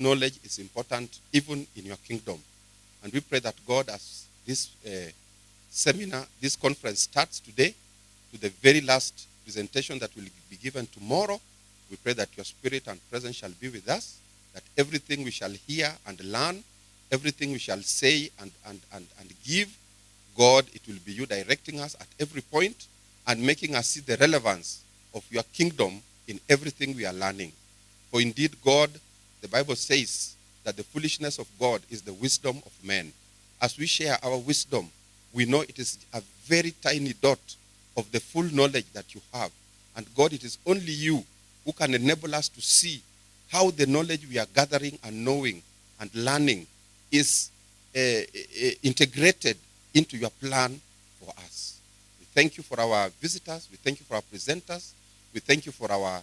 knowledge is important even in your kingdom. And we pray that God, as this seminar, this conference starts today, to the very last presentation that will be given tomorrow, we pray that your spirit and presence shall be with us, that everything we shall hear and learn, everything we shall say and give, God, it will be you directing us at every point and making us see the relevance of your kingdom in everything we are learning. For indeed, God, the Bible says that the foolishness of God is the wisdom of men. As we share our wisdom, we know it is a very tiny dot of the full knowledge that you have. And God, it is only you who can enable us to see how the knowledge we are gathering and knowing and learning is integrated into your plan for us. We thank you for our visitors. We thank you for our presenters. We thank you for our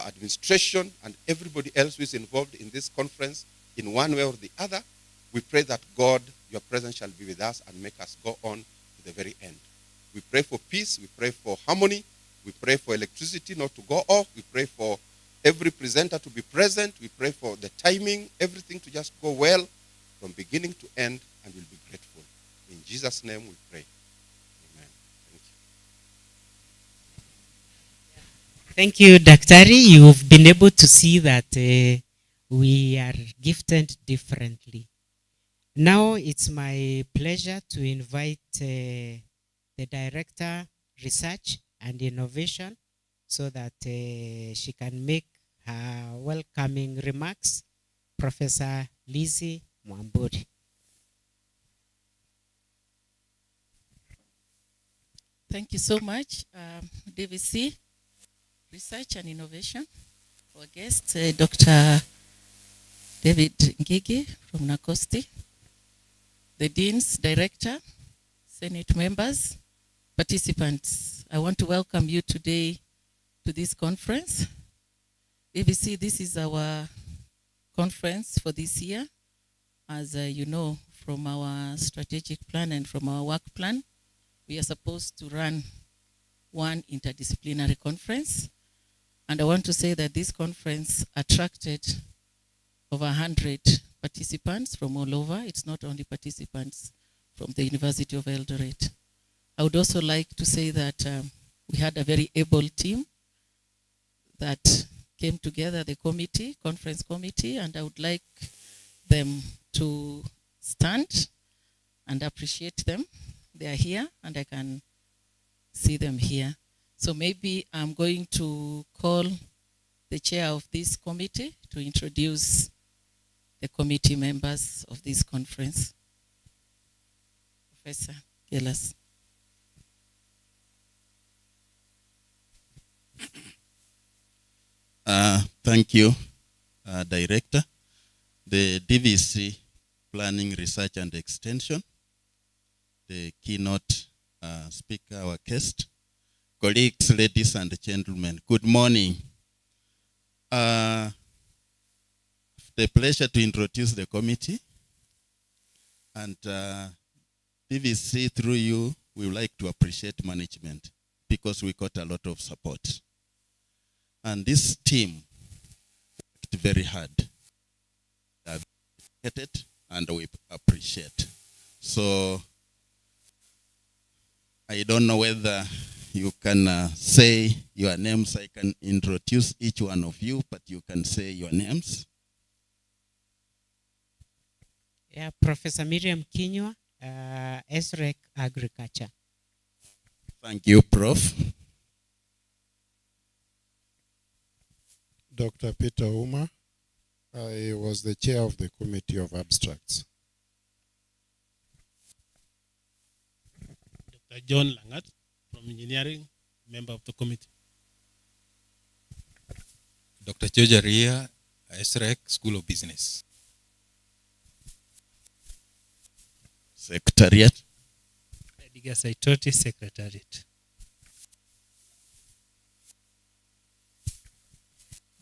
administration and everybody else who is involved in this conference in one way or the other. We pray that God, your presence shall be with us and make us go on to the very end. We pray for peace. We pray for harmony. We pray for electricity not to go off. We pray for every presenter to be present. We pray for the timing, everything to just go well from beginning to end, and we'll be grateful. In Jesus' name we pray. Amen. Thank you, Daktari. You've been able to see that we are gifted differently. Now it's my pleasure to invite the Director, Research and Innovation, so that she can make her welcoming remarks, Professor Lizzie Mwamburi. Thank you so much, DVC, Research and Innovation. Our guest, Dr. David Ngigi from NACOSTI, the Dean's Director, Senate members, participants. I want to welcome you today to this conference. DVC, this is our conference for this year. As you know, from our strategic plan and from our work plan, we are supposed to run one interdisciplinary conference. And I want to say that this conference attracted over 100 participants from all over. It's not only participants from the University of Eldoret. I would also like to say that we had a very able team that came together, the committee, conference committee, and I would like them to stand and appreciate them. They are here and I can see them here. So maybe I'm going to call the chair of this committee to introduce the committee members of this conference. Professor Gelas. Thank you, Director. The DVC Planning, Research and Extension, the keynote speaker, our guest, colleagues, ladies and gentlemen, good morning. The pleasure to introduce the committee, and DVC, through you, we would like to appreciate management because we got a lot of support. And this team worked very hard. And we appreciate. So I don't know whether you can say your names. I can introduce each one of you, but you can say your names. Yeah, Professor Miriam Kinywa, SREC Agriculture. Thank you, Prof. Dr. Peter Uma. I was the chair of the Committee of Abstracts. Dr. John Langat from Engineering, member of the committee. Dr. Jojaria, SREC, School of Business. Secretariat. Edgar Saitoti, Secretariat.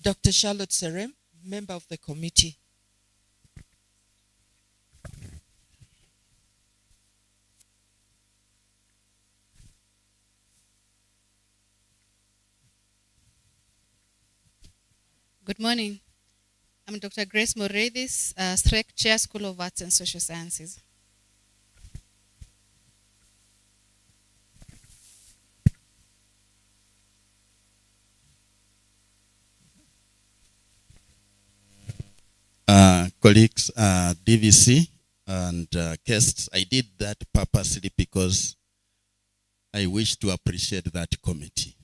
Dr. Charlotte Serem, member of the committee. Good morning. I'm Dr. Grace Moredis, SREC Chair, School of Arts and Social Sciences. Colleagues, DVC and guests, I did that purposely because I wish to appreciate that committee.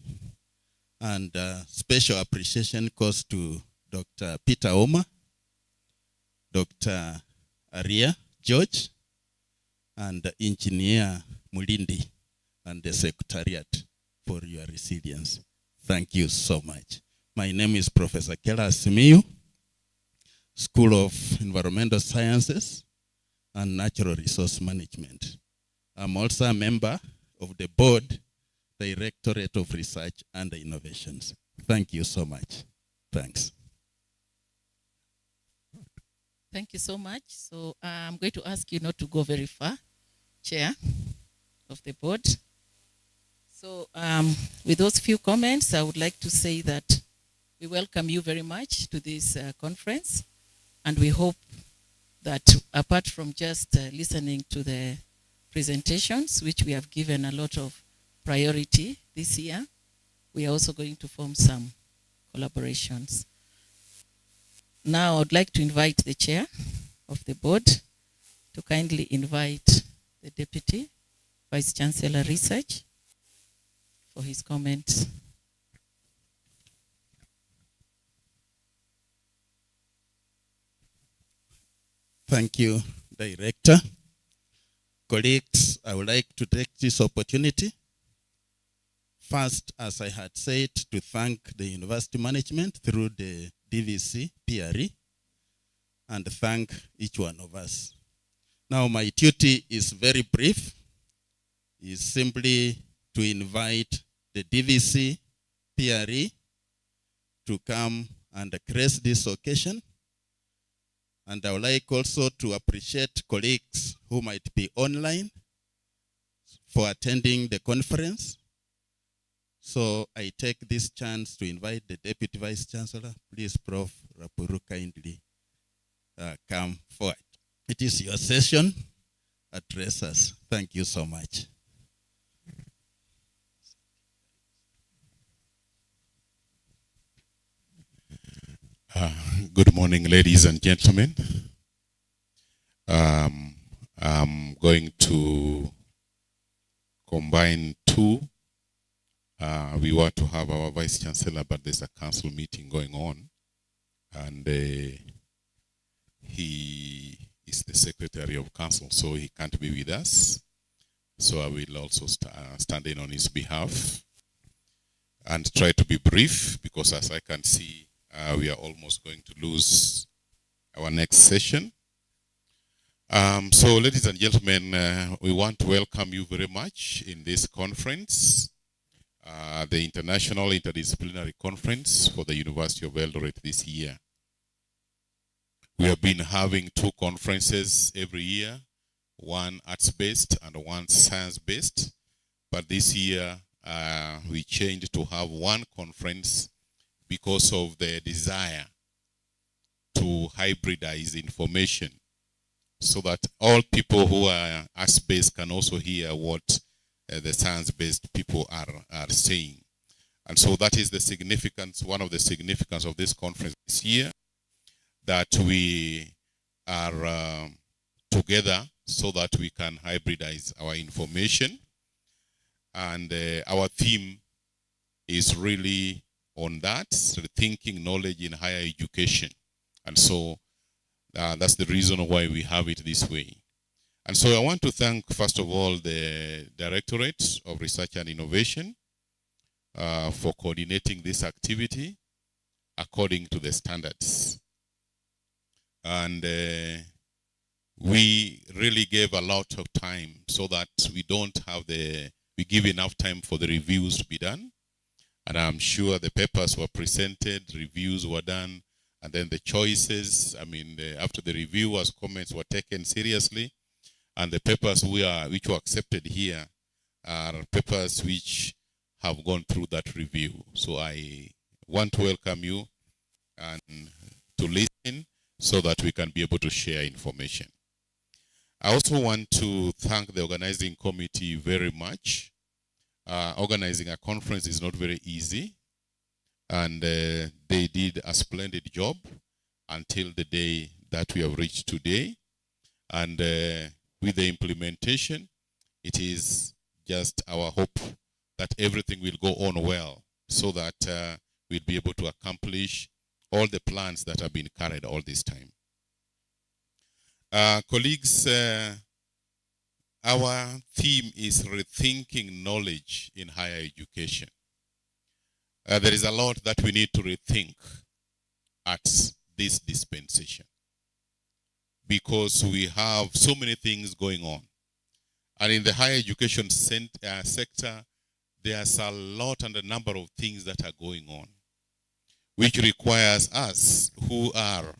And special appreciation goes to Dr. Peter Oma, Dr. Aria George, and Engineer Mulindi and the Secretariat for your resilience. Thank you so much. My name is Professor Kela Simiyu, School of Environmental Sciences and Natural Resource Management. I'm also a member of the board, Directorate of Research and Innovations. Thank you so much. Thanks. Thank you so much. So I'm going to ask you not to go very far, Chair of the board. So with those few comments, I would like to say that we welcome you very much to this conference. And we hope that apart from just listening to the presentations, which we have given a lot of priority this year, we are also going to form some collaborations. Now, I would like to invite the chair of the board to kindly invite the Deputy Vice Chancellor Research for his comments. Thank you, Director. Colleagues, I would like to take this opportunity, first, as I had said, to thank the university management through the DVC, PRE, and thank each one of us. Now, my duty is very brief. It's simply to invite the DVC, PRE, to come and grace this occasion. And I would like also to appreciate colleagues who might be online for attending the conference. So I take this chance to invite the Deputy Vice Chancellor. Please, Prof. Rapuru, kindly come forward. It is your session. Address us. Thank you so much. Good morning, ladies and gentlemen. I'm going to combine two. We want to have our Vice Chancellor, but there's a council meeting going on. And he is the Secretary of Council, so he can't be with us. So I will also stand in on his behalf and try to be brief, because as I can see, we are almost going to lose our next session. So ladies and gentlemen, we want to welcome you very much in this conference, the International Interdisciplinary Conference for the University of Eldoret this year. We have been having two conferences every year, one arts-based and one science-based, but this year we changed to have one conference because of the desire to hybridize information so that all people who are arts-based can also hear what the science-based people are saying. And so that is the significance, one of the significance of this conference this year, that we are together so that we can hybridize our information. And our theme is really on that, rethinking knowledge in higher education. And so that's the reason why we have it this way. And so I want to thank, first of all, the Directorate of Research and Innovation for coordinating this activity according to the standards. And we really gave a lot of time so that we give enough time for the reviews to be done. And I'm sure the papers were presented, reviews were done, and then the choices, after the reviewers' comments were taken seriously, and the papers which were accepted here are papers which have gone through that review. So I want to welcome you and to listen so that we can be able to share information. I also want to thank the organizing committee very much. Organizing a conference is not very easy, and they did a splendid job until the day that we have reached today. And with the implementation, it is just our hope that everything will go on well so that we'll be able to accomplish all the plans that have been carried all this time. Colleagues, our theme is rethinking knowledge in higher education. There is a lot that we need to rethink at this dispensation because we have so many things going on. And in the higher education sector, there's a lot and a number of things that are going on, which requires us who are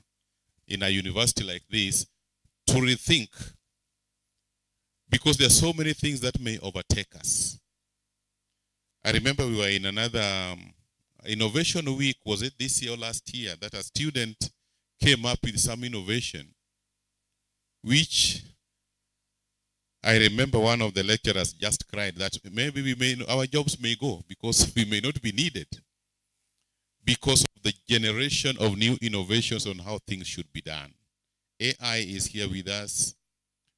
in a university like this to rethink, because there are so many things that may overtake us. I remember we were in another innovation week, was it this year or last year, that a student came up with some innovation, which I remember one of the lecturers just cried that maybe our jobs may go because we may not be needed because of the generation of new innovations on how things should be done. AI is here with us.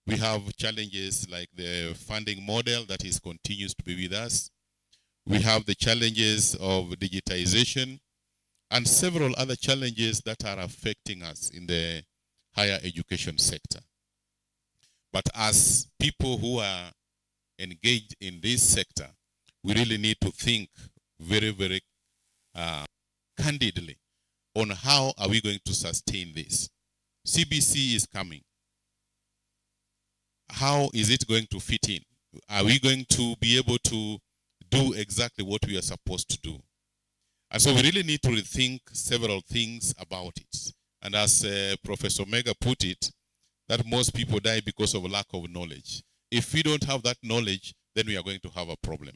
We have challenges like the funding model that continues to be with us. We have the challenges of digitization and several other challenges that are affecting us in the higher education sector. But as people who are engaged in this sector, we really need to think very, very candidly on how are we going to sustain this. CBC is coming. How is it going to fit in? Are we going to be able to do exactly what we are supposed to do? And so we really need to rethink several things about it. And as Professor Mega put it, that most people die because of lack of knowledge. If we don't have that knowledge, then we are going to have a problem.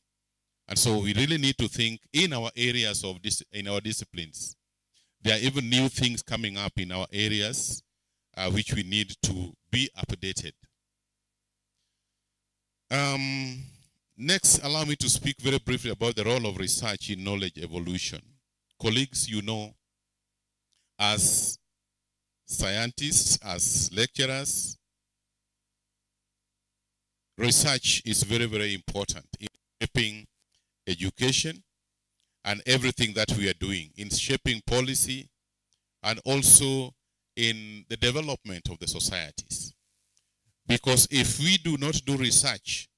And so we really need to think in our areas of this, in our disciplines. There are even new things coming up in our areas which we need to be updated. Next, allow me to speak very briefly about the role of research in knowledge evolution. Colleagues, you know, as scientists, as lecturers, research is very, very important in shaping education and everything that we are doing, in shaping policy and also in the development of the societies. Because if we do not do research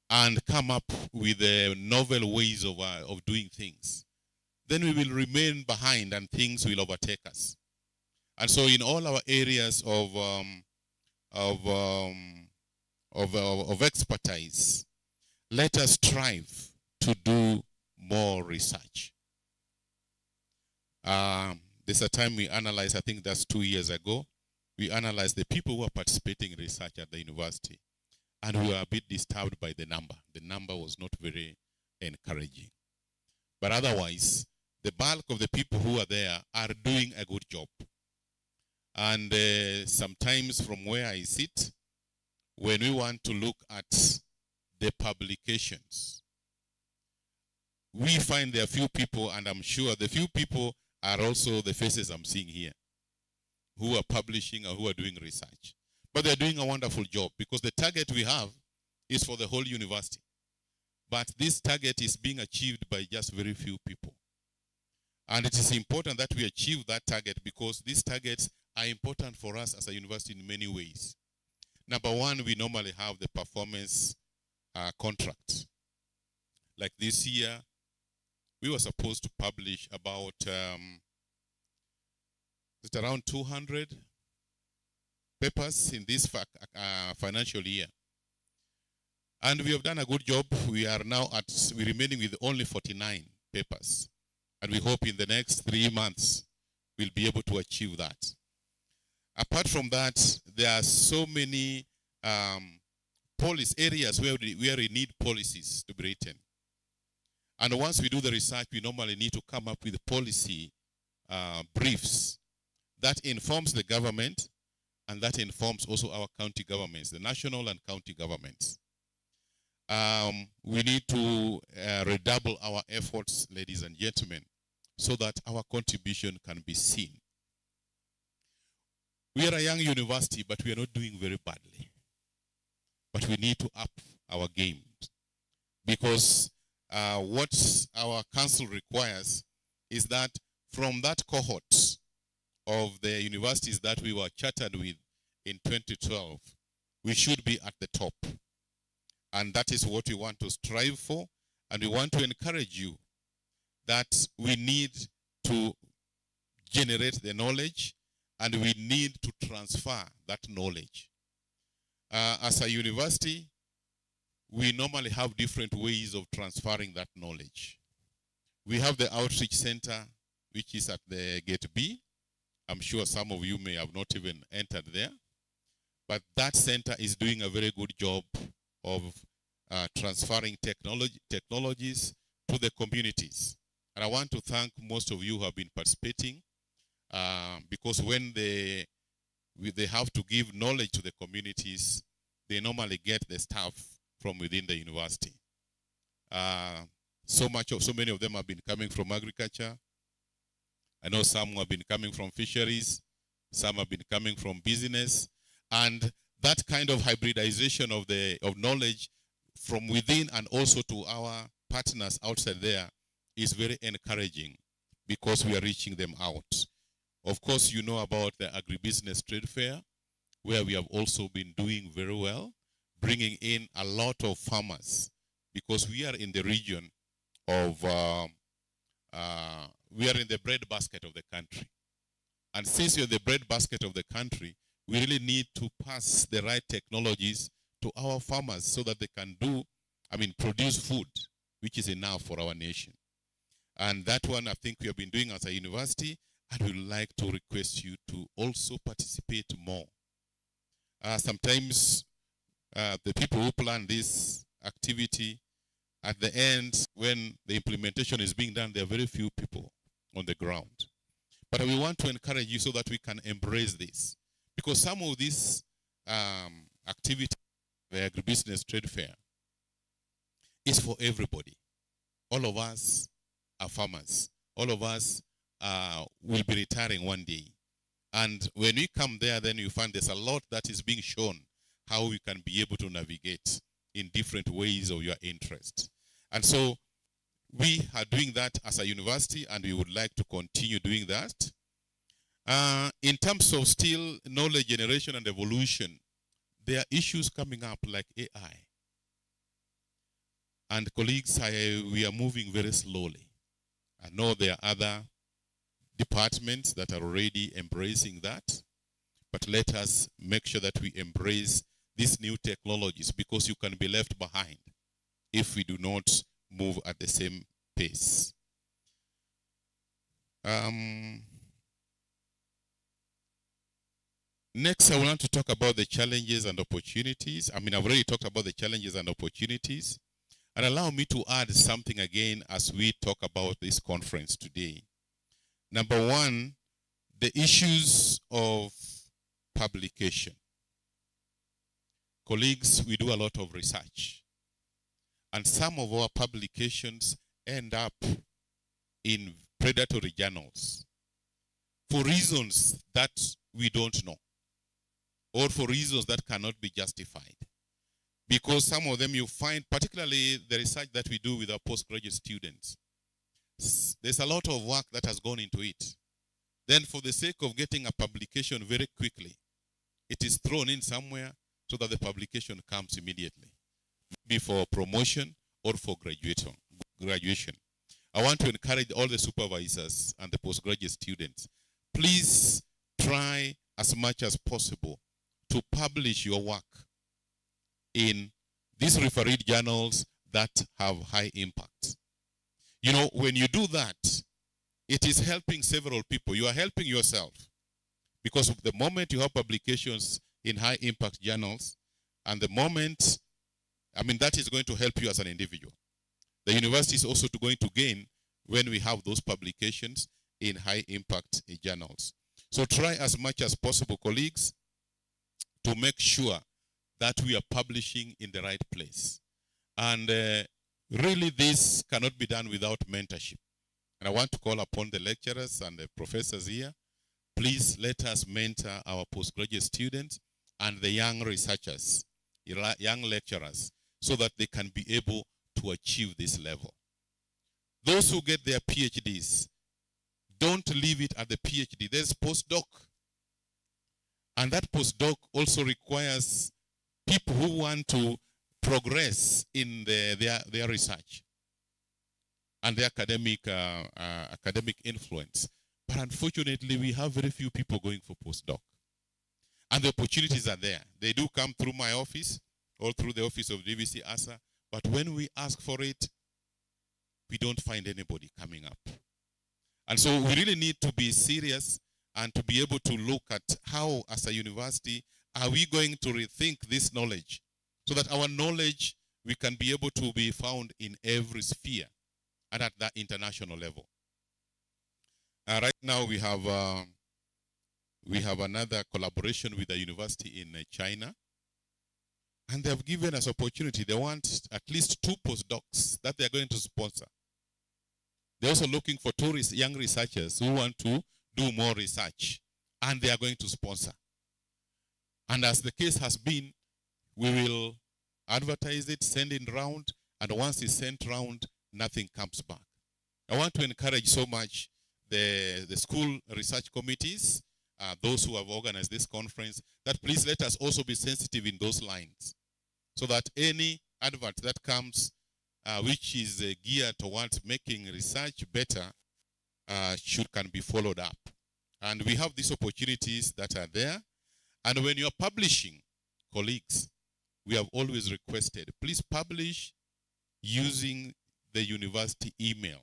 and come up with novel ways of doing things, then we will remain behind and things will overtake us. And so in all our areas of expertise, let us strive to do more research. There's a time we analyzed, I think that's 2 years ago, we analyzed the people who are participating in research at the university, and we were a bit disturbed by the number. The number was not very encouraging. But otherwise, the bulk of the people who are there are doing a good job. And sometimes from where I sit, when we want to look at the publications, we find there are few people, and I'm sure the few people are also the faces I'm seeing here, who are publishing or who are doing research. But they're doing a wonderful job because the target we have is for the whole university. But this target is being achieved by just very few people. And it is important that we achieve that target because these targets are important for us as a university in many ways. Number one, we normally have the performance contract. Like this year, we were supposed to publish about around 200 papers in this financial year. And we have done a good job. We are now we're remaining with only 49 papers. And we hope in the next 3 months, we'll be able to achieve that. Apart from that, there are so many policy areas where we need policies to be written. And once we do the research, we normally need to come up with policy briefs that informs the government and that informs also our county governments, the national and county governments. We need to redouble our efforts, ladies and gentlemen, so that our contribution can be seen. We are a young university, but we are not doing very badly. But we need to up our game, because what our council requires is that from that cohort of the universities that we were chartered with in 2012, we should be at the top. And that is what we want to strive for. And we want to encourage you that we need to generate the knowledge and we need to transfer that knowledge. As a university, we normally have different ways of transferring that knowledge. We have the outreach center, which is at the gate B. I'm sure some of you may have not even entered there. But that center is doing a very good job of transferring technologies to the communities. And I want to thank most of you who have been participating, because when they have to give knowledge to the communities, they normally get the staff from within the university. So many of them have been coming from agriculture. I know some have been coming from fisheries. Some have been coming from business. And that kind of hybridization of knowledge from within and also to our partners outside there is very encouraging, because we are reaching them out. Of course, you know about the agribusiness trade fair, where we have also been doing very well, bringing in a lot of farmers, because we are in the region of, we are in the bread basket of the country. And since you're the bread basket of the country, we really need to pass the right technologies to our farmers so that they can produce food, which is enough for our nation. And that one, I think we have been doing as a university, and we would like to request you to also participate more. Sometimes the people who plan this activity, at the end, when the implementation is being done, there are very few people on the ground. But we want to encourage you so that we can embrace this. Because some of these activities, the agribusiness trade fair, is for everybody. All of us are farmers. All of us will be retiring one day. And when we come there, then you find there's a lot that is being shown, how we can be able to navigate in different ways of your interest. And so we are doing that as a university, and we would like to continue doing that. In terms of still knowledge generation and evolution, there are issues coming up like AI. And colleagues, we are moving very slowly. I know there are other departments that are already embracing that, but let us make sure that we embrace these new technologies, because you can be left behind if we do not move at the same pace. Next, I want to talk about the challenges and opportunities. I've already talked about the challenges and opportunities. And allow me to add something again as we talk about this conference today. Number one, the issues of publication. Colleagues, we do a lot of research. And some of our publications end up in predatory journals for reasons that we don't know, or for reasons that cannot be justified. Because some of them you find, particularly the research that we do with our postgraduate students, there's a lot of work that has gone into it. Then for the sake of getting a publication very quickly, it is thrown in somewhere so that the publication comes immediately, be for promotion or for graduation. I want to encourage all the supervisors and the postgraduate students, please try as much as possible to publish your work in these refereed journals that have high impact. You know, when you do that, it is helping several people. You are helping yourself. Because the moment you have publications in high impact journals, and the moment, that is going to help you as an individual. The university is also going to gain when we have those publications, in high impact journals. So try as much as possible, colleagues, to make sure that we are publishing in the right place. And really this cannot be done without mentorship. And I want to call upon the lecturers and the professors here. Please let us mentor our postgraduate students and the young researchers, young lecturers, so that they can be able to achieve this level. Those who get their PhDs, don't leave it at the PhD. There's postdoc. And that postdoc also requires people who want to progress in their research and their academic influence. But unfortunately, we have very few people going for postdoc. And the opportunities are there. They do come through my office or through the office of DVC ASA. But when we ask for it, we don't find anybody coming up. And so we really need to be serious and to be able to look at how, as a university, are we going to rethink this knowledge so that our knowledge, we can be able to be found in every sphere and at that international level. Right now we have another collaboration with a university in China, and they have given us opportunity. They want at least 2 postdocs that they are going to sponsor. They're also looking for 2 young researchers who want to do more research, and they are going to sponsor. And as the case has been, we will advertise it, send it round, and once it's sent round, nothing comes back. I want to encourage so much the school research committees, those who have organized this conference, that please let us also be sensitive in those lines, so that any advert that comes which is geared towards making research better can be followed up. And we have these opportunities that are there. And when you are publishing, colleagues, we have always requested, please publish using the university email.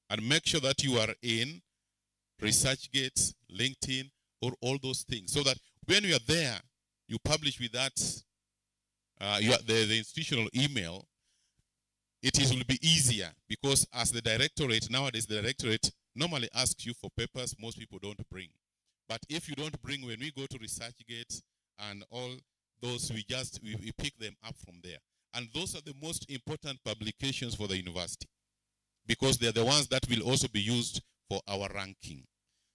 And make sure that you are in ResearchGate, LinkedIn, or all those things. So that when you are there, you publish with that, the institutional email, will be easier, because as the directorate, nowadays the directorate normally asks you for papers most people don't bring. But if you don't bring, when we go to ResearchGate and all those, we pick them up from there. And those are the most important publications for the university, because they're the ones that will also be used for our ranking.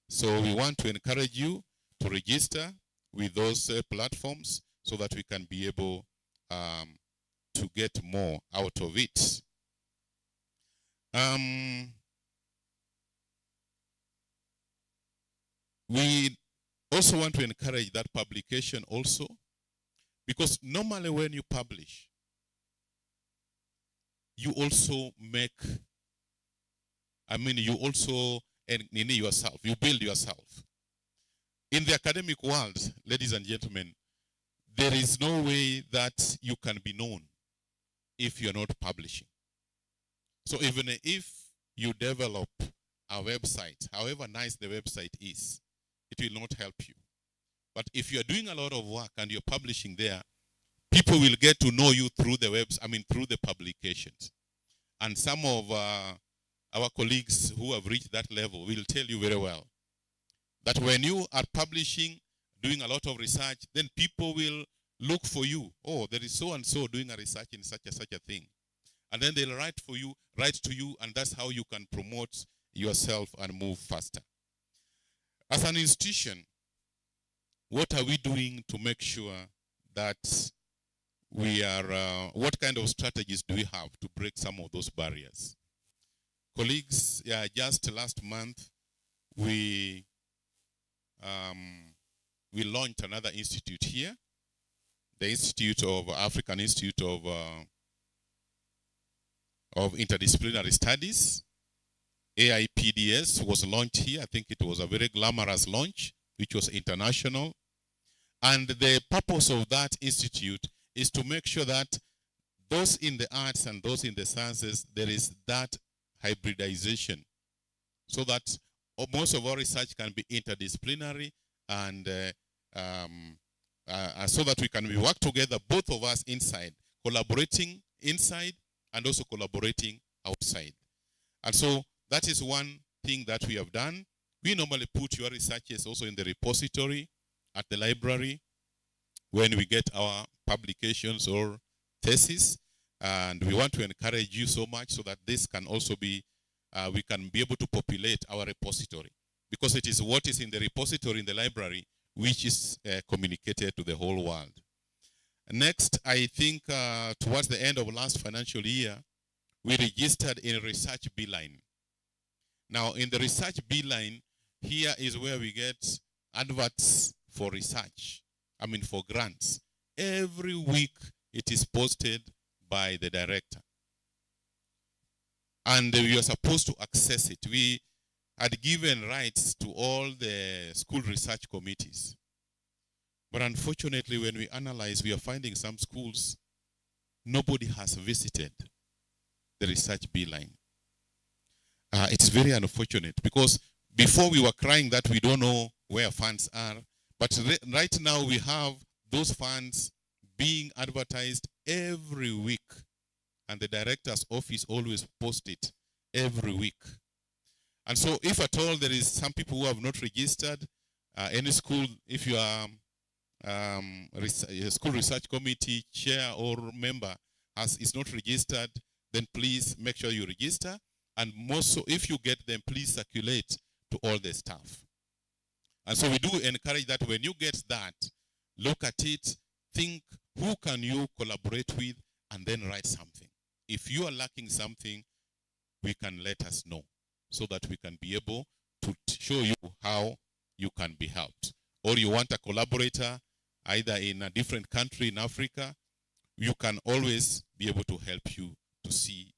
So we want to encourage you to register with those platforms so that we can be able to get more out of it. We also want to encourage that publication also, because normally when you publish, you also you build yourself. In the academic world, ladies and gentlemen, there is no way that you can be known if you're not publishing. So even if you develop a website, however nice the website is, it will not help you. But if you're doing a lot of work and you're publishing there, people will get to know you through through the publications. And some of our colleagues who have reached that level will tell you very well that when you are publishing, doing a lot of research, then people will look for you. Oh, there is so-and-so doing a research in such a thing. And then they'll write to you, and that's how you can promote yourself and move faster. As an institution, what are we doing to make sure that we are, what kind of strategies do we have to break some of those barriers? Colleagues, just last month, we launched another institute here, the African Institute of Interdisciplinary Studies. AIPDS was launched here. I think it was a very glamorous launch, which was international. And the purpose of that institute is to make sure that those in the arts and those in the sciences, there is that hybridization, so that most of our research can be interdisciplinary, and so that we can work together, both of us inside, collaborating inside and also collaborating outside. And so that is one thing that we have done, we normally put your researches also in the repository at the library when we get our publications or thesis. And we want to encourage you so much so that this can also be, we can be able to populate our repository. Because it is what is in the repository in the library which is communicated to the whole world. Next, I think towards the end of last financial year, we registered in Research Beeline. Now, in the Research Beeline, here is where we get adverts for research, for grants. Every week, it is posted by the director. And we are supposed to access it. We had given rights to all the school research committees. But unfortunately, when we analyze, we are finding some schools, nobody has visited the Research Beeline. It's very unfortunate because before we were crying that we don't know where funds are, but right now we have those funds being advertised every week, and the director's office always posts it every week. And so if at all there is some people who have not registered, any school, if you are a school research committee chair or member is not registered, then please make sure you register. And more so, if you get them, please circulate to all the staff. And so we do encourage that when you get that, look at it, think who can you collaborate with, and then write something. If you are lacking something, we can let us know so that we can be able to show you how you can be helped. Or you want a collaborator either in a different country in Africa, you can always be able to help you to see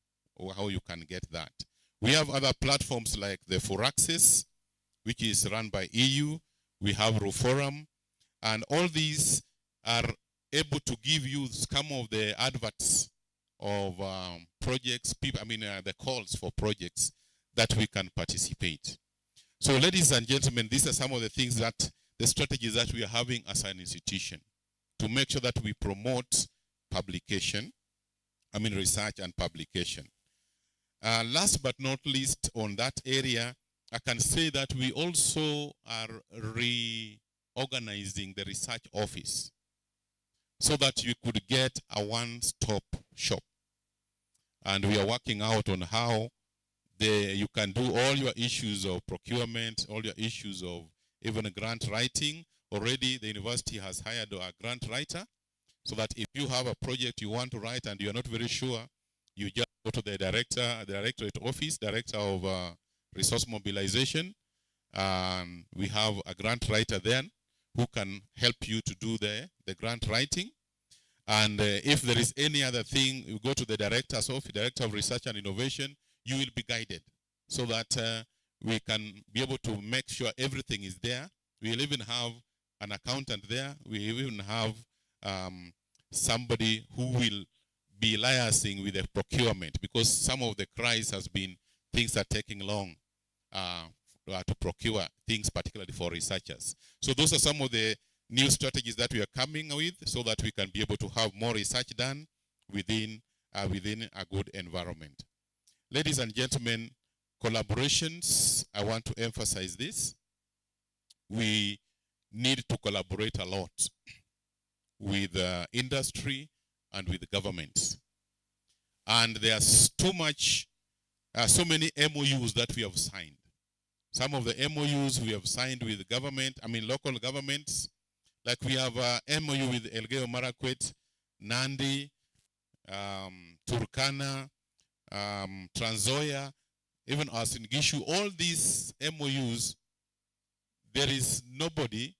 how you can get that. We have other platforms like the For Access, which is run by EU. We have Ruforum, and all these are able to give you some of the adverts of projects, the calls for projects that we can participate. So ladies and gentlemen, these are some of the things that, the strategies that we are having as an institution to make sure that we promote publication, research and publication. Last but not least on that area, I can say that we also are reorganizing the research office so that you could get a one-stop shop. And we are working out on how you can do all your issues of procurement, all your issues of even grant writing. Already the university has hired a grant writer so that if you have a project you want to write and you're not very sure, you just go to the directorate office, director of resource mobilization, and we have a grant writer then who can help you to do the grant writing. And if there is any other thing, you go to the director's office, director of research and innovation, you will be guided so that we can be able to make sure everything is there. We'll even have an accountant there. We even have somebody who will be liaising with the procurement, because some of the cries has been things are taking long to procure things, particularly for researchers. So those are some of the new strategies that we are coming with so that we can be able to have more research done within a good environment. Ladies and gentlemen, collaborations, I want to emphasize this. We need to collaborate a lot with industry and with governments. And there's so many MOUs that we have signed. Some of the MOUs we have signed with government, local governments, like we have a MOU with Elgeyo Marakwet, Nandi, Turkana, Trans Nzoia, even Uasin Gishu. All these MOUs, there is nobody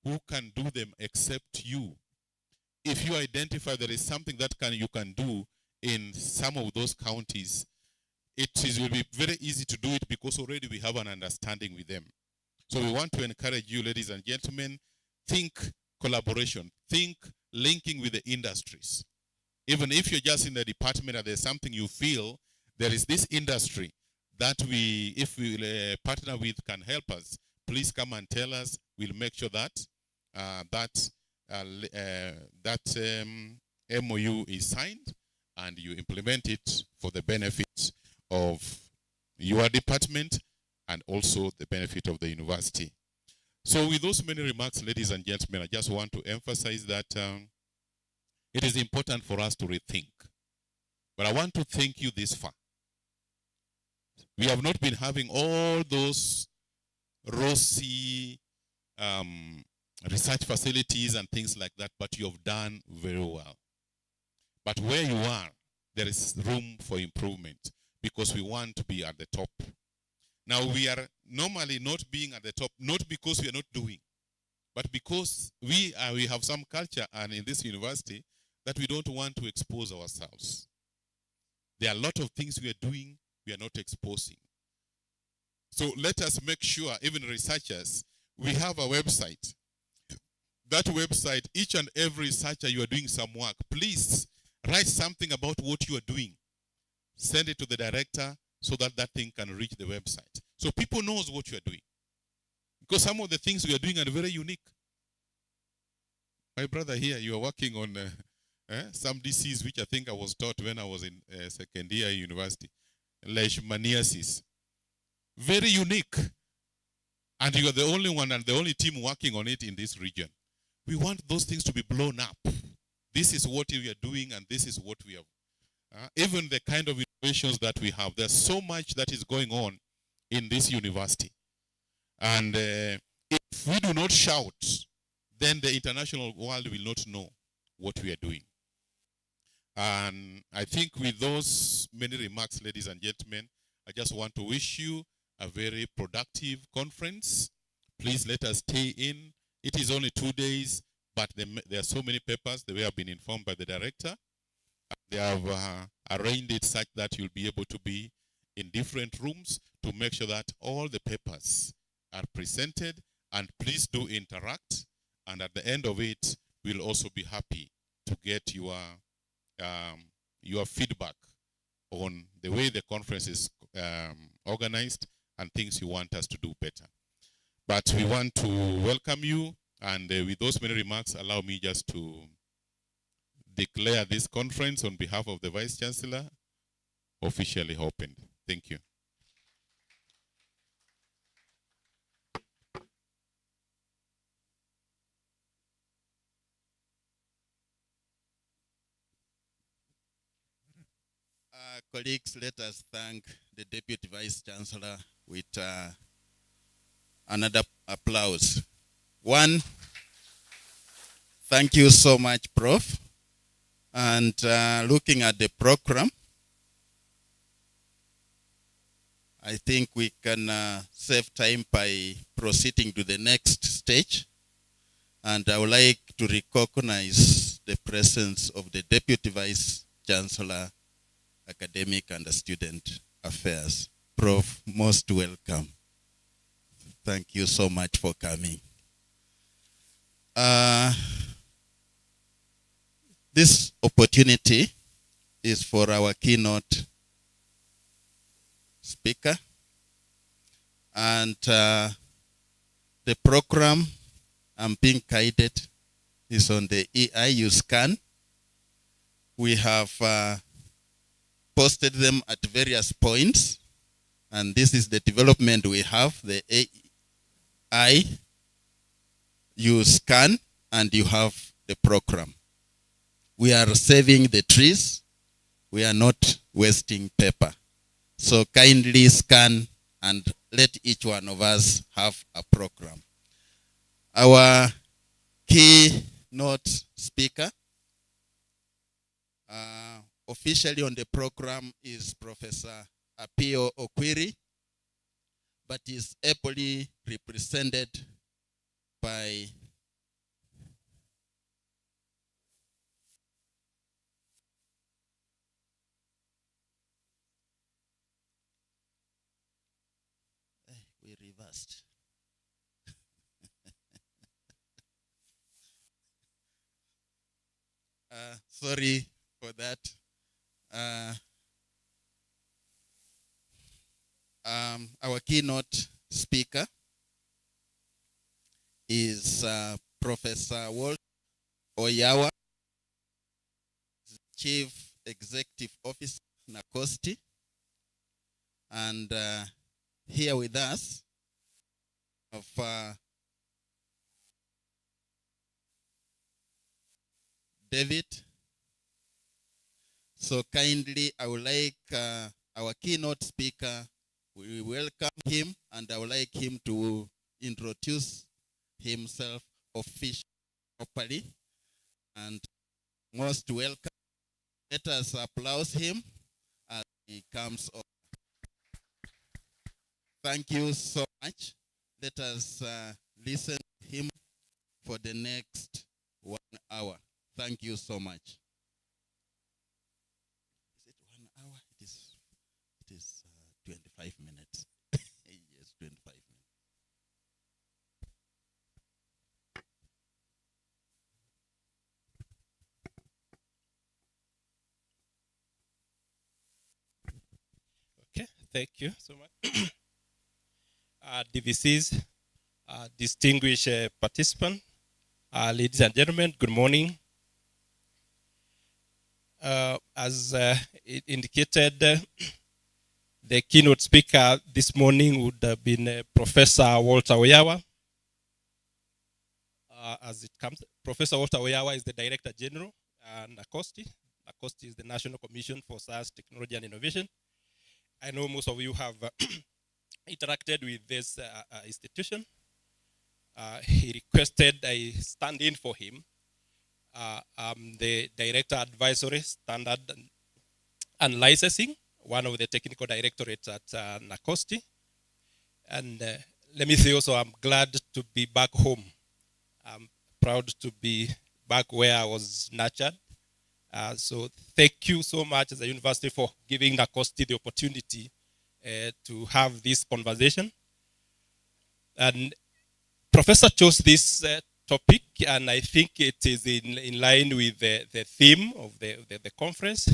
who can do them except you. If you identify there is something that you can do in some of those counties, will be very easy to do it because already we have an understanding with them. So we want to encourage you, ladies and gentlemen, think collaboration, think linking with the industries. Even if you're just in the department and there's something you feel, there is this industry that if we partner with can help us, please come and tell us. We'll make sure that MOU is signed and you implement it for the benefit of your department and also the benefit of the university. So with those many remarks, ladies and gentlemen, I just want to emphasize that it is important for us to rethink. But I want to thank you this far. We have not been having all those rosy research facilities and things like that, but you have done very well. But where you are, there is room for improvement because we want to be at the top. Now, we are normally not being at the top, not because we are not doing, but because we have some culture and in this university that we don't want to expose ourselves. There are a lot of things we are doing, we are not exposing. So let us make sure, even researchers, we have a website. That website, each and every researcher, you are doing some work. Please write something about what you are doing. Send it to the director so that that thing can reach the website. So people knows what you are doing. Because some of the things we are doing are very unique. My brother here, you are working on some disease which I think I was taught when I was in second year university. Leishmaniasis. Very unique. And you are the only one and the only team working on it in this region. We want those things to be blown up. This is what we are doing and this is what we have. Even the kind of innovations that we have. There's so much that is going on in this university. And if we do not shout, then the international world will not know what we are doing. And I think with those many remarks, ladies and gentlemen, I just want to wish you a very productive conference. Please let us stay in. It is only 2 days, but there are so many papers. They have been informed by the director. They have arranged it such that you'll be able to be in different rooms to make sure that all the papers are presented. And please do interact. And at the end of it, we'll also be happy to get your feedback on the way the conference is organized and things you want us to do better. But we want to welcome you, and with those many remarks, allow me just to declare this conference on behalf of the Vice Chancellor officially opened. Thank you. Colleagues, let us thank the Deputy Vice Chancellor with another applause. One, thank you so much, Prof. And looking at the program, I think we can save time by proceeding to the next stage. And I would like to recognize the presence of the Deputy Vice Chancellor, Academic and Student Affairs. Prof, most welcome. Thank you so much for coming. This opportunity is for our keynote speaker. And the program I'm being guided is on the EIU scan. We have posted them at various points, and this is the development we have, the AI. You scan and you have the program. We are saving the trees. We are not wasting paper. So kindly scan and let each one of us have a program. Our keynote speaker officially on the program is Professor Apio Okwiri, but is ably represented by we reversed. Sorry for that. Our keynote speaker is Professor Walt Oyawa, Chief Executive Officer, NACOSTI, and here with us of David. So kindly, I would like our keynote speaker, we welcome him, and I would like him to introduce himself officially properly. And most welcome. Let us applaud him as he comes up. Thank you so much. Let us listen to him for the next 1 hour. Thank you so much. Is it 1 hour? It is 25 minutes. Yes, 25 minutes. Okay, thank you so much. DVC's distinguished participants, ladies and gentlemen, good morning. As indicated, the keynote speaker this morning would have been Professor Walter Oyawa. As it comes, Professor Walter Oyawa is the Director General and NACOSTI. NACOSTI is the National Commission for Science, Technology and Innovation. I know most of you have interacted with this institution. He requested I stand in for him. I'm the Director Advisory, Standard and Licensing, one of the technical directorates at NACOSTI. And let me say also, I'm glad to be back home. I'm proud to be back where I was nurtured. So thank you so much as a university for giving NACOSTI the opportunity to have this conversation. And Professor chose this topic, and I think it is in line with the theme of the conference.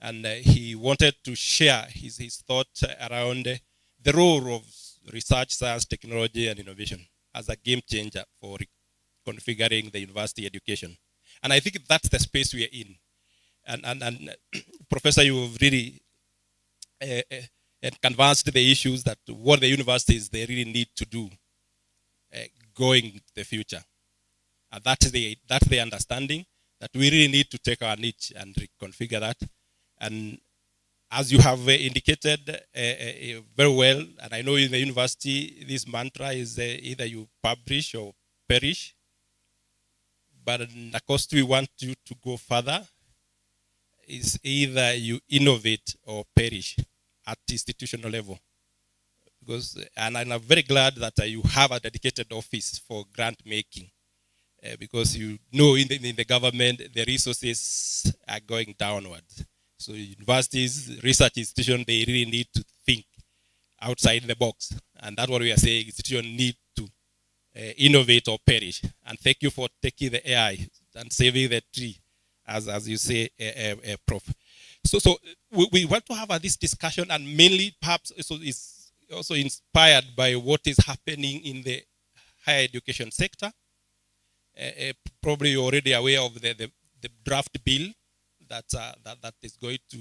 And he wanted to share his thoughts around the role of research, science, technology, and innovation as a game changer for configuring the university education. And I think that's the space we are in. And Professor, you've really canvassed the issues that what the universities they really need to do going in the future. And that's the understanding that we really need to take our niche and reconfigure that. And as you have indicated very well, and I know in the university, this mantra is either you publish or perish. But of course, we want you to go further. Is either you innovate or perish at institutional level. And I'm very glad that you have a dedicated office for grant making. Because you know in the government, the resources are going downwards. So universities, research institutions, they really need to think outside the box. And that's what we are saying, institutions need to innovate or perish. And thank you for taking the AI and saving the tree, as you say, Prof. So we want to have this discussion, and mainly perhaps is also inspired by what is happening in the higher education sector. Probably you're already aware of the draft bill that is going to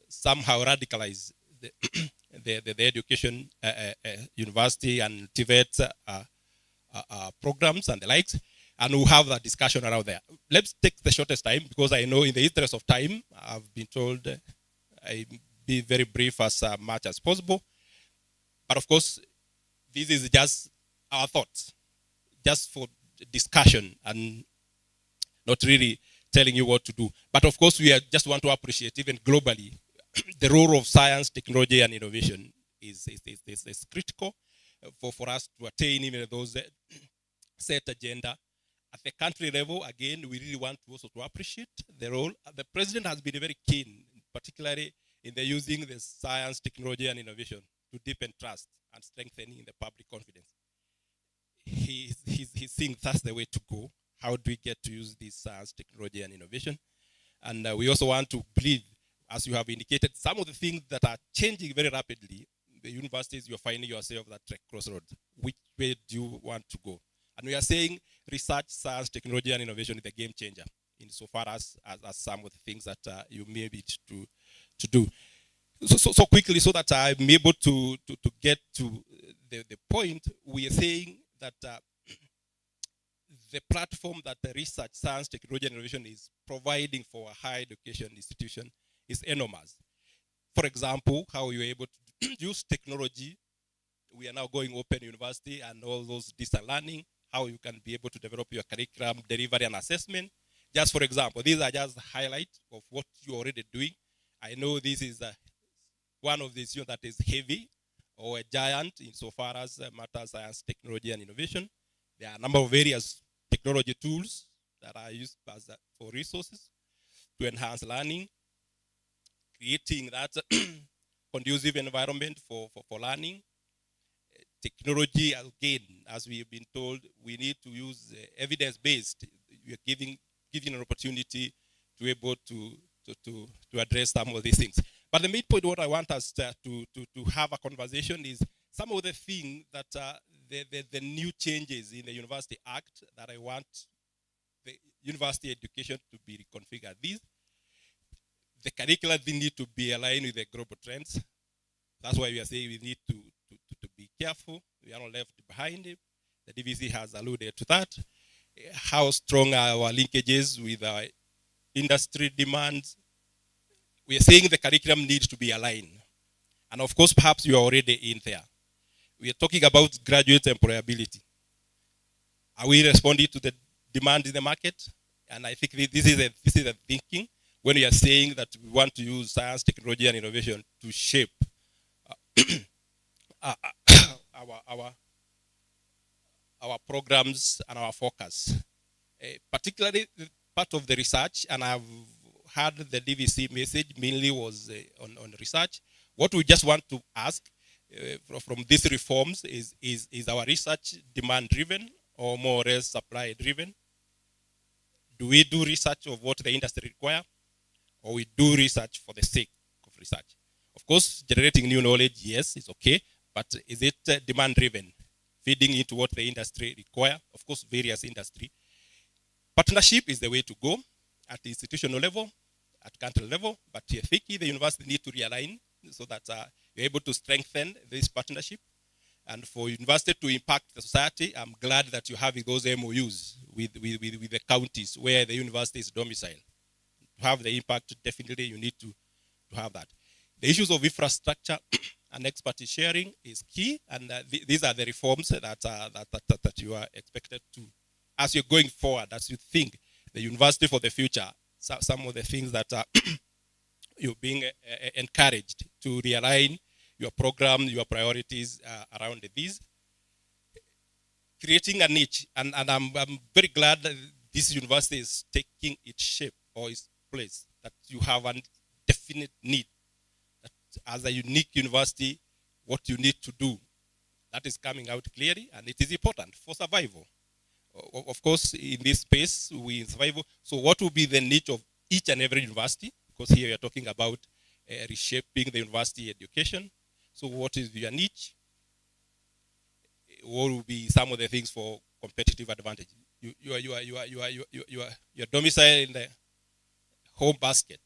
somehow radicalize the education university and TVET programs and the likes, and we'll have that discussion around there. Let's take the shortest time, because I know in the interest of time, I've been told I be very brief as much as possible. But of course, this is just our thoughts, just for discussion and not really telling you what to do. But of course, we just want to appreciate, even globally, the role of science, technology, and innovation is critical for us to attain even those set agenda. At the country level, again, we really want to also to appreciate the role. The president has been very keen, particularly in the using the science, technology, and innovation to deepen trust and strengthening the public confidence. He's seeing that's the way to go. How do we get to use this science, technology, and innovation? And we also want to believe, as you have indicated, some of the things that are changing very rapidly. The universities, you're finding yourself at that crossroads. Which way do you want to go? And we are saying research, science, technology, and innovation is a game changer insofar as some of the things that you may be to do. So quickly, so that I'm able to get to the point, we are saying that the platform that the research, science, technology, and innovation is providing for a higher education institution is enormous. For example, how you're able to use technology. We are now going open university and all those distance learning, how you can be able to develop your curriculum, delivery, and assessment. Just for example, these are just highlights of what you're already doing. I know this is one of these that is heavy or a giant insofar as matters science, technology, and innovation. There are a number of various technology tools that are used for resources to enhance learning, creating that conducive environment for learning. Technology, again, as we've been told, we need to use evidence-based. We are giving an opportunity to be able to address some of these things. But the main point, what I want us to have a conversation is some of the things that the new changes in the University Act that I want the university education to be reconfigured. The curricula, they need to be aligned with the global trends. That's why we are saying we need to be careful. We are not left behind. The DVC has alluded to that. How strong are our linkages with our industry demands? We are saying the curriculum needs to be aligned. And of course, perhaps you are already in there. We are talking about graduate employability. Are we responding to the demand in the market? And I think this is a thinking when we are saying that we want to use science, technology, and innovation to shape our programs and our focus. Particularly part of the research, and I've heard the DVC message mainly was on research. What we just want to ask from these reforms is our research demand-driven or more or less supply-driven? Do we do research of what the industry require, or we do research for the sake of research? Of course, generating new knowledge, yes, it's okay, but is it demand-driven, feeding into what the industry require? Of course, various industry. Partnership is the way to go at the institutional level, at country level, but I think the university need to realign so that you're able to strengthen this partnership. And for university to impact the society, I'm glad that you're having those MOUs with the counties where the university is domiciled. To have the impact, definitely you need to have that. The issues of infrastructure and expertise sharing is key, and these are the reforms that you are expected to, as you're going forward, as you think the university for the future, some of the things that you're being encouraged to realign your program, your priorities around these. Creating a niche, and I'm very glad that this university is taking its shape or its place, that you have a definite need, that as a unique university, what you need to do, that is coming out clearly, and it is important for survival. Of course, in this space, we survival. So what will be the niche of each and every university? Because here you're talking about reshaping the university education. So what is your niche? What will be some of the things for competitive advantage? Your domicile in the home basket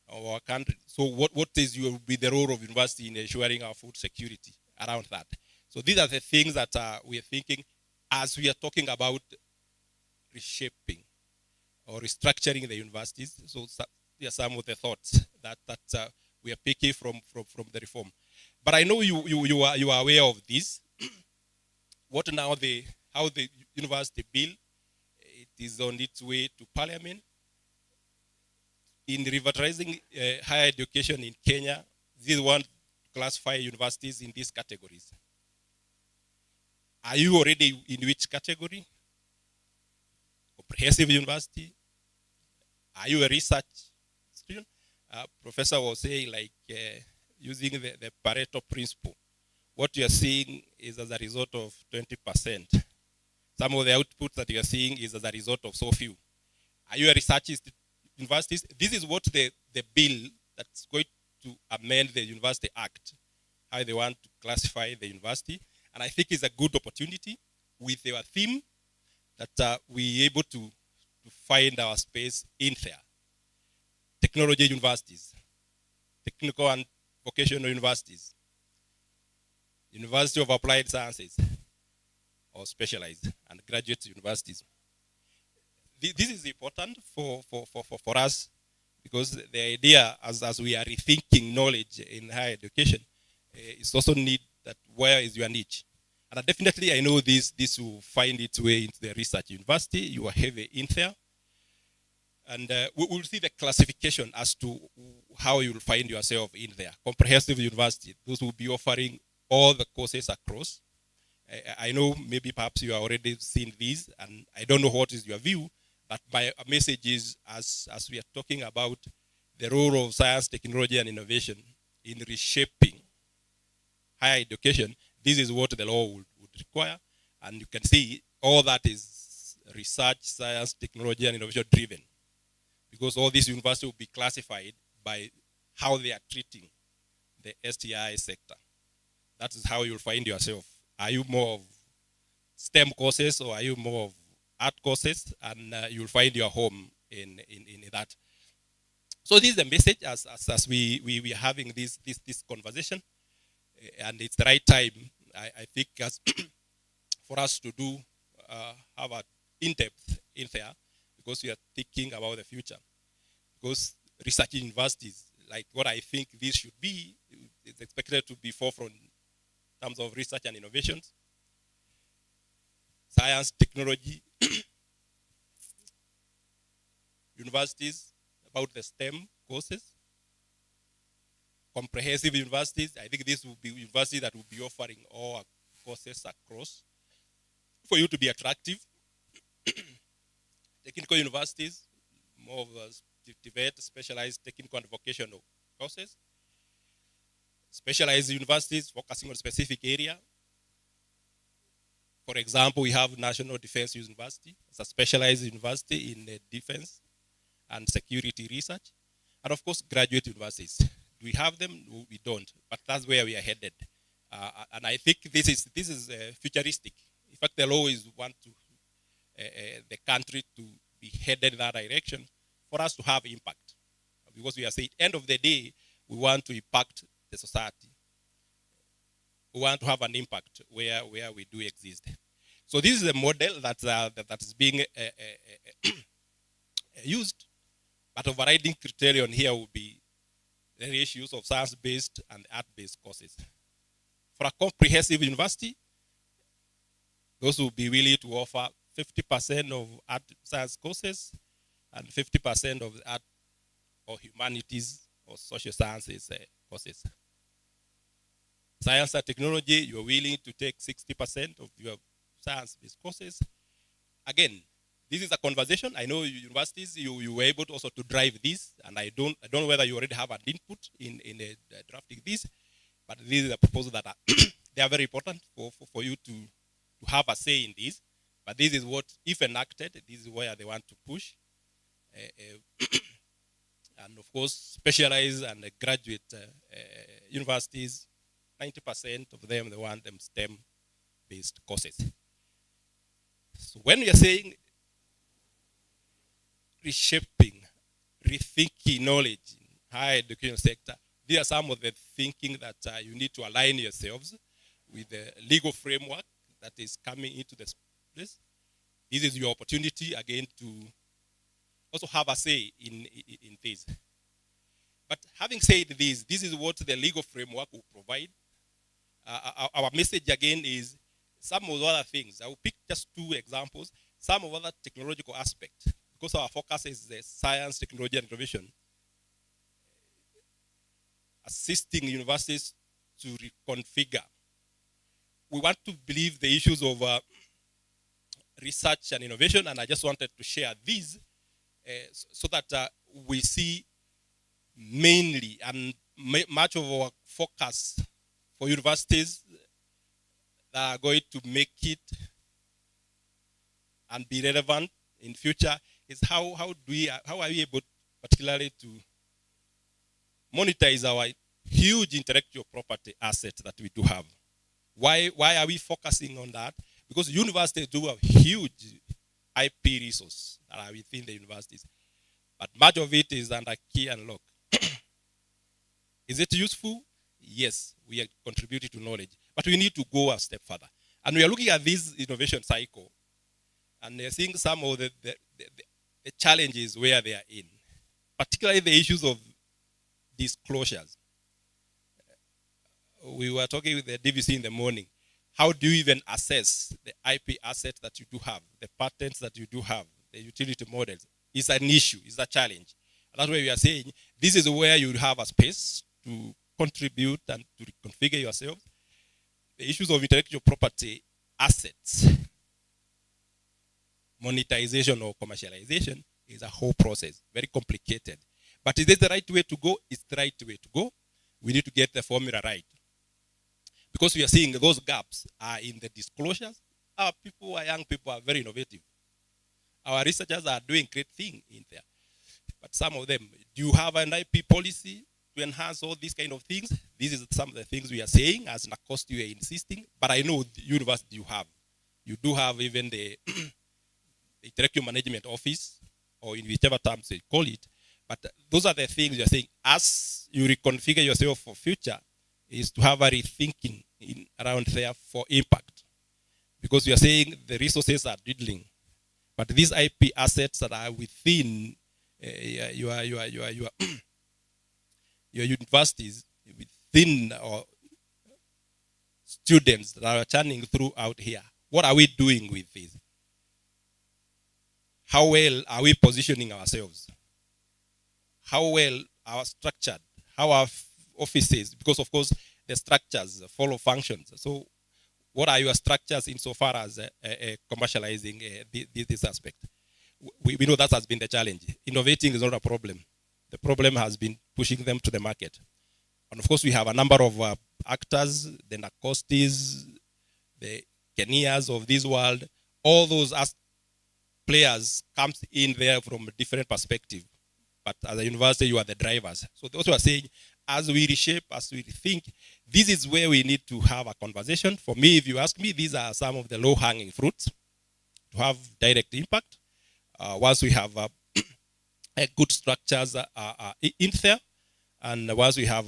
of our country. So what will be the role of university in ensuring our food security around that? So these are the things that we are thinking as we are talking about reshaping or restructuring the universities. So there are some of the thoughts that we are picking from the reform. But I know you are aware of this. What now how the university bill, it is on its way to parliament. In revitalizing higher education in Kenya, this one classify universities in these categories. Are you already in which category? Comprehensive university? Are you a research student? Professor was saying, like, using the Pareto principle. What you are seeing is as a result of 20%. Some of the output that you are seeing is as a result of so few. Are you a research universities? This is what the bill that's going to amend the University Act, how they want to classify the university. And I think it's a good opportunity with our theme that we're able to find our space in there. Technology universities. technical and vocational universities, University of Applied Sciences, or specialized and graduate universities. This is important for us, because the idea, as we are rethinking knowledge in higher education, is also need that where is your niche. And definitely I know this will find its way into the research university. You are heavy in there. And we will see the classification as to how you will find yourself in there. Comprehensive university, those will be offering all the courses across. I know maybe perhaps you have already seen these, and I don't know what is your view, but my message is, as we are talking about the role of science, technology, and innovation in reshaping higher education, this is what the law would require. And you can see all that is research, science, technology, and innovation driven. Because all these universities will be classified by how they are treating the STI sector. That is how you'll find yourself. Are you more of STEM courses, or are you more of art courses? And you'll find your home in that. So this is the message as we are having this conversation. And it's the right time, I think, as for us to do have an in-depth in there, because we are thinking about the future. Because research universities, like what I think this should be, is expected to be forefront in terms of research and innovations, science, technology, universities about the STEM courses, comprehensive universities. I think this will be universities that will be offering all courses across for you to be attractive. Technical universities, more of developed specialized technical and vocational courses. Specialized universities focusing on a specific area. For example, we have National Defense University. It's a specialized university in defense and security research. And of course, graduate universities. Do we have them? No, we don't. But that's where we are headed. And I think this is futuristic. In fact, the law is want to the country to be headed in that direction for us to have impact. Because we are saying, end of the day, we want to impact the society. We want to have an impact where we do exist. So this is a model that is being used, but overriding criterion here will be the ratios of science-based and art-based courses. For a comprehensive university, those will be willing to offer 50% of art science courses and 50% of art or humanities or social sciences courses. Science and technology, you're willing to take 60% of your science-based courses. Again, this is a conversation. I know universities, you were able to also to drive this, and I don't know whether you already have an input in drafting this, but this is a proposal that they are very important for you to have a say in this. But this is what, if enacted, this is where they want to push. And of course, specialized and graduate universities, 90% of them, they want them STEM-based courses. So when we are saying reshaping, rethinking knowledge in higher education sector, these are some of the thinking that you need to align yourselves with the legal framework that is coming into this place. This is your opportunity, again, to also have a say in this. But having said this is what the legal framework will provide. Our message, again, is some of the other things. I will pick just two examples. Some of other technological aspects, because our focus is the science, technology, and innovation, assisting universities to reconfigure. We want to believe the issues of research and innovation, and I just wanted to share these so that we see mainly and much of our focus for universities that are going to make it and be relevant in future is how are we able particularly to monetize our huge intellectual property assets that we do have. Why are we focusing on that? Because universities do have huge IP resources that are within the universities. But much of it is under key and lock. Is it useful? Yes, we are contributing to knowledge. But we need to go a step further. And we are looking at this innovation cycle and seeing some of the challenges where they are in, particularly the issues of disclosures. We were talking with the DVC in the morning. How do you even assess the IP assets that you do have, the patents that you do have, the utility models? It's an issue, it's a challenge. And that's why we are saying this is where you have a space to contribute and to reconfigure yourself. The issues of intellectual property assets, monetization or commercialization is a whole process, very complicated. But is this the right way to go? It's the right way to go. We need to get the formula right. Because we are seeing those gaps are in the disclosures. Our young people are very innovative. Our researchers are doing great things in there. But some of them, do you have an IP policy to enhance all these kind of things? This is some of the things we are saying. As NACOST, we are insisting. But I know the university you have. You do have even the intellectual management office, or in whichever terms they call it. But those are the things you are saying. As you reconfigure yourself for future, is to have a rethinking around there for impact. Because we are saying the resources are dwindling. But these IP assets that are within your universities, within our students that are churning throughout here, what are we doing with this? How well are we positioning ourselves? How well are structured? How are offices? Because of course the structures follow functions. So what are your structures insofar as commercializing this aspect? We know that has been the challenge. Innovating is not a problem. The problem has been pushing them to the market. And of course we have a number of actors, the NACOSTs, the Kenyas of this world, all those players comes in there from a different perspective. But as a university, you are the drivers. So those who are saying, as we reshape, as we think, this is where we need to have a conversation. For me, if you ask me, these are some of the low-hanging fruits to have direct impact. Once we have good structures in there, and once we have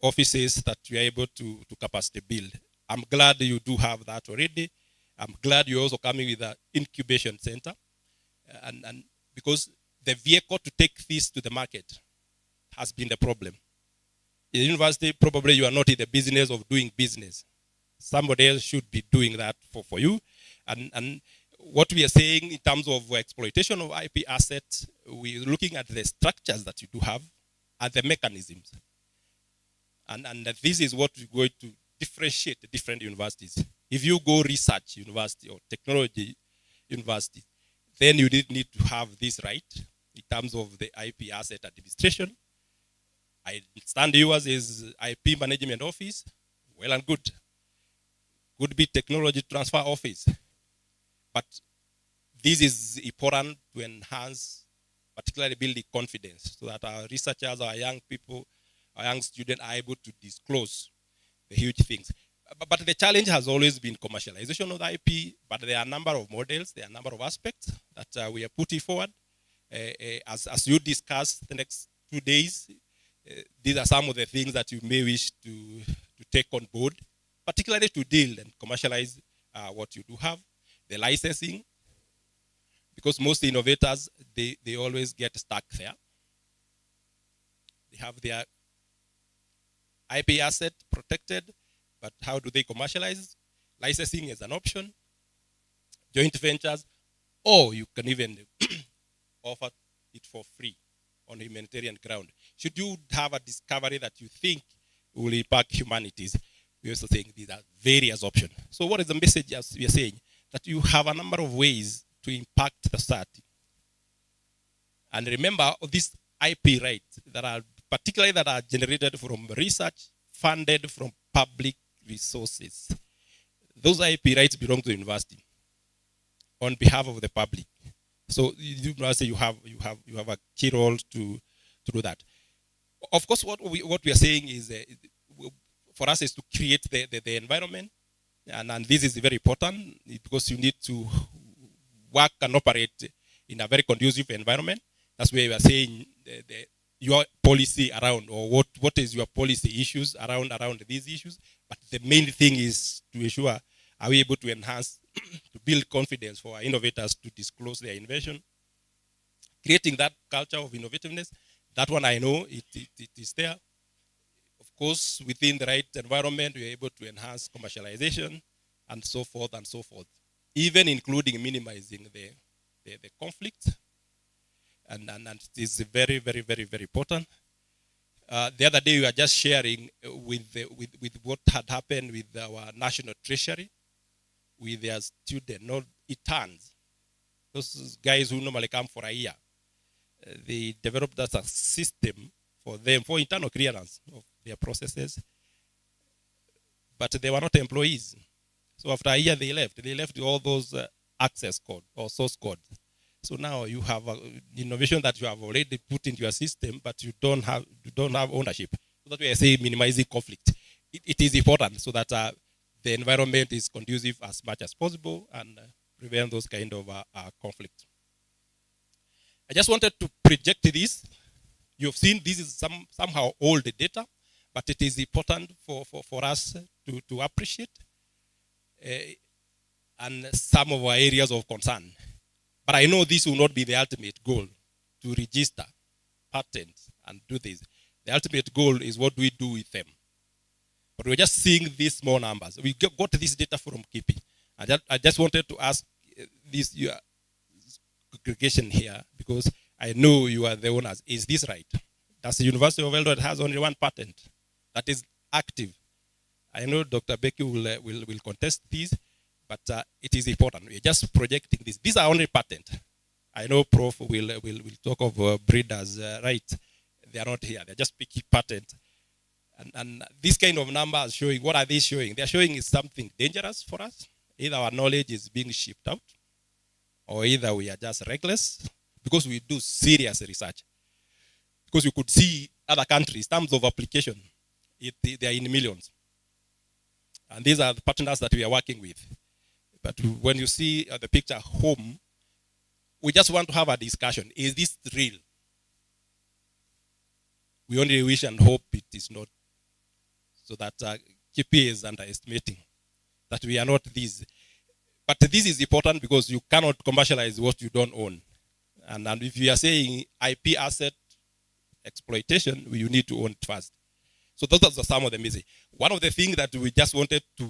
offices that we are able to capacity build. I'm glad you do have that already. I'm glad you're also coming with an incubation center. And because the vehicle to take this to the market has been the problem. In the university, probably you are not in the business of doing business. Somebody else should be doing that for you. And what we are saying in terms of exploitation of IP assets, we're looking at the structures that you do have and the mechanisms. And this is what we're going to differentiate the different universities. If you go research university or technology university, then you need to have this right in terms of the IP asset administration. I understand yours is IP management office, well and good. Could be technology transfer office. But this is important to enhance, particularly building confidence, so that our researchers, our young people, our young students are able to disclose the huge things. But the challenge has always been commercialization of the IP, but there are a number of models, there are a number of aspects that we are putting forward. As you discuss the next 2 days, these are some of the things that you may wish to take on board, particularly to deal and commercialize what you do have. The licensing, because most innovators, they always get stuck there. They have their IP asset protected, but how do they commercialize? Licensing is an option, joint ventures, or you can even offer it for free on humanitarian ground. Should you have a discovery that you think will impact humanities, we also think these are various options. So what is the message as we are saying? That you have a number of ways to impact the society. And remember, these IP rights that are particularly that are generated from research, funded from public resources. Those IP rights belong to the university on behalf of the public. So university, you have a key role to do that. Of course, what we are saying is for us is to create the environment, and this is very important because you need to work and operate in a very conducive environment. That's where we are saying the your policy around, or what is your policy issues around these issues. But the main thing is to ensure, are we able to enhance, to build confidence for our innovators to disclose their innovation, creating that culture of innovativeness. That one I know it is there. Of course, within the right environment, we are able to enhance commercialization and so forth and so forth, even including minimizing the conflict. And it is very, very, very, very important. The other day we were just sharing with what had happened with our national treasury, with their student, not interns. Those guys who normally come for a year. They developed as a system for them, for internal clearance of their processes. But they were not employees. So after a year they left. They left all those access code or source code. So now you have innovation that you have already put into your system, but you don't have ownership. So that we are saying minimizing conflict. It is important so that the environment is conducive as much as possible and prevent those kind of conflict. I just wanted to project this. You've seen this is somehow old data, but it is important for us to appreciate and some of our areas of concern. But I know this will not be the ultimate goal, to register patents and do this. The ultimate goal is what we do with them. But we're just seeing these small numbers. We got this data from KIPI. I just wanted to ask this your congregation here, because I know you are the owners. Is this right? Does the University of Eldoret has only one patent that is active? I know Dr. Becky will contest this, but it is important. We're just projecting this. These are only patent. I know Prof will talk of breeders' right. They are not here. They're just picking patent. And this kind of numbers showing, what are they showing? They're showing is something dangerous for us. Either our knowledge is being shipped out, or either we are just reckless, because we do serious research. Because you could see other countries, terms of application, they are in millions. And these are the partners that we are working with. But when you see the picture home, we just want to have a discussion. Is this real? We only wish and hope it is not. So that KP is underestimating that we are not these. But this is important because you cannot commercialize what you don't own. And if you are saying IP asset exploitation, you need to own it first. So those are some of the message. One of the things that we just wanted to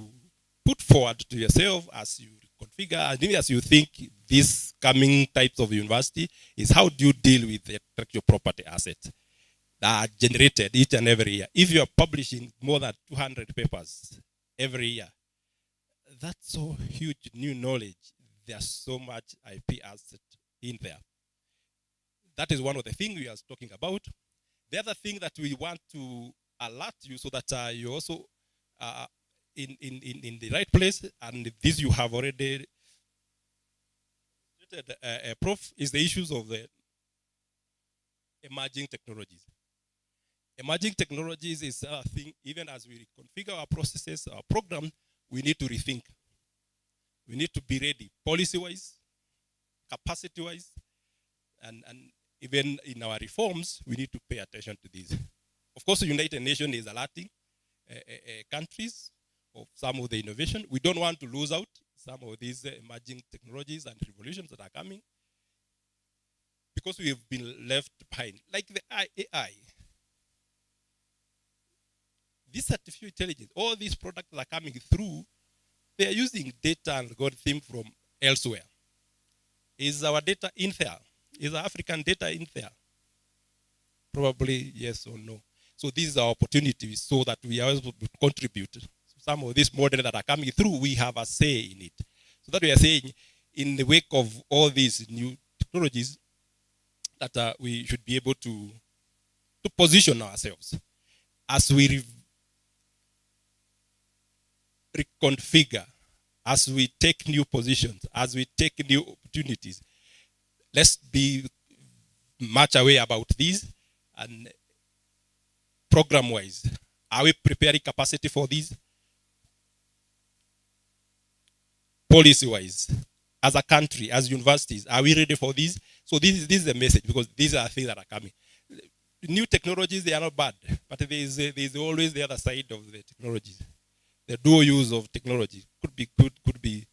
put forward to yourself as you configure, and as you think these coming types of university, is how do you deal with the intellectual property assets that are generated each and every year. If you are publishing more than 200 papers every year, that's so huge new knowledge. There's so much IP asset in there. That is one of the things we are talking about. The other thing that we want to alert you so that you also in the right place, and this you have already stated, Prof, is the issues of the emerging technologies. Emerging technologies is a thing, even as we configure our processes, our program, we need to rethink. We need to be ready, policy-wise, capacity-wise, and even in our reforms, we need to pay attention to this. Of course, the United Nations is alerting countries of some of the innovation. We don't want to lose out some of these emerging technologies and revolutions that are coming, because we have been left behind. Like the AI, this artificial intelligence, all these products that are coming through, they are using data and algorithm from elsewhere. Is our data in there? Is our African data in there? Probably yes or no. So this is our opportunity so that we are able to contribute. Some of these models that are coming through, we have a say in it. So that we are saying, in the wake of all these new technologies, that we should be able to position ourselves as we reconfigure, as we take new positions, as we take new opportunities. Let's be much aware about this, and program-wise, are we preparing capacity for this? Policy-wise, as a country, as universities, are we ready for this? So this is the message, because these are things that are coming. new technologies, they are not bad, but there is always the other side of the technology. The dual use of technology could be good, could be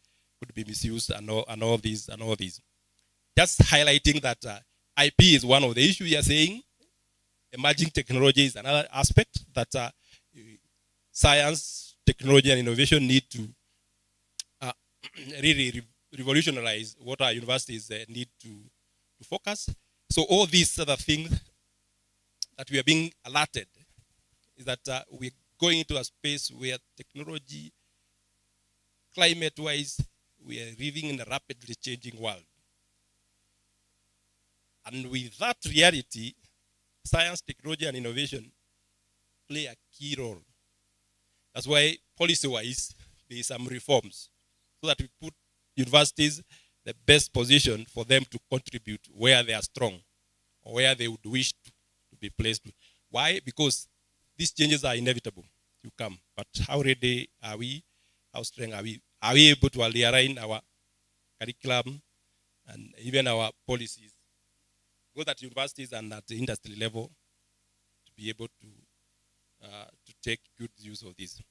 misused, and all these. Just highlighting that IP is one of the issues we are saying. Emerging technology is another aspect that science, technology, and innovation need to really revolutionize what our universities need to focus. So all these other things that we are being alerted is that we're going into a space where technology, climate-wise, we are living in a rapidly changing world. And with that reality, science, technology, and innovation play a key role. That's why policy-wise, there is some reforms so that we put universities the best position for them to contribute where they are strong or where they would wish to be placed. Why? Because these changes are inevitable to come. But how ready are we? How strong are we? Are we able to align our curriculum and even our policies, both at universities and at the industry level, to be able to take good use of this?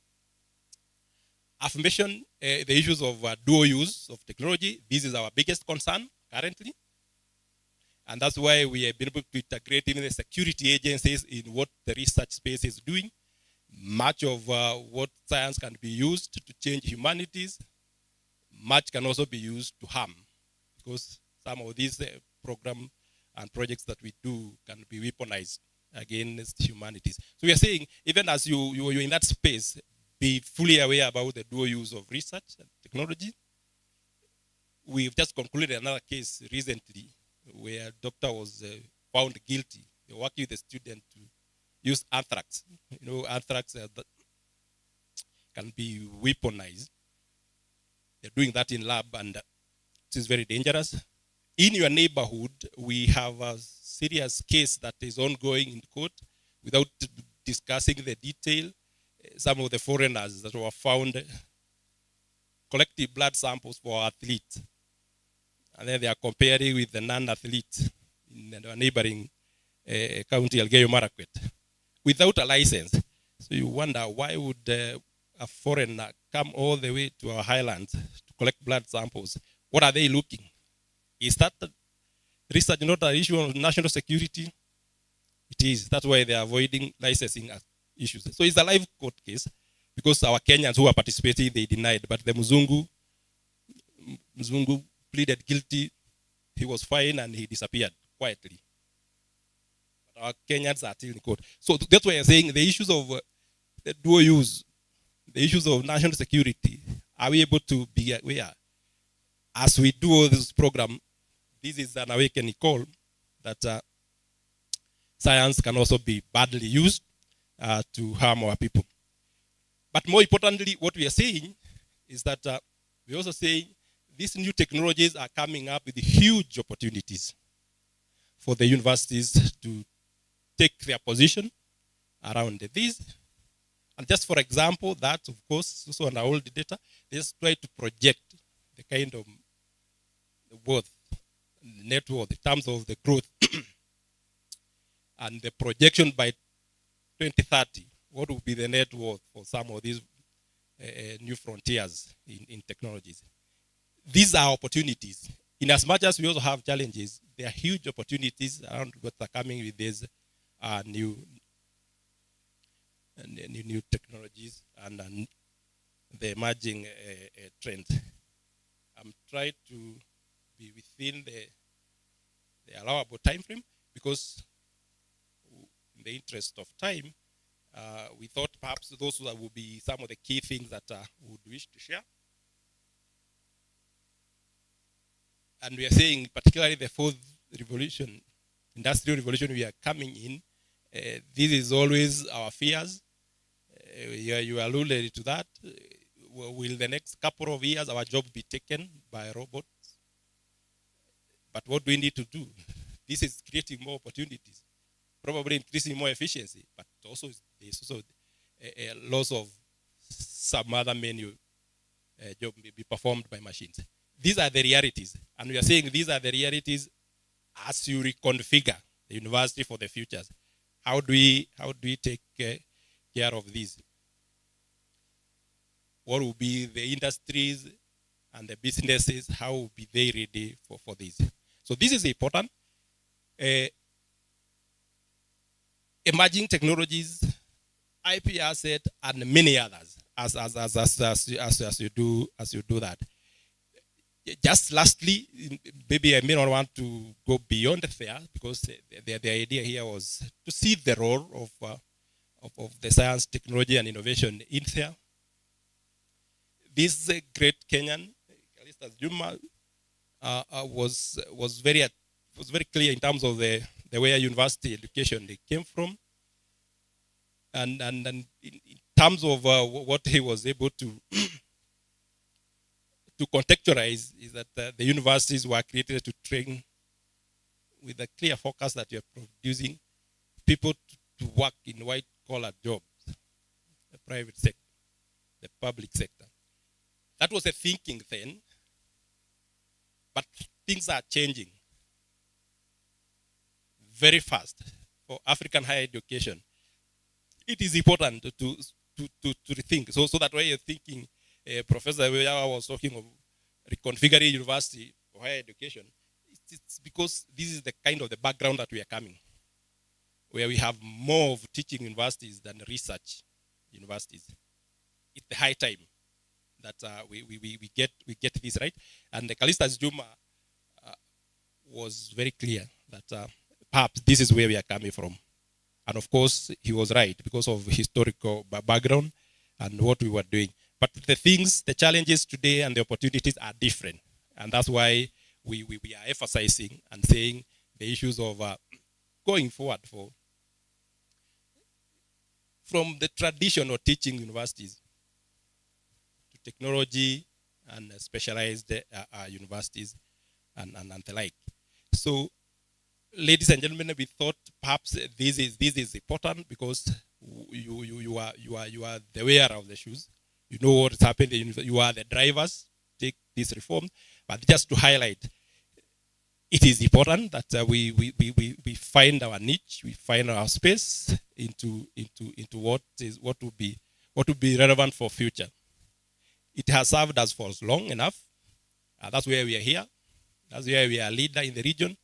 I've mentioned the issues of dual use of technology. This is our biggest concern currently. And that's why we have been able to integrate even the security agencies in what the research space is doing. Much of what science can be used to change humanities, much can also be used to harm, because some of these programs and projects that we do can be weaponized against humanities. So we are saying, even as you're in that space, be fully aware about the dual use of research and technology. We've just concluded another case recently where a doctor was found guilty. They were working with a student to use anthrax. You know, anthrax that can be weaponized. They're doing that in lab, and it is very dangerous. In your neighborhood, we have a serious case that is ongoing in court without discussing the detail. Some of the foreigners that were found collecting blood samples for athletes. And then they are comparing with the non-athletes in the neighboring county, Elgeyo Marakwet, without a license. So you wonder, why would a foreigner come all the way to our highlands to collect blood samples? What are they looking? Is that research not an issue of national security? It is. That's why they are avoiding licensing issues. So it's a live court case because our Kenyans who are participating, they denied. But the Mzungu pleaded guilty. He was fined and he disappeared quietly. But our Kenyans are still in court. So that's why I'm saying the issues of the dual use, the issues of national security, are we able to be aware? As we do all this program, this is an awakening call that science can also be badly used to harm our people. But more importantly, what we are saying is that we're also saying these new technologies are coming up with huge opportunities for the universities to take their position around this. And just for example, that of course, also on our old data, they just try to project the kind of worth, net worth, in terms of the growth and the projection by 2030, what will be the net worth for some of these new frontiers in technologies. These are opportunities. In as much as we also have challenges, there are huge opportunities around what are coming with these new technologies and the emerging trends. I'm trying to be within the allowable time frame because in the interest of time, we thought perhaps those would be some of the key things that we would wish to share. And we are saying, particularly the fourth revolution, industrial revolution we are coming in, this is always our fears. You alluded to that. Will the next couple of years our job be taken by robots? But what do we need to do? This is creating more opportunities, probably increasing more efficiency, but also there's also a loss of some other menu job may be performed by machines. These are the realities. And we are saying these are the realities as you reconfigure the university for the futures. how do we take care of these? What will be the industries and the businesses? How will be they ready for this? So this is important. Emerging technologies, IP asset, and many others. As you do that. Just lastly, maybe I may not want to go beyond there, because the idea here was to see the role of the science, technology, and innovation in there. This great Kenyan, Calista Juma, was very clear in terms of the way university education they came from, and in terms of what he was able to to contextualize is that the universities were created to train with a clear focus that you're producing people to work in white-collar jobs, the private sector, the public sector. That was a thinking then, but things are changing very fast for African higher education. It is important to rethink. So that way you're thinking, Professor Weyawa was talking of reconfiguring university for higher education. It's because this is the kind of the background that we are coming, where we have more of teaching universities than research universities. It's the high time that we get this right. And the Calista Juma was very clear that perhaps this is where we are coming from. And of course, he was right because of historical background and what we were doing. But the things, the challenges today and the opportunities are different. And that's why we are emphasizing and saying the issues of going forward from the traditional teaching universities to technology and specialized universities and the like. So, ladies and gentlemen, we thought perhaps this is important because you are the wearer of the shoes. You know what is happening. You are the drivers. Take this reform, but just to highlight, it is important that we find our niche, we find our space into what will be relevant for future. It has served us for long enough. That's where we are here. That's where we are a leader in the region.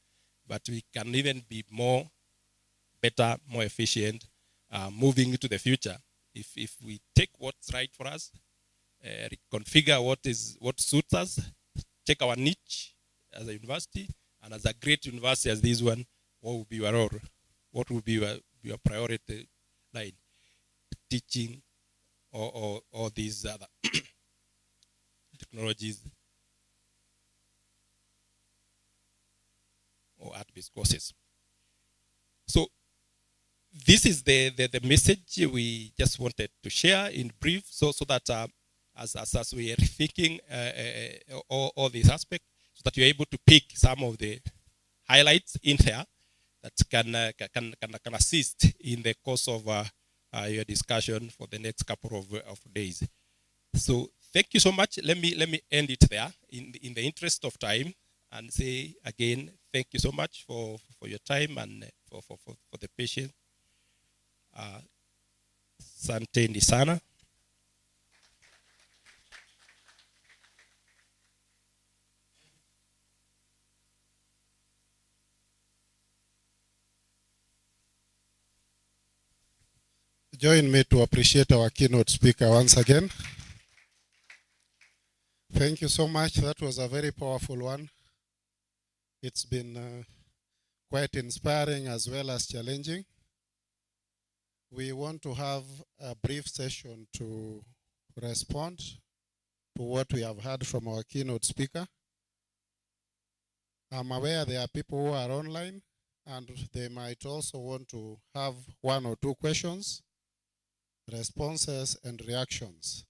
But we can even be better, more efficient, moving into the future. If we take what's right for us, reconfigure what suits us, take our niche as a university, and as a great university as this one, what will be your role? What will be your priority line? Teaching or these other technologies or art-based courses. So this is the message we just wanted to share in brief, so that as we are rethinking all these aspects, so that you're able to pick some of the highlights in here that can assist in the course of your discussion for the next couple of days. So thank you so much. Let me end it there in the interest of time, and say again, thank you so much for your time and for the patience. Asanteni sana. Join me to appreciate our keynote speaker once again. Thank you so much. That was a very powerful one. It's been quite inspiring as well as challenging. We want to have a brief session to respond to what we have heard from our keynote speaker. I'm aware there are people who are online and they might also want to have one or two questions, responses, and reactions.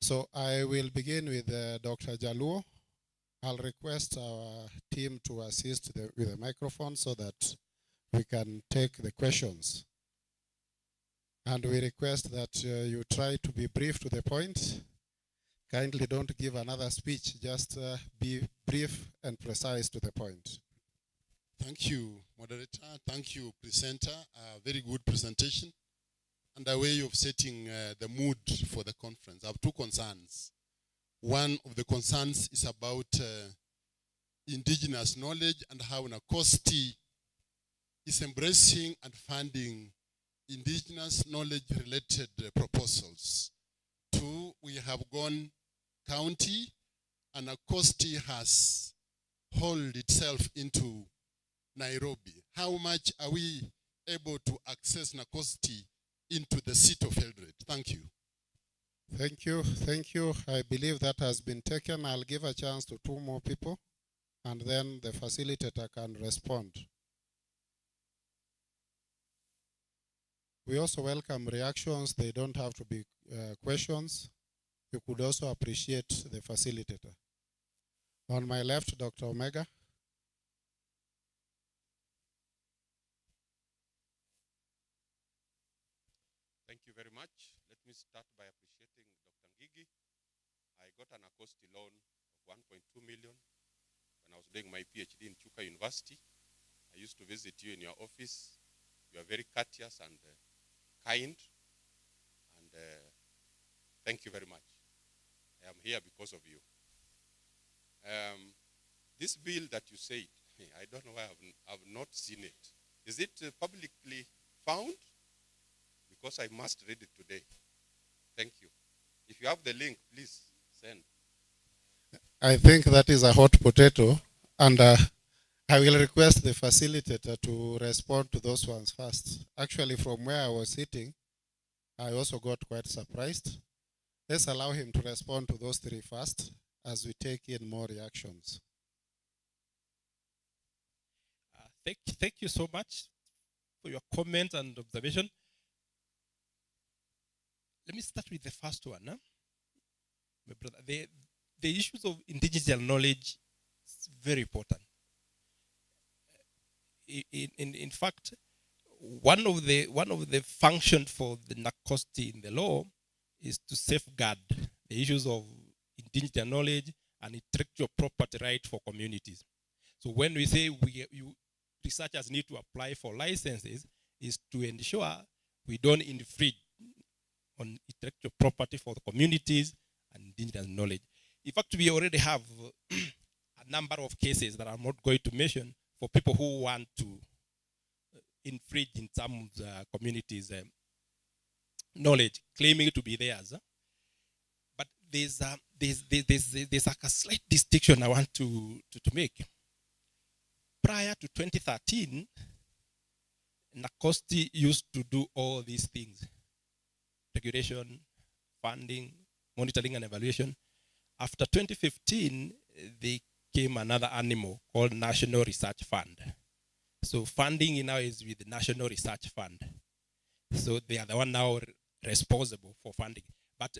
So I will begin with Dr. Jaluo. I'll request our team to assist with the microphone so that we can take the questions. And we request that you try to be brief to the point. Kindly don't give another speech, just be brief and precise to the point. Thank you, moderator. Thank you, presenter. Very good presentation and a way of setting the mood for the conference. I have two concerns. One of the concerns is about indigenous knowledge and how NACOSTI is embracing and funding indigenous knowledge-related proposals. Two, we have gone county, and NACOSTI has hauled itself into Nairobi. How much are we able to access NACOSTI into the seat of Eldoret? Thank you. Thank you. Thank you. I believe that has been taken. I'll give a chance to two more people, and then the facilitator can respond. We also welcome reactions. They don't have to be questions. You could also appreciate the facilitator. On my left, Dr. Omega. Thank you very much. Let me start by appreciating Dr. Ngigi. I got an NACOSTI loan of 1.2 million when I was doing my PhD in Chuka University. I used to visit you in your office. You are very courteous and kind. And thank you very much. I am here because of you. This bill that you said, I don't know why I've not seen it. Is it publicly found? Because I must read it today. Thank you. If you have the link, please send. I think that is a hot potato, and I will request the facilitator to respond to those ones first. Actually, from where I was sitting, I also got quite surprised. Let's allow him to respond to those three first as we take in more reactions. Thank you so much for your comment and observation. Let me start with the first one. Huh? My brother, the issues of indigenous knowledge is very important. In fact, one of the functions for the NACOSTI in the law is to safeguard the issues of indigenous knowledge and intellectual property right for communities. So when we say researchers need to apply for licenses, is to ensure we don't infringe on intellectual property for the communities and indigenous knowledge. In fact, we already have a number of cases that I'm not going to mention for people who want to infringe in some of the communities' knowledge, claiming to be theirs. But there's a slight distinction I want to make. Prior to 2013, NACOSTI used to do all these things: regulation, funding, monitoring, and evaluation. After 2015, there came another animal called National Research Fund. So funding now is with the National Research Fund. So they are the one now responsible for funding. But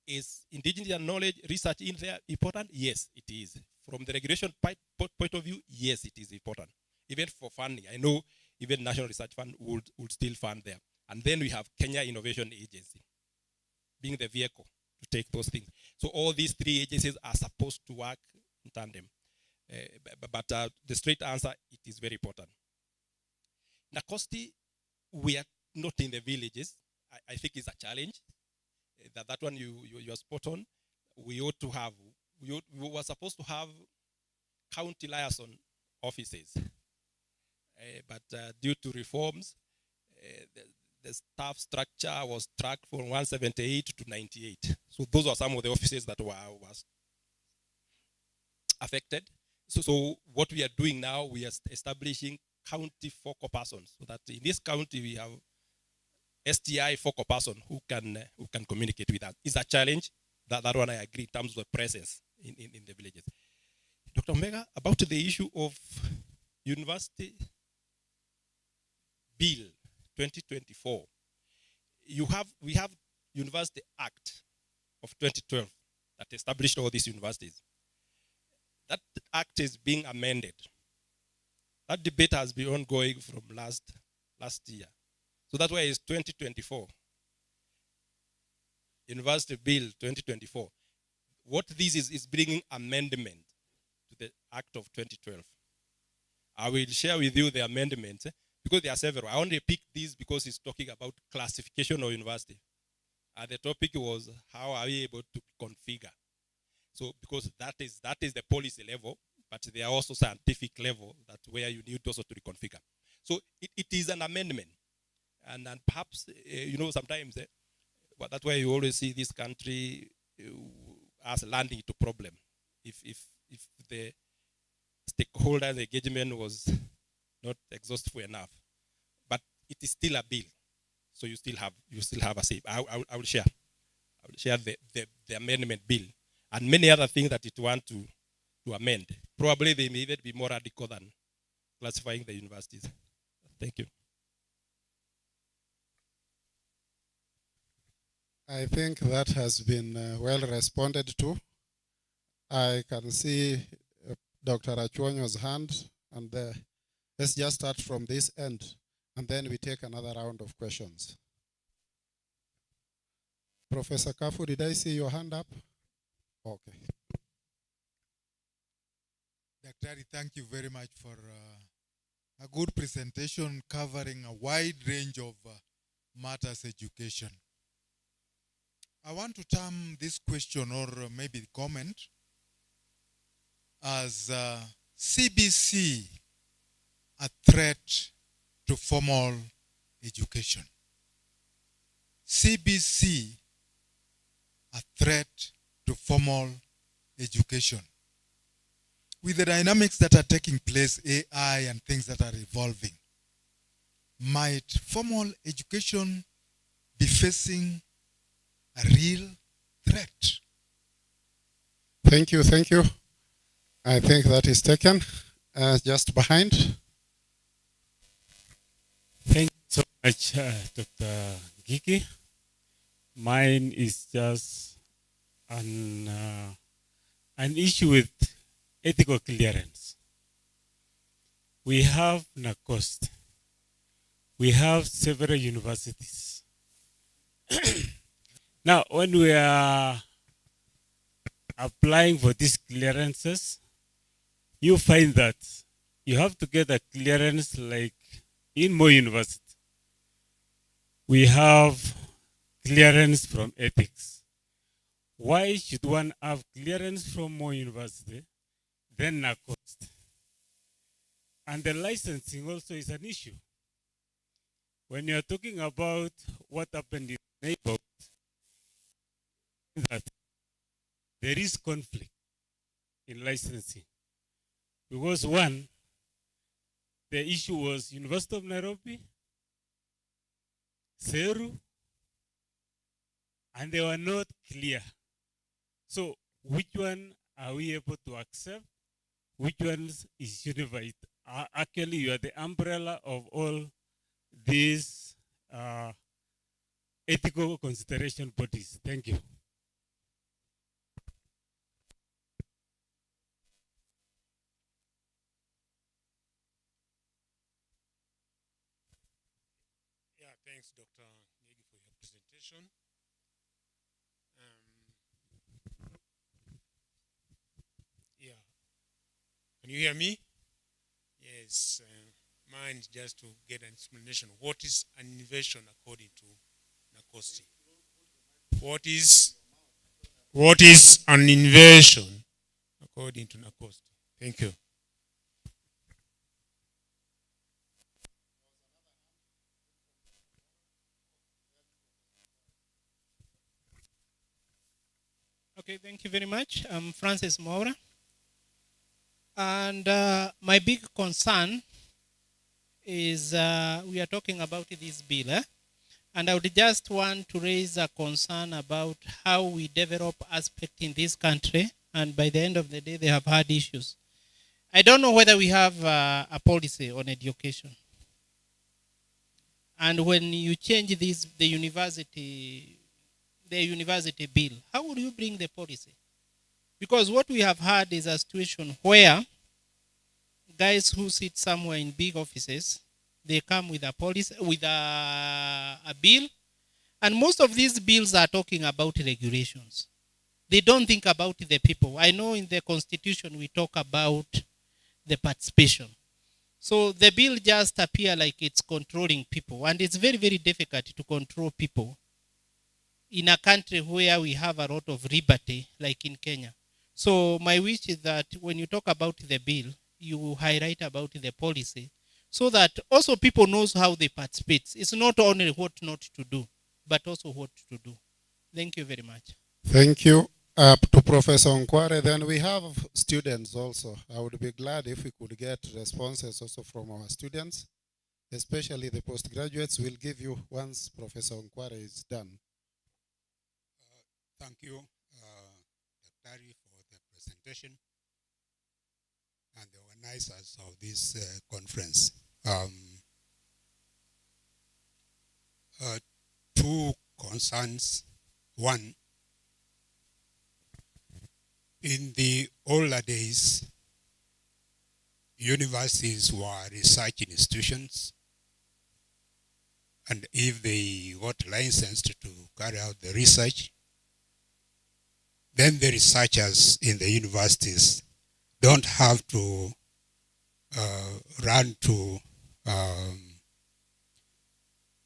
is indigenous knowledge research in there important? Yes, it is. From the regulation point of view, yes, it is important. Even for funding, I know even National Research Fund would still fund there. And then we have Kenya Innovation Agency being the vehicle to take those things. So all these three agencies are supposed to work in tandem. But the straight answer, it is very important. NACOSTI, we are not in the villages. I think it's a challenge. That one you are spot on. We ought to have, we were supposed to have county liaison offices. But due to reforms, the staff structure was tracked from 178 to 98. So those are some of the offices that was affected. So what we are doing now, we are establishing county focal persons, so that in this county we have STI focal person who can communicate with us. It's a challenge. That one I agree in terms of the presence in the villages. Dr. Omega, about the issue of University Bill 2024, we have University Act of 2012 that established all these universities. That act is being amended. That debate has been ongoing from last year. So that's why it's 2024. University Bill 2024. What this is bringing amendment to the Act of 2012. I will share with you the amendments because there are several. I only picked these because it's talking about classification of university. The topic was how are we able to configure. So because that is the policy level, but there are also scientific level that where you need also to reconfigure. So it is an amendment, and perhaps sometimes but that's why you always see this country as landing into problem. If the stakeholders engagement was not exhaustive enough, but it is still a bill, so you still have a say. I will share the amendment bill and many other things that it want to amend. Probably they may even be more radical than classifying the universities. Thank you. I think that has been well responded to. I can see Dr. Achonyo's hand, and let's just start from this end, and then we take another round of questions. Professor Kafu, did I see your hand up? Okay. Dr. Thank you very much for a good presentation covering a wide range of matters education. I want to term this question or maybe comment as CBC a threat to formal education. CBC a threat to formal education. With the dynamics that are taking place, AI and things that are evolving, might formal education be facing a real threat? Thank you, thank you. I think that is taken. Just behind. Thank you so much, Dr. Giki. Mine is just an issue with ethical clearance. We have NACOST. We have several universities. Now, when we are applying for these clearances, you find that you have to get a clearance like in Moi University. We have clearance from ethics. Why should one have clearance from Moi University, then NACOST? And the licensing also is an issue. When you're talking about what happened in the neighborhood, that there is conflict in licensing. Because one, the issue was University of Nairobi, Seru, and they were not clear. So which one are we able to accept? Which one is unified? Actually, you are the umbrella of all these ethical consideration bodies. Thank you. Thanks, Dr. Negi, for your presentation. Can you hear me? Yes. Mine is just to get an explanation. What is an innovation according to NACOST? What is an innovation according to NACOST? Thank you. Okay, thank you very much. I'm Francis Moura. And my big concern is we are talking about this bill. And I would just want to raise a concern about how we develop aspect in this country. And by the end of the day, they have had issues. I don't know whether we have a policy on education. And when you change this, the university bill, how will you bring the policy? Because what we have had is a situation where guys who sit somewhere in big offices, they come with a policy, with a bill, and most of these bills are talking about regulations. They don't think about the people. I know in the Constitution we talk about the participation. So the bill just appear like it's controlling people, and it's very, very difficult to control people in a country where we have a lot of liberty, like in Kenya. So my wish is that when you talk about the bill, you highlight about the policy, so that also people knows how they participate. It's not only what not to do, but also what to do. Thank you very much. Thank you. To Professor Nkware, then we have students also. I would be glad if we could get responses also from our students, especially the postgraduates. We'll give you once Professor Nkware is done. Thank you, Dr. for the presentation and the organizers of this conference. Two concerns. One, in the older days, universities were research institutions, and if they got licensed to carry out the research, then the researchers in the universities don't have to run to,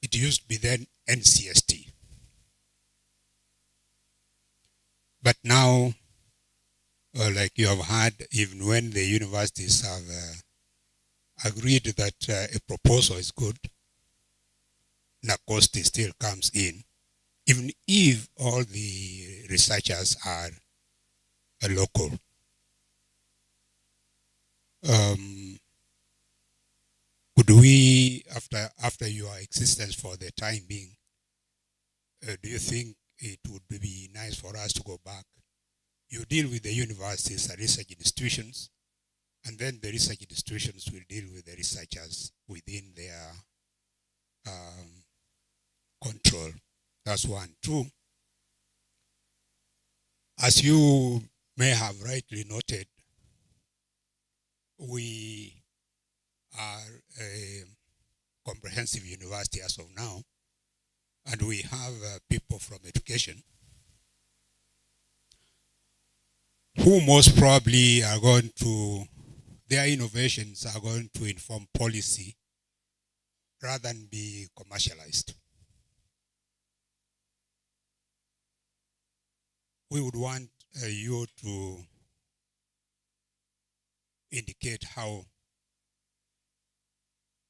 it used to be then NCST. But now, like you have heard, even when the universities have agreed that a proposal is good, NACOST still comes in, even if all the researchers are local. Could we, after your existence for the time being, do you think it would be nice for us to go back? You deal with the universities and research institutions, and then the research institutions will deal with the researchers within their control. That's one. Two, as you may have rightly noted, we are a comprehensive university as of now, and we have people from education who most probably are going to, their innovations are going to inform policy rather than be commercialized. We would want you to indicate how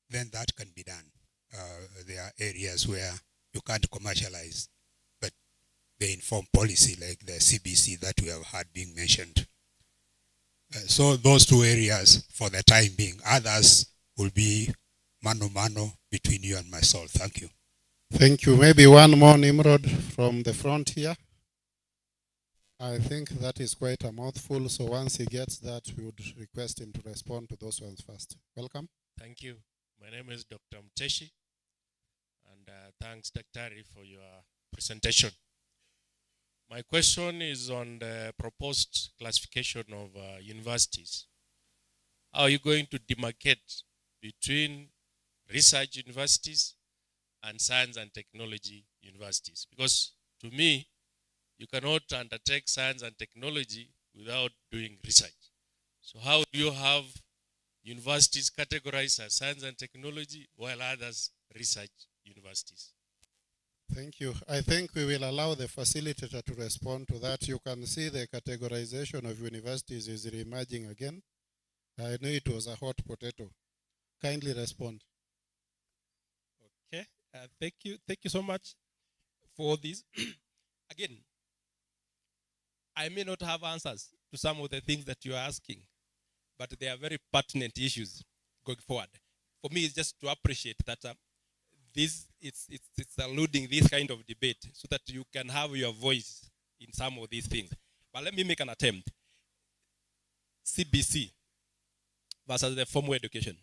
then that can be done. There are areas where you can't commercialize, but they inform policy, like the CBC that we have had being mentioned. So those two areas for the time being. Others will be mano mano between you and myself. Thank you. Thank you. Maybe one more, Nimrod, from the front here. I think that is quite a mouthful, so once he gets that, we would request him to respond to those ones first. Welcome. Thank you. My name is Dr. Mteshi, and thanks, Dr. for your presentation. My question is on the proposed classification of universities. How are you going to demarcate between research universities and science and technology universities? Because to me, you cannot undertake science and technology without doing research. So how do you have universities categorized as science and technology while others research universities? Thank you. I think we will allow the facilitator to respond to that. You can see the categorization of universities is re-emerging again. I knew it was a hot potato. Kindly respond. Okay, thank you. Thank you so much for this. Again, I may not have answers to some of the things that you are asking, but they are very pertinent issues going forward. For me, it's just to appreciate that it's alluding this kind of debate so that you can have your voice in some of these things. But let me make an attempt. CBC versus the formal education.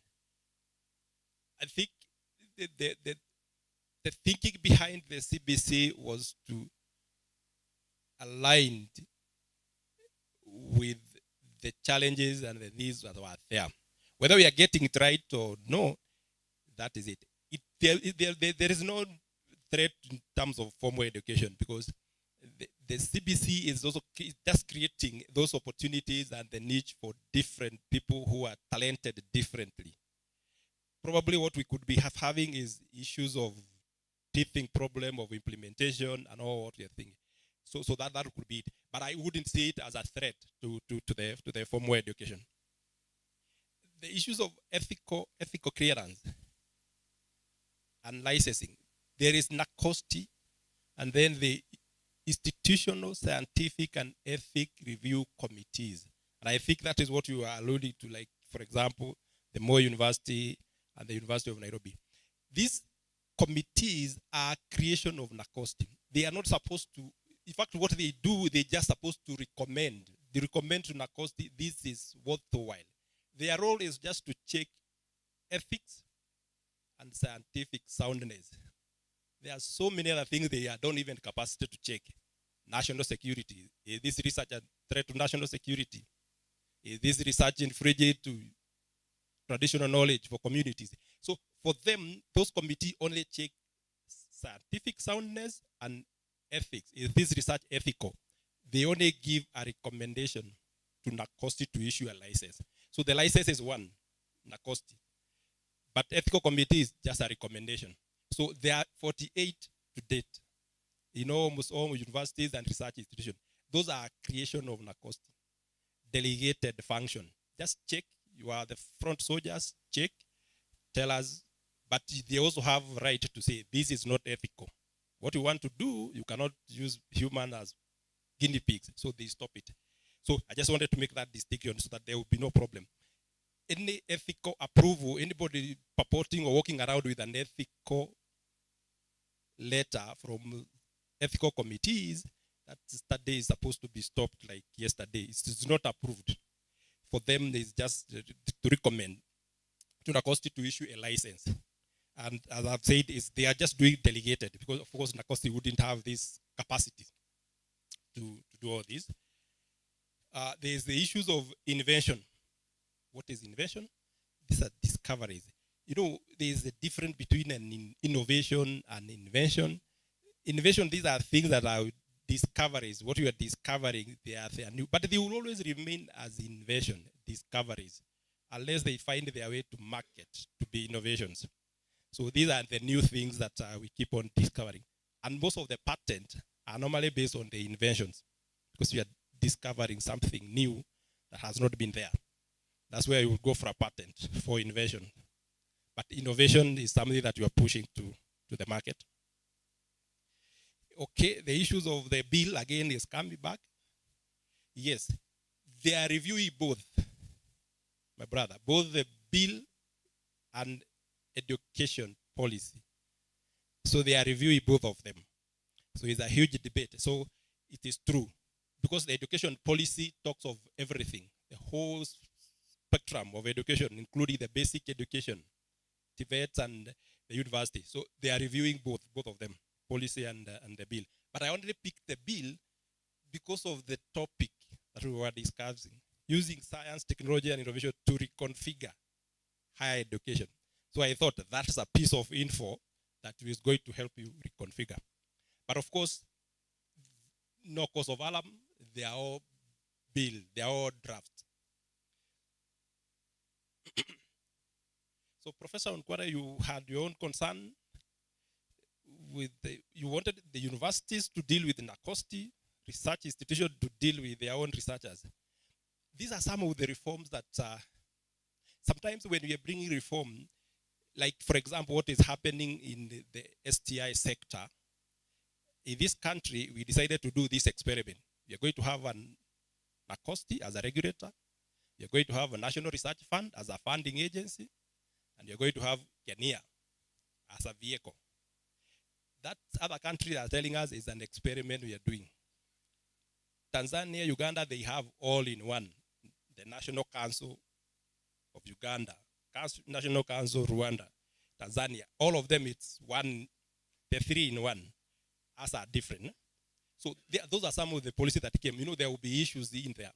I think the thinking behind the CBC was to align with the challenges and the needs that were there. Whether we are getting it right or no, that is it. There is no threat in terms of formal education, because the CBC is also just creating those opportunities and the niche for different people who are talented differently. probably what we could be having is issues of teething problem of implementation and all what we are thinking. So that could be it. But I wouldn't see it as a threat to the formal education. The issues of ethical clearance and licensing. There is NACOSTI, and then the institutional, scientific, and ethic review committees. And I think that is what you are alluding to, like, for example, the Moi University and the University of Nairobi. These committees are creation of NACOSTI. They are not supposed to, in fact, what they do, they're just supposed to recommend. They recommend to NACOSTI, this is worthwhile. Their role is just to check ethics and scientific soundness. There are so many other things they don't even capacity to check. National security. Is this research a threat to national security? Is this research infringing to traditional knowledge for communities? So for them, those committees only check scientific soundness and ethics. Is this research ethical? They only give a recommendation to NACOSTI to issue a license. So the license is one, NACOSTI. But ethical committee is just a recommendation. So there are 48 to date in almost all universities and research institutions. Those are creation of NACOSTI. Delegated function. Just check. You are the front soldiers. Check. Tell us. But they also have right to say, this is not ethical. What you want to do, you cannot use human as guinea pigs. So they stop it. So I just wanted to make that distinction so that there will be no problem. Any ethical approval, anybody purporting or walking around with an ethical letter from ethical committees, that study is supposed to be stopped like yesterday. It's not approved. For them, it's just to recommend to NACOSTI to issue a license. And as I've said, they are just doing delegated because, of course, NACOSTI wouldn't have this capacity to do all this. There's the issues of invention. What is invention? These are discoveries. You know, there's a difference between an innovation and invention. Innovation, these are things that are discoveries. What you are discovering, they are new, but they will always remain as invention, discoveries, unless they find their way to market to be innovations. So these are the new things that we keep on discovering. And most of the patents are normally based on the inventions because you are discovering something new that has not been there. That's where you will go for a patent for invention. But innovation is something that you are pushing to the market. Okay, the issues of the bill, again, is coming back. Yes, they are reviewing both, my brother, both the bill and education policy. So they are reviewing both of them. So it's a huge debate. So it is true. Because the education policy talks of everything, the whole spectrum of education, including the basic education, TVET and the university. So they are reviewing both of them, policy and the bill. But I only picked the bill because of the topic that we were discussing, using science, technology, and innovation to reconfigure higher education. So I thought that's a piece of info that is going to help you reconfigure. But of course, no cause of alarm, they are all bill, they are all draft. So Professor Onkwara, you had your own concern with you wanted the universities to deal with NACOSTI, research institutions to deal with their own researchers. These are some of the reforms that sometimes when we are bringing reform, like for example, what is happening in the STI sector, in this country, we decided to do this experiment. We are going to have an NACOSTI as a regulator. We are going to have a National Research Fund as a funding agency. And you're going to have Kenya as a vehicle. That other countries are telling us is an experiment we are doing. Tanzania, Uganda, they have all in one. The National Council of Uganda, National Council of Rwanda, Tanzania, all of them, it's one, the three in one. As are different. So those are some of the policies that came. You know, there will be issues in there.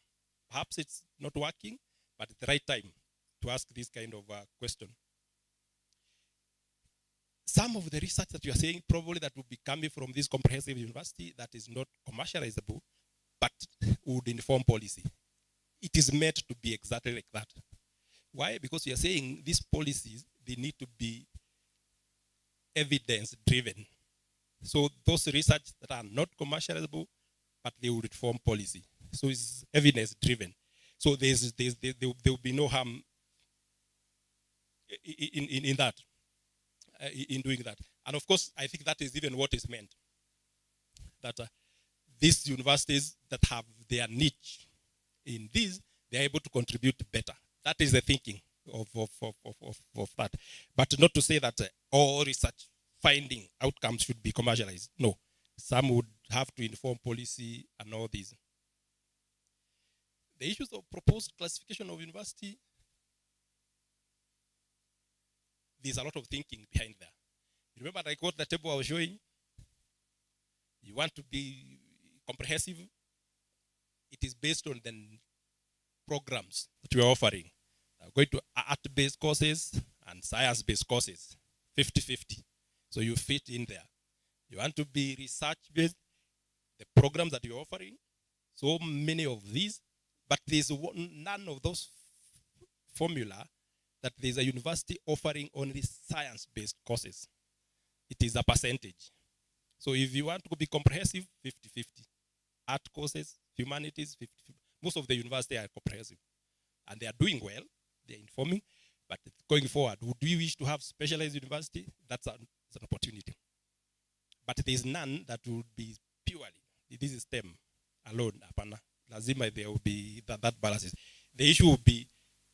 Perhaps it's not working, but at the right time to ask this kind of question. Some of the research that you are saying probably that will be coming from this comprehensive university that is not commercializable, but would inform policy. It is meant to be exactly like that. Why? Because you are saying these policies, they need to be evidence-driven. So those research that are not commercializable, but they will reform policy. So it's evidence-driven. So there will be no harm in that, in doing that. And of course, I think that is even what is meant. That these universities that have their niche in this, they are able to contribute better. That is the thinking of that. But not to say that all research finding outcomes should be commercialized. No. Some would have to inform policy and all these. The issues of proposed classification of university, there's a lot of thinking behind there. Remember, I got the table I was showing? You want to be comprehensive? It is based on the programs that we are offering. I'm going to art-based courses and science-based courses, 50-50. So you fit in there. You want to be research-based, the programs that you're offering, so many of these, but there's none of those formula that there's a university offering only science-based courses. It is a percentage. So if you want to be comprehensive, 50-50. Art courses, humanities, 50-50. Most of the universities are comprehensive. And they are doing well, they're informing, but going forward, would we wish to have specialized university? That's an opportunity. But there's none that would be purely, this is STEM alone. Lazima there will be that balances. The issue will be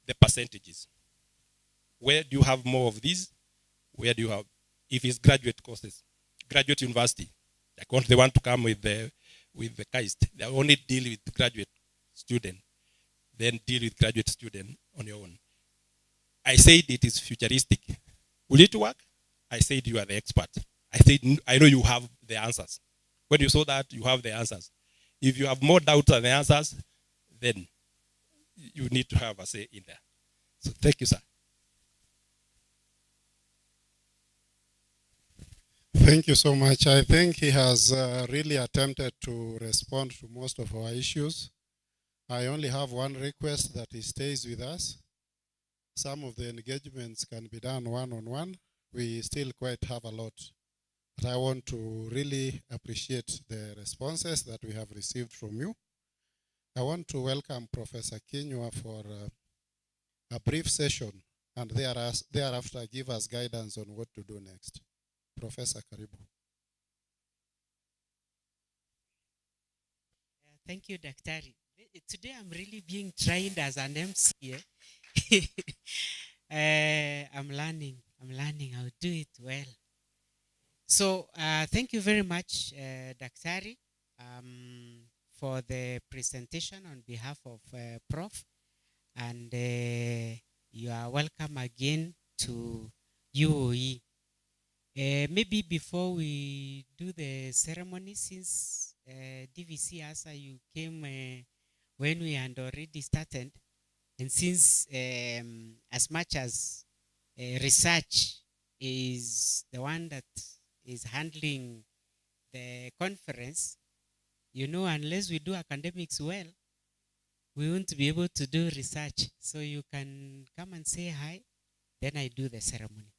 the percentages. Where do you have more of these? Where do you have, if it's graduate courses, graduate university, like they want to come with the KAIST, they only deal with graduate student, then deal with graduate student on your own. I said it is futuristic. Will it work? I said you are the expert. I said, I know you have the answers. When you saw that, you have the answers. If you have more doubts than the answers, then you need to have a say in there. So thank you, sir. Thank you so much. I think he has really attempted to respond to most of our issues. I only have one request, that he stays with us. Some of the engagements can be done one-on-one. We still quite have a lot. But I want to really appreciate the responses that we have received from you. I want to welcome Professor Kinyua for a brief session, and thereafter give us guidance on what to do next. Professor Karibu. Thank you, Daktari. Today I'm really being trained as an MC. I'm learning. I'll do it well. So thank you very much, Daktari, for the presentation on behalf of Prof. And you are welcome again to UOE. Maybe before we do the ceremony, since DVC ASA, you came when we had already started, and since as much as research is the one that is handling the conference, you know, unless we do academics well, we won't be able to do research. So you can come and say hi, then I do the ceremony.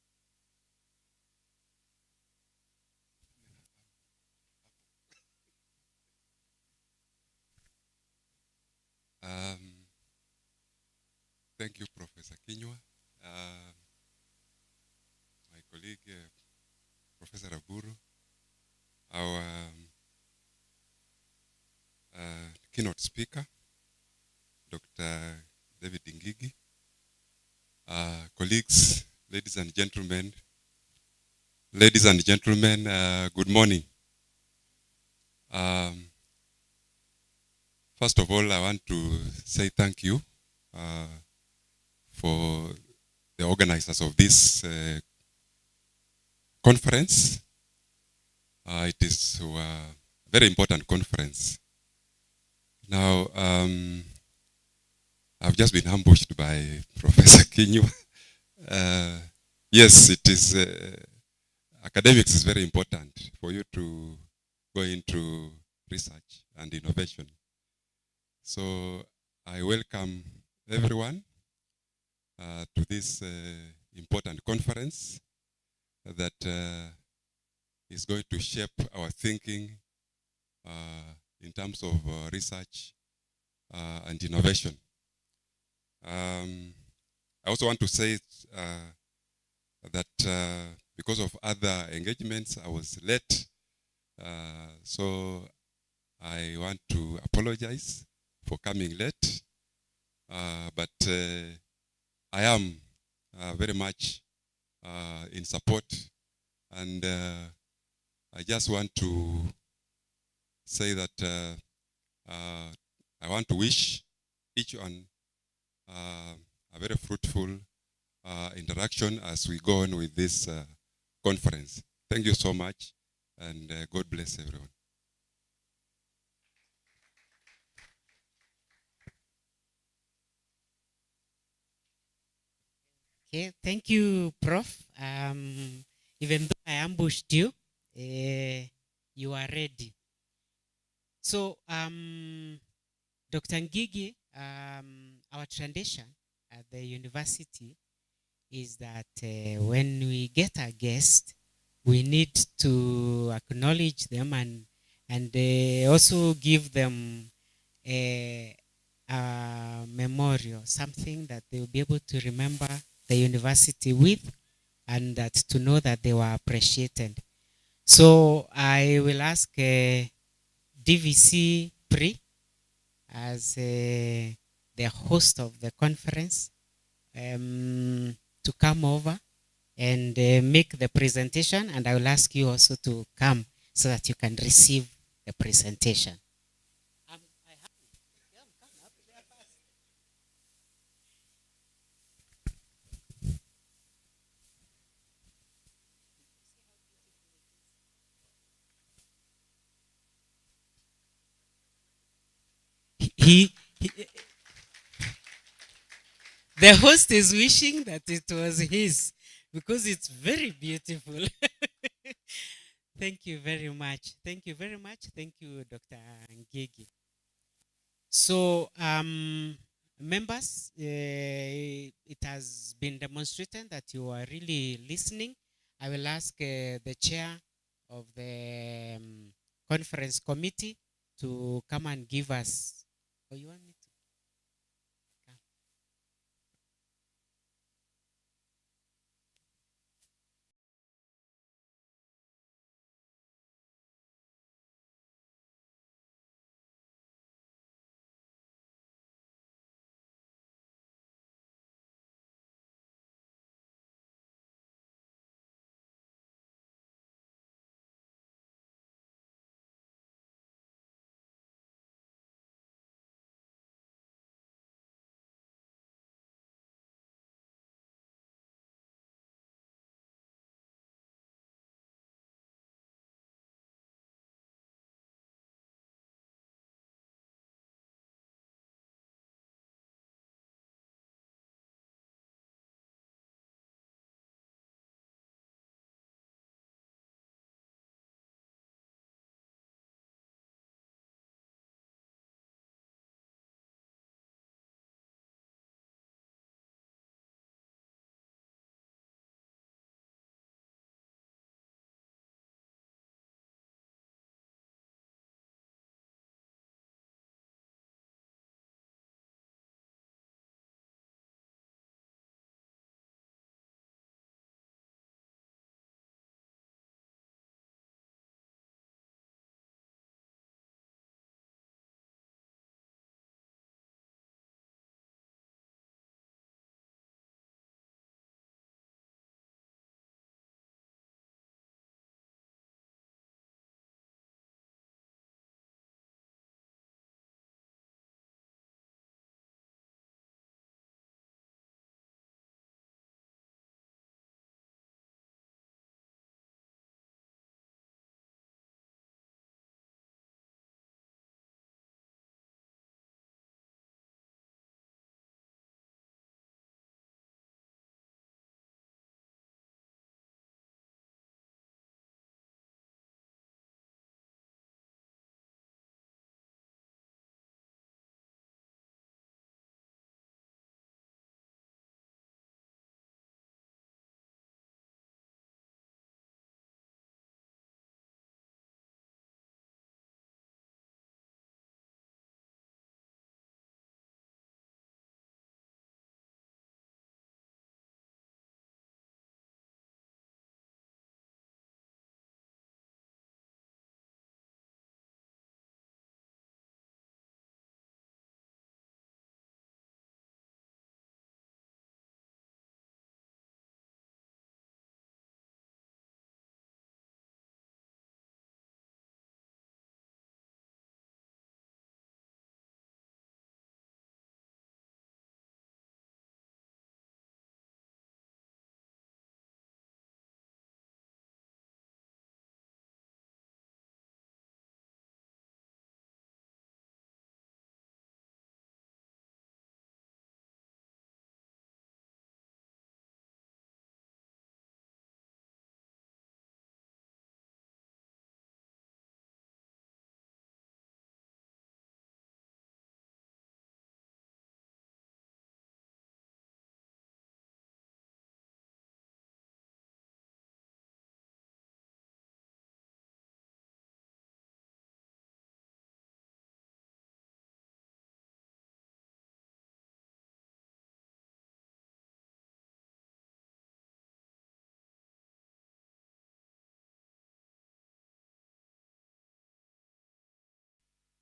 Thank you, Professor Kinyua. My colleague, Professor Aburu, our keynote speaker, Dr. David Ngigi, colleagues, ladies and gentlemen, good morning. First of all, I want to say thank you for the organizers of this conference. It is a very important conference. Now, I've just been ambushed by Professor Kinyua. Yes, it is, academics is very important for you to go into research and innovation. So I welcome everyone to this important conference that is going to shape our thinking in terms of research and innovation. I also want to say that because of other engagements, I was late. So I want to apologize for coming late. But I am very much in support, and I just want to say that I want to wish each one a very fruitful interaction as we go on with this conference. Thank you so much, and God bless everyone. Okay, thank you, Prof. Even though I ambushed you, you are ready. So, Dr. Ngigi, our tradition at the university is that when we get a guest, we need to acknowledge them and also give them a memorial, something that they will be able to remember the university with, and that to know that they were appreciated. So I will ask DVC Pri as the host of the conference to come over and make the presentation, and I will ask you also to come so that you can receive the presentation. The host is wishing that it was his because it's very beautiful. Thank you very much. Thank you very much. Thank you, Dr. Ngigi. So, members, it has been demonstrated that you are really listening. I will ask the chair of the conference committee to come and give us. Oh, you want me?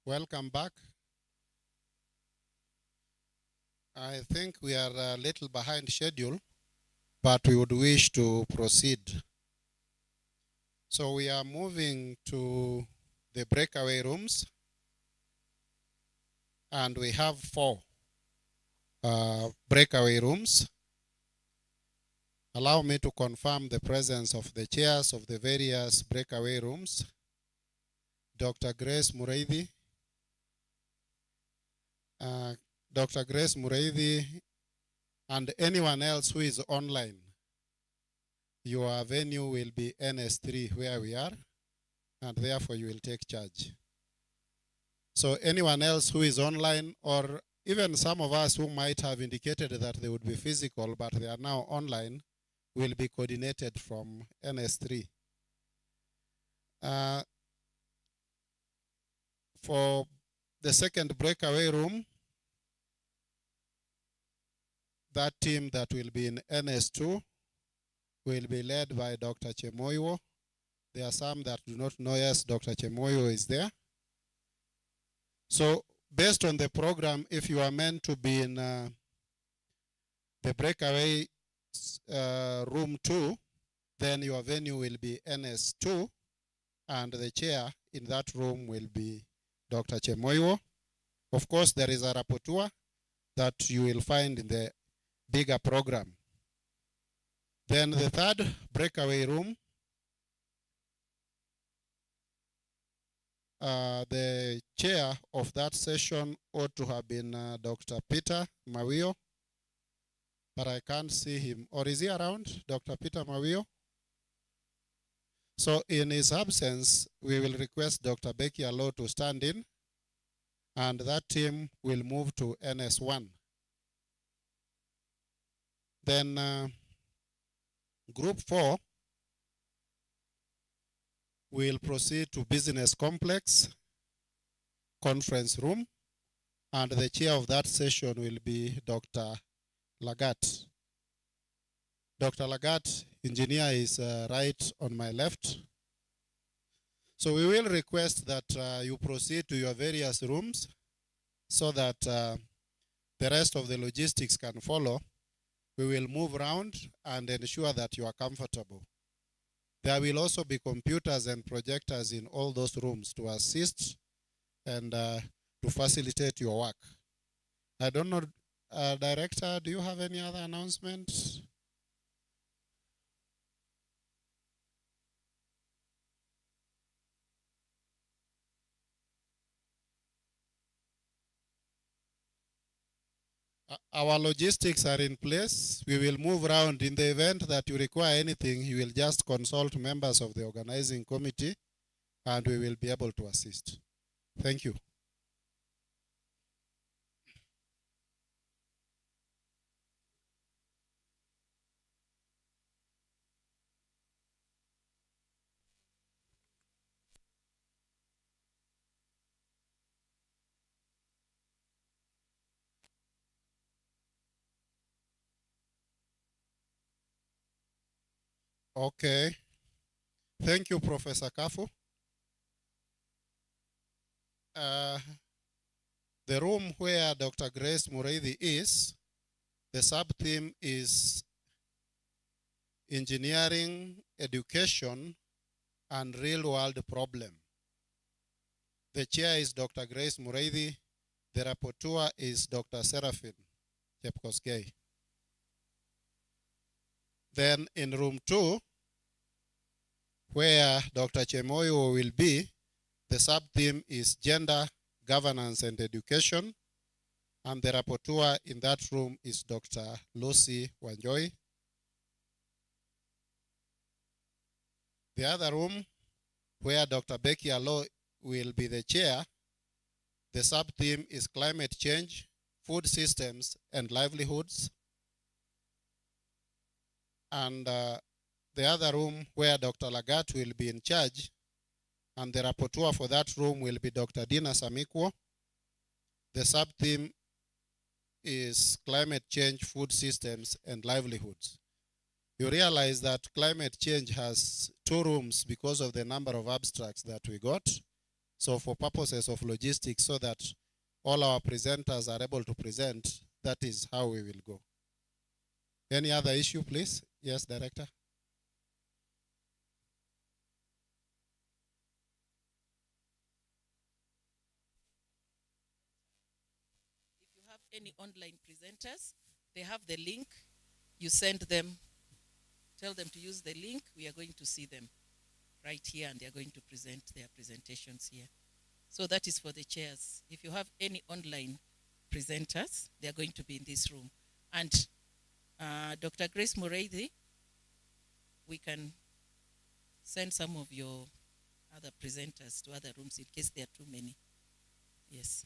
Welcome back. I think we are a little behind schedule, but we would wish to proceed. So we are moving to the breakaway rooms, and we have 4 breakaway rooms. Allow me to confirm the presence of the chairs of the various breakaway rooms. Dr. Grace Mureithi, Dr. Grace Mureithi, and anyone else who is online. Your venue will be NS3 where we are, and therefore you will take charge. So anyone else who is online, or even some of us who might have indicated that they would be physical but they are now online, will be coordinated from NS3. For the second breakaway room, that team that will be in NS2 will be led by Dr. Chemoiwo. There are some that do not know, yes, Dr. Chemoiwo is there. So based on the program, if you are meant to be in the breakaway room 2, then your venue will be NS2, and the chair in that room will be Dr. Chemoiwo. Of course, there is a rapporteur that you will find in the bigger program. Then the third breakaway room, the chair of that session ought to have been Dr. Peter Mawio, but I can't see him. Or is he around, Dr. Peter Mawio? So in his absence, we will request Dr. Becky Allo to stand in, and that team will move to NS1. Then group 4 will proceed to business complex conference room, and the chair of that session will be Dr. Lagat. Dr. Lagat, engineer, is right on my left. So we will request that you proceed to your various rooms so that the rest of the logistics can follow. We will move around and ensure that you are comfortable. There will also be computers and projectors in all those rooms to assist and to facilitate your work. I don't know, Director, do you have any other announcements? Our logistics are in place. We will move around. In the event that you require anything, you will just consult members of the organizing committee, and we will be able to assist. Thank you. Okay. Thank you, Professor Kafu. The room where Dr. Grace Mureithi is, the sub-theme is engineering, education, and real-world problem. The chair is Dr. Grace Mureithi. The rapporteur is Dr. Seraphine Chepkoskei. Then in room 2, where Dr. Chemoiwo will be, the sub-theme is gender, governance, and education. And the rapporteur in that room is Dr. Lucy Wanjoy. The other room, where Dr. Becky Allo will be the chair, the sub-theme is climate change, food systems, and livelihoods. And the other room where Dr. Lagat will be in charge, and the rapporteur for that room will be Dr. Dina Samikwo. The sub-theme is climate change, food systems, and livelihoods. You realize that climate change has 2 rooms because of the number of abstracts that we got. So for purposes of logistics, so that all our presenters are able to present, that is how we will go. Any other issue, please? Yes, Director. If you have any online presenters, they have the link. You send them, tell them to use the link. We are going to see them right here, and they are going to present their presentations here. So that is for the chairs. If you have any online presenters, they are going to be in this room. And Dr. Grace Mureithi, we can send some of your other presenters to other rooms in case there are too many. Yes.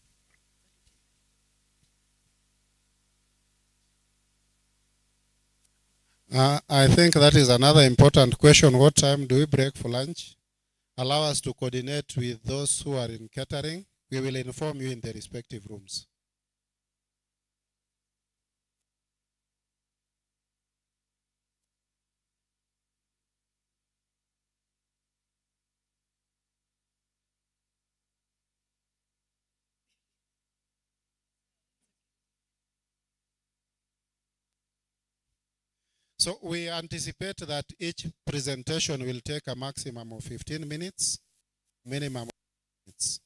I think that is another important question. What time do we break for lunch? Allow us to coordinate with those who are in catering. We will inform you in the respective rooms. So we anticipate that each presentation will take a maximum of 15 minutes, minimum of minutes.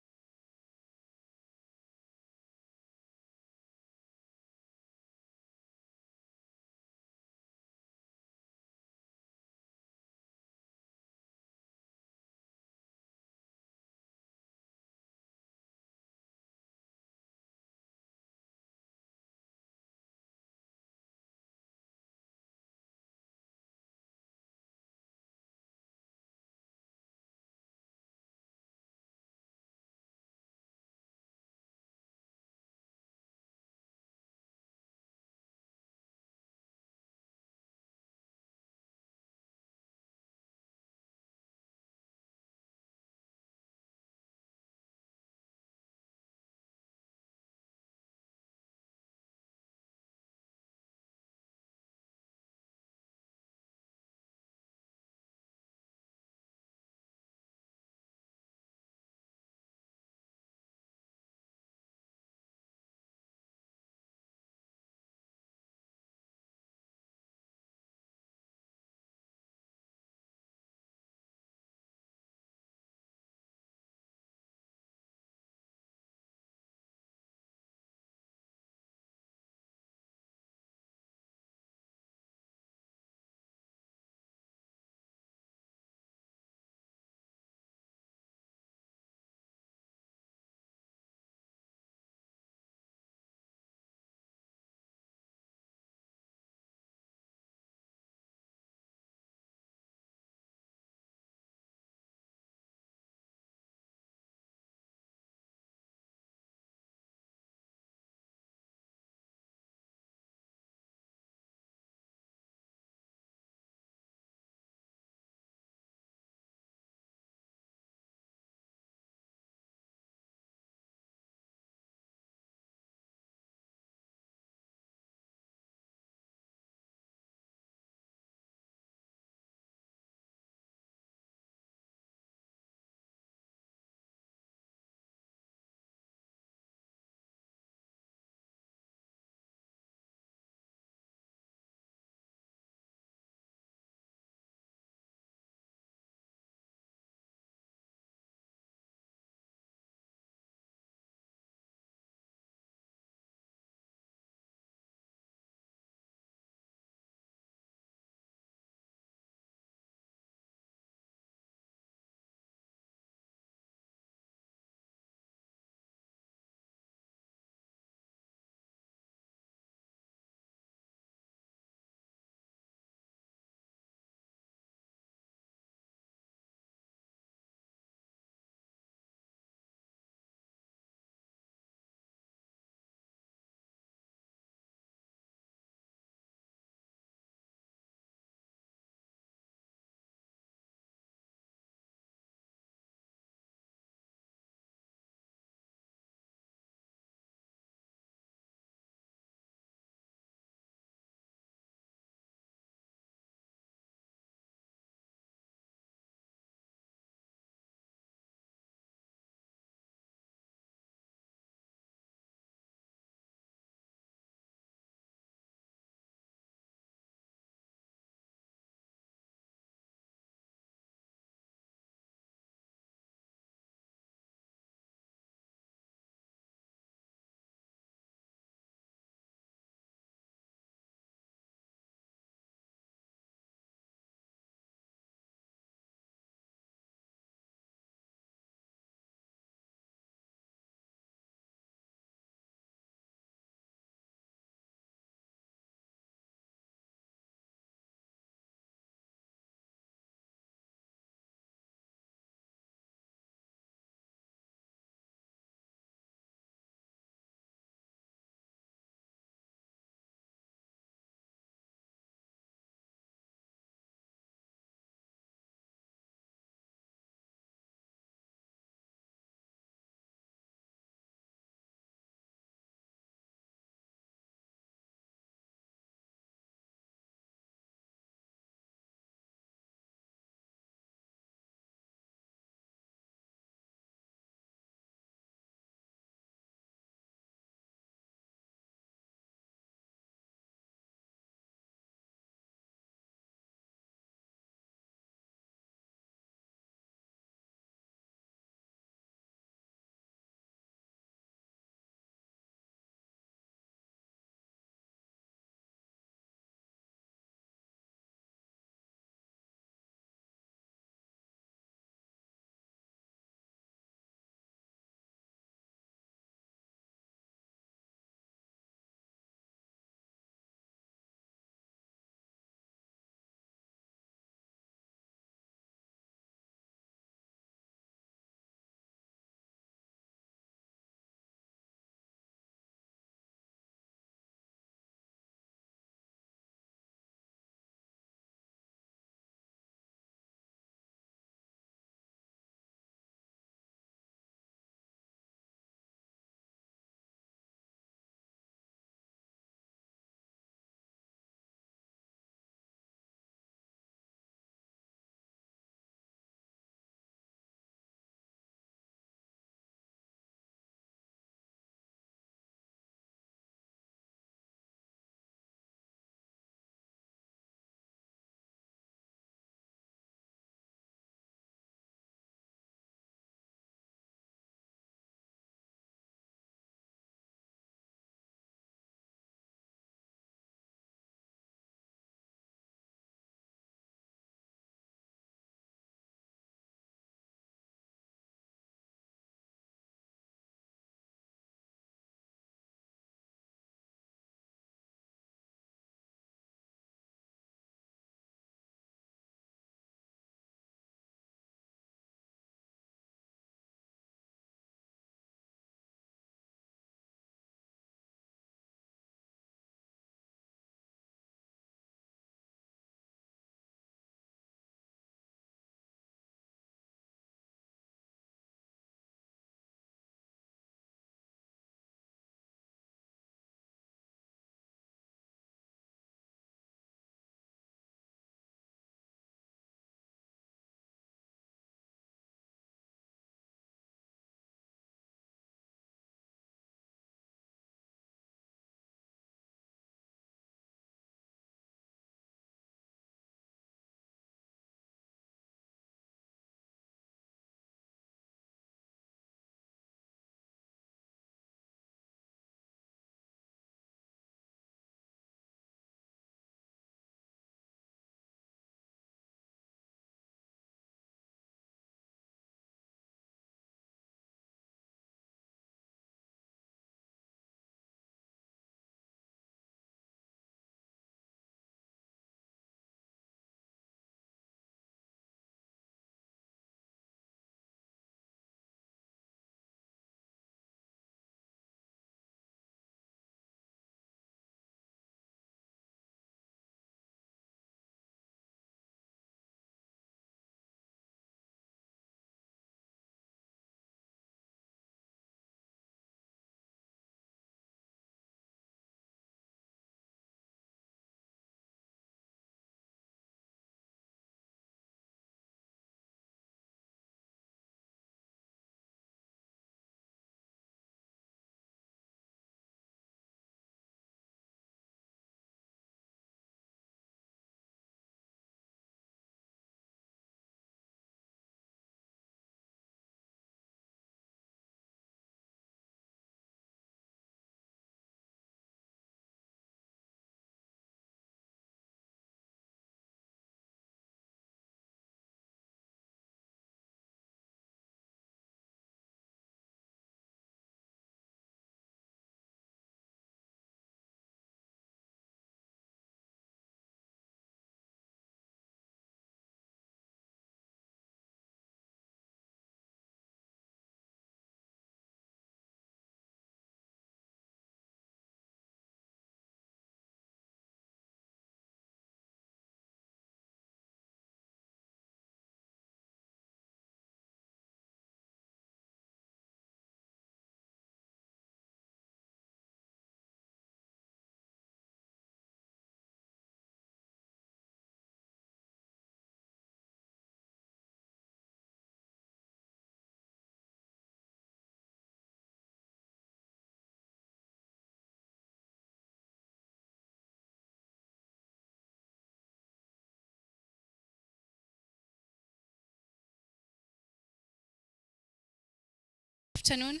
afternoon.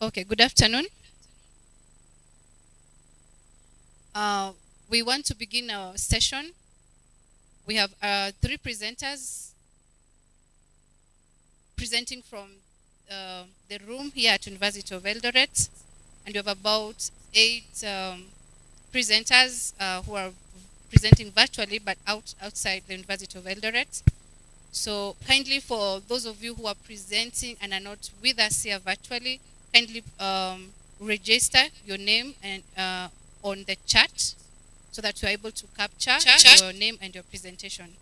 Okay, good afternoon. We want to begin our session. We have 3 presenters presenting from the room here at University of Eldoret, and we have about 8 presenters who are presenting virtually but outside the University of Eldoret. So kindly, for those of you who are presenting and are not with us here virtually, kindly register your name and on the chat so that you are able to capture your name and your presentation.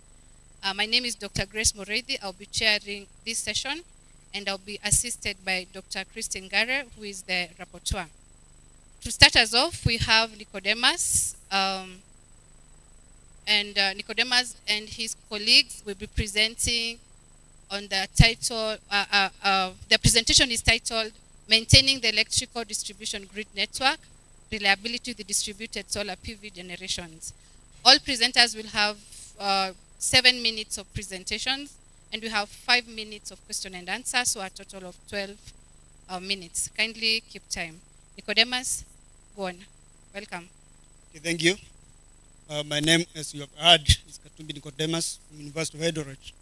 My name is Dr. Grace Moredi. I'll be chairing this session, and I'll be assisted by Dr. Christine Gare, who is the rapporteur. To start us off, we have Nicodemus, and Nicodemus and his colleagues will be presenting on the title. The presentation is titled Maintaining the Electrical Distribution Grid Network, Reliability of the Distributed Solar PV Generations. All presenters will have 7 minutes of presentations, and we have 5 minutes of question and answer, so a total of 12 minutes. Kindly keep time. Nicodemus, go on. Welcome. Okay, thank you. My name, as you have heard, is Katumbi Nicodemus from University of Eldoret,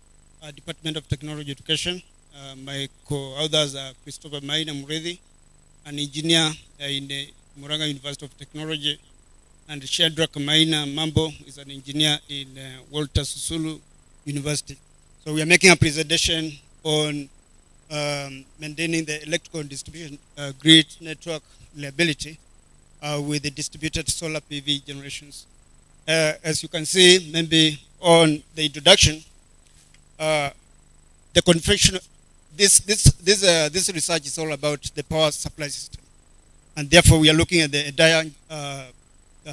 Department of Technology Education. My co-authors are Christopher Maina Muredi, an engineer in the Muranga University of Technology, and Shadrach Maina Mambo is an engineer in Walter Susulu University. So we are making a presentation on maintaining the electrical distribution grid network reliability with the distributed solar PV generations. As you can see, maybe on the introduction, the configuration, this research is all about the power supply system, and therefore we are looking at the entire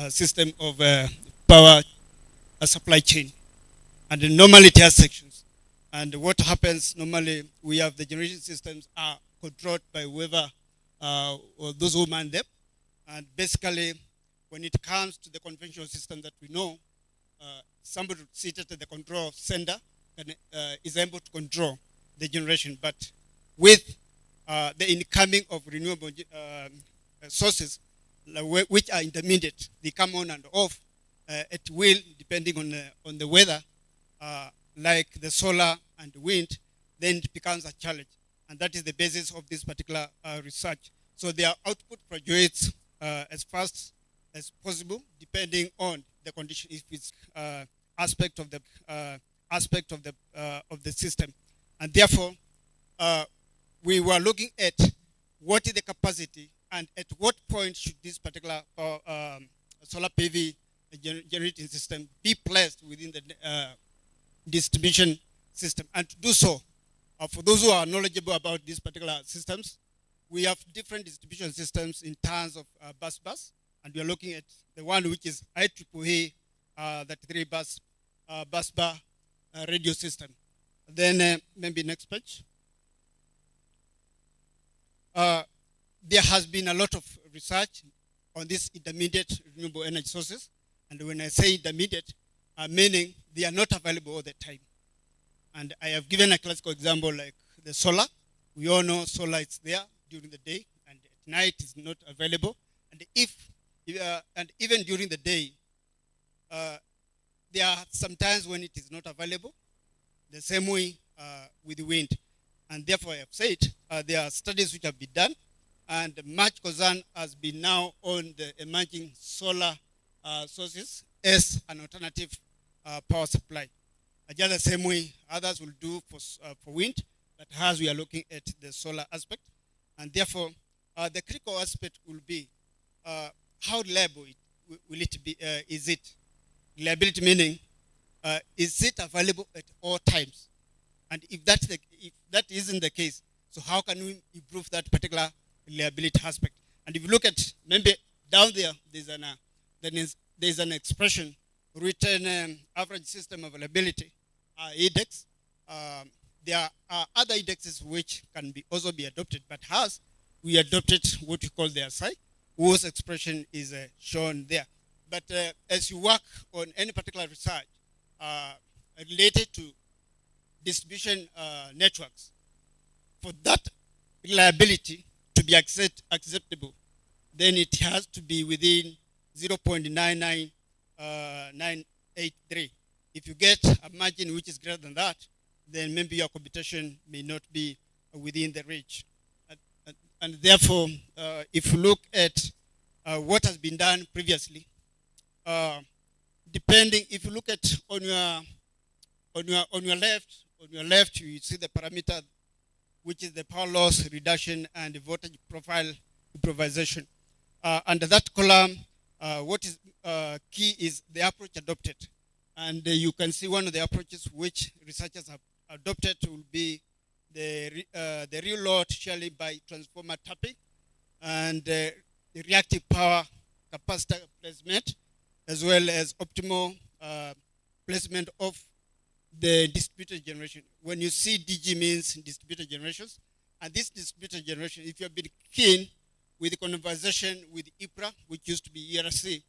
system of power supply chain, and normally it has sections. And what happens normally, we have the generation systems are controlled by whoever or those who man them, and basically when it comes to the conventional system that we know, somebody seated at the control center is able to control the generation. But with the incoming of renewable sources, which are intermediate, they come on and off at will, depending on the weather, like the solar and wind, then it becomes a challenge. And that is the basis of this particular research. So their output projects as fast as possible, depending on the condition, if it's aspect of the system. And therefore, we were looking at what is the capacity and at what point should this particular solar PV generating system be placed within the distribution system. And to do so, for those who are knowledgeable about these particular systems, we have different distribution systems in terms of bus, and we are looking at the one which is IEEE, that 3-bus bus bar radio system. Then maybe next page. There has been a lot of research on these intermediate renewable energy sources, and when I say intermediate, meaning they are not available all the time. And I have given a classical example like the solar. We all know solar is there during the day, and at night is not available. And and even during the day, there are some times when it is not available. The same way with the wind. And therefore, I have said there are studies which have been done, and much concern has been now on the emerging solar sources as an alternative power supply. Just the same way others will do for wind, but as we are looking at the solar aspect. And therefore, the critical aspect will be how reliable will it be? Is it? Reliability meaning, is it available at all times? And if that isn't the case, so how can we improve that particular reliability aspect? And if you look at, maybe down there, there's an expression written average system availability index. There are other indexes which can also be adopted, but as we adopted what we call the SI, whose expression is shown there. But as you work on any particular research related to distribution networks, for that reliability to be acceptable, then it has to be within 0.99983. If you get a margin which is greater than that, then maybe your computation may not be within the reach. And therefore, if you look at what has been done previously, depending, if you look at on your left, you see the parameter, which is the power loss reduction and the voltage profile improvisation. Under that column, what is key is the approach adopted. And you can see one of the approaches which researchers have adopted will be the real load sharing by transformer tapping and the reactive power capacitor placement, as well as optimal placement of the distributed generation. When you see DG means distributed generations, and this distributed generation, if you have been keen with the conversation with IPRA, which used to be ERC,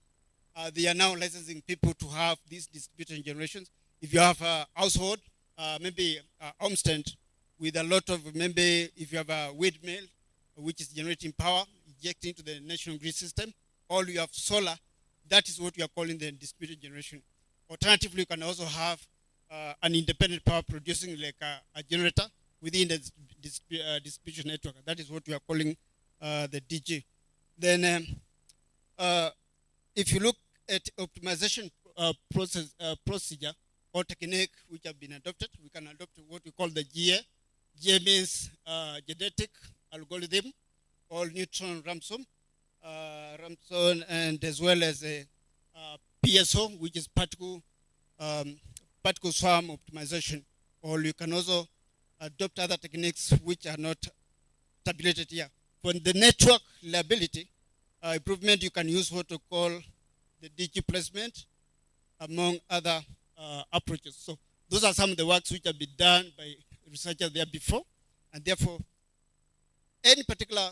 they are now licensing people to have these distributed generations. If you have a household, maybe a homestead with a lot of, maybe if you have a windmill, which is generating power, injecting to the national grid system, or you have solar, that is what we are calling the distributed generation. Alternatively, you can also have an independent power producing like a generator within the distribution network. That is what we are calling the DG. Then if you look at optimization procedure or technique which have been adopted, we can adopt what we call the GA. GA means genetic algorithm or neutron Ramson, and as well as a PSO, which is particle swarm optimization. Or you can also adopt other techniques which are not tabulated here. For the network reliability improvement, you can use what we call the DG placement, among other approaches. So those are some of the works which have been done by researchers there before, and therefore any particular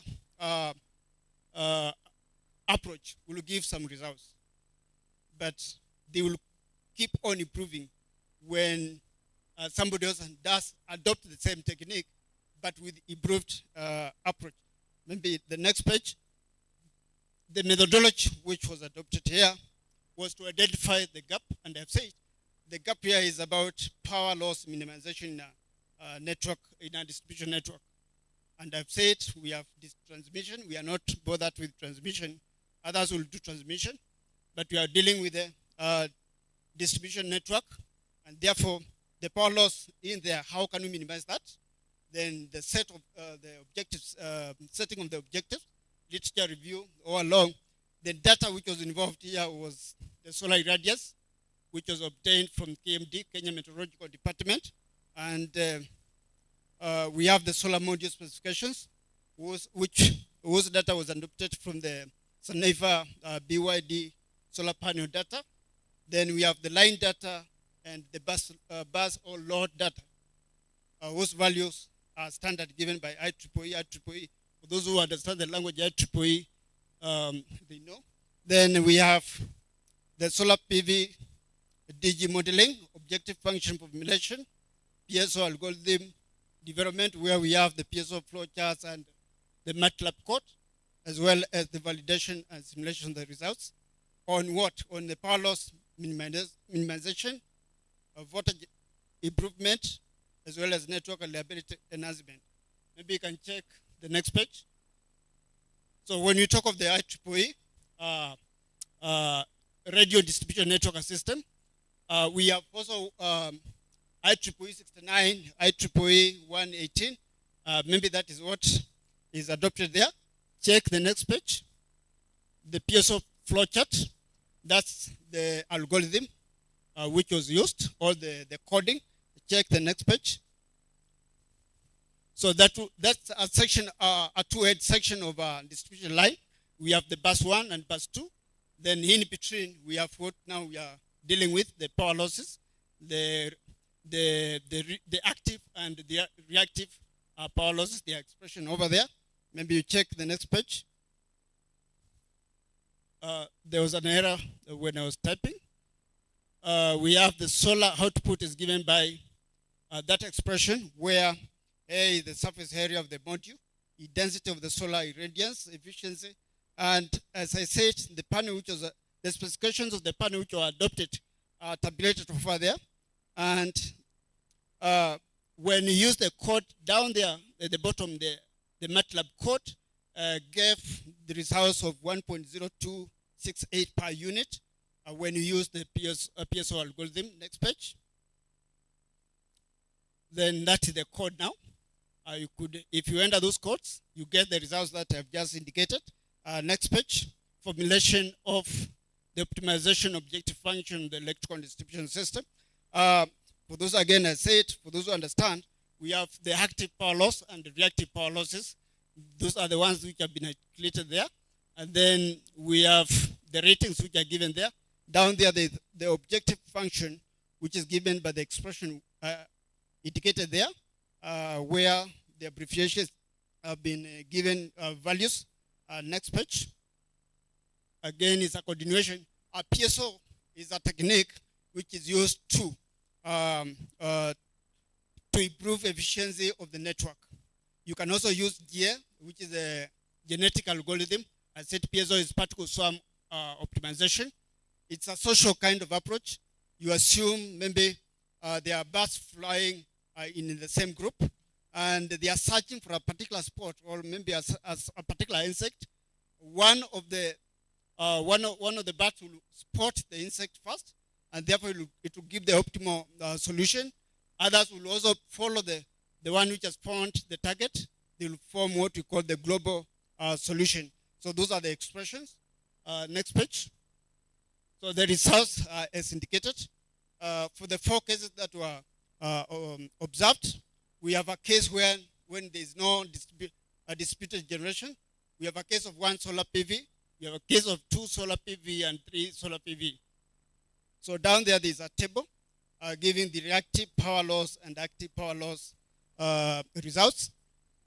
approach will give some results, but they will keep on improving when somebody else does adopt the same technique, but with improved approach. Maybe the next page. The methodology which was adopted here was to identify the gap, and I've said the gap here is about power loss minimization in a network, in a distribution network. And I've said we have this transmission. We are not bothered with transmission. Others will do transmission, but we are dealing with a distribution network, and therefore the power loss in there, how can we minimize that? Then the set of the objectives, setting of the objectives, literature review all along. The data which was involved here was the solar radius, which was obtained from KMD, Kenya Meteorological Department, and we have the solar module specifications, whose data was adopted from the Saneva BYD solar panel data. Then we have the line data and the bus or load data, whose values are standard given by IEEE. For those who understand the language IEEE, they know. Then we have the solar PV DG modeling, objective function formulation, PSO algorithm development, where we have the PSO flowcharts and the MATLAB code, as well as the validation and simulation of the results. On what? On the power loss minimization, voltage improvement, as well as network reliability enhancement. Maybe you can check the next page. So when you talk of the IEEE radio distribution network system, we have also IEEE 69, IEEE 118. Maybe that is what is adopted there. Check the next page. The PSO flowchart, that's the algorithm which was used, or the coding. Check the next page. So that's a section, a two-head section of a distribution line. We have the bus 1 and bus 2. Then in between, we have what now we are dealing with, the power losses, the active and the reactive power losses, the expression over there. Maybe you check the next page. there was an error when I was typing. We have the solar output is given by that expression where A is the surface area of the module, the density of the solar irradiance, efficiency, and as I said, the panel which was the specifications of the panel which were adopted are tabulated over there, and when you use the code down there at the bottom, the MATLAB code gave the results of 1.0268 per unit when you use the PSO algorithm. Next page. Then that is the code now. You could, if you enter those codes, you get the results that I've just indicated. Next page. Formulation of the optimization objective function of the electrical distribution system. For those, again, I said, for those who understand, we have the active power loss and the reactive power losses. Those are the ones which have been calculated there. And then we have the ratings which are given there. Down there, the objective function, which is given by the expression indicated there, where the abbreviations have been given values. Next page. Again, it's a continuation. A PSO is a technique which is used to improve efficiency of the network. You can also use GEA, which is a genetic algorithm. I said PSO is particle swarm optimization. It's a social kind of approach. You assume maybe there are birds flying in the same group, and they are searching for a particular spot, or maybe as a particular insect. One of the birds will spot the insect first, and therefore it will give the optimal solution. Others will also follow the one which has found the target. They will form what we call the global solution. So those are the expressions. Next page. So the results are as indicated. For the 4 cases that were observed, we have a case when there is no disputed generation. We have a case of 1 solar PV. We have a case of 2 solar PV and 3 solar PV. So down there is a table giving the reactive power loss and active power loss results.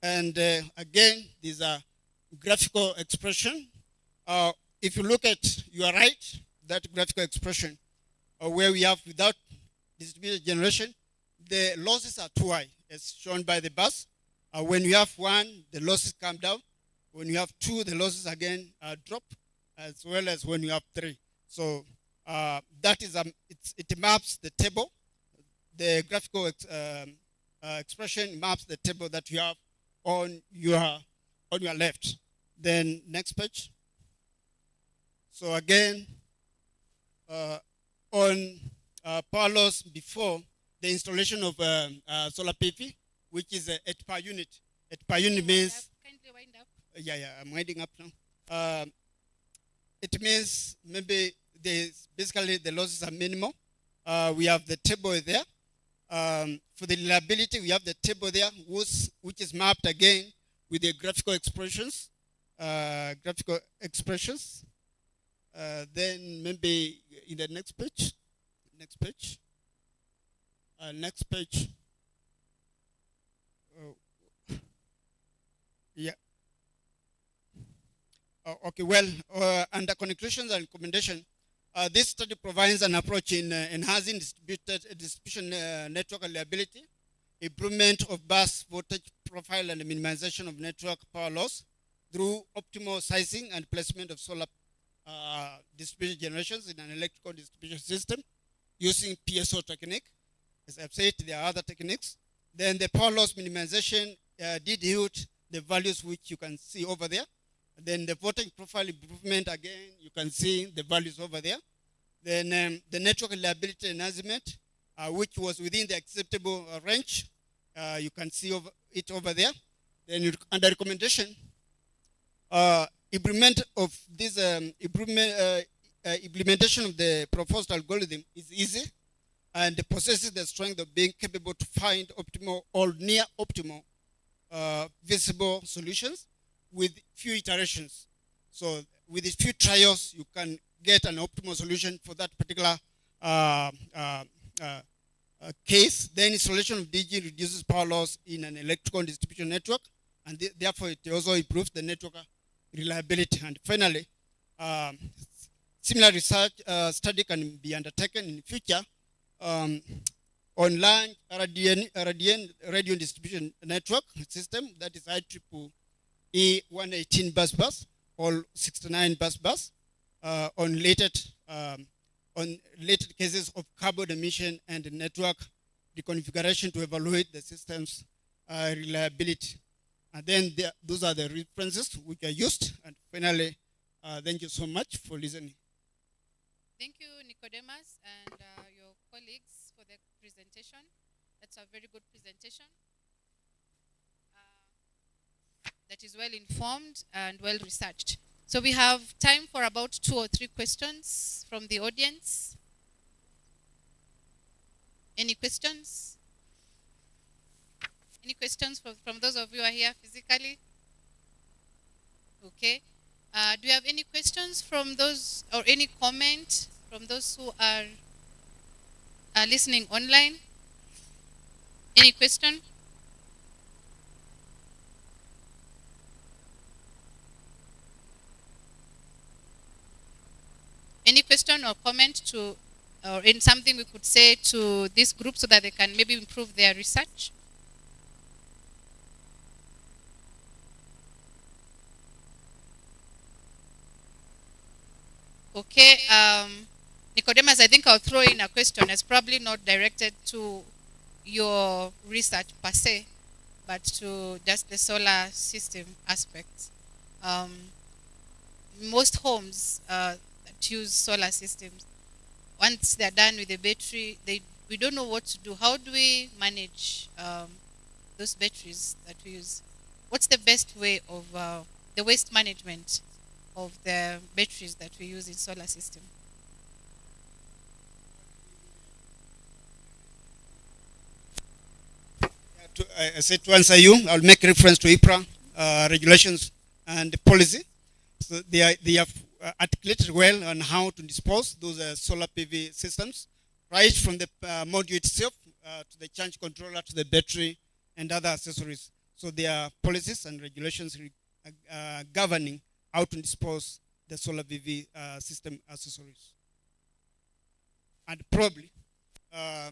And again, these are graphical expression. If you look at, you are right, that graphical expression where we have without distributed generation, the losses are too high, as shown by the bus. When you have 1, the losses come down. When you have 2, the losses again drop, as well as when you have 3. So that is it maps the table. The graphical expression maps the table that you have on your left. Then next page. So again, on power loss before the installation of solar PV, which is 8 per unit. 8 per unit means. Kindly wind up. Yeah, I'm winding up now. It means maybe basically the losses are minimal. We have the table there. For the reliability, we have the table there, which is mapped again with the graphical expressions. Then maybe in the next page. Next page. Yeah. Okay, well, under conclusions and recommendation, this study provides an approach in enhancing distribution network reliability, improvement of bus voltage profile, and minimization of network power loss through optimal sizing and placement of solar distributed generations in an electrical distribution system using PSO technique. As I've said, there are other techniques. Then the power loss minimization did yield the values which you can see over there. Then the voltage profile improvement, again, you can see the values over there. Then the network reliability enhancement, which was within the acceptable range, you can see it over there. Then under recommendation, implementation of the proposed algorithm is easy and possesses the strength of being capable to find optimal or near optimal visible solutions with few iterations. So with a few trials, you can get an optimal solution for that particular case. Then installation of DG reduces power loss in an electrical distribution network, and therefore it also improves the network reliability. And finally, Similar research study can be undertaken in future on large radio distribution network system, that is IEEE 118 bus or 69 bus on related cases of carbon emission and network reconfiguration to evaluate the system's reliability. And then those are the references which are used. And finally, thank you so much for listening. Thank you, Nicodemus, and your colleagues for the presentation. That's a very good presentation. That is well informed and well researched. So we have time for about 2 or 3 questions from the audience. Any questions? Any questions from those of you who are here physically? Okay. Do you have any questions from those, or any comment from those who are listening online? Any question? Any question or comment to, or in something we could say to this group so that they can maybe improve their research? Okay, Nicodemus, I think I'll throw in a question. It's probably not directed to your research per se, but to just the solar system aspect. Most homes that use solar systems, once they're done with the battery, we don't know what to do. How do we manage those batteries that we use? What's the best way of the waste management of the batteries that we use in solar system? I said to answer you, I'll make reference to IPRA regulations and policy. So they have articulated well on how to dispose those solar PV systems, right from the module itself to the charge controller to the battery and other accessories. So there are policies and regulations governing how to dispose the solar PV system accessories. And probably,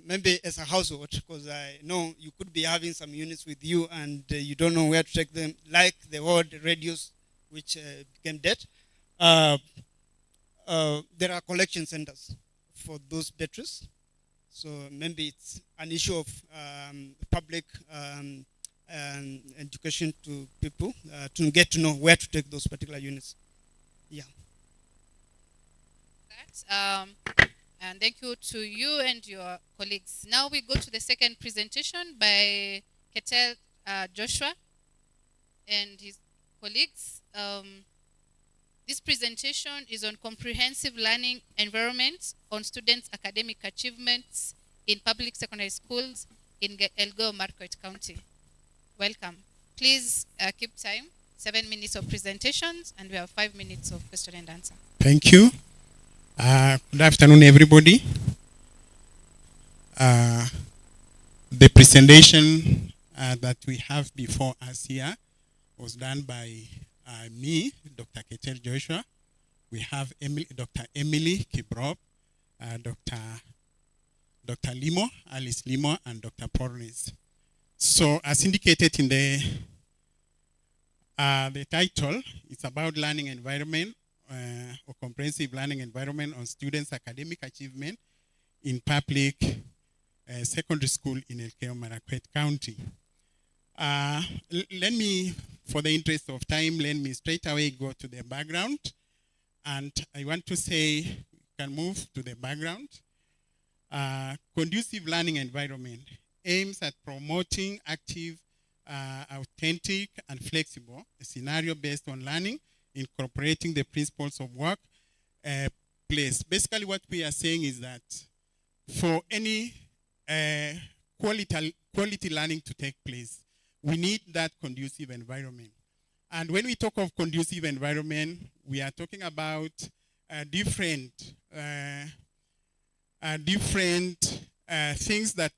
maybe as a household, because I know you could be having some units with you and you don't know where to take them, like the old radios which became dead. There are collection centers for those batteries. So maybe it's an issue of public education to people to get to know where to take those particular units. Yeah. And thank you to you and your colleagues. Now we go to the second presentation by Ketel Joshua and his colleagues. This presentation is on comprehensive learning environment on students' academic achievements in public secondary schools in Elgeyo Marakwet County. Welcome. Please keep time. 7 minutes of presentations, and we have 5 minutes of question and answer. Thank you. Good afternoon, everybody. The presentation that we have before us here was done by me, Dr. Ketel Joshua. We have Dr. Emily Kibrop, Dr. Limo, Alice Limo, and Dr. Pornes. So, as indicated in the title, it's about learning environment or comprehensive learning environment on students' academic achievement in public secondary school in Elgeyo Marakwet County. Let me, for the interest of time, let me straight away go to the background. And I want to say, we can move to the background. Conducive learning environment aims at promoting active, authentic, and flexible scenario based on learning, incorporating the principles of work place. Basically, what we are saying is that for any quality learning to take place, we need that conducive environment. And when we talk of conducive environment, we are talking about different things that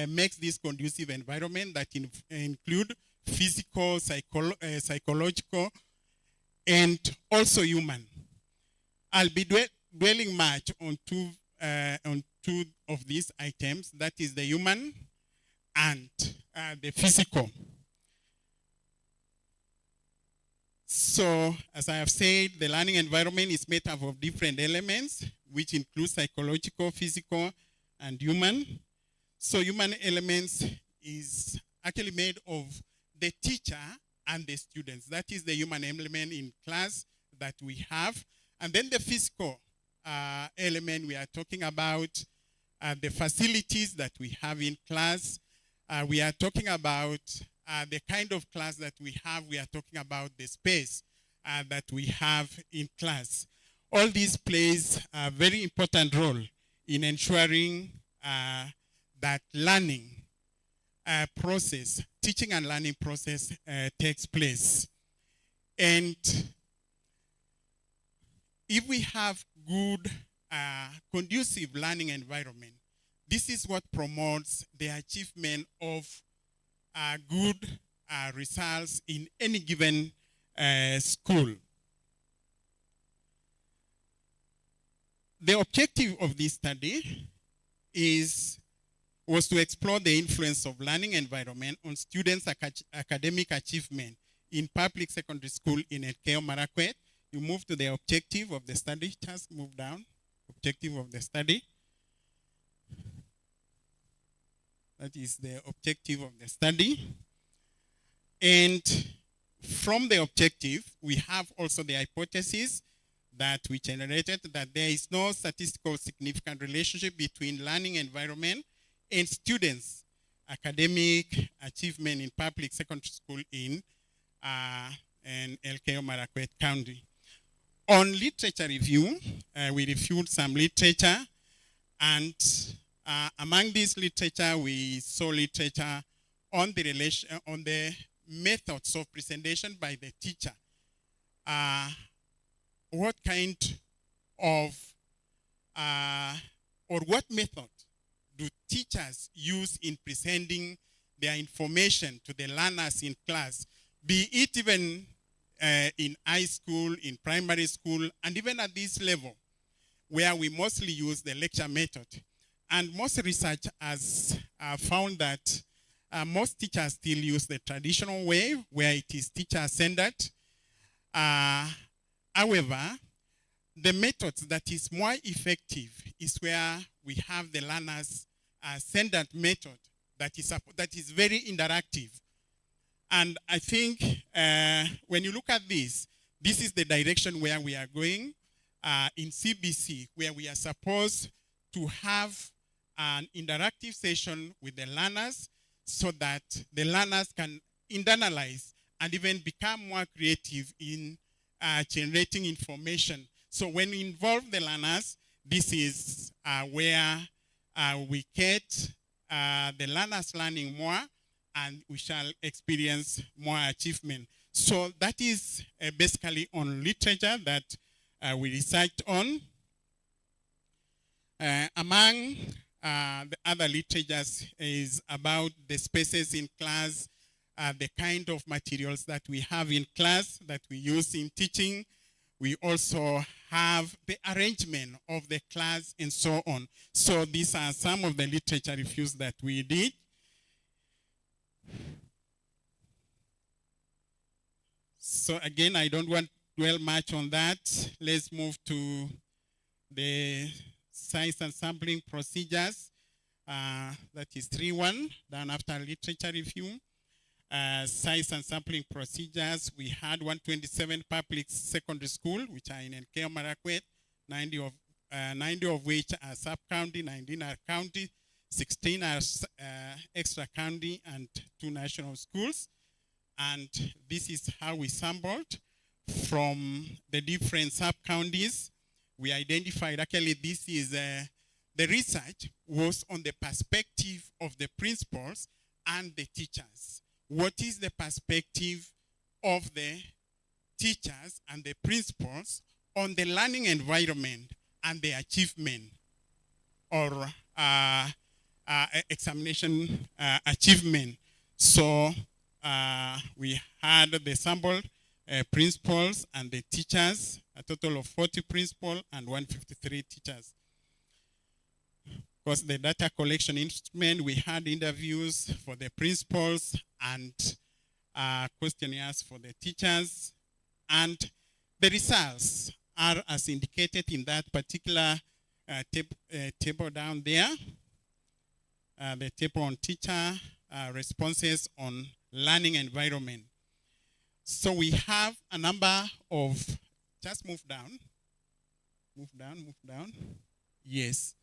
makes this conducive environment that include physical, psychological, and also human. I'll be dwelling much on two of these items, that is the human and the physical. So, as I have said, the learning environment is made up of different elements, which include psychological, physical, and human. So, human elements is actually made of the teacher and the students. That is the human element in class that we have. And then the physical element, we are talking about the facilities that we have in class. We are talking about the kind of class that we have. We are talking about the space that we have in class. All this plays a very important role in ensuring that learning process, teaching and learning process takes place. And if we have good, conducive learning environment, this is what promotes the achievement of good results in any given school. The objective of this study was to explore the influence of learning environment on students' academic achievement in public secondary school in Elgeyo Marakwet. You move to the objective of the study. Just move down. Objective of the study. That is the objective of the study. And from the objective, we have also the hypothesis that we generated that there is no statistical significant relationship between learning environment and students' academic achievement in public secondary school in Elgeyo Marakwet County. On literature review, we reviewed some literature, and among this literature, we saw literature on the methods of presentation by the teacher. What kind of, or what method do teachers use in presenting their information to the learners in class, be it even in high school, in primary school, and even at this level, where we mostly use the lecture method. And most research has found that most teachers still use the traditional way, where it is teacher-centered. However, the method that is more effective is where we have the learners-centered method that is very interactive. And I think when you look at this is the direction where we are going in CBC, where we are supposed to have an interactive session with the learners so that the learners can internalize and even become more creative in generating information. So when we involve the learners, this is where we get the learners learning more, and we shall experience more achievement. So that is basically on literature that we researched on. Among the other literatures is about the spaces in class, the kind of materials that we have in class that we use in teaching. We also have the arrangement of the class and so on. So these are some of the literature reviews that we did. So again, I don't want to dwell much on that. Let's move to the size and sampling procedures. That is 3.1, done after literature review. Size and sampling procedures, we had 127 public secondary school, which are in Elgeyo Marakwet, 90 of which are sub-county, 19 are county, 16 are extra county, and 2 national schools. And this is how we sampled from the different sub-counties. We identified, actually this is, the research was on the perspective of the principals and the teachers. What is the perspective of the teachers and the principals on the learning environment and the achievement or examination achievement? So we had the sample principals and the teachers a total of 40 principals and 153 teachers. Of course, the data collection instrument, we had interviews for the principals and questionnaires for the teachers. And the results are as indicated in that particular table down there. The table on teacher responses on learning environment. So we have a number of, just move down. Move down. Yes,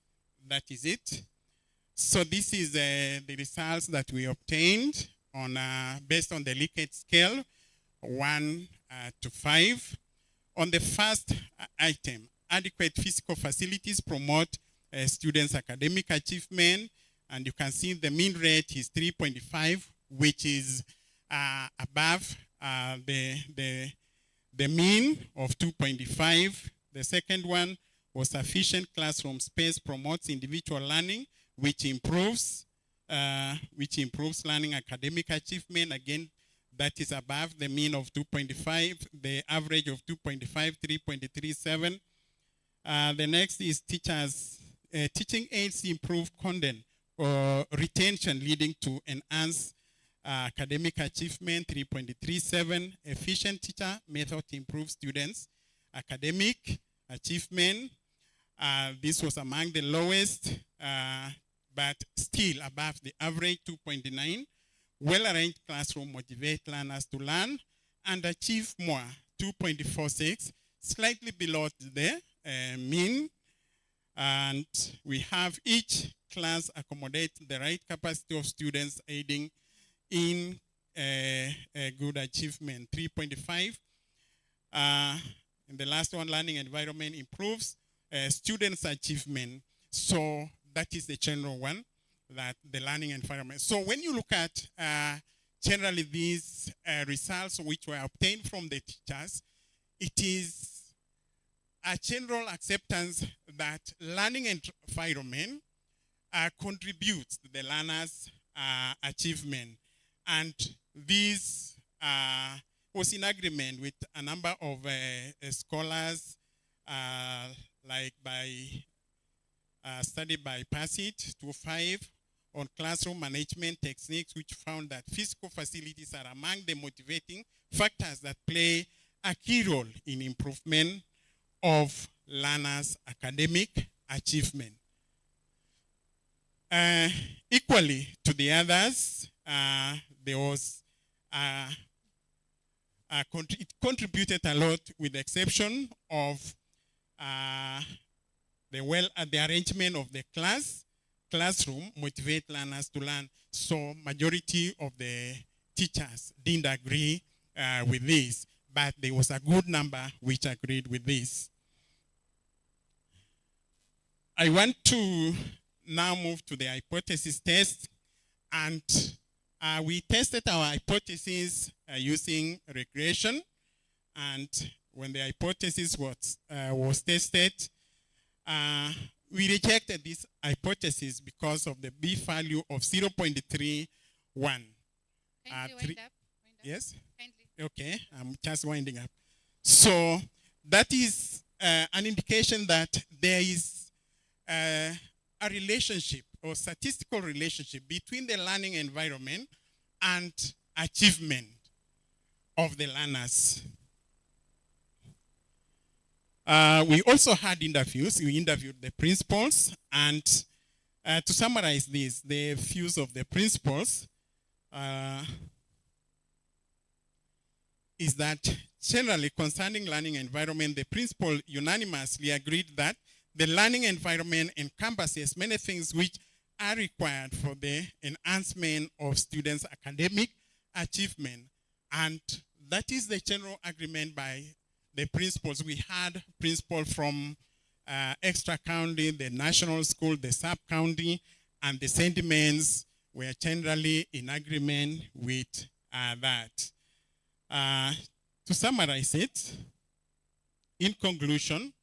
that is it. So this is the results that we obtained on based on the Likert scale, 1 to 5. On the first item, adequate physical facilities promote students' academic achievement. And you can see the mean rate is 3.5, which is above the mean of 2.5. The second one was sufficient classroom space promotes individual learning, which improves learning academic achievement. Again, that is above the mean of 2.5, the average of 2.5, 3.37. The next is teaching aids improve content or retention leading to enhanced academic achievement, 3.37. Efficient teacher method improves students' academic achievement. This was among the lowest, but still above the average, 2.9. Well-arranged classroom motivate learners to learn and achieve more, 2.46, slightly below the mean. And we have each class accommodate the right capacity of students aiding in a good achievement, 3.5. And the last one, learning environment improves students' achievement. So that is the general one, that the learning environment. So when you look at generally these results which were obtained from the teachers, it is a general acceptance that learning environment contributes to the learner's achievement. And this was in agreement with a number of scholars, like by study by Passage 2.5 on classroom management techniques, which found that physical facilities are among the motivating factors that play a key role in improvement of learners' academic achievement. Equally to the others, there was it contributed a lot, with the exception of the arrangement of the classroom motivate learners to learn. So majority of the teachers didn't agree with this, but there was a good number which agreed with this. I want to now move to the hypothesis test, and we tested our hypothesis using regression. And when the hypothesis was tested, we rejected this hypothesis because of the B value of 0.31. Yes? Kindly. Okay, I'm just winding up. So that is an indication that there is a relationship or statistical relationship between the learning environment and achievement of the learners. We also had interviews. We interviewed the principals, and to summarize this, the views of the principals is that generally concerning learning environment, the principal unanimously agreed that the learning environment encompasses many things which are required for the enhancement of students' academic achievement. And that is the general agreement by the principals. We had principals from extra county, the national school, the sub-county, and the sentiments were generally in agreement with that. To summarize it, in conclusion,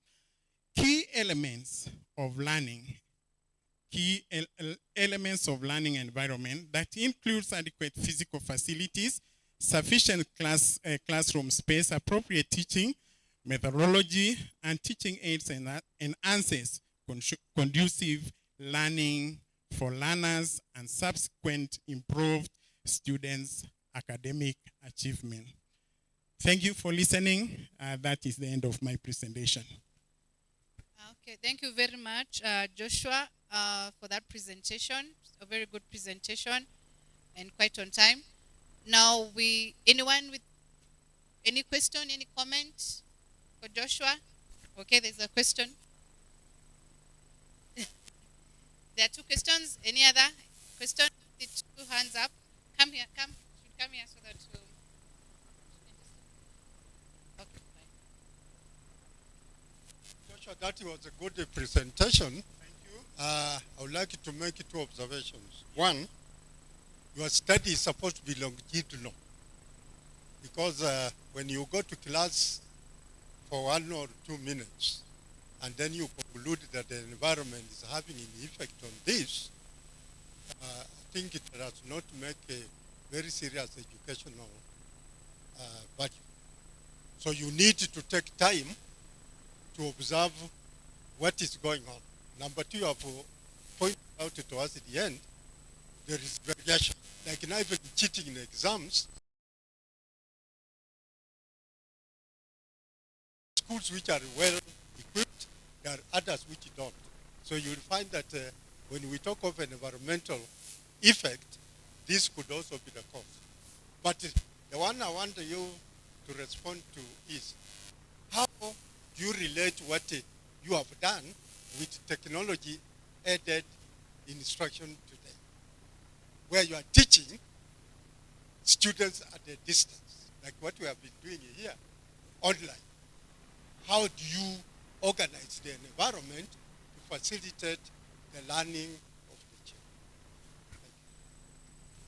key elements of learning environment that includes adequate physical facilities, sufficient classroom space, appropriate teaching, methodology, and teaching aids and enhances conducive learning for learners and subsequent improved students' academic achievement. Thank you for listening. That is the end of my presentation. Okay, thank you very much, Joshua, for that presentation. A very good presentation and quite on time. Now, anyone with any question, any comment for Joshua? Okay, there's a question. There are two questions. Any other question? The two hands up. Come here, come here so that you. Okay, fine. Joshua, that was a good presentation. Thank you. I would like to make two observations. One, your study is supposed to be longitudinal, because when you go to class for 1 or 2 minutes, and then you conclude that the environment is having an effect on this, I think it does not make a very serious educational value. So you need to take time to observe what is going on. Number two, you have pointed out to us at the end, there is variation. Like now, even cheating in exams, schools which are well equipped, there are others which don't. So you'll find that when we talk of an environmental effect, this could also be the cause. But the one I want you to respond to is, how do you relate what you have done with technology-aided instruction today, where you are teaching students at a distance, like what we have been doing here, online? How do you organize the environment to facilitate the learning of the children?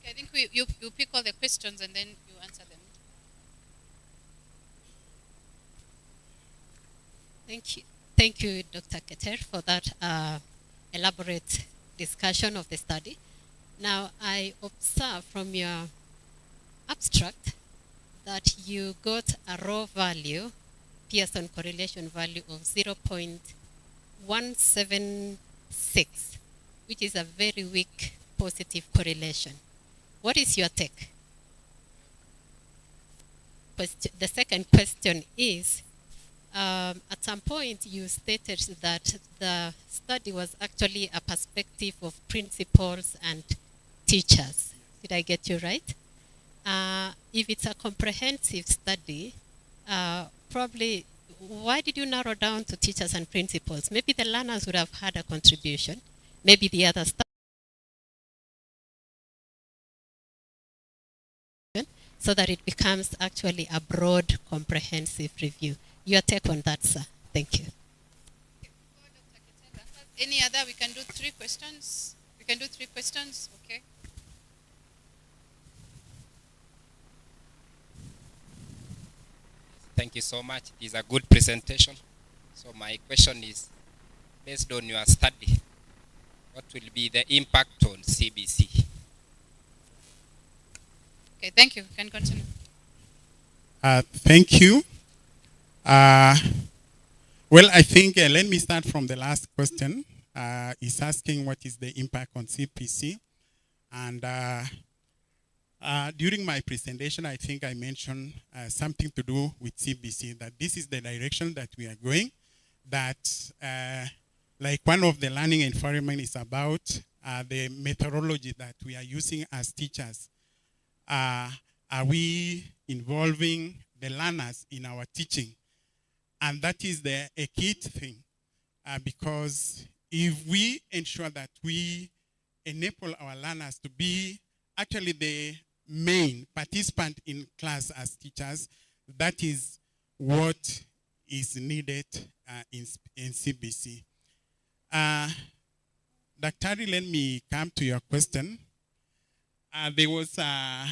Okay, I think you pick all the questions and then you answer them. Thank you, Dr. Keter, for that elaborate discussion of the study. Now, I observe from your abstract that you got a raw value, Pearson correlation value of 0.176, which is a very weak positive correlation. What is your take? The second question is, at some point you stated that the study was actually a perspective of principals and teachers. Did I get you right? If it's a comprehensive study, probably, why did you narrow down to teachers and principals? Maybe the learners would have had a contribution. Maybe the other stuff. So that it becomes actually a broad, comprehensive review. Your take on that, sir. Thank you. Any other? We can do 3 questions. We can do 3 questions, okay? Thank you so much. It is a good presentation. So my question is, based on your study, what will be the impact on CBC? Okay, thank you. You can continue. Thank you. Well, I think, let me start from the last question. He's asking what is the impact on CPC. And during my presentation, I think I mentioned something to do with CBC, that this is the direction that we are going, that like one of the learning environment is about the methodology that we are using as teachers. Are we involving the learners in our teaching? And that is a key thing, because if we ensure that we enable our learners to be actually the main participant in class as teachers, that is what is needed in CBC. Dr. let me come to your question. There was a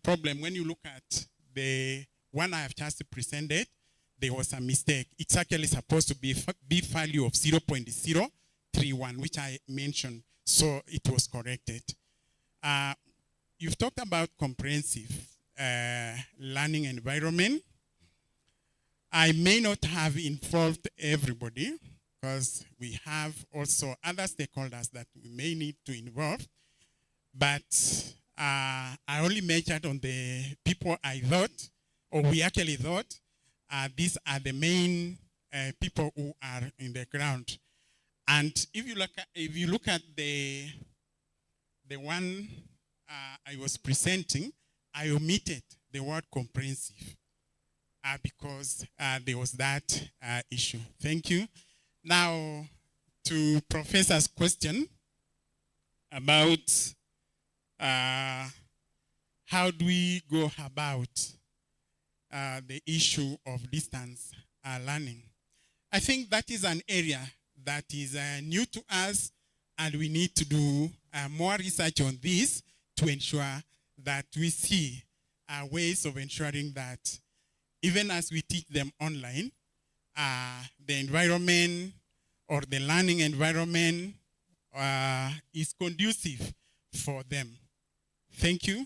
problem when you look at the one I have just presented. There was a mistake. It's actually supposed to be B value of 0.031, which I mentioned, so it was corrected. You've talked about comprehensive learning environment. I may not have involved everybody because we have also other stakeholders that we may need to involve, but I only measured on the people I thought, or we actually thought, these are the main people who are in the ground. And if you look at the one I was presenting, I omitted the word comprehensive because there was that issue. Thank you. Now, to Professor's question about how do we go about the issue of distance learning. I think that is an area that is new to us, and we need to do more research on this to ensure that we see ways of ensuring that even as we teach them online, the environment or the learning environment is conducive for them. Thank you.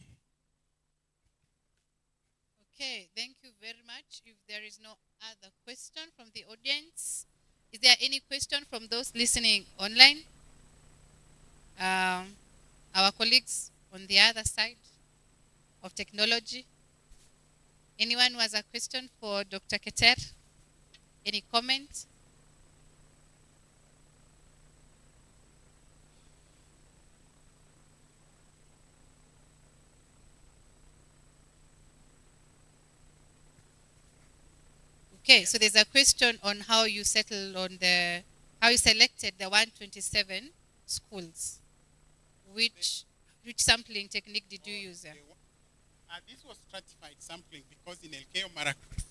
Okay, thank you very much. If there is no other question from the audience, is there any question from those listening online? Our colleagues on the other side of technology. Anyone who has a question for Dr. Keter? Any comment? Okay, so there's a question on how you settle on how you selected the 127 schools. Which sampling technique did you use there? This was stratified sampling because in Elgeyo Marakwet,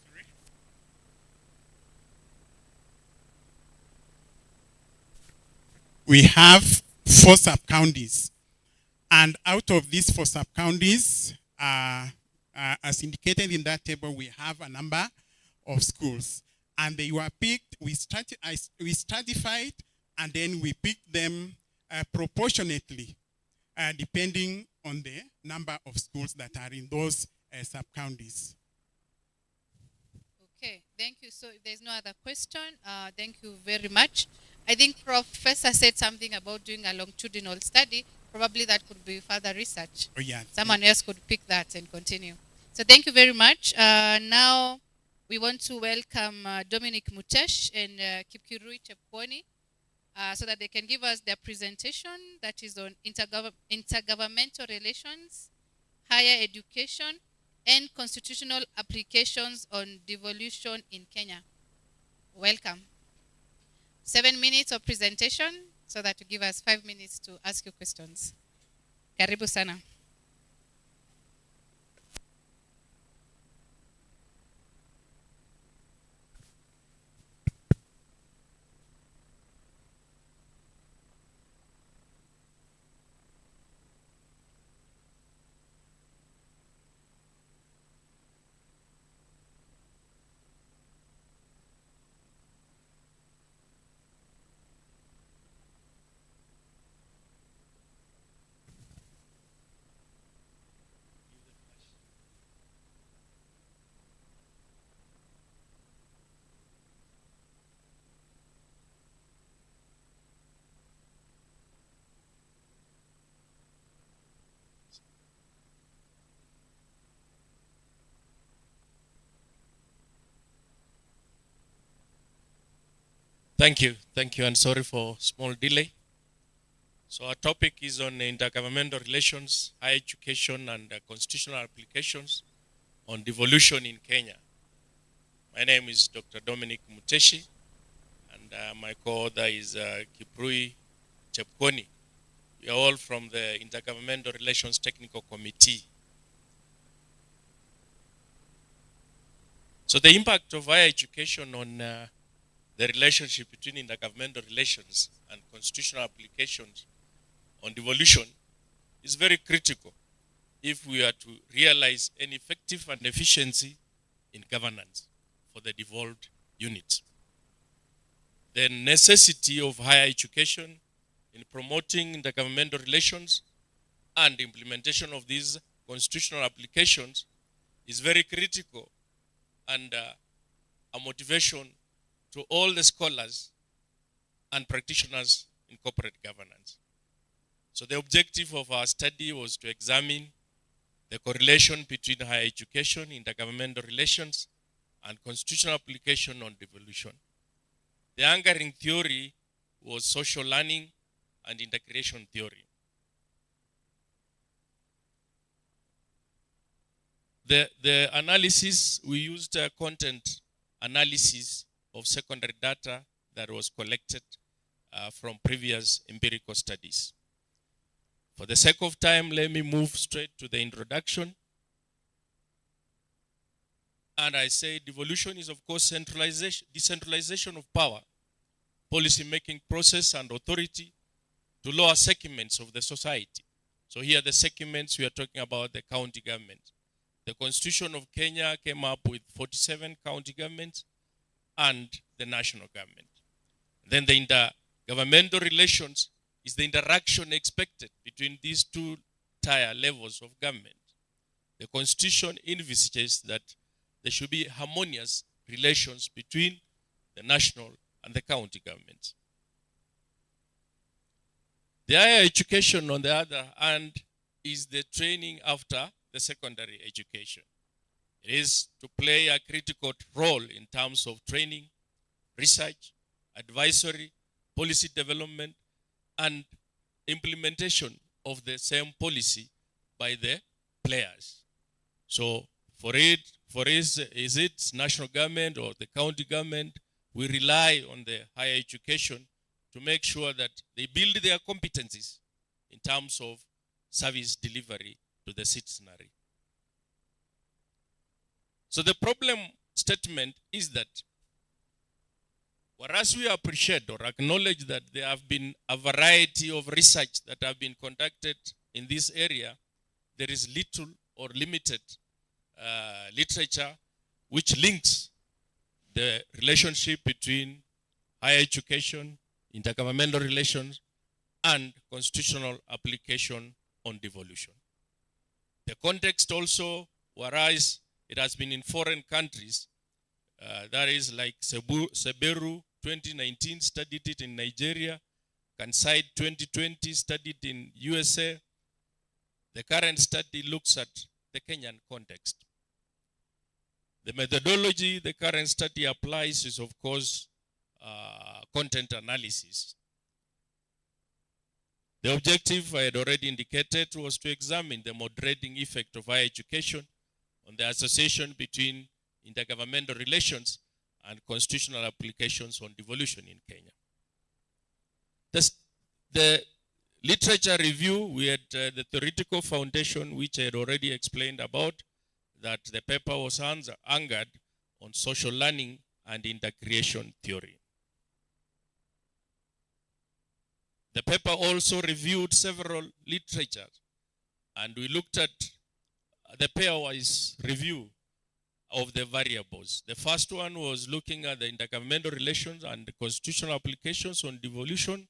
we have 4 sub-counties. And out of these 4 sub-counties, as indicated in that table, we have a number of schools. And they were picked, we stratified, and then we picked them proportionately, depending on the number of schools that are in those sub-counties. Okay, thank you. So if there's no other question, thank you very much. I think Professor said something about doing a longitudinal study. Probably that could be further research. Oh, yeah. Someone else could pick that and continue. So thank you very much. Now we want to welcome Dominic Mutesh and Kipkirui Chepkwony so that they can give us their presentation that is on intergovernmental relations, higher education, and constitutional applications on devolution in Kenya. Welcome. 7 minutes of presentation so that you give us 5 minutes to ask you questions. Karibu sana. Thank you, and sorry for small delay. So our topic is on intergovernmental relations, higher education, and constitutional applications on devolution in Kenya. My name is Dr. Dominic Muteshi, and my co-author is Kipkirui Chepkwony. We are all from the Intergovernmental Relations Technical Committee. So the impact of higher education on the relationship between intergovernmental relations and constitutional applications on devolution is very critical if we are to realize an effective and efficiency in governance for the devolved units. The necessity of higher education in promoting intergovernmental relations and implementation of these constitutional applications is very critical, and a motivation to all the scholars and practitioners in corporate governance. So the objective of our study was to examine the correlation between higher education, intergovernmental relations, and constitutional application on devolution. The anchoring theory was social learning and integration theory. The analysis, we used content analysis of secondary data that was collected from previous empirical studies. For the sake of time, let me move straight to the introduction. And I say devolution is, of course, decentralization of power, policy-making process and authority to lower segments of the society. So here the segments, we are talking about the county government. The Constitution of Kenya came up with 47 county governments and the national government. Then the intergovernmental relations is the interaction expected between these two tier levels of government. The Constitution envisages that there should be harmonious relations between the national and the county governments. The higher education, on the other hand, is the training after the secondary education. It is to play a critical role in terms of training, research, advisory, policy development, and implementation of the same policy by the players. So is it national government or the county government, we rely on the higher education to make sure that they build their competencies in terms of service delivery to the citizenry. So the problem statement is that whereas we appreciate or acknowledge that there have been a variety of research that have been conducted in this area, there is little or limited literature which links the relationship between higher education, intergovernmental relations, and constitutional application on devolution. The context also, whereas it has been in foreign countries, that is like Seberu 2019 studied it in Nigeria, Kansai 2020 studied in USA. The current study looks at the Kenyan context. The methodology the current study applies is, of course, content analysis. The objective I had already indicated was to examine the moderating effect of higher education on the association between intergovernmental relations and constitutional applications on devolution in Kenya. The literature review, we had the theoretical foundation, which I had already explained about, that the paper was anchored on social learning and integration theory. The paper also reviewed several literature, and we looked at the pairwise review of the variables. The first one was looking at the intergovernmental relations and the constitutional applications on devolution.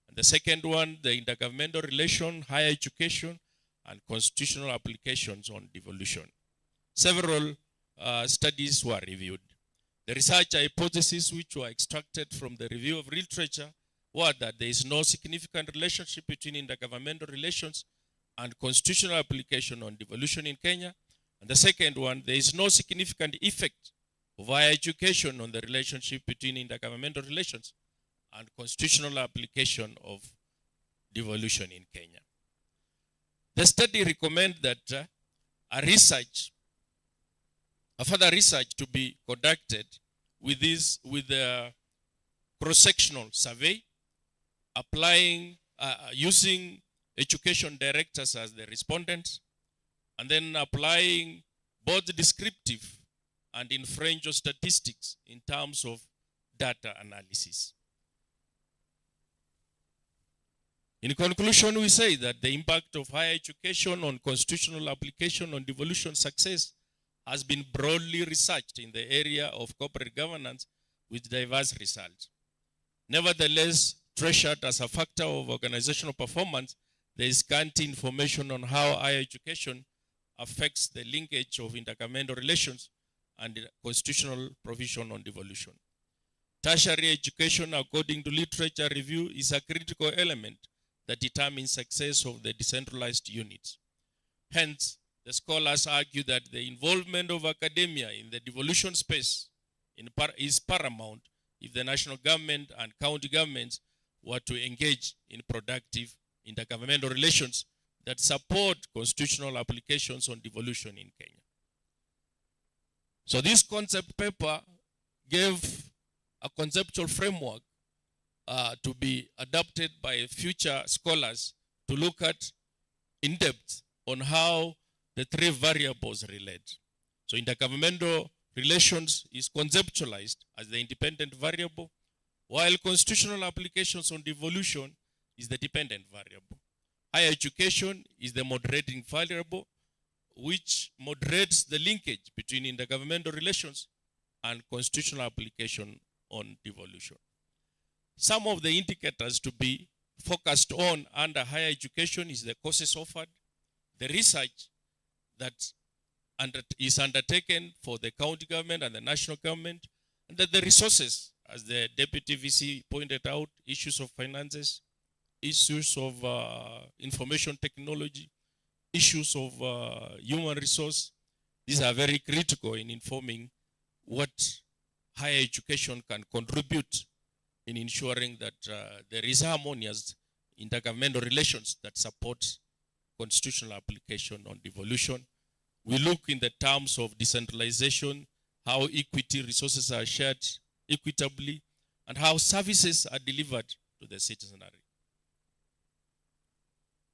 And the second one, the intergovernmental relation, higher education, and constitutional applications on devolution. Several studies were reviewed. The research hypotheses which were extracted from the review of literature were that there is no significant relationship between intergovernmental relations and constitutional application on devolution in Kenya. And the second one, there is no significant effect of higher education on the relationship between intergovernmental relations and constitutional application of devolution in Kenya. The study recommends that a further research to be conducted with a cross-sectional survey, applying, using education directors as the respondents, and then applying both descriptive and inferential statistics in terms of data analysis. In conclusion, we say that the impact of higher education on constitutional application on devolution success has been broadly researched in the area of corporate governance with diverse results. Nevertheless, treasured as a factor of organizational performance, there is scanty information on how higher education affects the linkage of intergovernmental relations and constitutional provision on devolution. Tertiary education, according to literature review, is a critical element that determines success of the decentralized units. Hence, the scholars argue that the involvement of academia in the devolution space is paramount if the national government and county governments were to engage in productive intergovernmental relations that support constitutional applications on devolution in Kenya. So this concept paper gave a conceptual framework to be adopted by future scholars to look at in depth on how the three variables relate. So intergovernmental relations is conceptualized as the independent variable, while constitutional applications on devolution is the dependent variable. Higher education is the moderating variable, which moderates the linkage between intergovernmental relations and constitutional application on devolution. Some of the indicators to be focused on under higher education is the courses offered, the research that is undertaken for the county government and the national government, and that the resources, as the Deputy VC pointed out, issues of finances, issues of information technology, issues of human resource. These are very critical in informing what higher education can contribute in ensuring that there is harmonious intergovernmental relations that support constitutional application on devolution. We look in the terms of decentralization, how equity resources are shared equitably, and how services are delivered to the citizenry.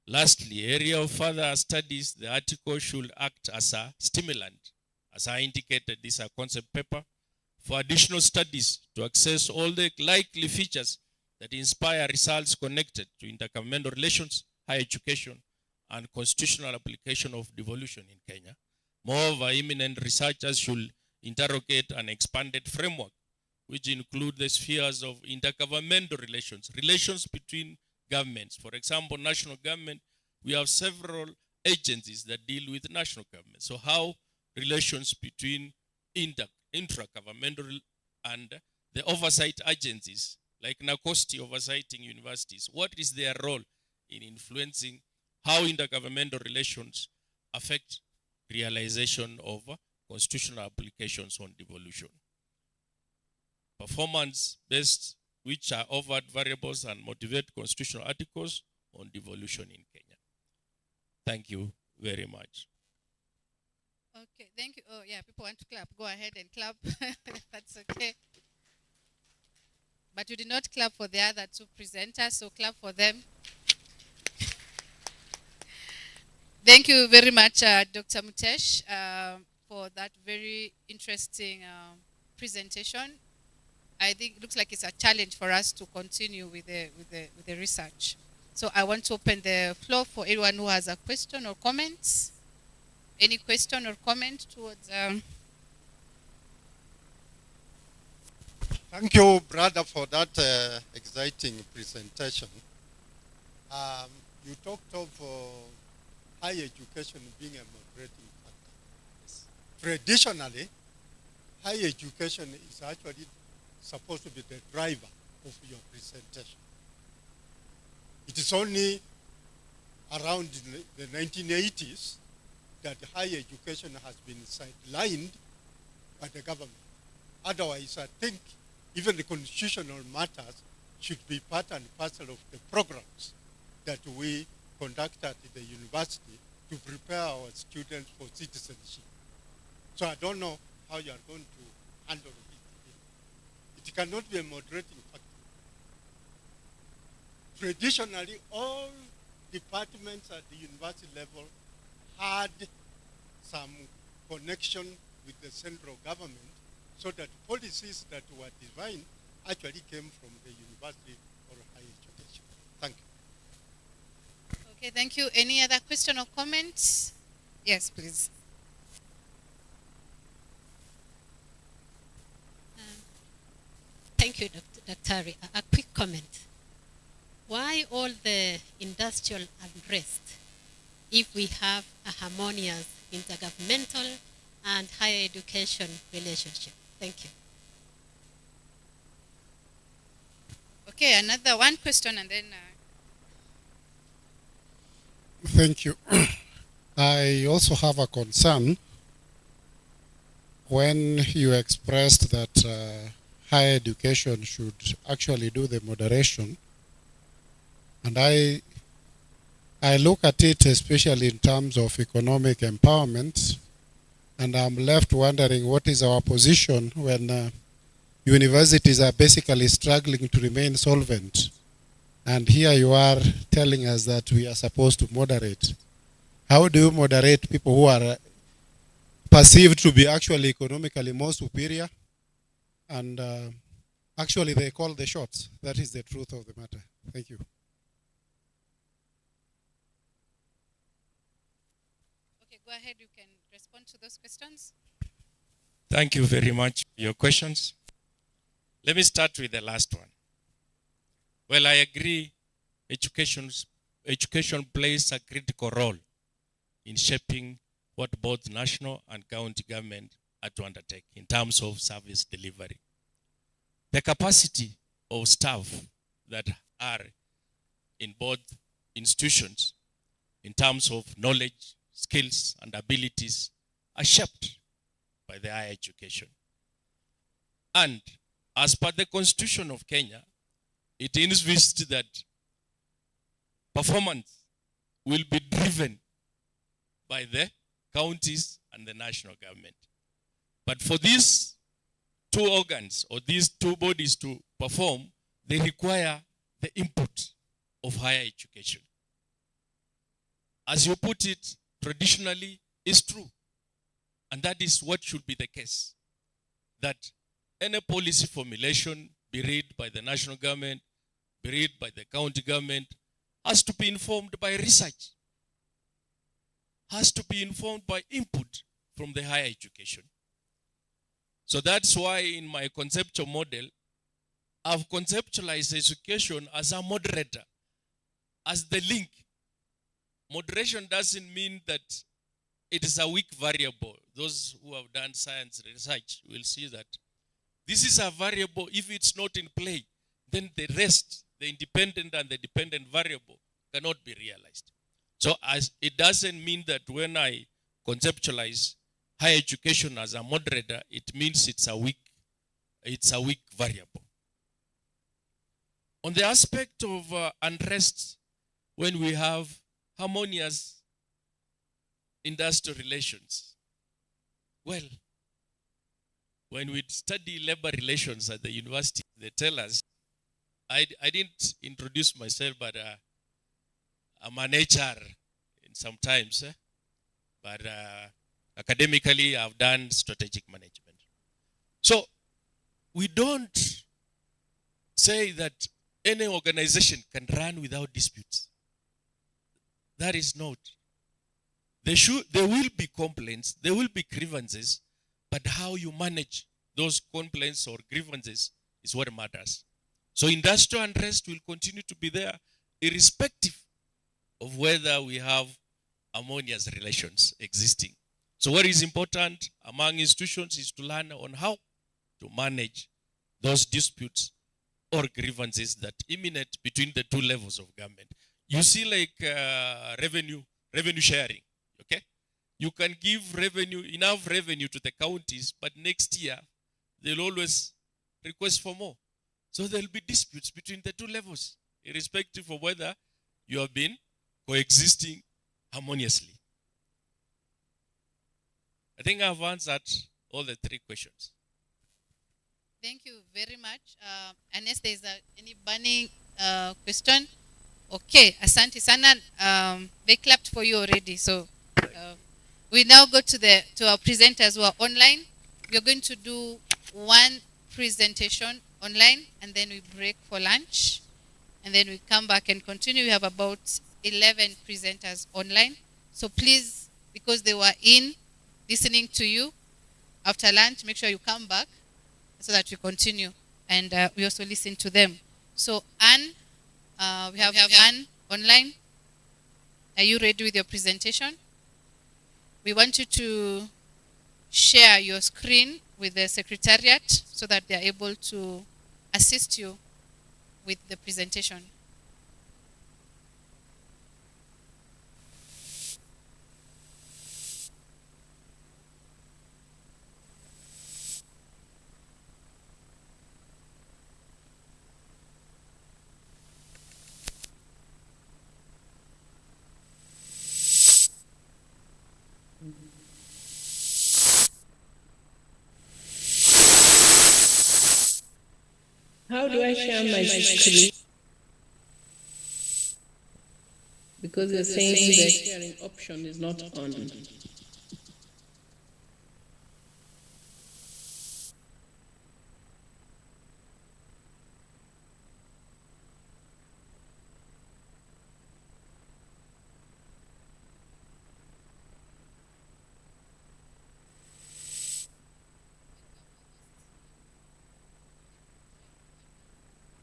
Lastly, area of further studies, the article should act as a stimulant. As I indicated, this is a concept paper for additional studies to access all the likely features that inspire results connected to intergovernmental relations, higher education, and constitutional application of devolution in Kenya. Moreover, eminent researchers should interrogate an expanded framework, which include the spheres of intergovernmental relations, relations between governments. For example, national government, we have several agencies that deal with national government. So how relations between intragovernmental and the oversight agencies, like NACOSTI oversighting universities, what is their role in influencing how intergovernmental relations affect realization of constitutional applications on devolution? Performance-based, which are overt variables and motivate constitutional articles on devolution in Kenya. Thank you very much. Okay, thank you. Oh, yeah, people want to clap. Go ahead and clap. That's okay. But you did not clap for the other two presenters, so clap for them. Thank you very much, Dr. Mutesh, for that very interesting presentation. I think it looks like it's a challenge for us to continue with the research. So I want to open the floor for anyone who has a question or comments. Any question or comment towards? Thank you, brother, for that exciting presentation. You talked of higher education being a moderating factor. Yes. Traditionally, higher education is actually supposed to be the driver of your presentation. It is only around the 1980s that higher education has been sidelined by the government. Otherwise, I think even the constitutional matters should be part and parcel of the programs that we conduct at the university to prepare our students for citizenship. So I don't know how you are going to handle it. It cannot be a moderating factor. Traditionally, all departments at the university level had some connection with the central government, so that policies that were designed actually came from the university or higher education. Thank you. Okay, thank you. Any other question or comments? Yes, please. Thank you, Dr. A quick comment. Why all the industrial unrest if we have a harmonious intergovernmental and higher education relationship. Thank you. Okay, another one question and then. Thank you. I also have a concern when you expressed that higher education should actually do the moderation. And I look at it especially in terms of economic empowerment, and I'm left wondering what is our position when universities are basically struggling to remain solvent. And here you are telling us that we are supposed to moderate. How do you moderate people who are perceived to be actually economically more superior? And actually they call the shots. That is the truth of the matter. Thank you. Okay, go ahead. You can respond to those questions. Thank you very much for your questions. Let me start with the last one. Well, I agree education plays a critical role in shaping what both national and county government are to undertake in terms of service delivery. The capacity of staff that are in both institutions in terms of knowledge, skills, and abilities are shaped by the higher education. And as per the Constitution of Kenya, it insists that performance will be driven by the counties and the national government. But for these two organs or these two bodies to perform, they require the input of higher education. As you put it, traditionally is true. And that is what should be the case. That any policy formulation, be read by the national government, be read by the county government, has to be informed by research, has to be informed by input from the higher education. So that's why in my conceptual model, I've conceptualized education as a moderator, as the link. Moderation doesn't mean that it is a weak variable. Those who have done science research will see that this is a variable. If it's not in play, then the rest, the independent and the dependent variable, cannot be realized. So as it doesn't mean that when I conceptualize higher education as a moderator, it means it's a weak variable. On the aspect of unrest, when we have harmonious industrial relations, well, when we study labor relations at the university, they tell us, I didn't introduce myself, but I'm an HR in sometimes, but academically I've done strategic management. So we don't say that any organization can run without disputes. That is not. There will be complaints, there will be grievances, but how you manage those complaints or grievances is what matters. So industrial unrest will continue to be there, irrespective of whether we have harmonious relations existing. So what is important among institutions is to learn on how to manage those disputes or grievances that emanate between the two levels of government. You see, like revenue sharing, okay? You can give enough revenue to the counties, but next year they'll always request for more. So there'll be disputes between the two levels, irrespective of whether you have been coexisting harmoniously. I think I've answered all the three questions. Thank you very much. Unless there's any burning question. Okay, asante sana. They clapped for you already. So we now go to our presenters who are online. We're going to do one presentation online, and then we break for lunch, and then we come back and continue. We have about 11 presenters online. So please, because they were listening to you after lunch, make sure you come back so that we continue, and we also listen to them. So Anne, we have Anne online. Are you ready with your presentation? We want you to share your screen with the secretariat so that they are able to assist you with the presentation. How do I share my screen? Because you're saying the sharing option is not on.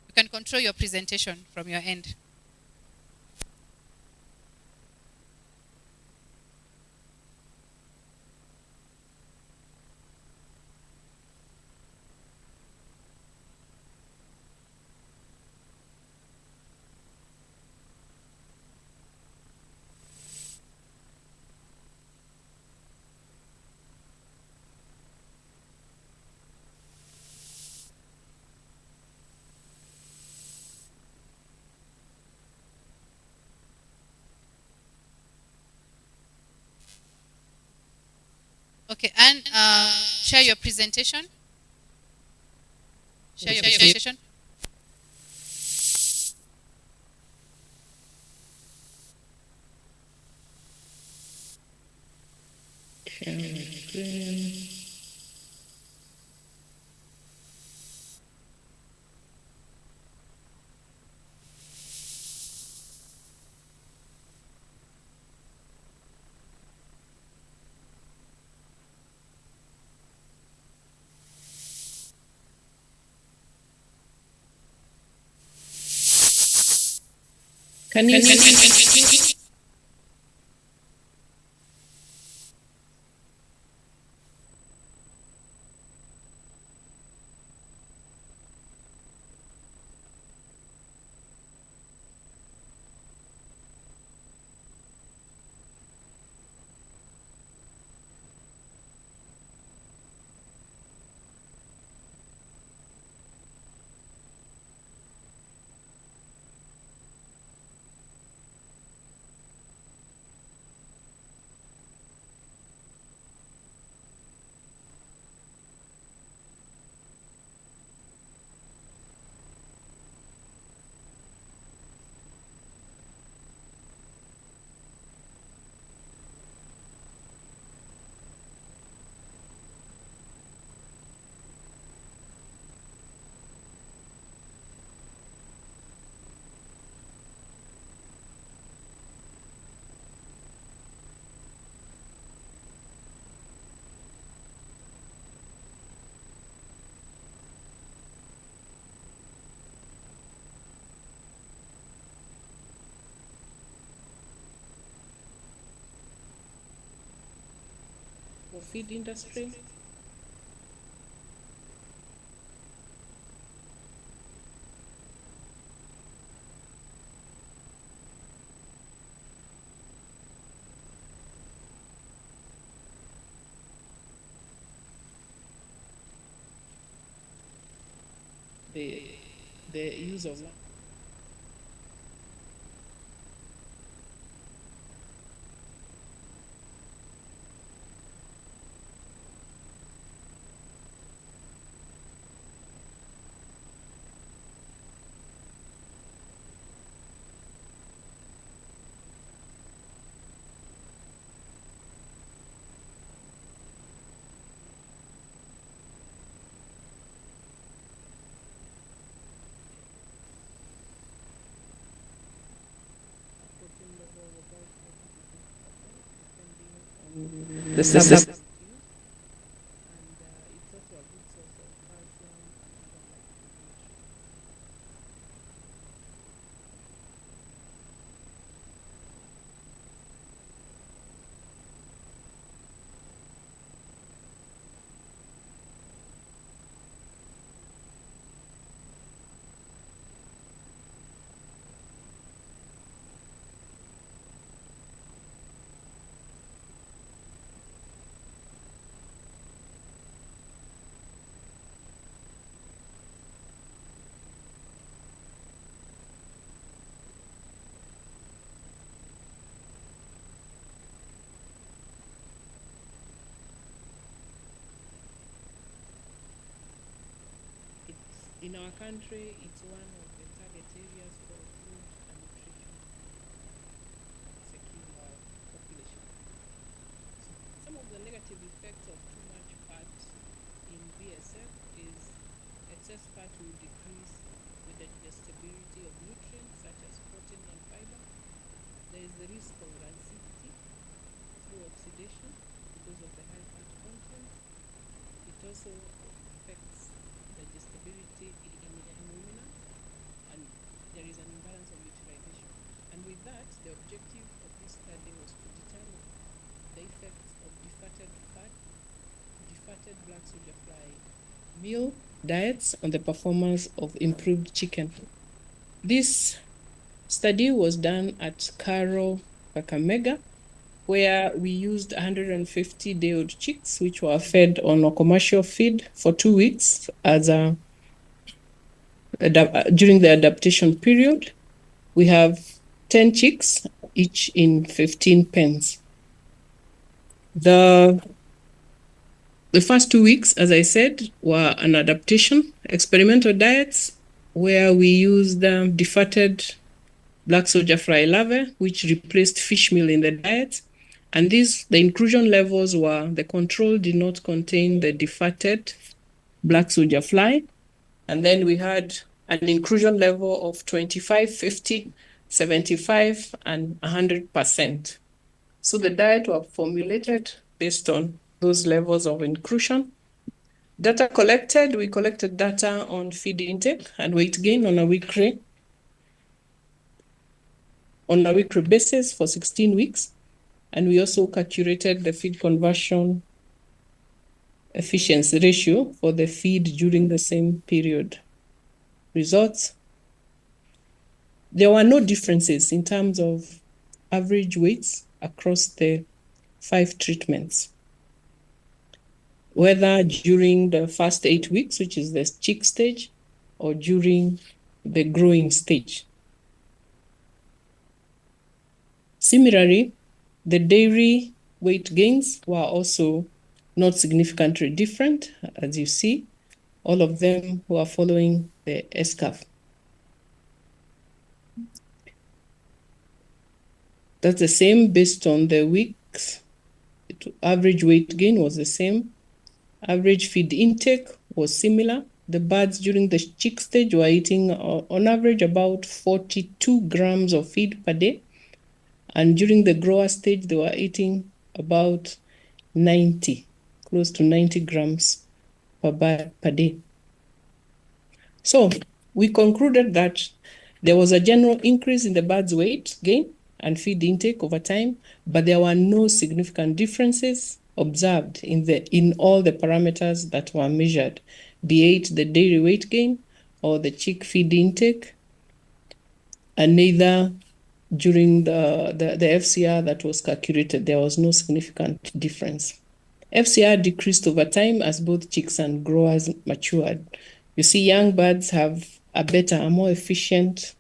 You can control your presentation from your end. Okay, and share your presentation. Share your presentation. Share my screen. Can you see? For feed industry. The use of land. The substance. In our country, it's one of the target areas for food and nutrition secure our population. So some of the negative effects of too much fat in BSF is excess fat will decrease the digestibility of nutrients such as protein and fiber. There is the risk of rancidity through oxidation because of the high fat content. It also affects digestibility in ruminants, and there is an imbalance of utilization. And with that, the objective of this study was to determine the effects of defatted fat, defatted black soldier fly meal diets on the performance of improved chicken. This study was done at Karo, Kakamega, where we used 150-day-old chicks, which were fed on a commercial feed for 2 weeks as during the adaptation period. We have 10 chicks, each in 15 pens. The first 2 weeks, as I said, were an adaptation, experimental diets, where we used defatted black soldier fly larvae, which replaced fish meal in the diet. And the inclusion levels were, the control did not contain the defatted black soldier fly. And then we had an inclusion level of 25, 50, 75, and 100%. So the diet was formulated based on those levels of inclusion. Data collected, we collected data on feed intake and weight gain on a weekly basis for 16 weeks. And we also calculated the feed conversion efficiency ratio for the feed during the same period. Results: there were no differences in terms of average weights across the 5 treatments, whether during the first 8 weeks, which is the chick stage, or during the growing stage. Similarly, the dairy weight gains were also not significantly different. As you see, all of them were following the S-curve. That's the same based on the weeks. Average weight gain was the same. Average feed intake was similar. The birds during the chick stage were eating on average about 42 grams of feed per day. And during the grower stage, they were eating about 90, close to 90 grams per bird per day. So we concluded that there was a general increase in the bird's weight gain and feed intake over time, but there were no significant differences observed in all the parameters that were measured, be it the dairy weight gain or the chick feed intake, and neither during the FCR that was calculated, there was no significant difference. FCR decreased over time as both chicks and growers matured. You see, young birds have a more efficient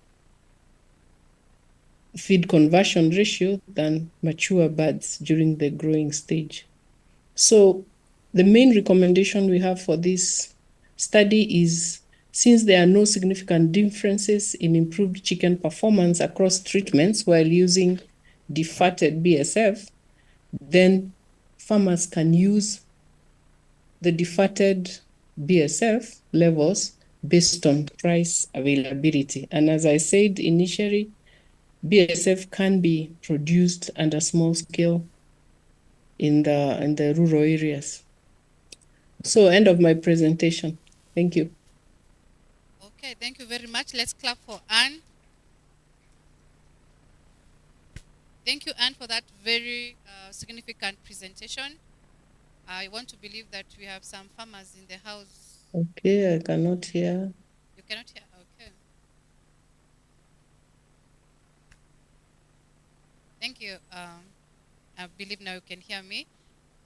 feed conversion ratio than mature birds during the growing stage. So the main recommendation we have for this study is, since there are no significant differences in improved chicken performance across treatments while using defatted BSF, then farmers can use the defatted BSF levels based on price availability. And as I said initially, BSF can be produced at a small scale in the rural areas. So, end of my presentation. Thank you. Okay, thank you very much. Let's clap for Anne. Thank you, Anne, for that very significant presentation. I want to believe that we have some farmers in the house. Okay, I cannot hear. You cannot hear? Okay. Thank you. I believe now you can hear me.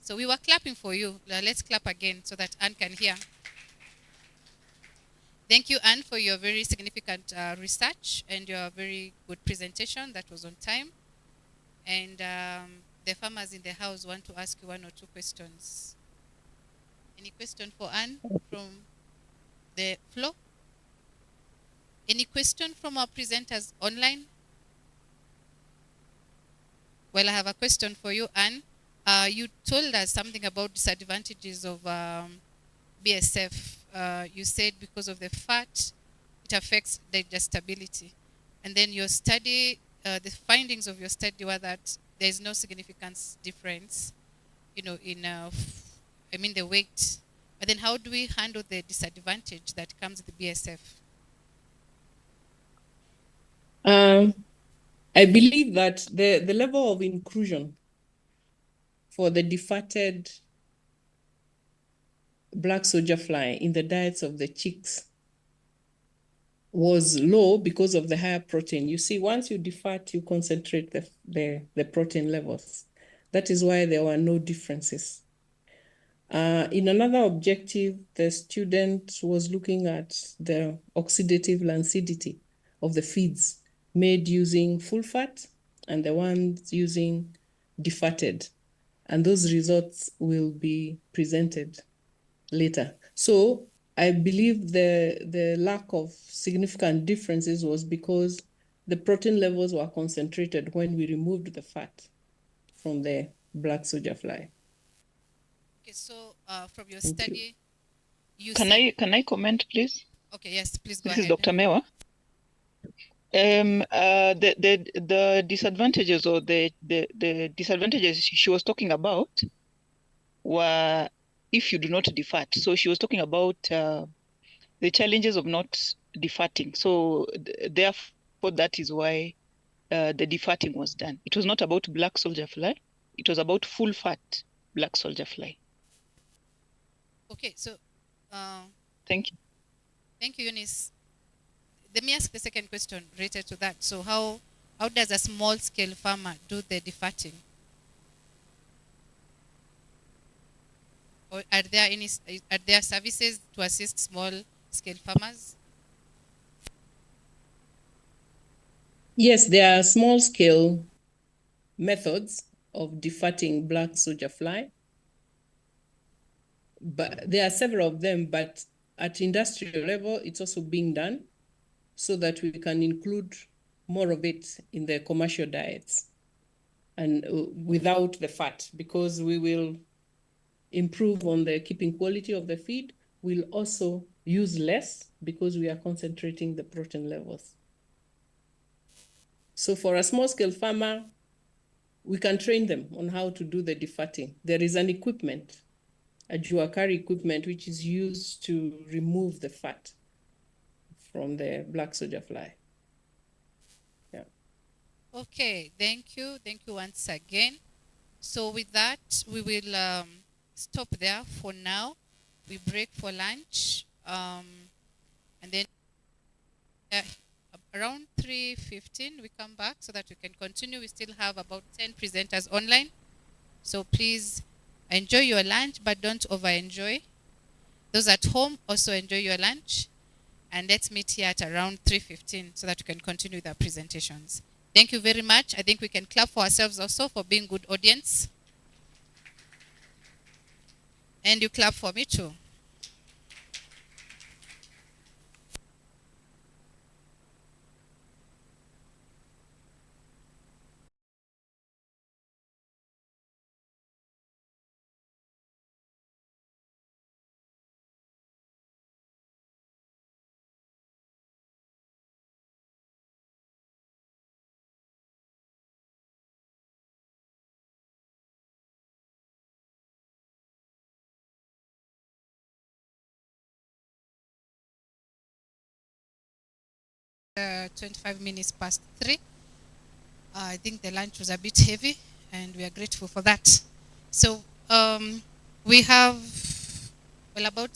So we were clapping for you. Let's clap again so that Anne can hear. Thank you, Anne, for your very significant research and your very good presentation that was on time. And the farmers in the house want to ask you 1 or 2 questions. Any question for Anne from the floor? Any question from our presenters online? Well, I have a question for you, Anne. You told us something about disadvantages of BSF. You said because of the fat, it affects digestibility. And then your study, the findings of your study were that there is no significant difference, in, the weight. But then how do we handle the disadvantage that comes with the BSF? I believe that the level of inclusion for the defatted black soldier fly in the diets of the chicks was low because of the higher protein. You see, once you defat, you concentrate the protein levels. That is why there were no differences. In another objective, the student was looking at the oxidative lancidity of the feeds made using full fat and the ones using defatted. And those results will be presented later. So I believe the lack of significant differences was because the protein levels were concentrated when we removed the fat from the black soldier fly. Okay, so from your study, you Can I comment, please? Okay, yes, please go This ahead. is Dr. Mewa. The disadvantages or the disadvantages she was talking about were if you do not defat. So she was talking about the challenges of not defatting. So therefore, that is why the defatting was done. It was not about black soldier fly. It was about full fat black soldier fly. Okay, so thank you. Thank you, Eunice. Let me ask the second question related to that. So how does a small scale farmer do the defatting? Or are there services to assist small scale farmers? Yes, there are small scale methods of defatting black soldier fly. But there are several of them, but at industrial level, it's also being done so that we can include more of it in the commercial diets and without the fat, because we will improve on the keeping quality of the feed. We'll also use less because we are concentrating the protein levels. So for a small scale farmer, we can train them on how to do the defatting. There is an equipment, a juakari equipment, which is used to remove the fat from the black soldier fly. Yeah. Okay, thank you. Thank you once again. So with that, we will stop there for now. We break for lunch. And then around 3:15, we come back so that we can continue. We still have about 10 presenters online. So please enjoy your lunch, but don't over-enjoy. Those at home, also enjoy your lunch. And let's meet here at around 3:15 so that we can continue with our presentations. Thank you very much. I think we can clap for ourselves also for being good audience. And you clap for me too. Uh, 25 minutes past 3. I think the lunch was a bit heavy, and we are grateful for that. So we have, well, about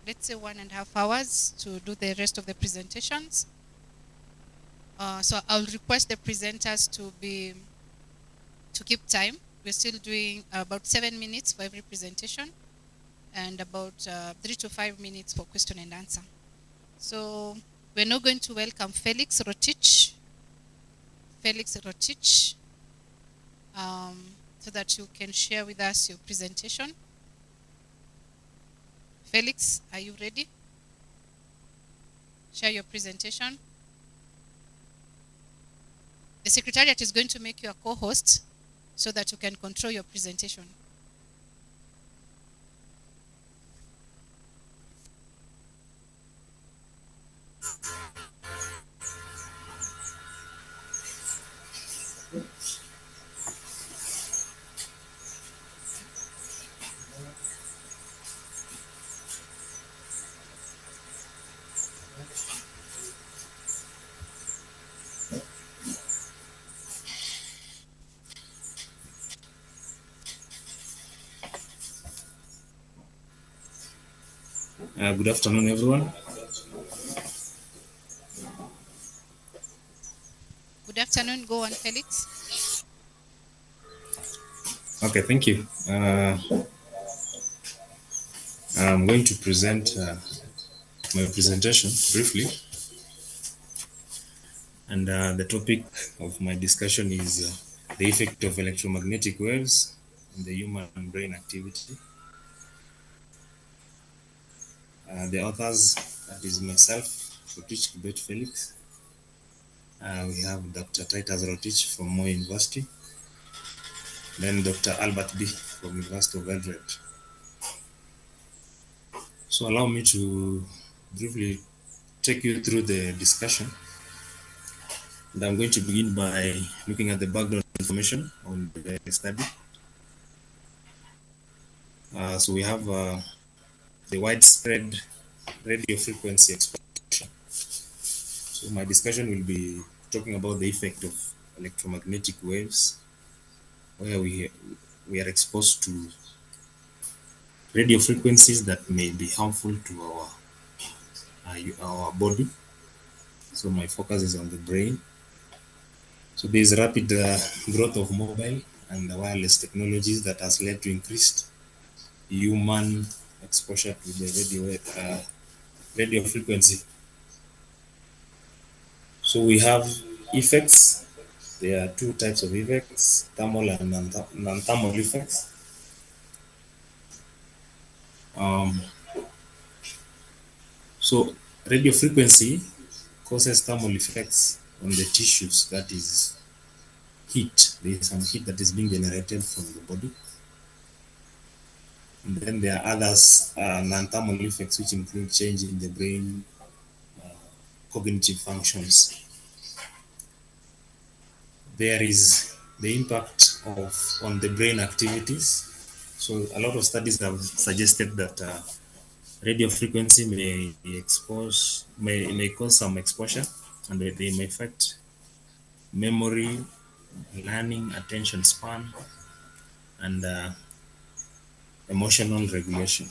let's say 1.5 hours to do the rest of the presentations. So I'll request the presenters to keep time. We're still doing about 7 minutes for every presentation, and about 3 to 5 minutes for question and answer. So we're now going to welcome Felix Rotich. So that you can share with us your presentation. Felix, are you ready? share your presentation. The Secretariat is going to make you a co-host so that you can control your presentation. Good afternoon, everyone. Good afternoon. Go on, Felix. Okay, thank you. I'm going to present my presentation briefly. And the topic of my discussion is the effect of electromagnetic waves on the human brain activity. The authors, that is myself, Rotich Kibet Felix. We have Dr. Titus Rotich from Moi University. Then Dr. Albert B. from University of Eldoret. So allow me to briefly take you through the discussion. And I'm going to begin by looking at the background information on the study. So we have the widespread radio frequency exposure. So my discussion will be talking about the effect of electromagnetic waves, where we are exposed to radio frequencies that may be harmful to our body. So my focus is on the brain. So there is rapid growth of mobile and wireless technologies that has led to increased human exposure to the radio frequency. So we have effects. There are two types of effects, thermal and non-thermal effects. So radio frequency causes thermal effects on the tissues, that is heat. There is some heat that is being generated from the body. And then there are others, non-thermal effects, which include change in the brain, cognitive functions. There is the impact on the brain activities. So a lot of studies have suggested that radio frequency may cause some exposure, and they may affect memory, learning, attention span, and emotional regulation.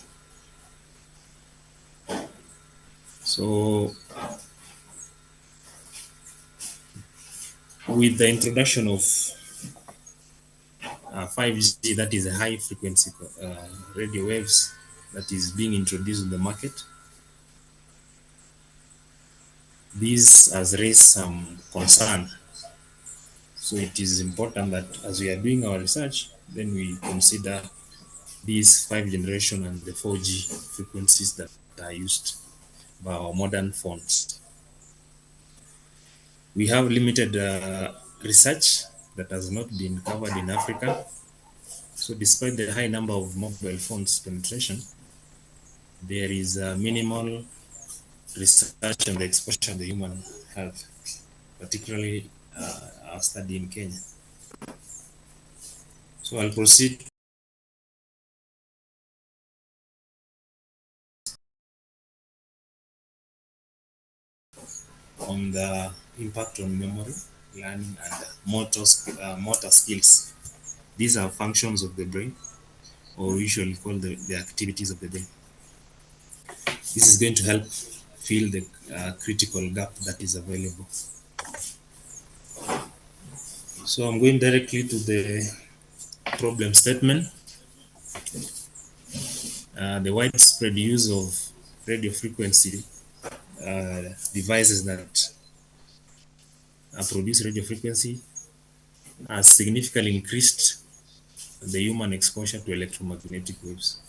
So with the introduction of 5G, that is a high frequency radio waves that is being introduced in the market, this has raised some concern. So it is important that as we are doing our research, then we consider these 5th generation and the 4G frequencies that are used by our modern phones. We have limited research that has not been covered in Africa. So despite the high number of mobile phones penetration, there is minimal research on the exposure of the human health, particularly our study in Kenya. So I'll proceed. On the impact on memory, learning, and motor skills. These are functions of the brain, or we usually call the activities of the brain. This is going to help fill the critical gap that is available. So I'm going directly to the problem statement. The widespread use of radio frequency devices that produce radio frequency has significantly increased the human exposure to electromagnetic waves.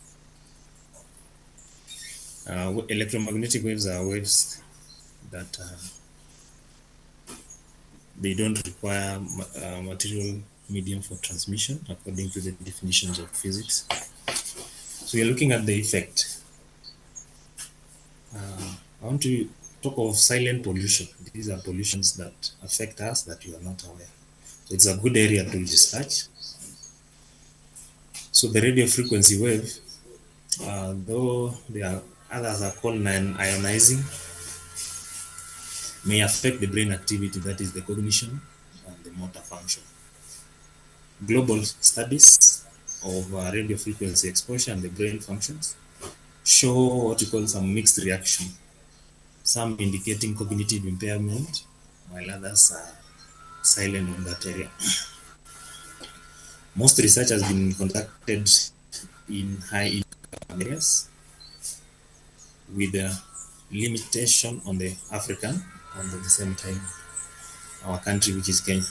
Electromagnetic waves are waves that they don't require material medium for transmission according to the definitions of physics. So we are looking at the effect. I want to talk of silent pollution. These are pollutions that affect us that you are not aware. So it's a good area to research. So the radio frequency wave, though there are others are called non-ionizing, may affect the brain activity, that is the cognition and the motor function. Global studies of radio frequency exposure and the brain functions show what we call some mixed reaction, some indicating cognitive impairment, while others are silent on that area. Most research has been conducted in high income areas with a limitation on the African and at the same time our country, which is Kenya.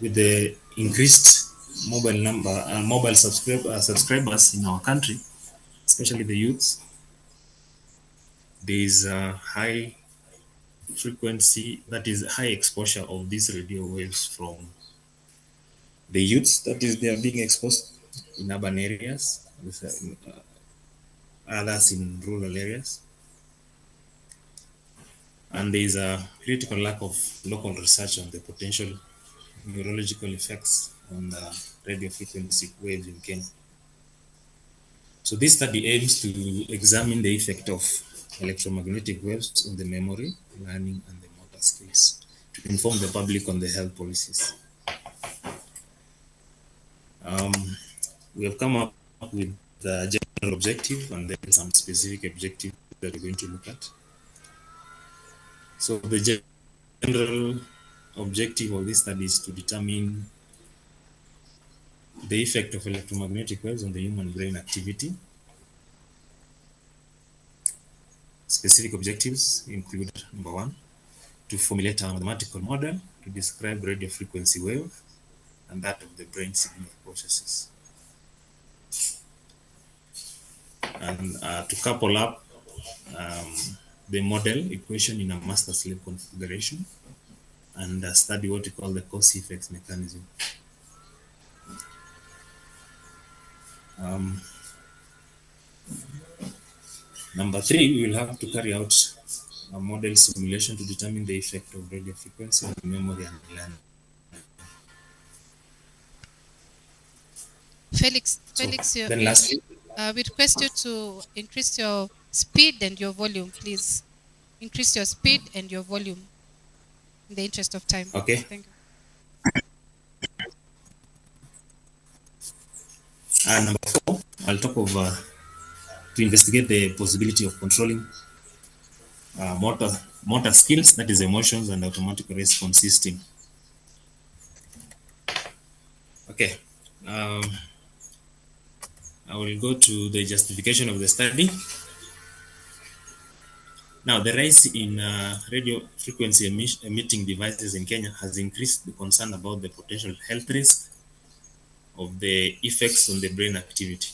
With the increased mobile subscribers in our country, especially the youths, there is a high frequency, that is high exposure of these radio waves from the youths, that is they are being exposed in urban areas, others in rural areas. And there is a critical lack of local research on the potential neurological effects on the radio frequency waves in Kenya. So this study aims to examine the effect of electromagnetic waves on the memory, learning, and the motor skills to inform the public on the health policies. We have come up with the general objective and then some specific objectives that we're going to look at. So the general objective of this study is to determine the effect of electromagnetic waves on the human brain activity. Specific objectives include, number one, to formulate a mathematical model to describe radio frequency wave and that of the brain signal processes. And to couple up the model equation in a master-slave configuration and study what we call the cause effects mechanism. Number three, we will have to carry out a model simulation to determine the effect of radio frequency on memory and learning. Felix, Then lastly, we request you to increase your speed and your volume, please. Increase your speed and your volume in the interest of time. Okay. Thank you. And number four, I'll talk of to investigate the possibility of controlling motor skills, that is emotions and automatic response system. Okay. I will go to the justification of the study. Now, the rise in radio frequency emitting devices in Kenya has increased the concern about the potential health risk of the effects on the brain activity.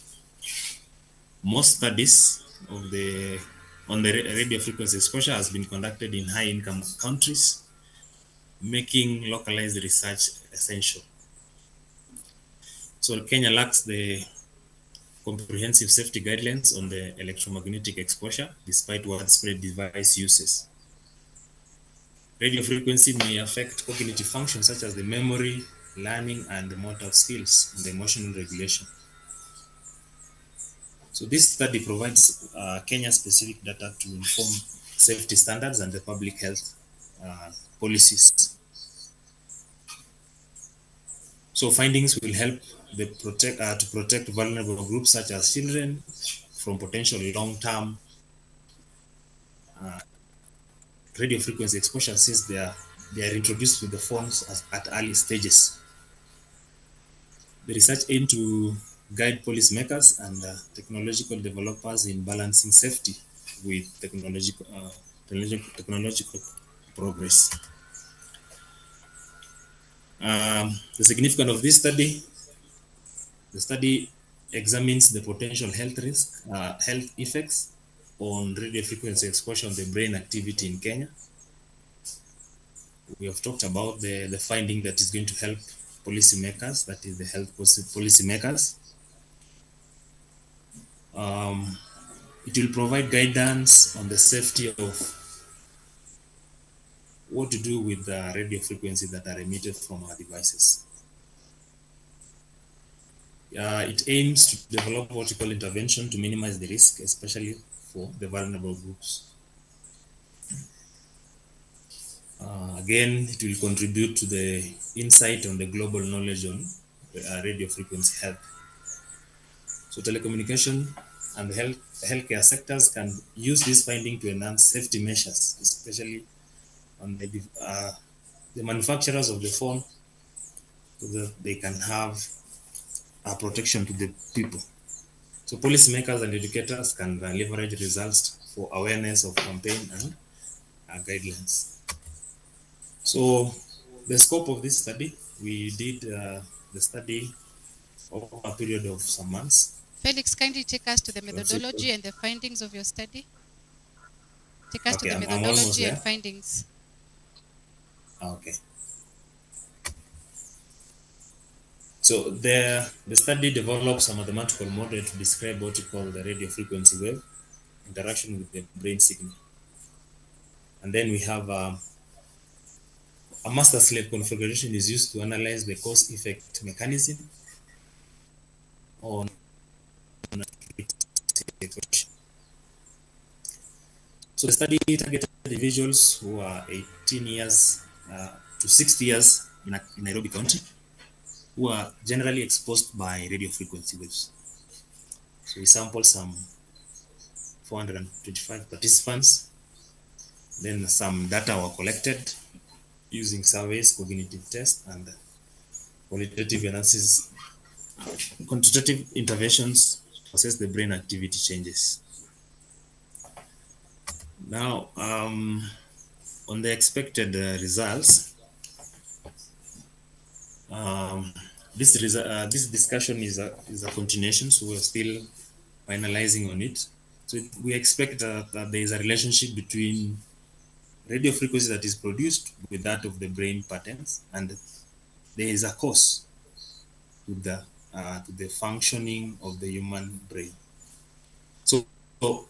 Most studies on the radio frequency exposure has been conducted in high-income countries, making localized research essential. So Kenya lacks the comprehensive safety guidelines on the electromagnetic exposure, despite widespread device uses. Radio frequency may affect cognitive functions such as the memory, learning, and the motor skills, and the emotional regulation. So this study provides Kenya-specific data to inform safety standards and the public health policies. So findings will help to protect vulnerable groups such as children from potential long-term radio frequency exposure, since they are introduced with the phones at early stages. The research aims to guide policymakers and technological developers in balancing safety with technological progress. The significance of this study: the study examines the potential health effects on radio frequency exposure on the brain activity in Kenya. We have talked about the finding that is going to help policymakers, that is the health policymakers. It will provide guidance on the safety of what to do with the radio frequencies that are emitted from our devices. It aims to develop what we call intervention to minimize the risk, especially for the vulnerable groups. Again, it will contribute to the insight on the global knowledge on radio frequency health. So telecommunication and the healthcare sectors can use this finding to enhance safety measures, especially on the manufacturers of the phone, so that they can have a protection to the people. So policymakers and educators can leverage results for awareness of campaign and guidelines. So the scope of this study, we did the study over a period of some months. Felix, kindly take us to the methodology and the findings of your study. Take us to the methodology and findings. Okay. So the study develops a mathematical model to describe what we call the radio frequency wave interaction with the brain signal. And then we have a master slave configuration is used to analyze the cause-effect mechanism on. So the study targeted individuals who are 18 years to 60 years in Nairobi County, who are generally exposed by radio frequency waves. So we sampled some 425 participants. Then some data were collected using surveys, cognitive tests, and qualitative analysis, quantitative interventions to assess the brain activity changes. Now, on the expected results, this discussion is a continuation, so we're still finalizing on it. So we expect that there is a relationship between radio frequency that is produced with that of the brain patterns, and there is a cause to the functioning of the human brain. So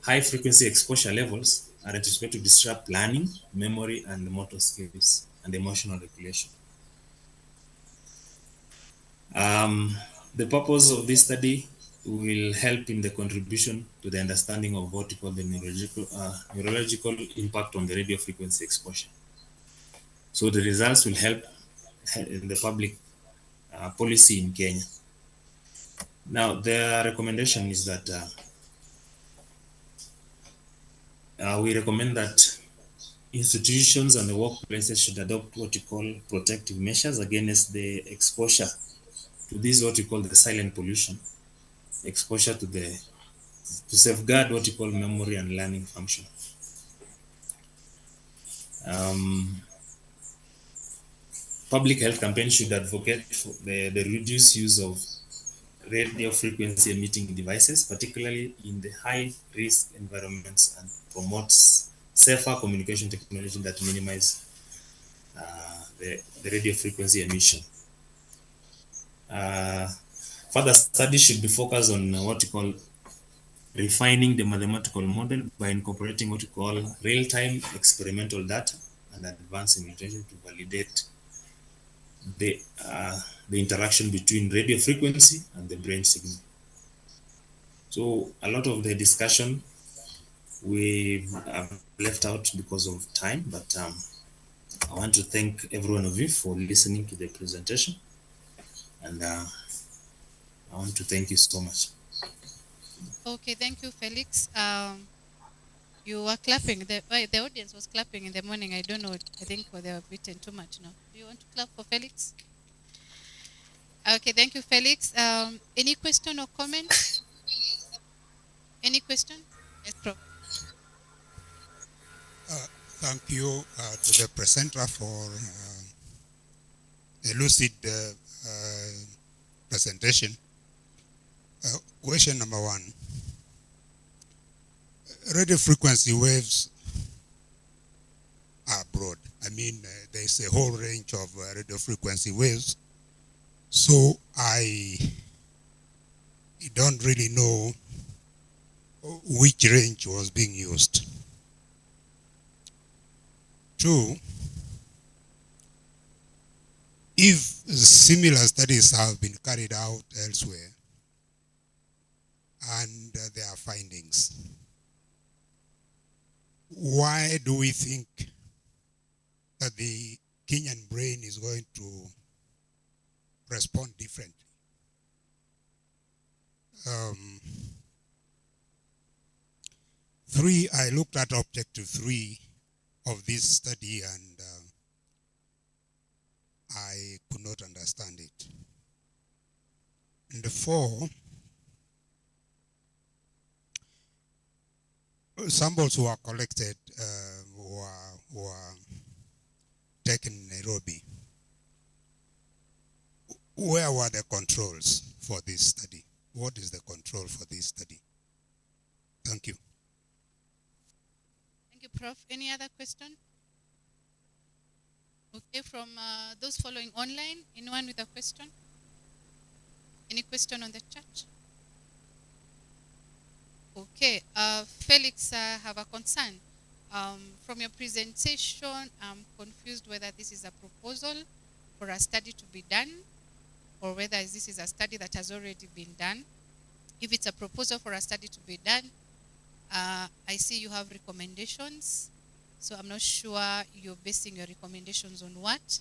high frequency exposure levels are anticipated to disrupt learning, memory, and motor skills, and emotional regulation. The purpose of this study will help in the contribution to the understanding of what we call the neurological impact on the radio frequency exposure. So the results will help in the public policy in Kenya. Now, the recommendation is that we recommend that institutions and the workplaces should adopt what we call protective measures against the exposure to this, what we call the silent pollution, exposure to safeguard what we call memory and learning function. Public health campaigns should advocate for the reduced use of radio frequency emitting devices, particularly in the high risk environments, and promotes safer communication technology that minimize the radio frequency emission. Further studies should be focused on what we call refining the mathematical model by incorporating what we call real-time experimental data and advanced simulation to validate the interaction between radio frequency and the brain signal. So a lot of the discussion we have left out because of time, but I want to thank every one of you for listening to the presentation, and I want to thank you so much. Okay, thank you, Felix. You were clapping. The audience was clapping in the morning. I don't know. I think they have written too much now. Do you want to clap for Felix? Okay, thank you, Felix. Any question or comment? Any question? Yes, Prof. Thank you to the presenter for a lucid presentation. Question number one. radio frequency waves are broad. I mean, there's a whole range of radio frequency waves. So I don't really know which range was being used. Two, if similar studies have been carried out elsewhere and there are findings, why do we think that the Kenyan brain is going to respond differently? Three, I looked at objective 3 of this study and I could not understand it. And 4, samples were collected, were taken in Nairobi. Where were the controls for this study? What is the control for this study? Thank you. Thank you, Prof. Any other question? Okay, from those following online, anyone with a question? Any question on the chat? Okay, Felix, I have a concern. From your presentation, I'm confused whether this is a proposal for a study to be done or whether this is a study that has already been done. If it's a proposal for a study to be done, I see you have recommendations. So I'm not sure you're basing your recommendations on what.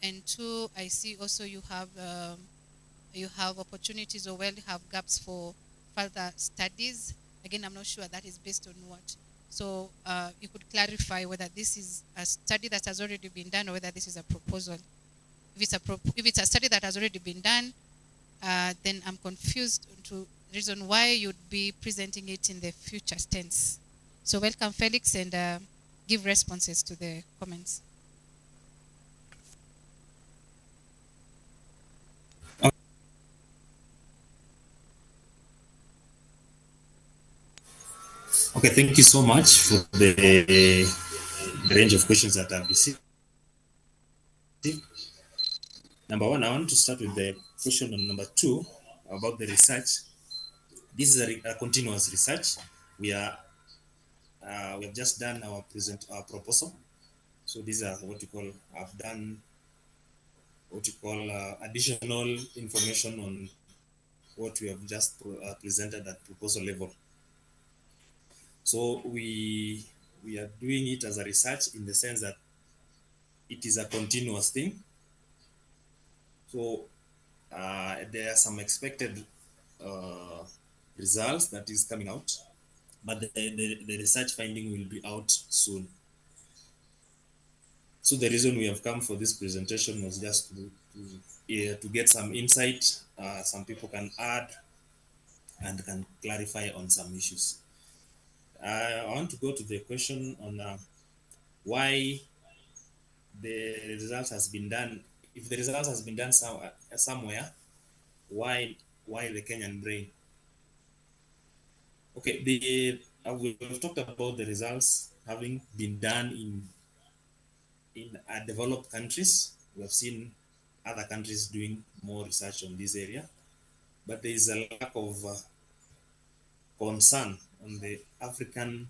And 2, I see also you have opportunities or have gaps for further studies. Again, I'm not sure that is based on what. So you could clarify whether this is a study that has already been done or whether this is a proposal. If it's a study that has already been done, then I'm confused to reason why you'd be presenting it in the future tense. So welcome, Felix, and give responses to the comments. Okay, thank you so much for the range of questions that I've received. Number 1, I want to start with the question on number 2 about the research. This is a continuous research. We have just done our proposal. So these are what you call, I've done what you call additional information on what we have just presented at proposal level. So we are doing it as a research in the sense that it is a continuous thing. So there are some expected results that is coming out, but the research finding will be out soon. So the reason we have come for this presentation was just to get some insight. Some people can add and can clarify on some issues. I want to go to the question on why the results has been done. If the results has been done somewhere, why the Kenyan brain? Okay, we've talked about the results having been done in developed countries. We have seen other countries doing more research on this area, but there is a lack of concern on the African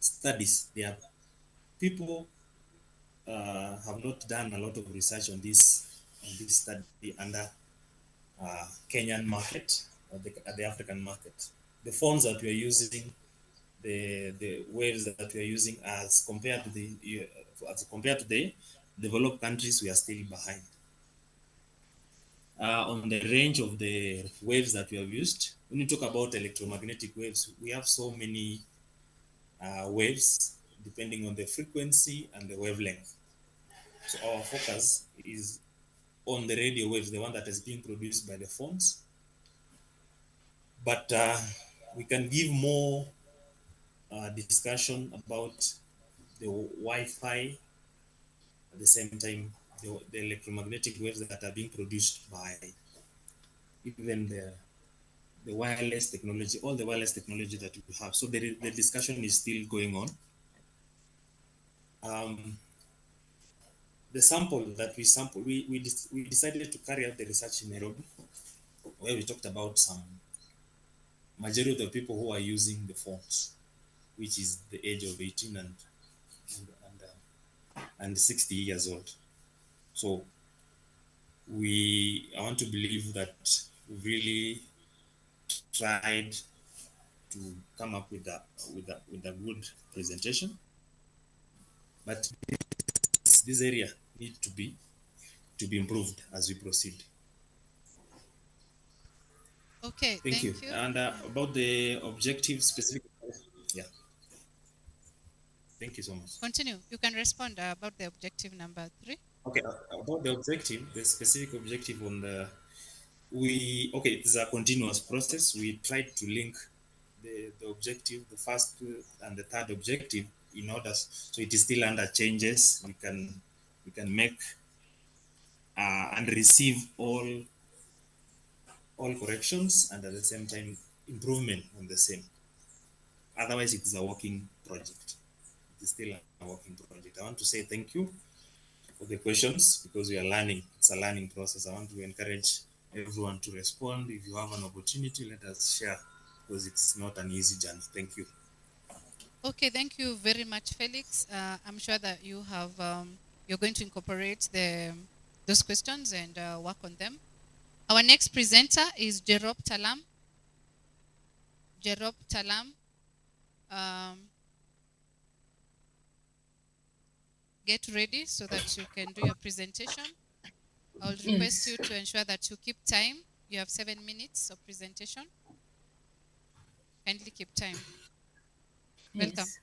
studies. There are people have not done a lot of research on this study under Kenyan market or the African market. The phones that we are using, the waves that we are using, as compared to the developed countries, we are still behind. On the range of the waves that we have used, when you talk about electromagnetic waves, we have so many waves depending on the frequency and the wavelength. So our focus is on the radio waves, the one that is being produced by the phones. But we can give more discussion about the Wi-Fi, at the same time the electromagnetic waves that are being produced by even the the wireless technology, all the wireless technology that we have. So the discussion is still going on. The sample that we decided to carry out the research in Nairobi, where we talked about some majority of the people who are using the phones, which is the age of 18 and 60 years old. So I want to believe that we really tried to come up with a good presentation, but this area needs to be improved as we proceed. Okay, Thank you. And about the objective specific, yeah. Thank you so much. Continue. You can respond about the objective number 3. Okay, about the objective, the specific objective on the, it's a continuous process. We tried to link the objective, the first and the third objective in order, so it is still under changes. We can make and receive all corrections and at the same time improvement on the same. Otherwise, it is a working project. It is still a working project. I want to say thank you for the questions because we are learning. It's a learning process. I want to encourage everyone to respond. If you have an opportunity, let us share because it's not an easy journey. Thank you. Okay, thank you very much, Felix. I'm sure that you have you're going to incorporate those questions and work on them. Our next presenter is Jerob Talam. Jerob Talam. Get ready so that you can do your presentation. I'll request you to ensure that you keep time. You have 7 minutes of presentation. Kindly keep time. Welcome. Yes.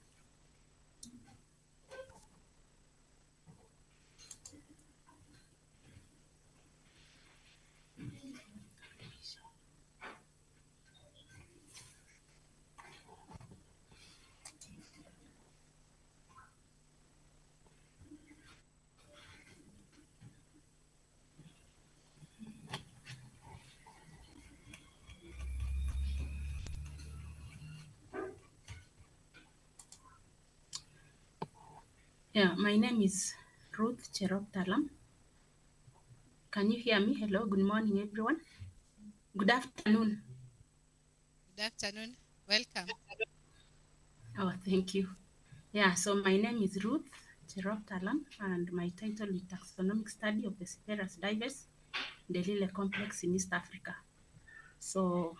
Yeah, my name is Ruth Cherop Talam. Can you hear me? Hello, good morning, everyone. Good afternoon. Good afternoon. Welcome. Oh, thank you. Yeah, so my name is Ruth Cherop Talam, and my title is Taxonomic Study of the Cyperus diverse Delile Complex in East Africa. So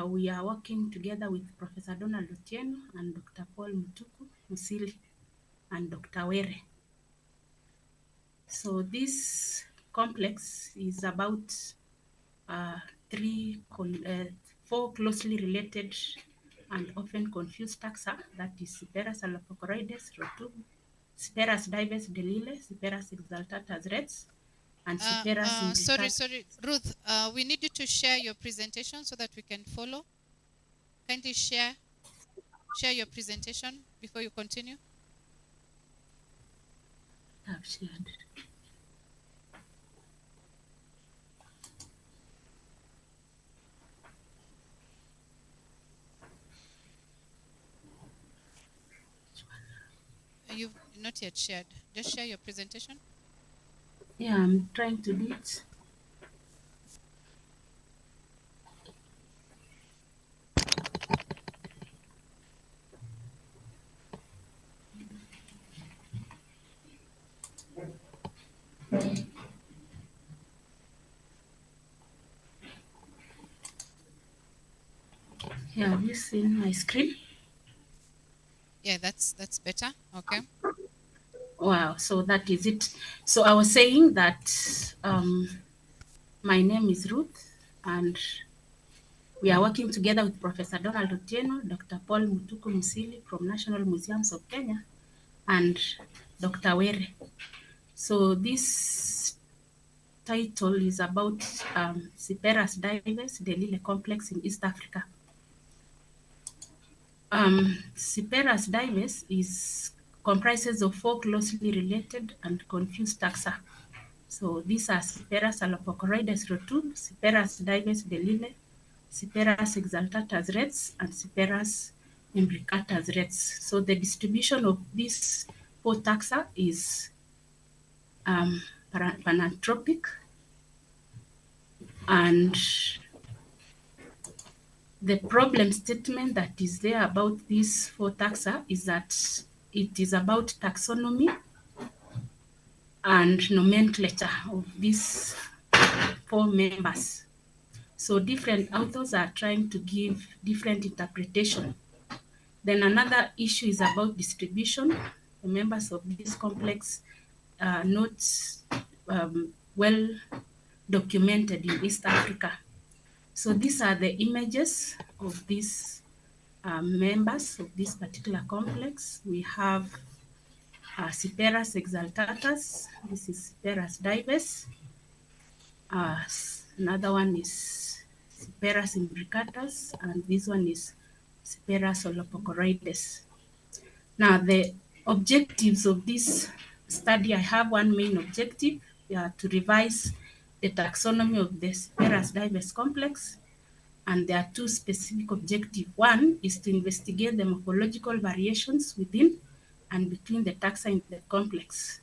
we are working together with Professor Donald Otieno and Dr. Paul Mutuku Musili and Dr. Were. So this complex is about 4 closely related and often confused taxa, that is Cyperus allophocoroides, Rotubu, Cyperus diverse Delile, Cyperus exaltatus Reds, and Cyperus sorry, Ruth, we need you to share your presentation so that we can follow. Kindly share your presentation before you continue. I've shared. You've not yet shared. Just share your presentation. Yeah, I'm trying to do it. Yeah, have you seen my screen? Yeah, that's better. Okay. Wow, so that is it. So I was saying that my name is Ruth, and we are working together with Professor Donald Otieno, Dr. Paul Mutuku Musili from National Museums of Kenya, and Dr. Were. So this title is about Cyperus diverse Delile complex in East Africa. Cyperus diverse comprises of 4 closely related and confused taxa. So these are Cyperus allopocorides rotund, Cyperus dives delile, Cyperus exaltatus reds, and Cyperus imbricatus reds. So the distribution of these 4 taxa is pananthropic, and the problem statement that is there about these 4 taxa is that it is about taxonomy and nomenclature of these 4 members. So different authors are trying to give different interpretation. Then another issue is about distribution. The members of this complex are not well documented in East Africa. So these are the images of these members of this particular complex. We have Cyperus exaltatus. This is Cyperus dives. Another one is Cyperus imbricatus, and this one is Cyperus allopocorides. Now, the objectives of this study, I have one main objective, to revise the taxonomy of the Cyperus dives complex, and there are 2 specific objectives. One is to investigate the morphological variations within and between the taxa in the complex,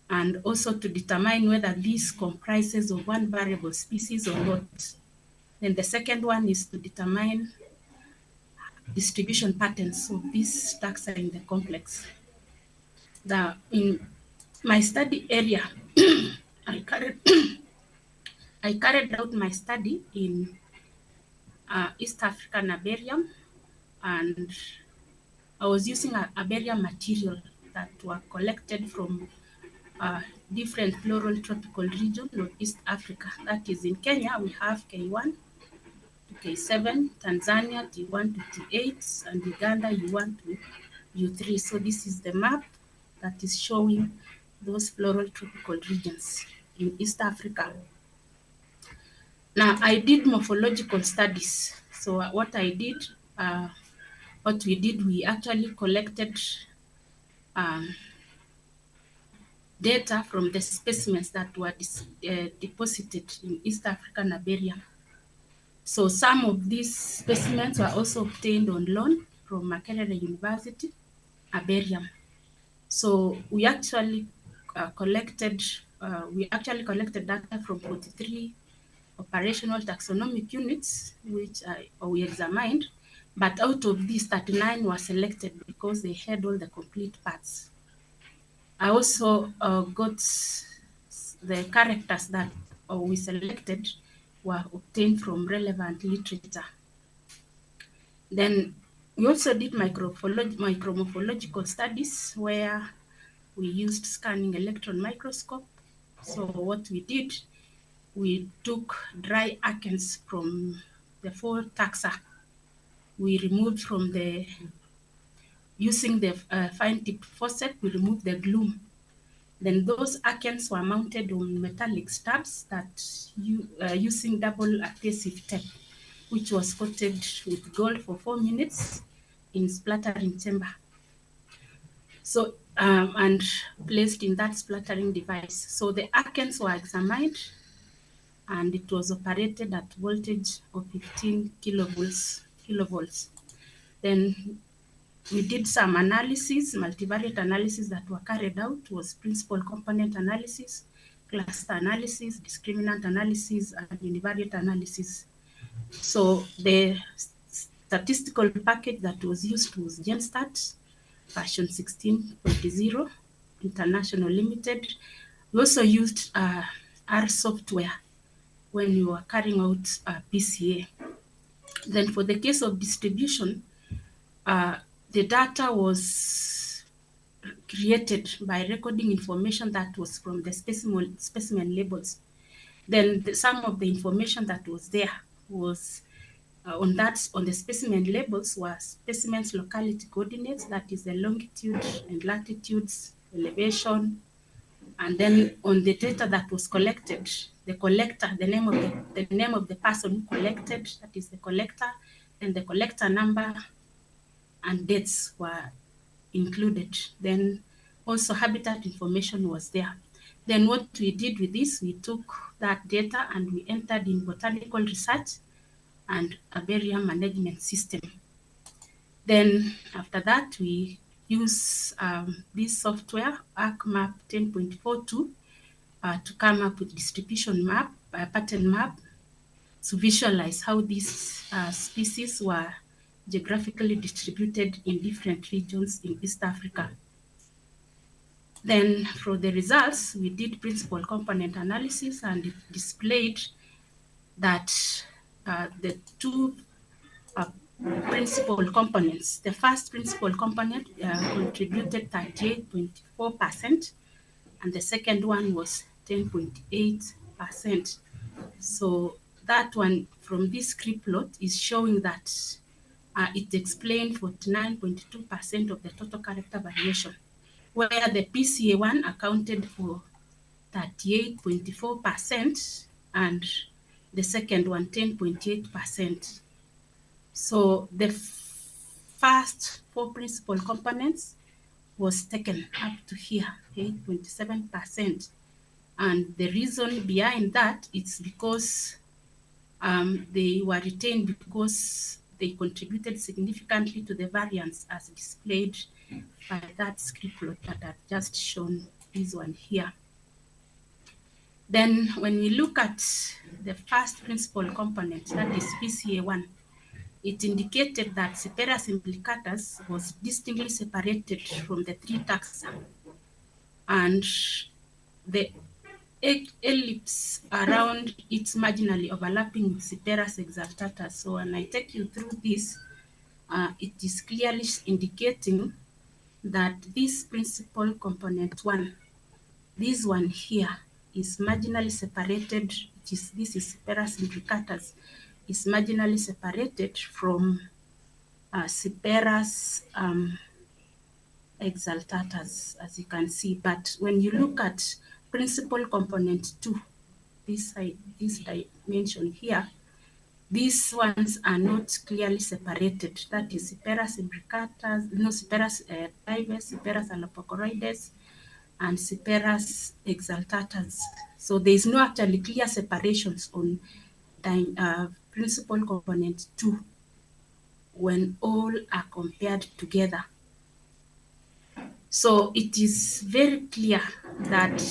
and also to determine whether this comprises of one variable species or not. Then the second one is to determine distribution patterns of these taxa in the complex. In my study area, I carried out my study in East African herbarium, and I was using a herbarium material that were collected from different floral tropical regions of East Africa. That is, in Kenya, we have K1 to K7, Tanzania T1 to T8, and Uganda U1 to U3. So this is the map that is showing those floral tropical regions in East Africa. Now, I did morphological studies. So what we did, we actually collected data from the specimens that were deposited in East African herbarium. So some of these specimens were also obtained on loan from Makerere University herbarium. So we actually collected data from 43 operational taxonomic units, which we examined, but out of these, 39 were selected because they had all the complete parts. I also got the characters that we selected were obtained from relevant literature. Then we also did micromorphological studies where we used scanning electron microscope. So what we did, we took dry akens from the 4 taxa. We removed from using the fine-tipped forceps, we removed the gloom. Then those akens were mounted on metallic stabs that using double adhesive tape, which was coated with gold for 4 minutes in splattering chamber. So, and placed in that splattering device. So the akens were examined, and it was operated at voltage of 15 kilovolts. Then we did some analysis, multivariate analysis that were carried out, was principal component analysis, cluster analysis, discriminant analysis, and univariate analysis. So the statistical package that was used was GenStat, version 16.0, International Limited. We also used R software when we were carrying out PCA. Then for the case of distribution, the data was created by recording information that was from the specimen labels. Then some of the information that was there was on the specimen labels were specimen's locality coordinates, that is the longitude and latitudes, elevation, and then on the data that was collected, the collector, the name of the person who collected, that is the collector, and the collector number and dates were included. Then also habitat information was there. Then what we did with this, we took that data and we entered in botanical research and herbarium management system. Then after that, we use this software, ArcMap 10.42, to come up with distribution map, pattern map, to visualize how these species were geographically distributed in different regions in East Africa. Then for the results, we did principal component analysis and it displayed that the two principal components, the first principal component contributed 38.4% and the second one was 10.8%. So that one from this script plot is showing that it explained 49.2% of the total character variation, where the PCA1 accounted for 38.4% and the second one 10.8%. So the first four principal components was taken up to here, 8.7%. And the reason behind that is because they were retained because they contributed significantly to the variance as displayed by that script plot that I've just shown, this one here. Then when we look at the first principal component, that is PCA1, it indicated that Cyperus implicatus was distinctly separated from the three taxa. And the ellipse around it's marginally overlapping with Cyperus exaltatus. So when I take you through this, it is clearly indicating that this principal component one, this one here, is marginally separated. This is Cyperus implicatus, is marginally separated from Cyperus exaltatus, as you can see. But when you look at principal component 2, this dimension here, these ones are not clearly separated. That is Cyperus imbricatus, no, Cyperus divus, Cyperus allopocoroides, and Cyperus exaltatus. So there is no actually clear separations on principal component 2 when all are compared together. So it is very clear that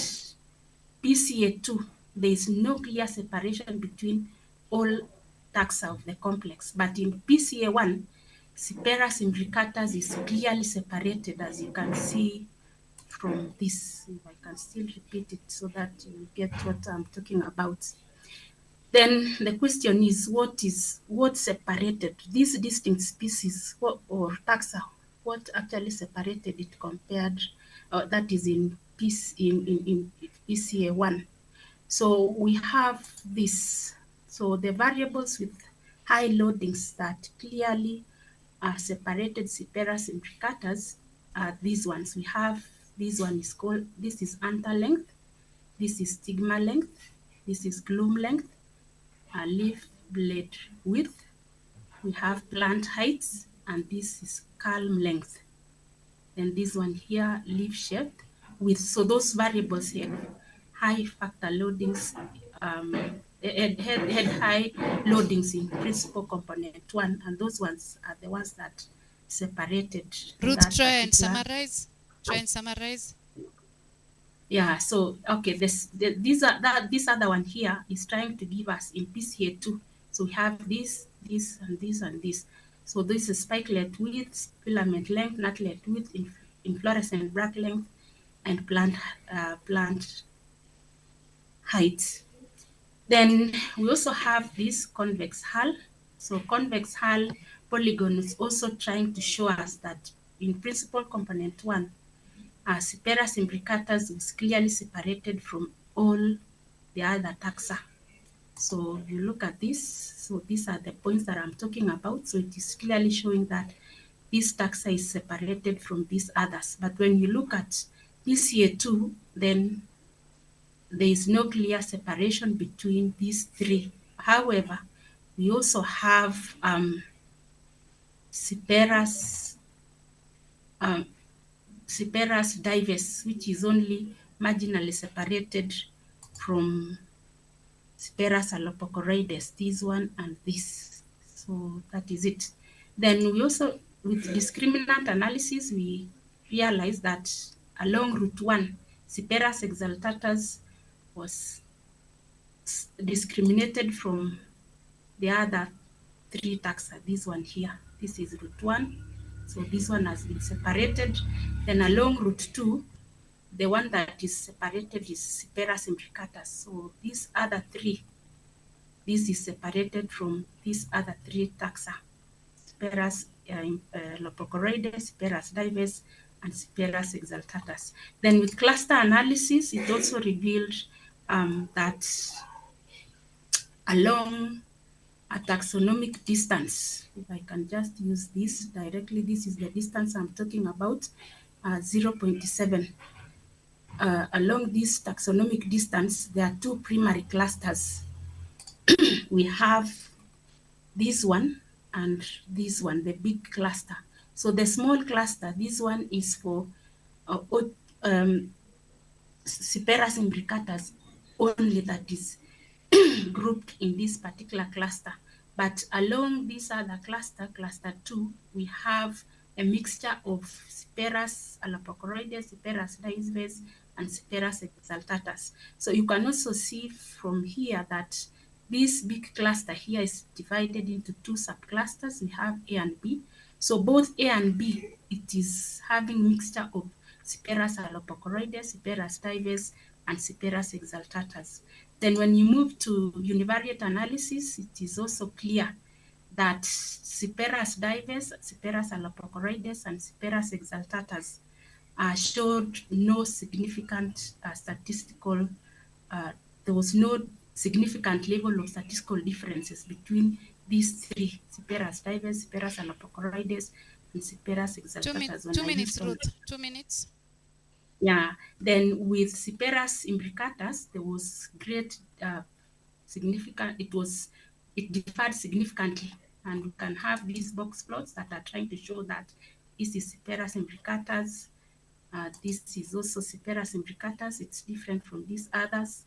PCA2, there is no clear separation between all taxa of the complex. But in PCA1, Cyperus imbricatus is clearly separated, as you can see from this. If I can still repeat it so that you get what I'm talking about. Then the question is, what separated these distinct species or taxa? What actually separated it compared, that is in PCA1. So we have this. So the variables with high loadings that clearly are separated Cyperus imbricatus are these ones. We have, this one is called, this is anther length, this is stigma length, this is gloom length, leaf blade width, we have plant heights, and this is culm length. And this one here, leaf shape width. So those variables have high factor loadings, had high loadings in principal component 1, and those ones are the ones that separated. Ruth, try and summarize. Yeah, so okay, these other one here is trying to give us in PCA2. So we have this, and this, and this. So this is spikelet width, filament length, nutlet width, inflorescent bracts length, and plant height. Then we also have this convex hull. So convex hull polygon is also trying to show us that in principal component 1, Cyperus imbricatus is clearly separated from all the other taxa. So if you look at this, so these are the points that I'm talking about. So it is clearly showing that this taxa is separated from these others. But when you look at PCA2, then there is no clear separation between these three. However, we also have Cyperus divus, which is only marginally separated from Sperus allopochoroides, this one and this. So that is it. Then we also, with discriminant analysis, we realized that along route 1, Sperus exaltatus was discriminated from the other 3 taxa. This one here, this is route 1. So this one has been separated. Then along route 2, the one that is separated is Sperus imbricatus. So these other 3, this is separated from these other 3 taxa, Sperus lopochoroides, Sperus dives, and Sperus exaltatus. Then with cluster analysis, it also revealed that along a taxonomic distance, if I can just use this directly, this is the distance I'm talking about, 0.7. Along this taxonomic distance, there are 2 primary clusters. We have this one and this one, the big cluster. So the small cluster, this one is for Sperus imbricatus only, that is grouped in this particular cluster. But along this other cluster, cluster 2, we have a mixture of Sperus allopochoroides, Sperus dives, and Sperus exaltatus. So you can also see from here that this big cluster here is divided into 2 subclusters. We have A and B. So both A and B, it is having mixture of Sperus allopochoroides, Sperus dives, and Sperus exaltatus. Then when you move to univariate analysis, it is also clear that Sperus dives, Sperus allopochoroides, and Sperus exaltatus showed no significant statistical, there was no significant level of statistical differences between these 3, Sperus dives, Sperus allopochoroides, and Sperus exaltatus. 2 minutes, Ruth. 2 minutes. Yeah, then with Sperus imbricatus, there was great significant, it differed significantly. And we can have these box plots that are trying to show that this is Sperus imbricatus. This is also Sperus imbricatus. It's different from these others.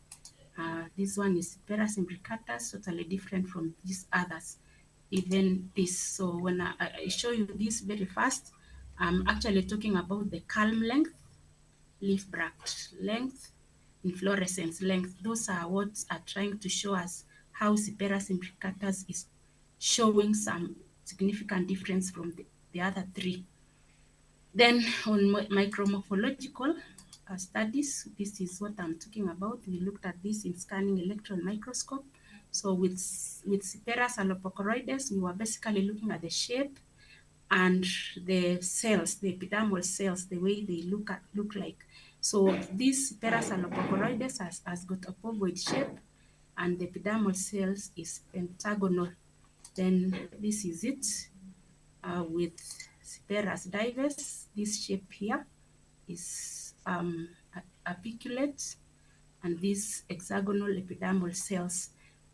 This one is Sperus imbricatus, totally different from these others. Even this. So when I show you this very fast, I'm actually talking about the culm length, leaf bract length, inflorescence length. Those are what are trying to show us how Sperus imbricatus is showing some significant difference from the other 3. Then on micromorphological studies, this is what I'm talking about. We looked at this in scanning electron microscope. So with Sperus allopochoroides, we were basically looking at the shape and the cells, the epidermal cells, the way they look like. So this Sperus allopochoroides has got a ovoid shape, and the epidermal cells is pentagonal. Then this is it with Sperus dives. This shape here is apiculate, and these hexagonal epidermal cells.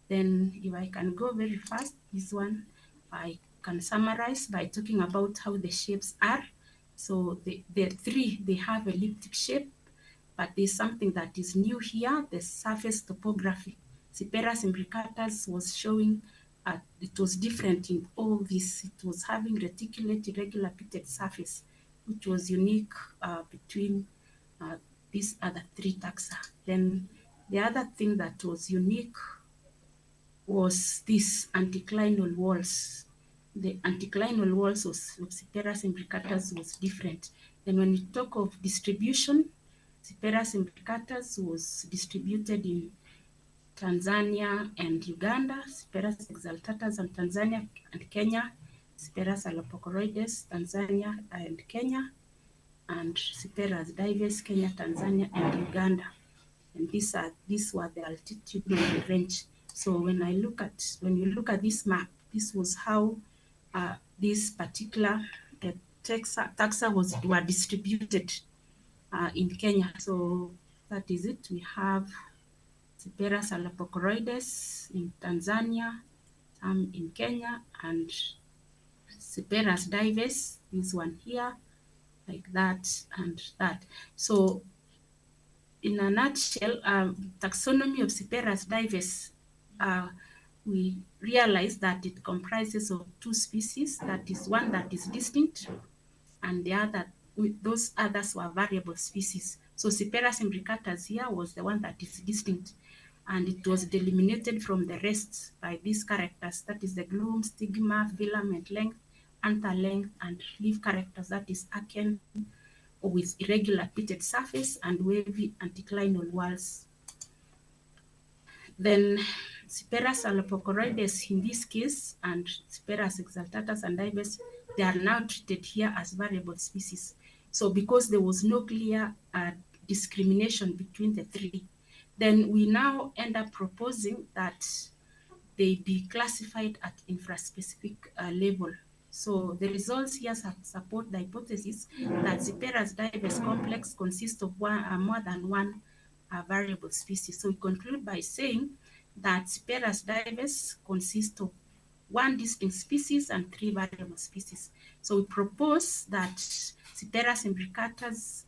Then if I can go very fast, this one I can summarize by talking about how the shapes are. So the 3, they have elliptic shape, but there's something that is new here, the surface topography. Sperus imbricatus was showing it was different in all this. It was having reticulate irregular pitted surface, which was unique between these other 3 taxa. Then the other thing that was unique was these anticlinal walls. The anticlinal walls of Sperus imbricatus was different. Then when we talk of distribution, Sperus imbricatus was distributed in Tanzania and Uganda, Sperus exaltatus in Tanzania and Kenya, Sperus allopochoroides, Tanzania and Kenya, and Sperus dives, Kenya, Tanzania, and Uganda. And these were the altitudinal range. So when you look at this map, this was how this particular taxa were distributed in Kenya. So that is it. We have Sperus allopochoroides in Tanzania, some in Kenya, and Sperus dives, this one here, like that and that. So in a nutshell, taxonomy of Cyperus diverse, we realize that it comprises of two species. That is one that is distinct, and the other, those others were variable species. So Cyperus imbricatus here was the one that is distinct, and it was delimited from the rest by these characters, that is the gloom, stigma, filament length, anther length, and leaf characters, that is aken, with irregular pitted surface and wavy anticlinal walls. Then Cyperus alpocoroides in this case and Cyperus exaltatus and diverse, they are now treated here as variable species. So because there was no clear discrimination between the three, then we now end up proposing that they be classified at infraspecific level. So the results here support the hypothesis that Cyperus diverse complex consists of more than one variable species. So we conclude by saying that Cyperus diverse consists of one distinct species and three variable species. So we propose that Cyperus imbricatus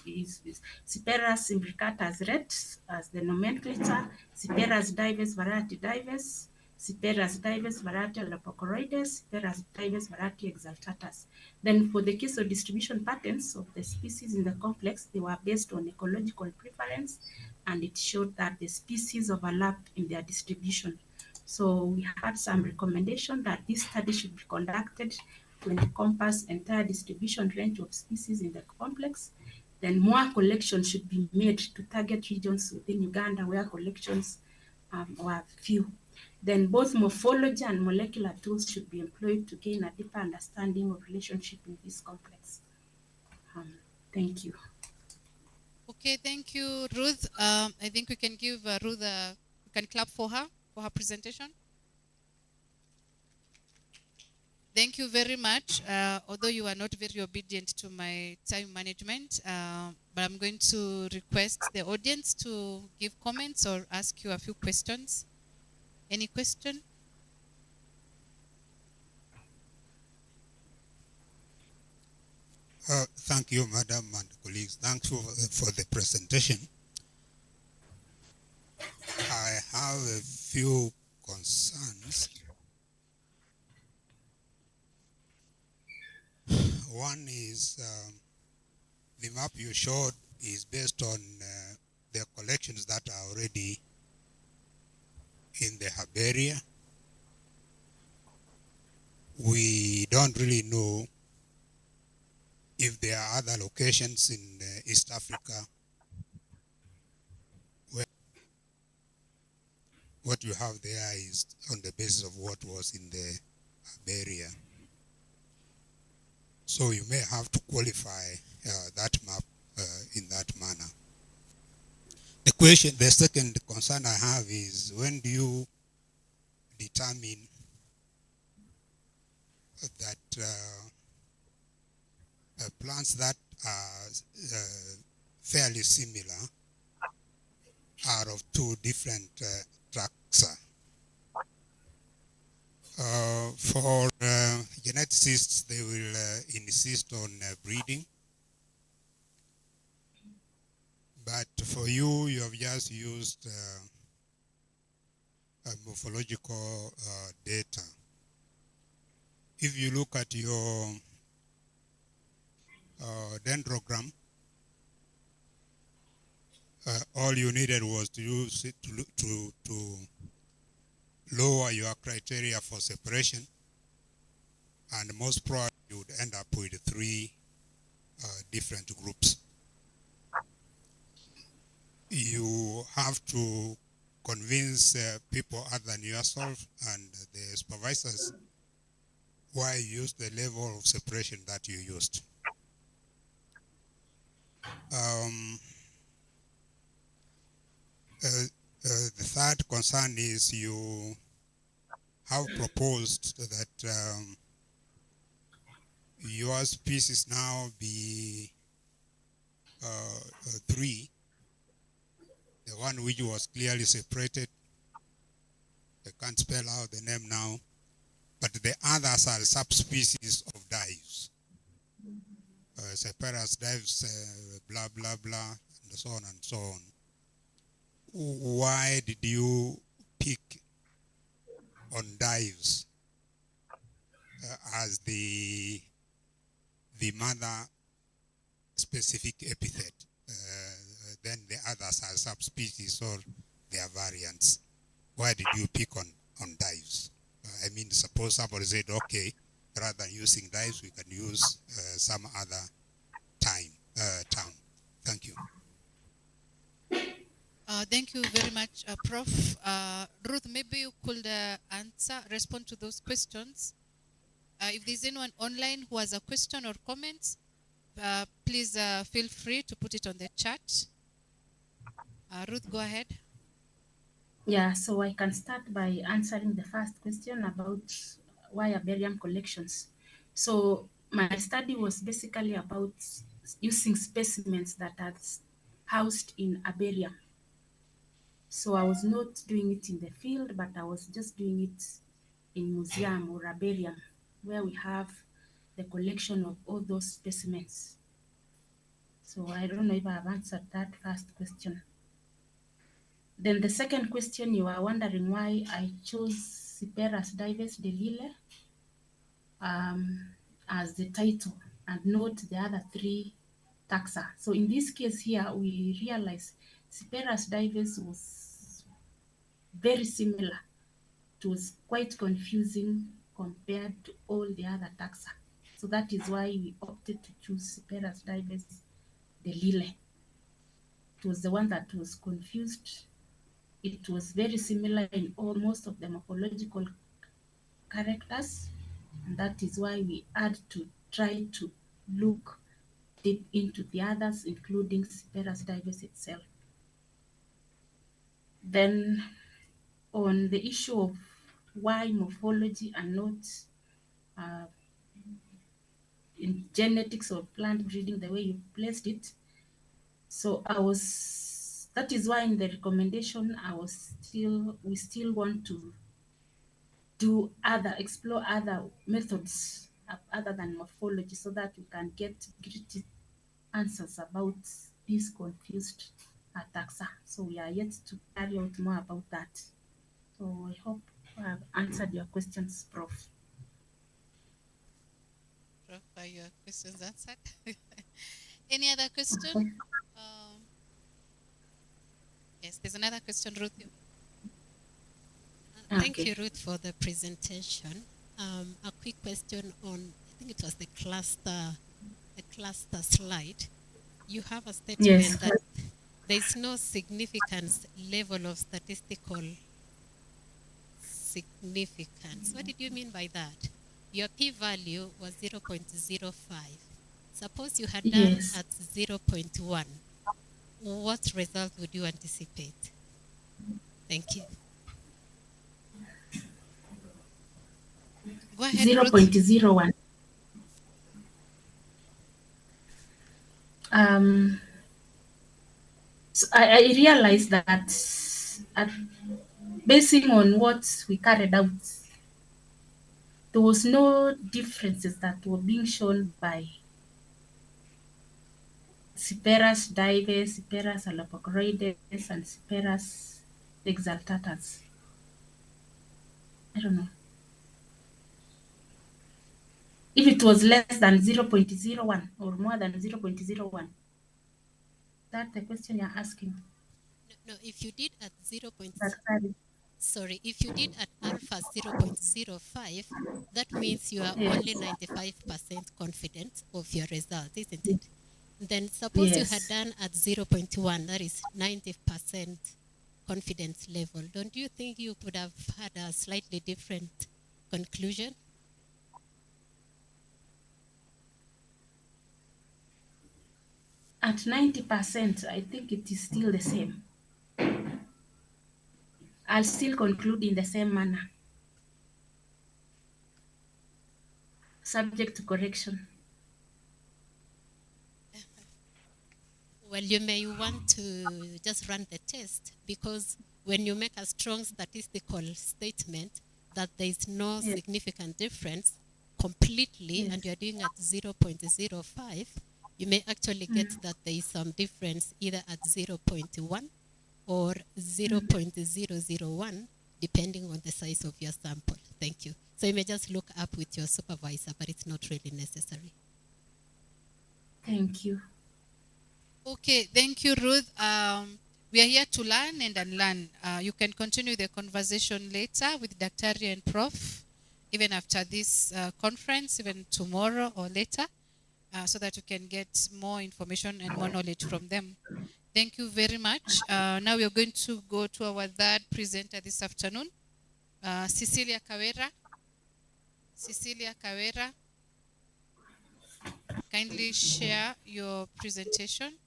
is Cyperus imbricatus ret as the nomenclature, Cyperus diverse variety diverse, Cyperus diverse variety alpocoroides, Cyperus diverse variety exaltatus. Then for the case of distribution patterns of the species in the complex, they were based on ecological preference, and it showed that the species overlapped in their distribution. So we had some recommendation that this study should be conducted to encompass entire distribution range of species in the complex. Then more collections should be made to target regions within Uganda where collections were few. Then both morphology and molecular tools should be employed to gain a deeper understanding of relationship in this complex. Thank you. Okay, thank you, Ruth. I think we can give Ruth we can clap for her presentation. Thank you very much. Although you are not very obedient to my time management, but I'm going to request the audience to give comments or ask you a few questions. Any question? Thank you, Madam and colleagues. Thanks for the presentation. I have a few concerns. One is the map you showed is based on the collections that are already in the herbaria. We don't really know if there are other locations in East Africa where what you have there is on the basis of what was in the herbaria. So you may have to qualify that map in that manner. The second concern I have is, when do you determine that plants that are fairly similar are of two different taxa? For geneticists, they will insist on breeding. But for you, you have just used morphological data. If you look at your dendrogram, all you needed was to use it to lower your criteria for separation, and most probably you would end up with three different groups. You have to convince people other than yourself and the supervisors why you used the level of separation that you used. The third concern is you have proposed that your species now be three. The one which was clearly separated, I can't spell out the name now, but the others are subspecies of dives. Cyperus dives, blah, blah, blah, and so on and so on. Why did you pick on dives as the mother specific epithet? Then the others are subspecies or they are variants. Why did you pick on dives? I mean, suppose somebody said, okay, rather than using dives, we can use some other term. Thank you. Thank you very much, Prof. Ruth, maybe you could respond to those questions. If there's anyone online who has a question or comment, please feel free to put it on the chat. Ruth, go ahead. Yeah, so I can start by answering the first question about why herbarium collections. So my study was basically about using specimens that are housed in herbarium. So I was not doing it in the field, but I was just doing it in museum or herbarium, where we have the collection of all those specimens. So I don't know if I have answered that first question. Then the second question, you are wondering why I chose Cyperus dives de Lille as the title and not the other three taxa. So in this case here, we realize Cyperus dives was very similar. It was quite confusing compared to all the other taxa. So that is why we opted to choose Cyperus dives de Lille. It was the one that was confused. It was very similar in most of the morphological characters, and that is why we had to try to look deep into the others, including Cyperus dives itself. Then on the issue of why morphology and not in genetics or plant breeding, the way you placed it. So that is why in the recommendation, we still want to explore other methods other than morphology, so that we can get gritty answers about these confused taxa. So we are yet to carry out more about that. So I hope I have answered your questions, Prof. Prof, are your questions answered? Any other question? Yes, there's another question, Ruth. Thank you, Ruth, for the presentation. A quick question on, I think it was the cluster slide. You have a statement that there is no significance level of statistical significance. What did you mean by that? Your p-value was 0.05. Suppose you had done at 0.1. What result would you anticipate? Thank you. Go ahead, 0.01. So I realized that basing on what we carried out, there was no differences that were being shown by Cyperus dives, Cyperus allopochroides, and Cyperus exaltatus. I don't know. If it was less than 0.01 or more than 0.01. That's the question you're asking. No, if you did at 0.0, sorry, if you did at alpha 0.05, that means you are only 95% confident of your result, isn't it? Then suppose you had done at 0.1, that is 90% confidence level. Don't you think you could have had a slightly different conclusion? At 90%, I think it is still the same. I'll still conclude in the same manner, subject to correction. Well, you may want to just run the test, because when you make a strong statistical statement that there is no significant difference completely, and you're doing at 0.05, you may actually get that there is some difference either at 0.1 or 0.001, depending on the size of your sample. Thank you. So you may just look up with your supervisor, but it's not really necessary. Thank you. Okay, thank you, Ruth. We are here to learn and unlearn. You can continue the conversation later with Dr. and Prof, even after this conference, even tomorrow or later, so that you can get more information and more knowledge from them. Thank you very much. Now we are going to go to our third presenter this afternoon, Cecilia Kawera. Cecilia Kawera, kindly share your presentation.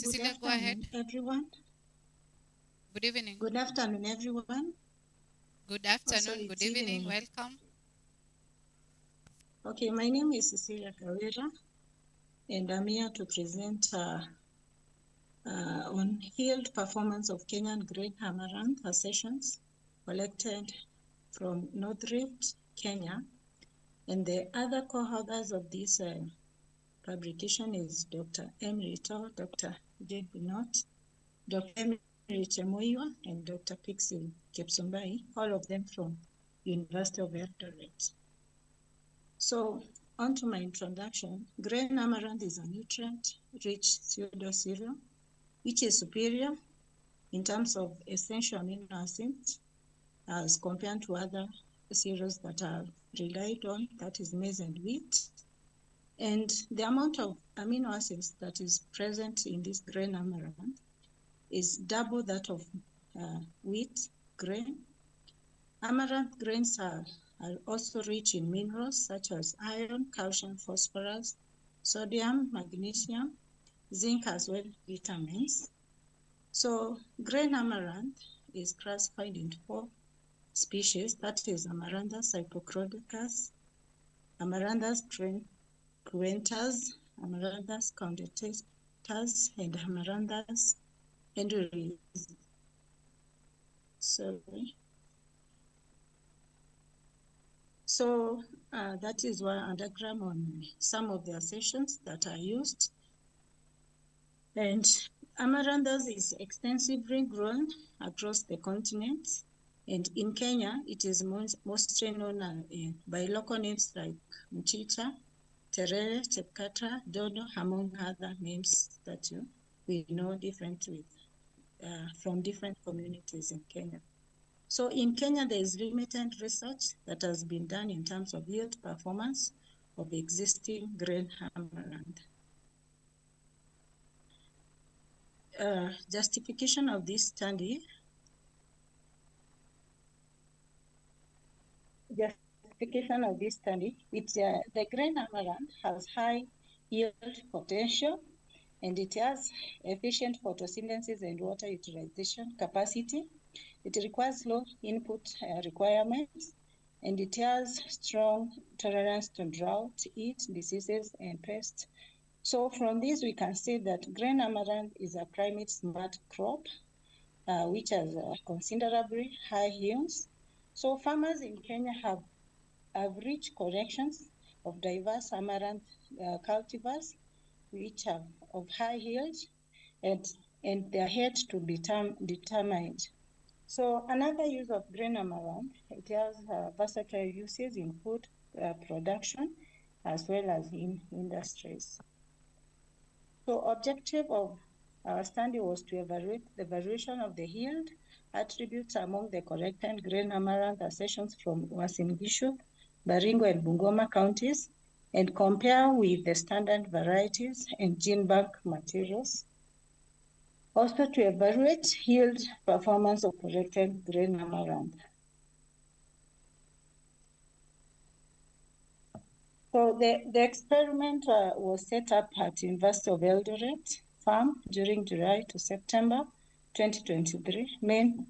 Cecilia, go ahead. Everyone. Good evening. Good afternoon, everyone. Good afternoon, good evening, welcome. Okay, my name is Cecilia Kawera, and I'm here to present on field performance of Kenyan green amaranth sessions collected from North Rift, Kenya. And the other co-authors of this publication is Dr. Emery Tao, Dr. Jade Binot, Dr. Emery Chemoiwa, and Dr. Pixie Kepsumbai, all of them from University of Eldoret. So, on to my introduction. Green amaranth is a nutrient-rich pseudo-cereal, which is superior in terms of essential amino acids as compared to other cereals that are relied on, that is maize and wheat. And the amount of amino acids that is present in this green amaranth is double that of wheat grain. Amaranth grains are also rich in minerals such as iron, calcium, phosphorus, sodium, magnesium, zinc, as well as vitamins. So green amaranth is classified into 4 species, that is Amaranthus hypocrodicus, Amaranthus cruentus, Amaranthus condytitus, and Amaranthus enduris. Sorry. So that is one diagram on some of the accessions that are used. And Amaranthus is extensively grown across the continent. And in Kenya, it is mostly known by local names like Mchicha, Terere, Chepkatra, Dodo, among other names that we know differently from different communities in Kenya. So in Kenya, there is limited research that has been done in terms of yield performance of existing green amaranth. Justification of this study. Justification of this study, the green amaranth has high yield potential, and it has efficient photosynthesis and water utilization capacity. It requires low input requirements, and it has strong tolerance to drought, heat, diseases, and pests. So from this, we can see that green amaranth is a climate smart crop, which has considerably high yields. So farmers in Kenya have rich collections of diverse amaranth cultivars, which are of high yields, and they are yet to be determined. So another use of green amaranth, it has versatile uses in food production as well as in industries. So objective of our study was to evaluate the variation of the yield attributes among the collected green amaranth accessions from Uasin Gishu, Baringo, and Bungoma counties, and compare with the standard varieties and gene bank materials. Also to evaluate yield performance of corrected grain amaranth. So the experiment was set up at University of Eldoret farm during July to September 2023, main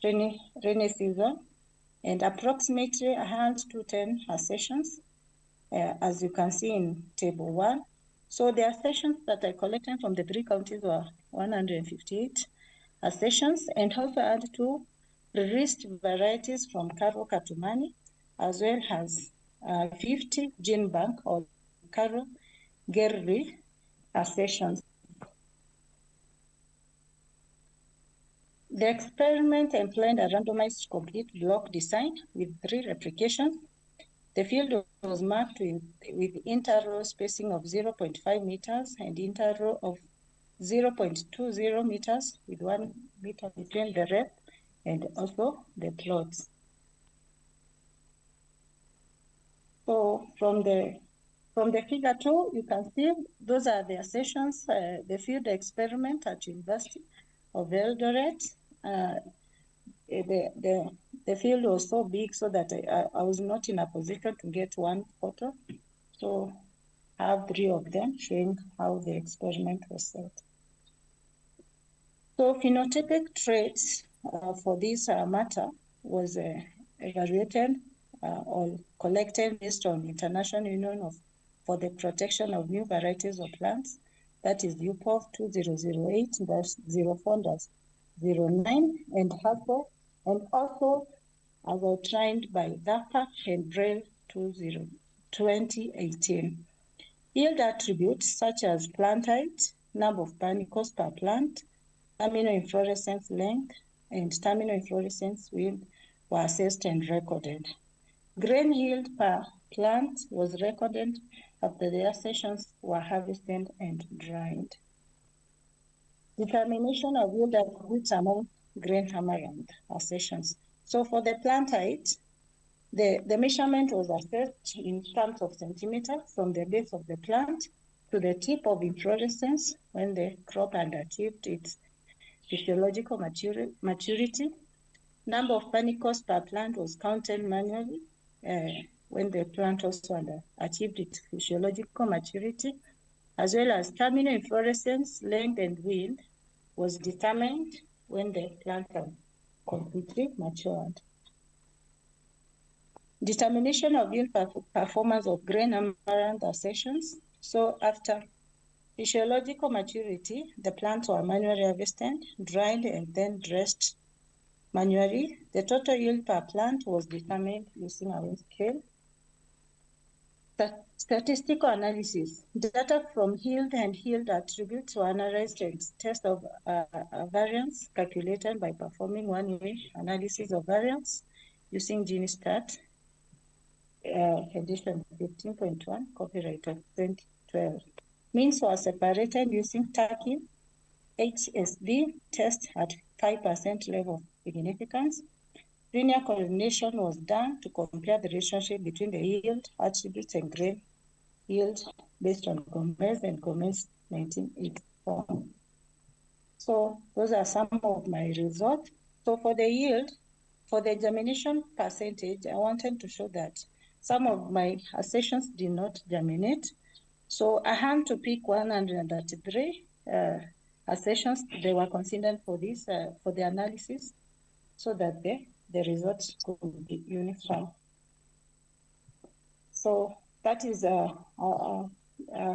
rainy season, and approximately 110 sessions, as you can see in table 1. So the accessions that I collected from the 3 counties were 158 accessions, and also had 2 released varieties from Karo Katumani, as well as 50 gene bank or Karo Gerri accessions. The experiment employed a randomized complete block design with 3 replications. The field was marked with interrow spacing of 0.5 meters and interrow of 0.20 meters with 1 meter between the rep and also the plots. So from the figure 2, you can see those are the sessions, the field experiment at University of Eldoret. The field was so big so that I was not in a position to get one photo. So I have 3 of them showing how the experiment was set. So phenotypic traits for this matter was evaluated or collected based on International Union for the Protection of New Varieties of Plants, that is UPOV 2008-04-09, and HASO, and also as outlined by DAPA and BRAIL 2018. Yield attributes such as plant height, number of panicles per plant, terminal inflorescence length, and terminal inflorescence width were assessed and recorded. Grain yield per plant was recorded after the accessions were harvested and dried. Determination of yield attributes among grain amaranth accessions. So for the plant height, the measurement was assessed in terms of centimeters from the base of the plant to the tip of inflorescence when the crop had achieved its physiological maturity. Number of panicles per plant was counted manually when the plant also had achieved its physiological maturity, as well as terminal inflorescence length and width was determined when the plant had completely matured. Determination of yield performance of grain amaranth accessions. So after physiological maturity, the plants were manually harvested, dried, and then dressed manually. The total yield per plant was determined using a weight scale. Statistical analysis. Data from yield and yield attributes were analyzed and test of variance calculated by performing one-way analysis of variance using GeneStat, edition 15.1, copyright of 2012. Means were separated using Turkey HSD test at 5% level of significance. Linear correlation was done to compare the relationship between the yield attributes and grain yield based on Gomez and Gomez 1984. So those are some of my results. So for the yield, for the germination percentage, I wanted to show that some of my accessions did not germinate. So I had to pick 133 accessions. They were considered for this, for the analysis, so that the results could be uniform. So that is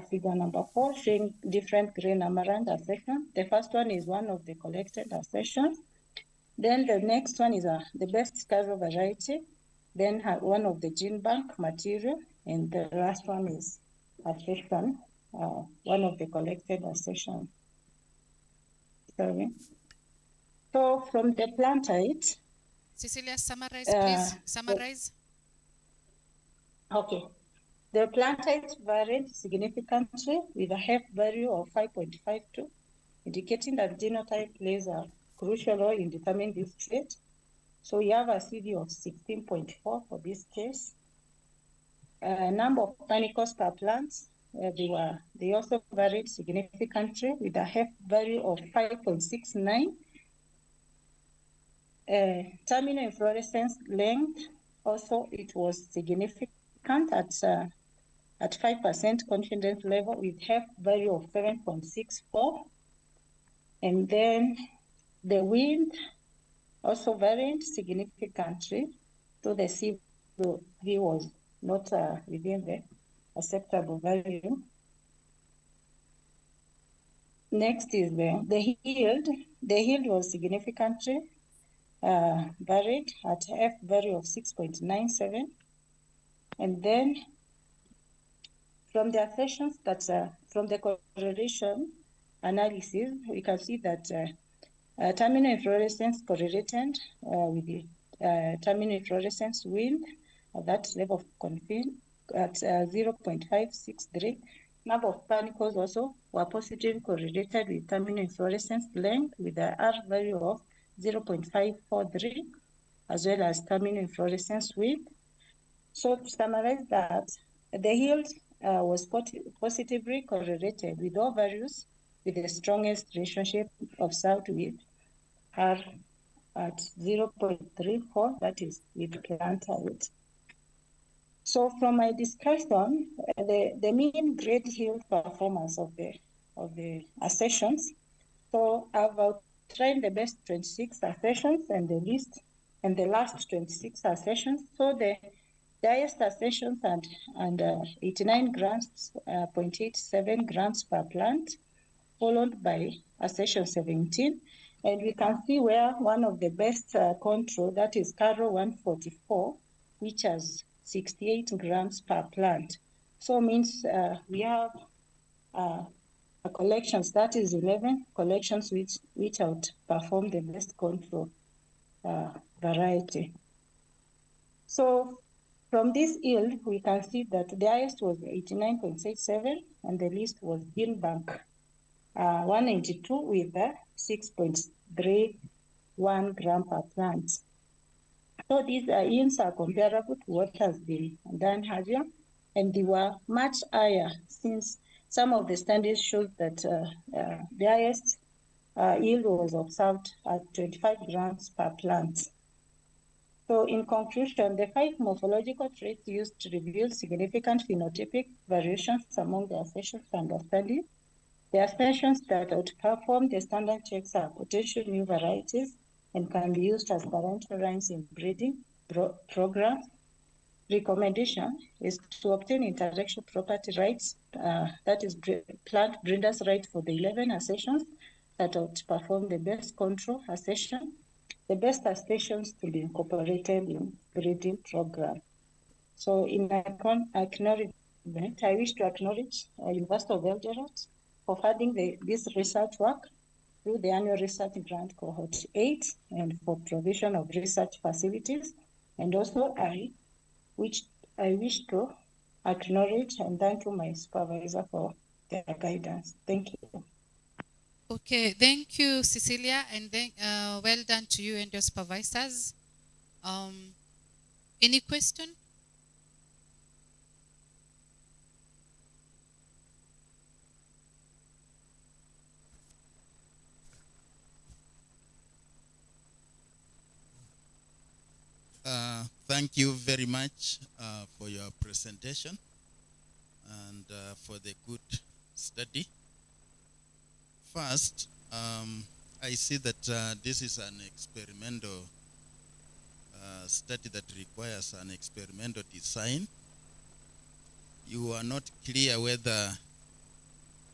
figure number 4, showing different grain amaranth accessions. The first one is one of the collected accessions. Then the next one is the best Cassava variety. Then one of the gene bank material. And the last one is accession, one of the collected accessions. Sorry. So from the plant height. Cecilia, summarize, please. Summarize. Okay. The plant height varied significantly with a F value of 5.52, indicating that genotype plays a crucial role in determining this trait. So you have a CD of 16.4 for this case. Number of panicles per plant, they also varied significantly with a F value of 5.69. Terminal inflorescence length, also it was significant at 5% confidence level with F value of 7.64. And then the wind also varied significantly, so the CV was not within the acceptable value. Next is the yield. The yield was significantly varied at F value of 6.97. And then from the assertions that from the correlation analysis, we can see that terminal inflorescence correlated with the terminal inflorescence wind at that level of confidence at 0.563. Number of panicles also were positively correlated with terminal inflorescence length with the R value of 0.543, as well as terminal inflorescence width. So to summarize that, the yield was positively correlated with all values with the strongest relationship observed with R at 0.34, that is with plant height. So from my discussion, the mean grade yield performance of the assertions. So I've outlined the best 26 assertions and the last 26 assertions. So the highest assertions and 89 grams, 0.87 grams per plant, followed by assertion 17. And we can see where one of the best control, that is Caro 144, which has 68 grams per plant. So means we have collections, that is 11 collections which outperform the best control variety. So from this yield, we can see that the highest was 89.67 and the least was Beanbank 192 with 6.31 gram per plant. So these yields are comparable to what has been done earlier, and they were much higher since some of the studies showed that the highest yield was observed at 25 grams per plant. So in conclusion, the 5 morphological traits used to reveal significant phenotypic variations among the assertions under study. The assertions that outperform the standard checks are potential new varieties and can be used as parental lines in breeding programs. Recommendation is to obtain intellectual property rights, that is plant breeders' right for the 11 assertions that outperform the best control assertion. The best assertions to be incorporated in breeding program. So in acknowledgement, I wish to acknowledge University of Eldoret for funding this research work through the annual research grant cohort 8 and for provision of research facilities. And also I wish to acknowledge and thank you my supervisor for their guidance. Thank you. Okay, thank you, Cecilia, and then well done to you and your supervisors. Any question? Thank you very much for your presentation and for the good study. First, I see that this is an experimental study that requires an experimental design. You are not clear whether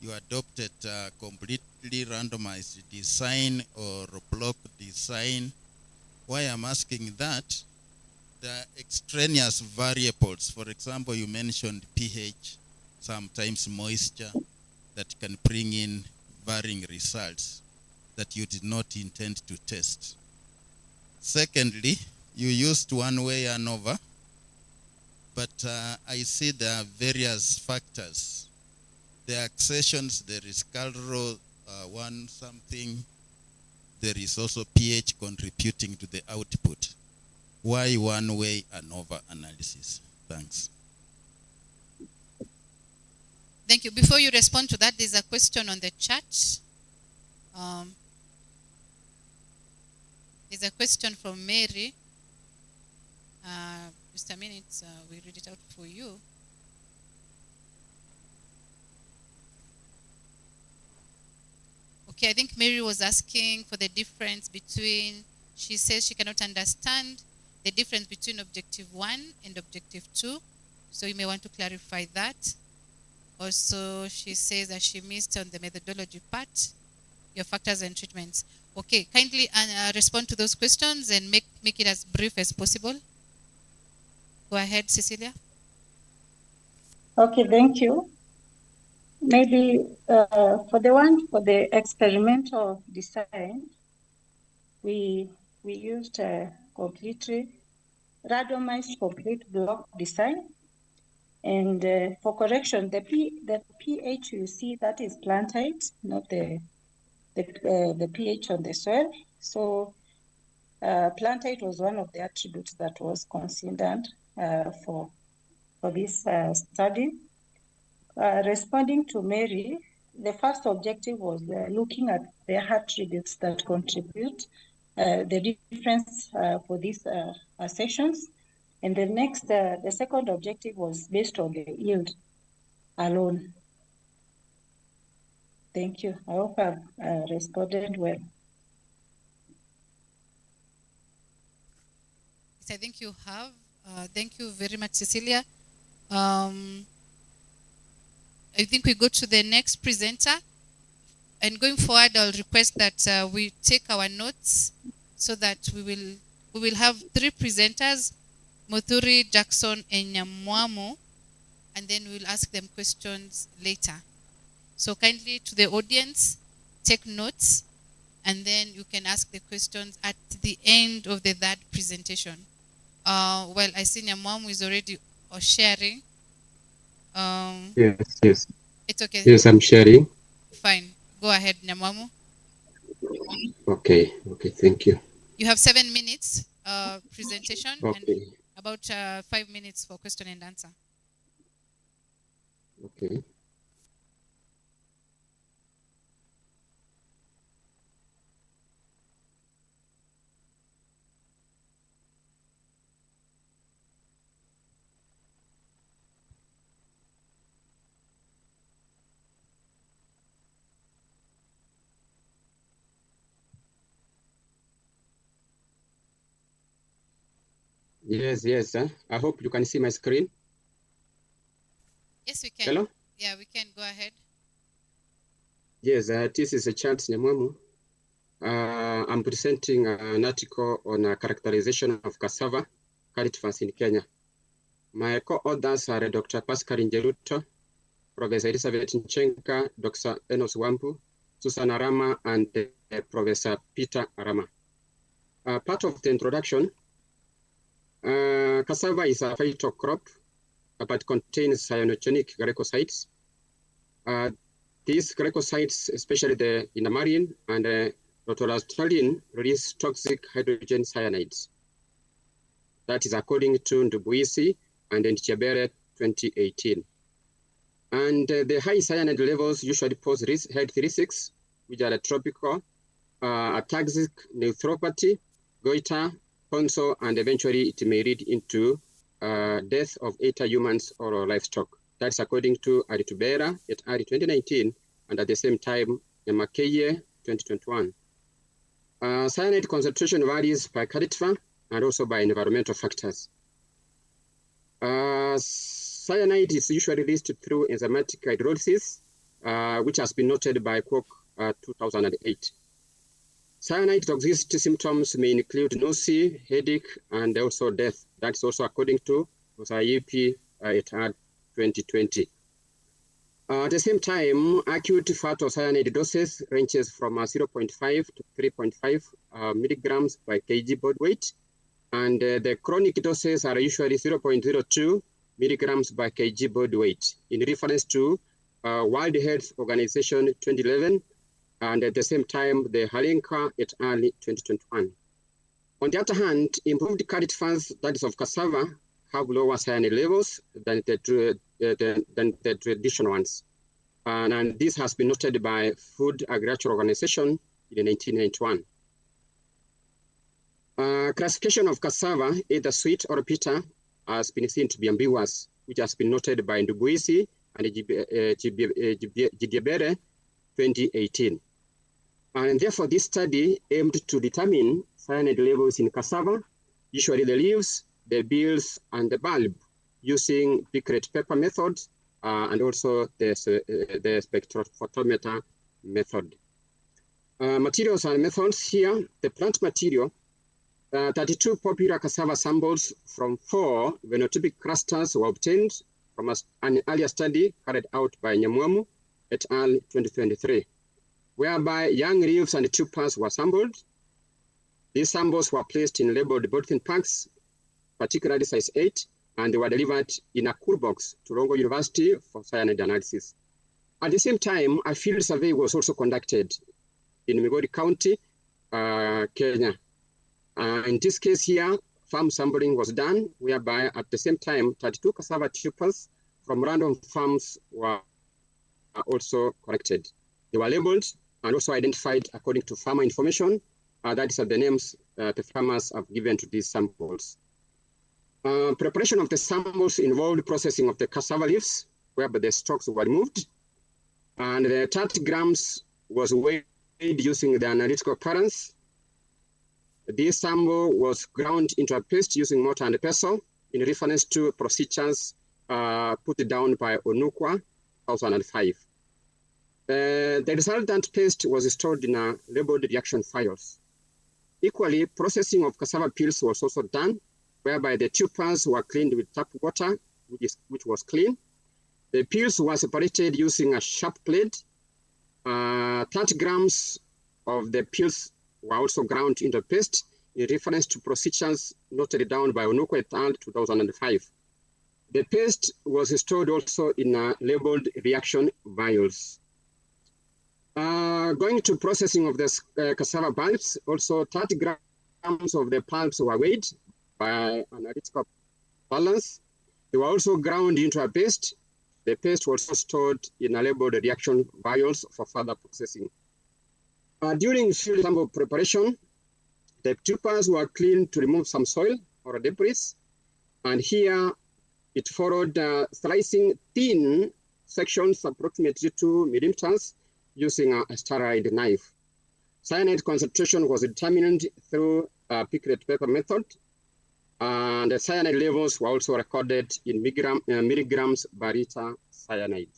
you adopted a completely randomized design or block design. Why I'm asking that, the extraneous variables, for example, you mentioned pH, sometimes moisture, that can bring in varying results that you did not intend to test. Secondly, you used one-way ANOVA, but I see there are various factors. The accessions, there is cultural one something, there is also pH contributing to the output. Why one-way ANOVA analysis? Thanks. Thank you. Before you respond to that, there's a question on the chat. There's a question from Mary. Just a minute, we read it out for you. Okay, I think Mary was asking for the difference between, she says she cannot understand the difference between objective 1 and objective 2. So you may want to clarify that. Also, she says that she missed on the methodology part, your factors and treatments. Okay, kindly respond to those questions and make it as brief as possible. Go ahead, Cecilia. Okay, thank you. Maybe for the experimental design, we used a completely randomized complete block design. And for correction, the pH you see, that is plant height, not the pH on the soil. So plant height was one of the attributes that was considered for this study. Responding to Mary, the first objective was looking at the attributes that contribute the difference for these sessions. And the second objective was based on the yield alone. Thank you. I hope I've responded well. Yes, I think you have. Thank you very much, Cecilia. I think we go to the next presenter. And going forward, I'll request that we take our notes so that we will have 3 presenters, Muthuri, Jackson, and Nyamwamu, and then we'll ask them questions later. So kindly to the audience, take notes, and then you can ask the questions at the end of the 3rd presentation. Well, I see Nyamwamu is already sharing. Yes. It's okay. Yes, I'm sharing. Fine. Go ahead, Nyamwamu. Okay, thank you. You have 7 minutes presentation Okay. and about 5 minutes for question and answer. Okay. Yes. I hope you can see my screen. Yes, we can. Hello? Yeah, we can. Go ahead. Yes, this is a Charles Nyamwamu. I'm presenting an article on a characterization of cassava cultivars in Kenya. My co-authors are Dr. Pascal Njeruto, Professor Elizabeth Nchenka, Dr. Enos Wambu, Susan Arama, and Professor Peter Arama. Part of the introduction, cassava is a phyto crop, but contains cyanogenic glycosides. These glycosides, especially the inamarin and rotolastolin, release toxic hydrogen cyanides. That is according to Ndubuisi and Nchebere 2018. And the high cyanide levels usually pose health risks, which are tropical, ataxic nephropathy, goiter, ponzo, and eventually it may lead into death of either humans or livestock. That's according to Aritubera at early 2019, and at the same time, Makeye 2021. Cyanide concentration varies by cultivar and also by environmental factors. Cyanide is usually released through enzymatic hydrolysis, which has been noted by Kwok 2008. Cyanide toxicity symptoms may include nausea, headache, and also death. That's also according to IEP et al. 2020. At the same time, acute phytocyanide doses ranges from 0.5 to 3.5 milligrams by kg body weight, and the chronic doses are usually 0.02 milligrams by kg body weight, in reference to World Health Organization 2011, and at the same time, the Halenka et al. 2021. On the other hand, improved cultivars, that is of cassava, have lower cyanide levels than the traditional ones. and this has been noted by Food Agriculture Organization in 1991. Classification of cassava, either sweet or bitter, has been seen to be ambiguous, which has been noted by Nduguisi and Gidiebere 2018. And therefore, this study aimed to determine cyanide levels in cassava, usually the leaves, the bills, and the bulb, using picret paper method and also the spectrophotometer method. Materials and methods here, the plant material, 32 popular cassava samples from 4 phenotypic clusters were obtained from an earlier study carried out by Nyamwamu et al. 2023, whereby young leaves and tubers were sampled. These samples were placed in labeled polythene packs, particularly size 8, and they were delivered in a cool box to Rongo University for cyanide analysis. At the same time, a field survey was also conducted in Migori County, Kenya. In this case here, farm sampling was done, whereby at the same time, 32 cassava tubers from random farms were also collected. They were labeled and also identified according to farmer information. That is the names the farmers have given to these samples. Preparation of the samples involved processing of the cassava leaves, whereby the stalks were removed, and the 30 grams was weighed using the analytical parents. This sample was ground into a paste using mortar and pestle in reference to procedures put down by Onukwa, 2005. The resultant paste was stored in a labeled reaction files. Equally, processing of cassava peels was also done, whereby the tubers were cleaned with tap water, which was clean. The peels were separated using a sharp blade. 30 grams of the peels were also ground into paste in reference to procedures noted down by Onukwa et al. 2005. The paste was stored also in a labeled reaction vials. Going to processing of the cassava pulps, also 30 grams of the pulps were weighed by analytical balance. They were also ground into a paste. The paste was also stored in a labeled reaction vials for further processing. During field sample preparation, the tubers were cleaned to remove some soil or debris. And here it followed slicing thin sections approximately 2 millimeters using a steroid knife. Cyanide concentration was determined through a picret paper method, and the cyanide levels were also recorded in milligrams per liter cyanide.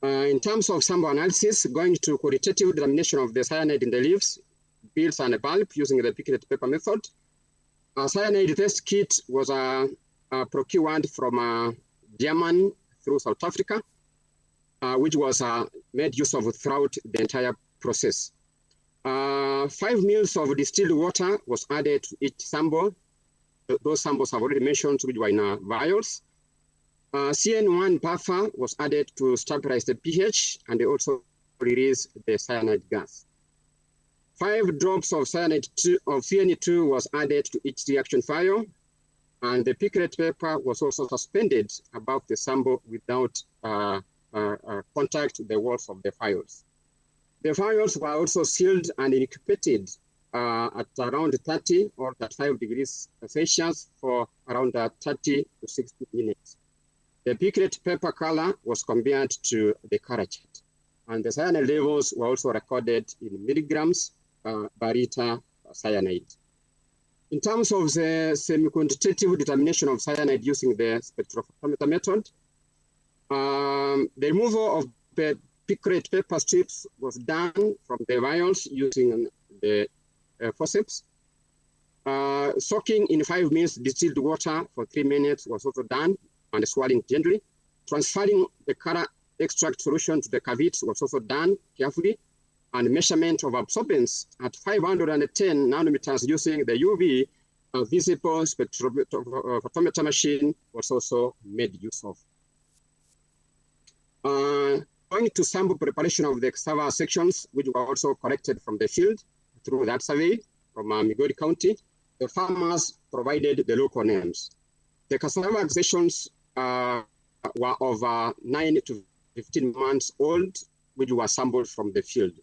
In terms of sample analysis, going to qualitative determination of the cyanide in the leaves, bills, and the bulb using the picret paper method. A cyanide test kit was procured from Germany through South Africa, which was made use of throughout the entire process. 5 mils of distilled water was added to each sample. Those samples I've already mentioned, which were in vials. CN1 buffer was added to stabilize the pH and also release the cyanide gas. 5 drops of CN2 was added to each reaction file, and the picret paper was also suspended above the sample without contact to the walls of the files. The files were also sealed and incubated at around 30 or 35 degrees Celsius for around 30 to 60 minutes. The picret paper color was compared to the color chart, and the cyanide levels were also recorded in milligrams per liter cyanide. In terms of the semi-quantitative determination of cyanide using the spectrophotometer method, the removal of the picret paper strips was done from the vials using the forceps. Soaking in 5 minutes distilled water for 3 minutes was also done, and swallowing gently. Transferring the color extract solution to the cavities was also done carefully, and measurement of absorbance at 510 nanometers using the UV visible spectrophotometer machine was also made use of. Going to sample preparation of the cassava sections, which were also collected from the field through that survey from Migori County, the farmers provided the local names. The cassava sections were of 9 to 15 months old, which were sampled from the field.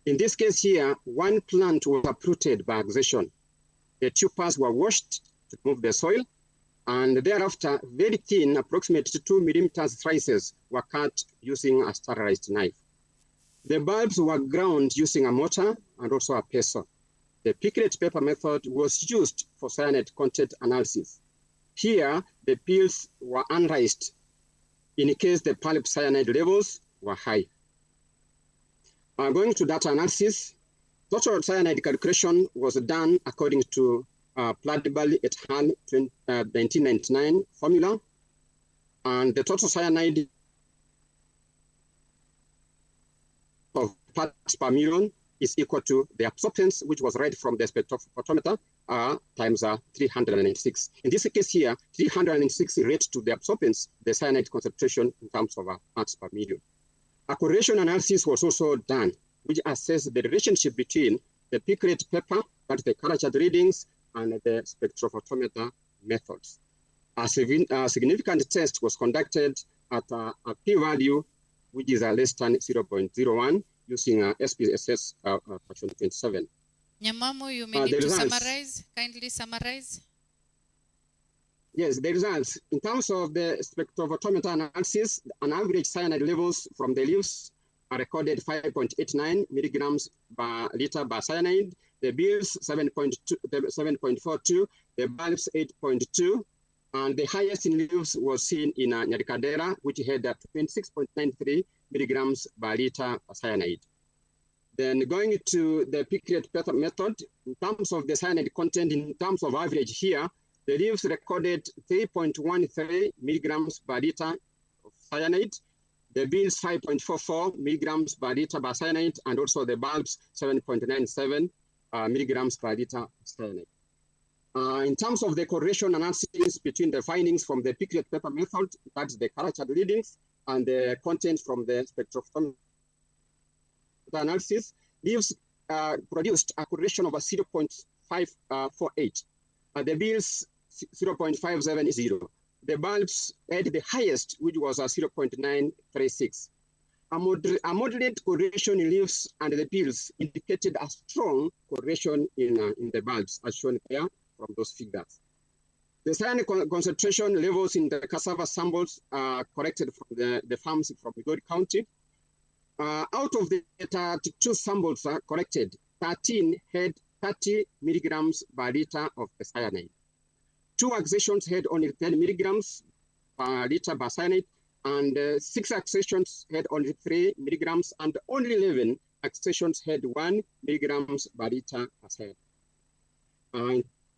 In this case here, one plant was uprooted by accession. The tubers were washed to remove the soil, and thereafter, very thin, approximately 2 millimeters slices were cut using a sterilized knife. The bulbs were ground using a mortar and also a pestle. The pickled paper method was used for cyanide content analysis. Here, the peels were unriced in case the pulp cyanide levels were high. Going to data analysis, total cyanide calculation was done according to Plattbally et al. 1999 formula, and the total cyanide of parts per million is equal to the absorbance, which was read from the spectrophotometer, times 396. In this case here, 306 relates to the absorbance, the cyanide concentration in terms of parts per million. A correlation analysis was also done, which assessed the relationship between the pickled paper, that's the cultured readings, and the spectrophotometer methods. A significant test was conducted at a p-value which is less than 0.01 using SPSS version 27. Nyamamo, you may need to summarize. Kindly summarize. Yes, the results. In terms of the spectrophotometer analysis, an average cyanide levels from the leaves are recorded 5.89 milligrams per liter by cyanide. The beers 7.42, the bulbs 8.2, and the highest in leaves was seen in Nyarikadera, which had 26.93 milligrams per liter cyanide. Then going to the pickled paper method, in terms of the cyanide content, in terms of average here, the leaves recorded 3.13 milligrams per liter of cyanide, the beans 5.44 milligrams per liter by cyanide, and also the bulbs 7.97 milligrams per liter cyanide. In terms of the correlation analysis between the findings from the pickled paper method, that's the cultured readings, and the content from the spectrophotometer analysis, leaves produced a correlation of 0.548. The beans 0.570. The bulbs had the highest, which was 0.936. A moderate correlation in leaves and the peels indicated a strong correlation in the bulbs, as shown here from those figures. The cyanide concentration levels in the cassava samples are collected from the farms from Eldoret County. Out of the 32 samples collected, 13 had 30 milligrams per liter of the cyanide. 2 accessions had only 10 milligrams per liter by cyanide, and 6 accessions had only 3 milligrams, and only 11 accessions had 1 milligrams per liter per cyanide.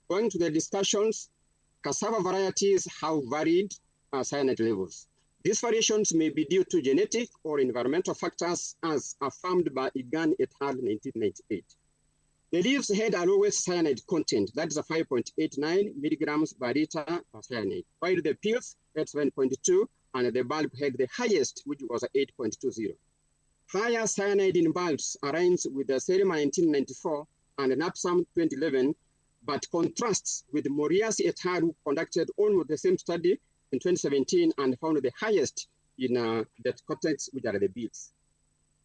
Going to the discussions, cassava varieties have varied cyanide levels. These variations may be due to genetic or environmental factors, as affirmed by Egan et al. 1998. The leaves had a lowest cyanide content, that is 5.89 milligrams per liter per cyanide, while the peels had 7.2, and the bulb had the highest, which was 8.20. Higher cyanide in bulbs aligns with the Selma 1994 and Napsam 2011, but contrasts with Morias et al. Who conducted almost the same study in 2017 and found the highest in that context, which are the beads.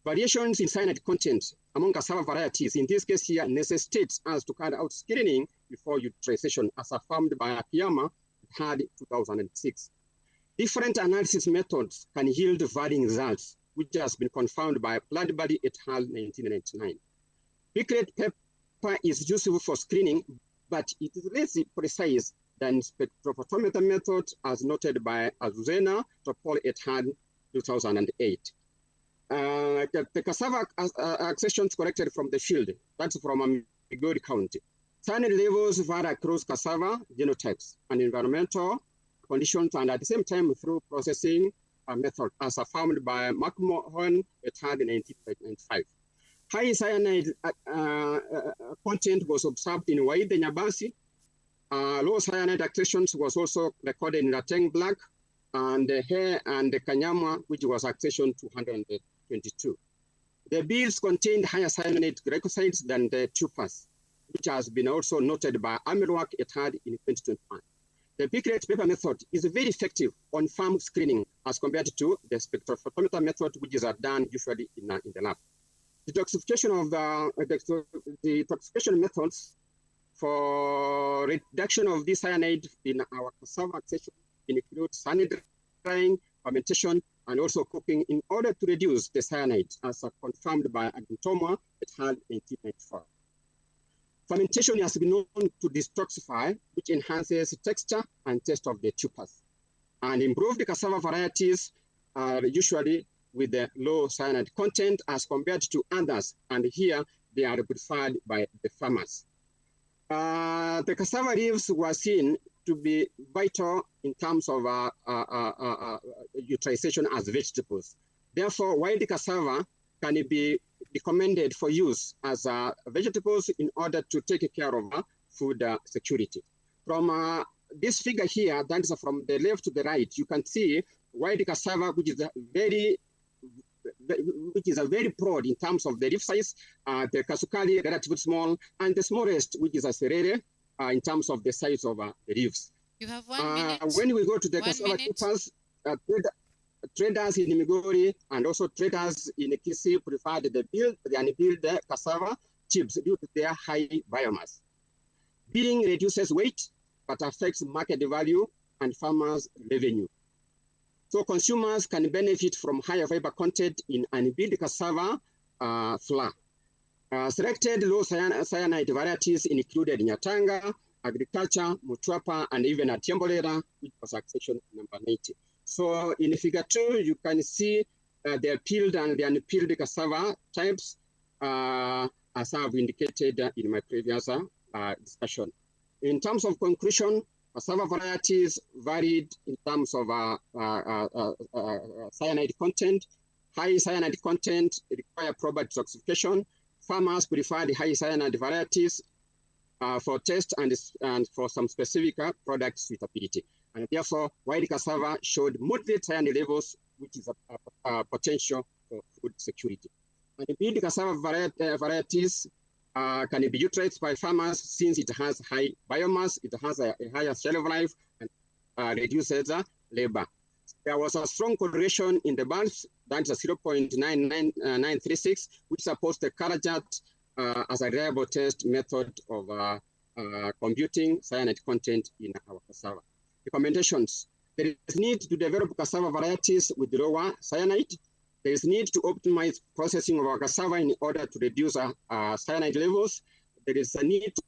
Variations in cyanide content among cassava varieties, in this case here, necessitates us to carry out screening before utilization, as affirmed by Akiyama had 2006. Different analysis methods can yield varying results, which has been confirmed by Plattbally et al. 1999. Pickled paper is useful for screening, but it is less precise than spectrophotometer method, as noted by Azuzena, Topol et al. 2008. The cassava accessions collected from the field, that's from Eldoret County. Cyanide levels vary across cassava genotypes and environmental conditions, and at the same time through processing method, as affirmed by McMahon et al. in 1995. High cyanide content was observed in Waide Nyabasi. Low cyanide accessions was also recorded in Rateng Black, and the hair and the Kanyama, which was accession 222. The beads contained higher cyanide glycosides than the tubers, which has been also noted by Amirwak et al. In 2021. The piglet paper method is very effective on farm screening as compared to the spectrophotometer method, which is done usually in the lab. The detoxification of the detoxification methods for reduction of this cyanide in our cassava accession include sunny drying, fermentation, and also cooking in order to reduce the cyanide as confirmed by Agintoma et al. 1994. Fermentation has been known to detoxify, which enhances texture and taste of the tubers. And improved cassava varieties are usually with the low cyanide content as compared to others, and here they are preferred by the farmers. The cassava leaves were seen to be vital in terms of utilization as vegetables. Therefore, wild cassava can be recommended for use as vegetables in order to take care of food security. From this figure here, that is from the left to the right, you can see wild cassava, which is very broad in terms of the leaf size, the kasukali relatively small, and the smallest, which is a serere, in terms of the size of the leaves. You have 1 minute. When we go to the cassava keepers, traders in Migori and also traders in Kisii preferred the unpeeled cassava chips due to their high biomass. Peeling reduces weight, but affects market value and farmers' revenue. So consumers can benefit from higher fiber content in unpeeled cassava flour. Selected low cyanide varieties included Nyatanga, Agriculture, Mutuapa, and even Tiambolera, which was accession number 90. So in figure 2, you can see the peeled and the unpeeled cassava types, as I've indicated in my previous discussion. In terms of conclusion, cassava varieties varied in terms of cyanide content. High cyanide content require proper detoxification. Farmers prefer the high cyanide varieties for taste and for some specific product suitability. And therefore, wild cassava showed moderate cyanide levels, which is a potential for food security. And peeled cassava varieties can be utilized by farmers since it has high biomass, it has a higher shelf life, and reduces labor. There was a strong correlation in the bulbs, that's a 0.936, which supports the Karajat as a reliable test method of computing cyanide content in our cassava. Recommendations: there is need to develop cassava varieties with lower cyanide. There is need to optimize processing of our cassava in order to reduce cyanide levels. There is a need to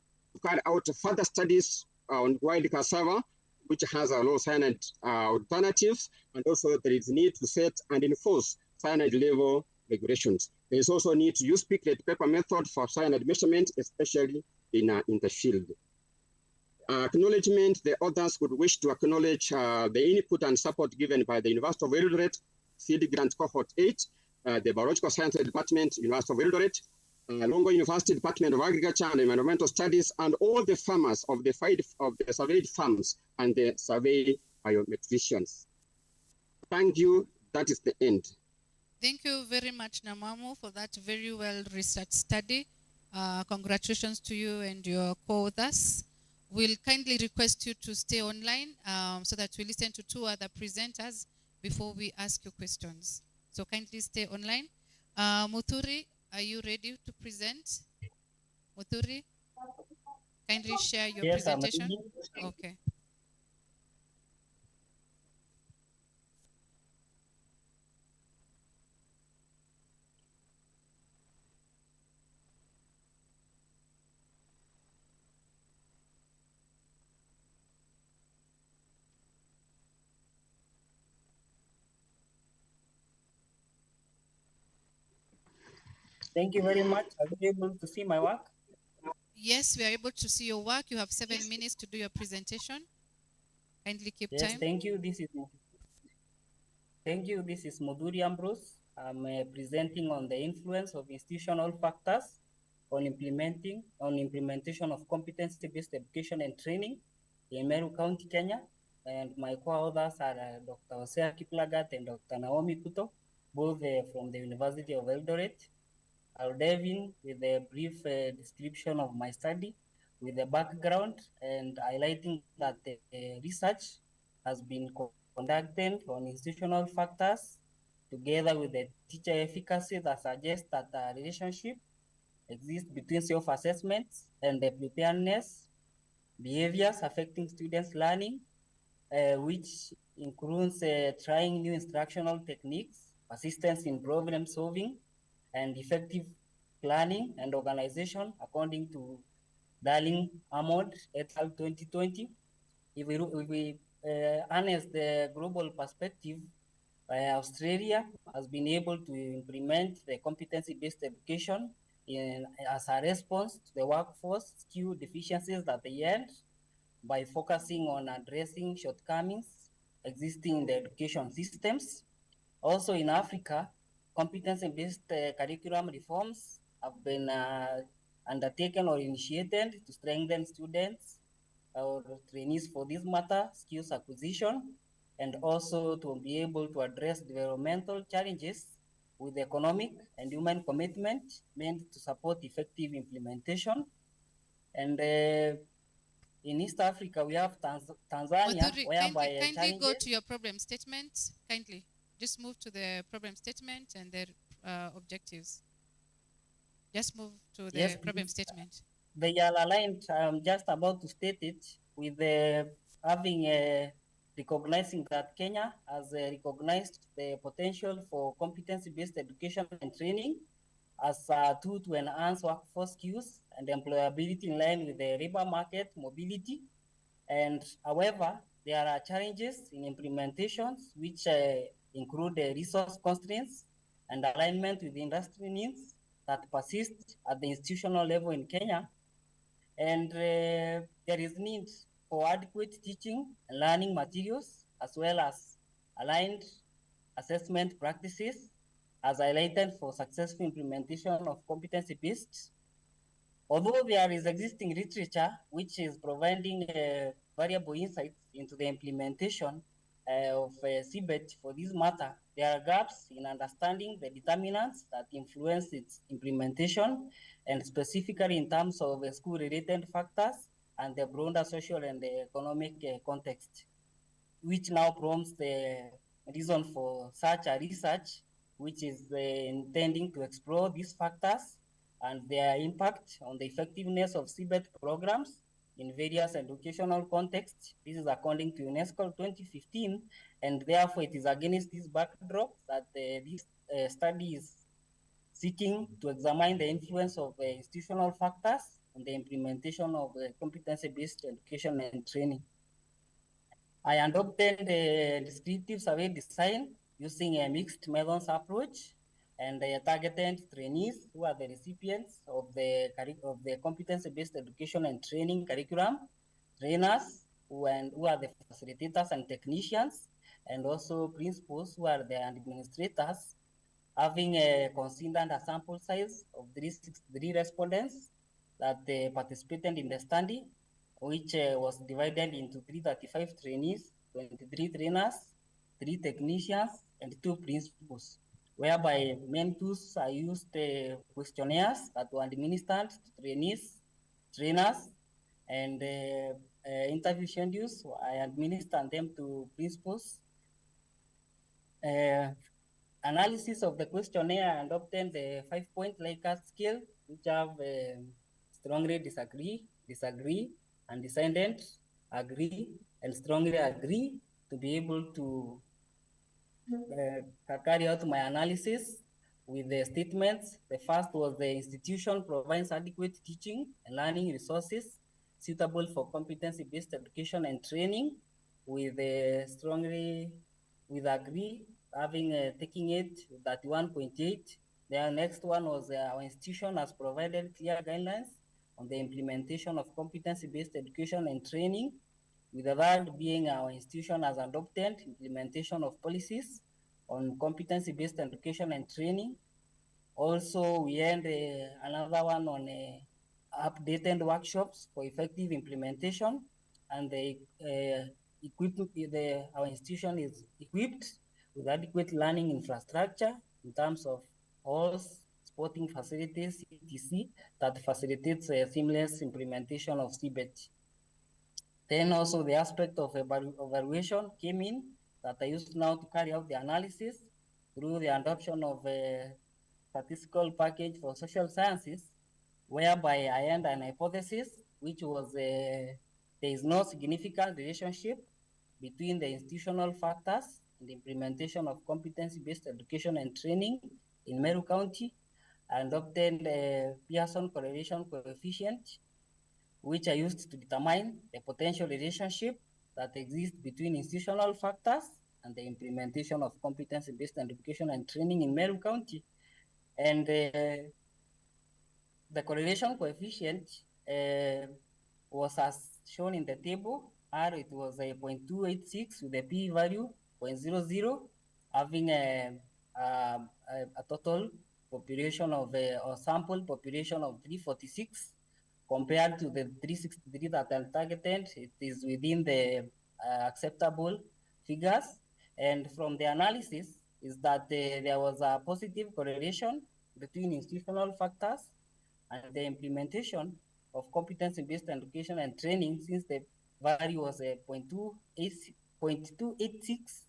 carry out further studies on wild cassava, which has a low cyanide alternatives, and also there is need to set and enforce cyanide level regulations. There is also need to use piglet paper method for cyanide measurement, especially in the field. Acknowledgement: the authors would wish to acknowledge the input and support given by the University of Eldoret, Seed Grant Cohort 8, the Biological Sciences Department, University of Eldoret, Longo University Department of Agriculture and Environmental Studies, and all the farmers of the surveyed farms and the survey biometricians. Thank you. That is the end. Thank you very much, Namamu, for that very well-researched study. Congratulations to you and your co-authors. We'll kindly request you to stay online so that we listen to 2 other presenters before we ask you questions. So kindly stay online. Muthuri, are you ready to present? Muthuri, kindly share your presentation. Okay. Thank you very much. Are you able to see my work? Yes, we are able to see your work. You have 7 minutes to do your presentation. Kindly keep time. Thank you. This is Moduri Ambrose. I'm presenting on the influence of institutional factors on implementation of competency-based education and training in Meru County, Kenya. And my co-authors are Dr. Hosea Kiplagat and Dr. Naomi Kuto, both from the University of Eldoret. I'll dive in with a brief description of my study. with the background and highlighting that the research has been conducted on institutional factors together with the teacher efficacy that suggests that a relationship exists between self-assessments and the preparedness behaviors affecting students' learning, which includes trying new instructional techniques, persistence in problem solving, and effective planning and organization, according to Darling Ahmad et al. 2020. If we harness the global perspective, Australia has been able to implement the competency-based education as a response to the workforce skill deficiencies that they had by focusing on addressing shortcomings existing in the education systems. Also in Africa, competency-based curriculum reforms have been undertaken or initiated to strengthen students or trainees for this matter, skills acquisition, and also to be able to address developmental challenges with economic and human commitment meant to support effective implementation. And in East Africa, we have Tanzania, Muturi, whereby kindly go challenges. to your problem statement. Kindly, just move to the problem statement and the objectives. Just move to the Yes, problem statement. They are aligned. I'm just about to state it with having recognizing that Kenya has recognized the potential for competency-based education and training as a tool to enhance workforce skills and employability in line with the labor market mobility. And however, there are challenges in implementations which include resource constraints and alignment with industry needs that persist at the institutional level in Kenya. And there is need for adequate teaching and learning materials as well as aligned assessment practices as highlighted for successful implementation of competency-based. Although there is existing literature which is providing variable insights into the implementation of CBET for this matter, there are gaps in understanding the determinants that influence its implementation, and specifically in terms of school-related factors and the broader social and the economic context, which now prompts the reason for such a research, which is intending to explore these factors and their impact on the effectiveness of CBET programs in various educational contexts. This is according to UNESCO 2015, and therefore it is against this backdrop that this study is seeking to examine the influence of institutional factors on the implementation of competency-based education and training. I adopted a descriptive survey design using a mixed methods approach and targeted trainees who are the recipients of the competency-based education and training curriculum, trainers who are the facilitators and technicians, and also principals who are the administrators, having considered a sample size of 363 respondents that participated in the study, which was divided into 335 trainees, 23 trainers, 3 technicians, and 2 principals, whereby main tools are used questionnaires that were administered to trainees, trainers, and interview schedules. I administered them to principals. Analysis of the questionnaire and obtain the 5-point Likert scale, which have strongly disagree, undecided, agree, and strongly agree to be able to carry out my analysis with the statements. The first was the institution provides adequate teaching and learning resources suitable for competency-based education and training, with strongly with agree, having taking it 31.8. The next one was our institution has provided clear guidelines on the implementation of competency-based education and training, with the third being our institution has adopted implementation of policies on competency-based education and training. Also, we had another one on updated workshops for effective implementation, and our institution is equipped with adequate learning infrastructure in terms of halls, supporting facilities, etc., that facilitates a seamless implementation of CBET. Then also the aspect of evaluation came in that I used now to carry out the analysis through the adoption of a statistical package for social sciences, whereby I earned an hypothesis, which was there is no significant relationship between the institutional factors and the implementation of competency-based education and training in Meru County, and obtained a Pearson correlation coefficient, which I used to determine the potential relationship that exists between institutional factors and the implementation of competency-based education and training in Meru County. And the correlation coefficient was as shown in the table. R, it was a 0.286 with a p-value 0.00, having a total population of, or sample population of 346, compared to the 363 that are targeted. It is within the acceptable figures. And from the analysis is that there was a positive correlation between institutional factors and the implementation of competency-based education and training, since the value was a 0.286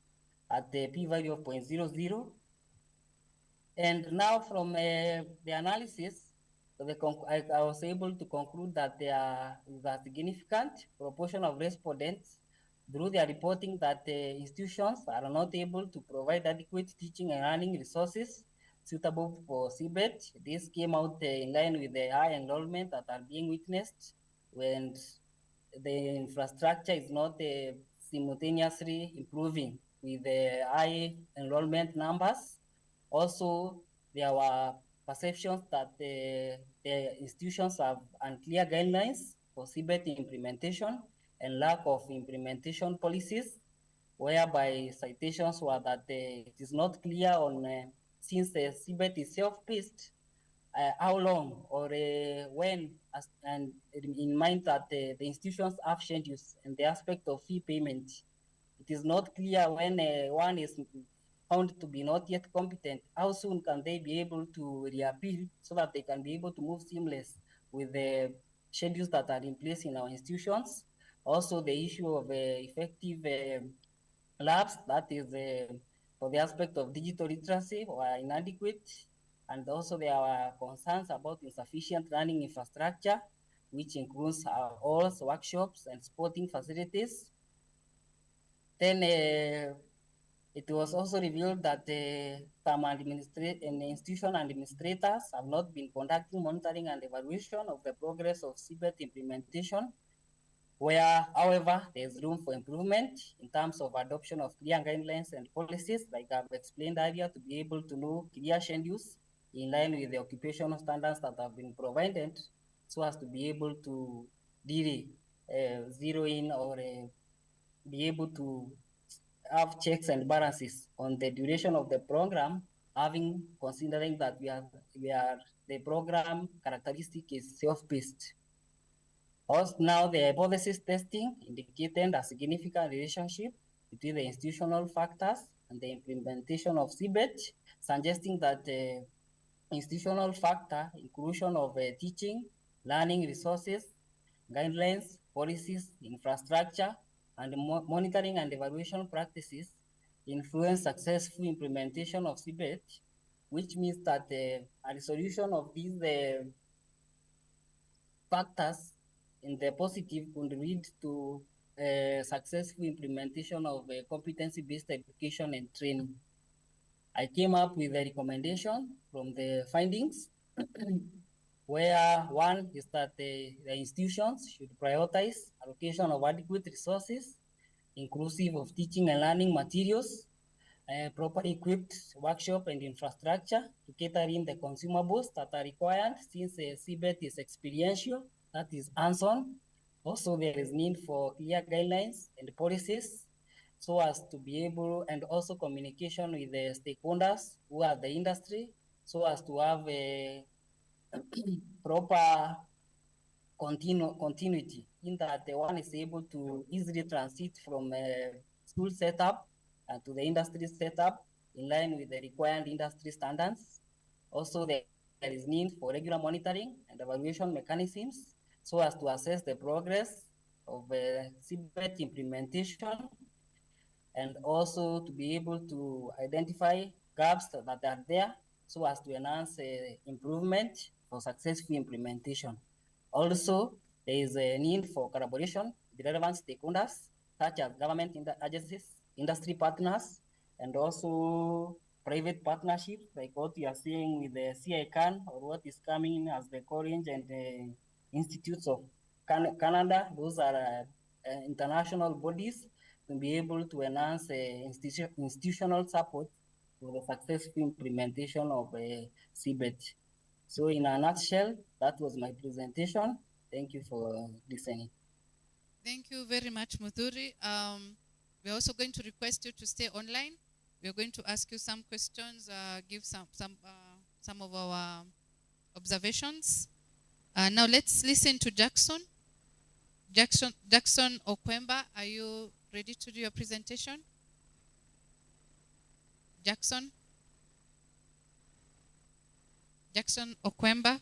at the p-value of 0.00. And now from the analysis, I was able to conclude that there is a significant proportion of respondents through their reporting that institutions are not able to provide adequate teaching and learning resources suitable for CBET. This came out in line with the high enrollment that are being witnessed when the infrastructure is not simultaneously improving with the high enrollment numbers. Also, there were perceptions that the institutions have unclear guidelines for CBET implementation and lack of implementation policies, whereby citations were that it is not clear on, since the CBET is self-paced, how long or when, and in mind that the institutions have schedules and the aspect of fee payment. It is not clear when one is found to be not yet competent, how soon can they be able to reappeal so that they can be able to move seamless with the schedules that are in place in our institutions. Also, the issue of effective labs, that is for the aspect of digital literacy, were inadequate. And also there are concerns about insufficient learning infrastructure, which includes halls, workshops, and sporting facilities. Then it was also revealed that some institution administrators have not been conducting monitoring and evaluation of the progress of CBET implementation, where, however, there's room for improvement in terms of adoption of clear guidelines and policies, like I've explained earlier, to be able to know clear schedules in line with the occupational standards that have been provided, so as to be able to really zero in or be able to have checks and balances on the duration of the program, having considering that the program characteristic is self-paced. Also, now the hypothesis testing indicated a significant relationship between the institutional factors and the implementation of CBET, suggesting that the institutional factor, inclusion of teaching, learning resources, guidelines, policies, infrastructure, and monitoring and evaluation practices influence successful implementation of CBET, which means that a resolution of these factors in the positive could lead to successful implementation of competency-based education and training. I came up with a recommendation from the findings, where one is that the institutions should prioritize allocation of adequate resources, inclusive of teaching and learning materials, properly equipped workshop and infrastructure to cater in the consumables that are required, since CBET is experiential, that is hands-on. Also, there is need for clear guidelines and policies so as to be able, and also communication with the stakeholders who are the industry, so as to have a proper continuity, in that the one is able to easily transit from school setup to the industry setup in line with the required industry standards. Also, the there is need for regular monitoring and evaluation mechanisms so as to assess the progress of CBET implementation, and also to be able to identify gaps that are there so as to enhance improvement for successful implementation. Also, there is a need for collaboration with relevant stakeholders such as government agencies, industry partners, and also private partnerships like what you are seeing with the CICAN, or what is coming as the College and the Institutes of Canada. Those are international bodies to be able to enhance institutional support for the successful implementation of CBET. So in a nutshell, that was my presentation. Thank you for listening. Thank you very much, Mudhuri. We're also going to request you to stay online. We're going to ask you some questions, give some of our observations. Now let's listen to Jackson. Jackson Okwemba, are you ready to do your presentation? Jackson Okwemba?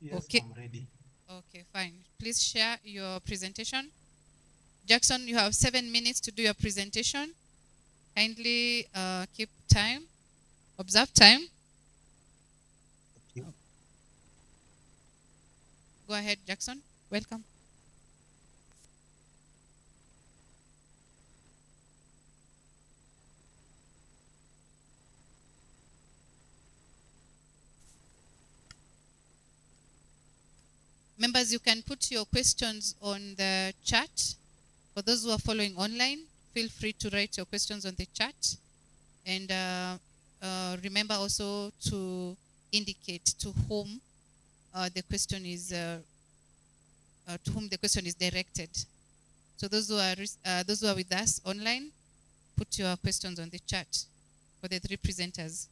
Yes, okay. I'm ready. Okay, fine. Please share your presentation. Jackson, you have 7 minutes to do your presentation. Kindly keep time, observe time. Okay. Go ahead, Jackson. Welcome. Members, you can put your questions on the chat. For those who are following online, feel free to write your questions on the chat. And remember also to indicate to whom the question is directed. So those who are with us online, put your questions on the chat for the three presenters.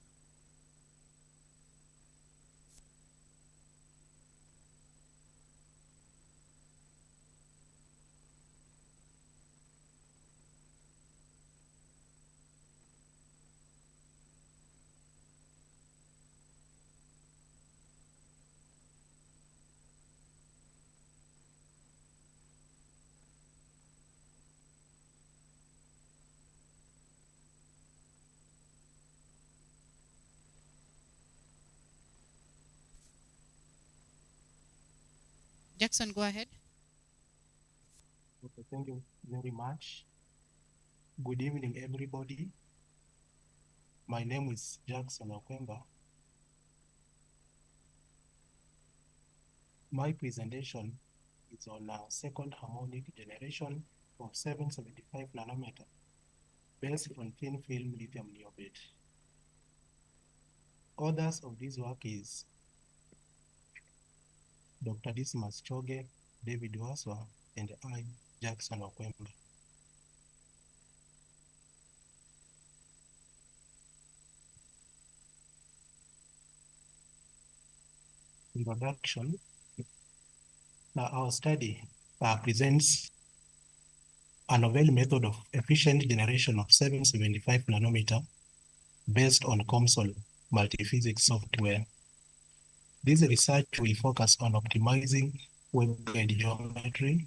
Jackson, go ahead. Okay, thank you very much. Good evening, everybody. My name is Jackson Okwemba. My presentation is on a second harmonic generation of 775 nanometer based on thin film lithium niobate. Authors of this work is Dr. Dismas Choge, David Waswa, and I, Jackson Okwemba. Introduction. Now our study presents a novel method of efficient generation of 775 nanometer based on COMSOL multiphysics software. This research will focus on optimizing waveguide geometry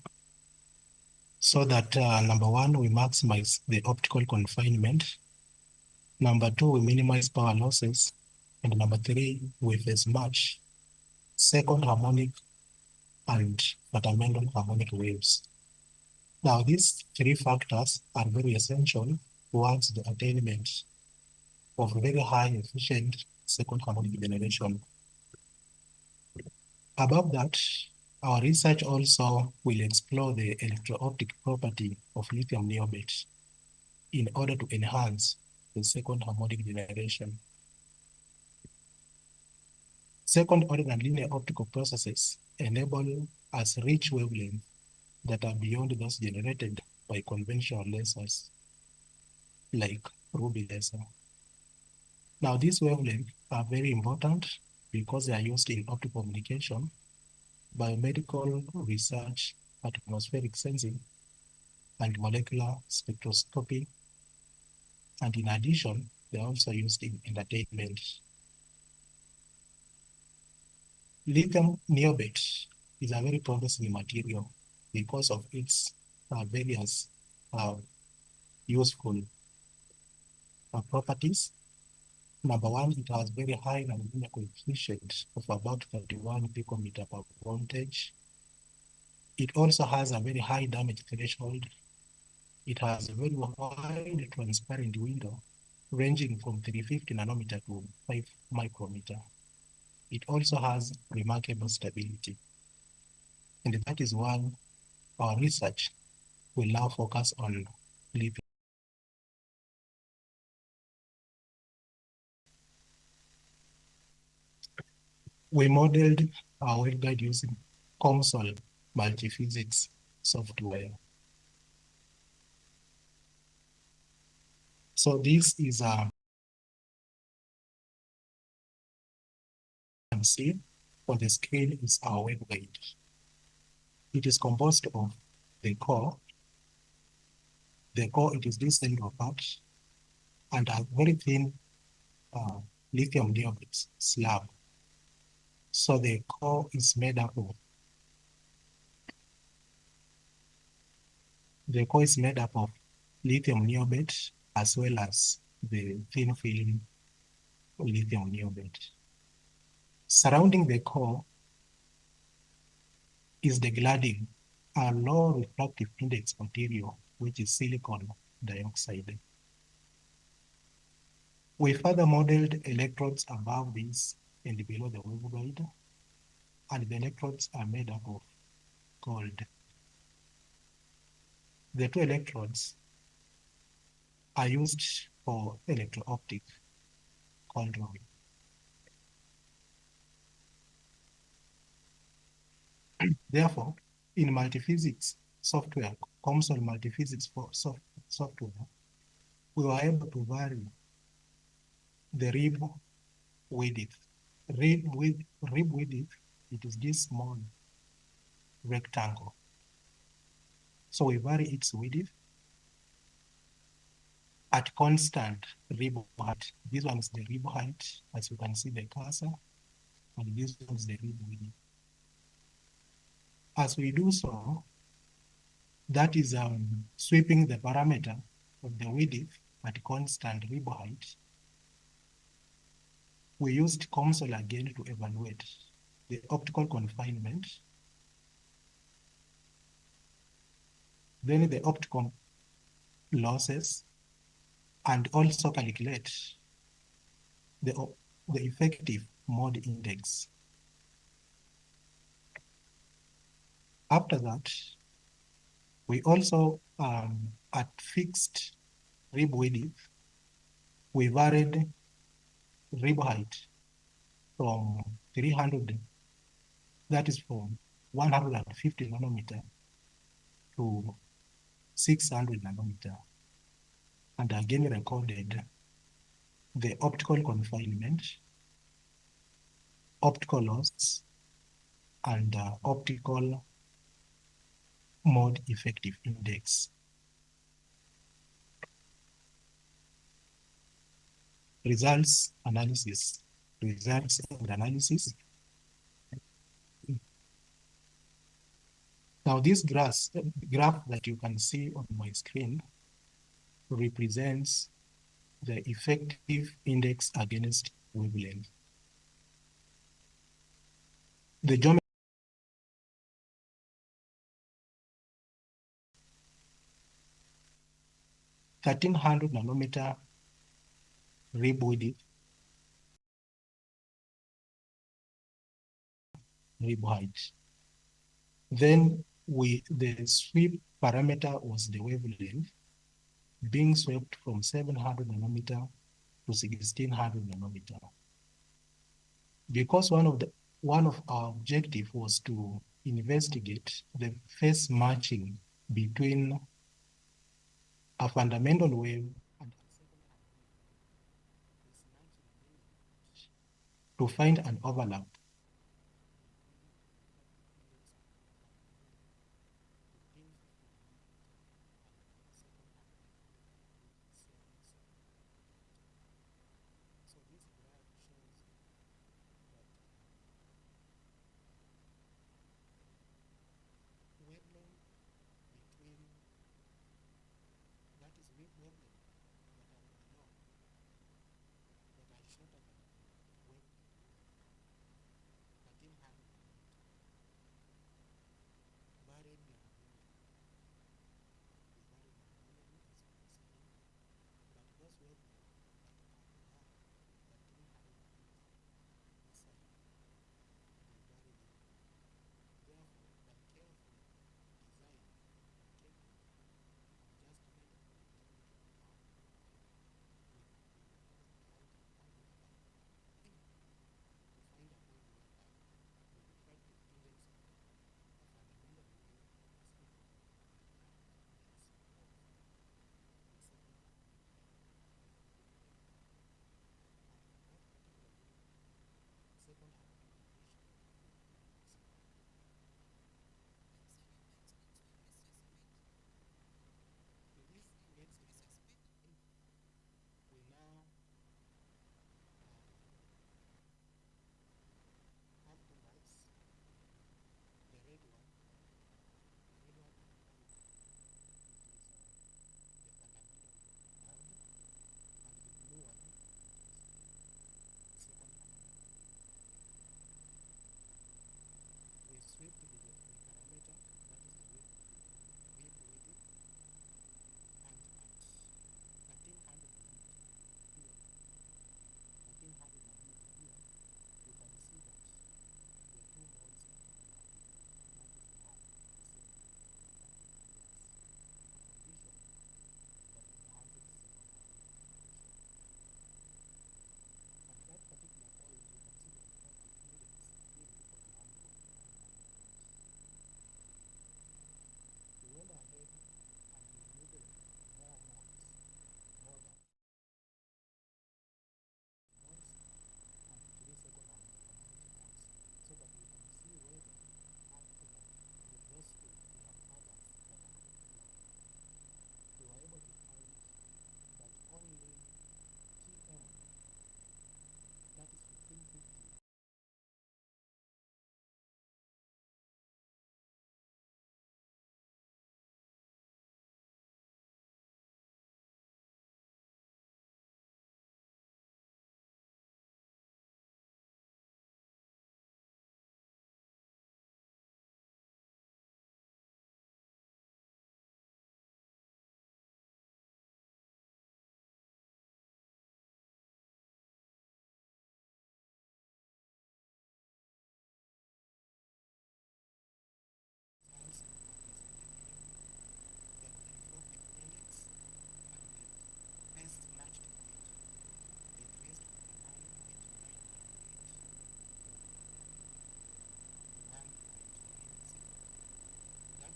so that number one, we maximize the optical confinement. Number two, we minimize power losses. And number three, we phase match second harmonic and fundamental harmonic waves. Now, these three factors are very essential towards the attainment of very high efficient second harmonic generation. Above that, our research also will explore the electro-optic property of lithium niobate in order to enhance the second harmonic generation. Second order and linear optical processes enable us rich wavelengths that are beyond those generated by conventional lasers, like ruby laser. Now, these wavelengths are very important because they are used in optical communication, biomedical research, atmospheric sensing, and molecular spectroscopy. And in addition, they are also used in entertainment. Lithium niobate is a very promising material because of its various useful properties. Number one, it has very high nonlinear coefficient of about 31 picometer per voltage. It also has a very high damage threshold. It has a very wide transparent window ranging from 350 nanometer to 5 micrometer. It also has remarkable stability. And that is why our research will now focus on lithium. We modeled our waveguide using COMSOL multiphysics software. So this is a see on the screen is our waveguide. It is composed of the core. The core, it is this central part and a very thin lithium niobate slab. So the core is made up of lithium niobate as well as the thin film lithium niobate. Surrounding the core is the cladding, a low refractive index material, which is silicon dioxide. We further modeled electrodes above this and below the waveguide, and the electrodes are made up of gold. The two electrodes are used for electro-optic control. Therefore, in multiphysics software, COMSOL multiphysics for software, we were able to vary the rib width. Rib width, it is this small rectangle. So we vary its width at constant rib height. This one is the rib height, as you can see the cursor, and this one is the rib width. As we do so, that is sweeping the parameter of the width at constant rib height. We used COMSOL again to evaluate the optical confinement, then the optical losses, and also calculate the effective mode index. After that, we also, at fixed rib width, we varied rib height from 300, that is from 150 nanometer to 600 nanometer, and again recorded the optical confinement, optical loss, and optical mode effective index. Results and analysis. Now this graph that you can see on my screen represents the effective index against wavelength. The geometry 1300 nanometer rib width, rib height. Then the sweep parameter was the wavelength being swept from 700 nanometer to 1600 nanometer. Because one of our objective was to investigate the phase matching between a fundamental wave and to find an overlap.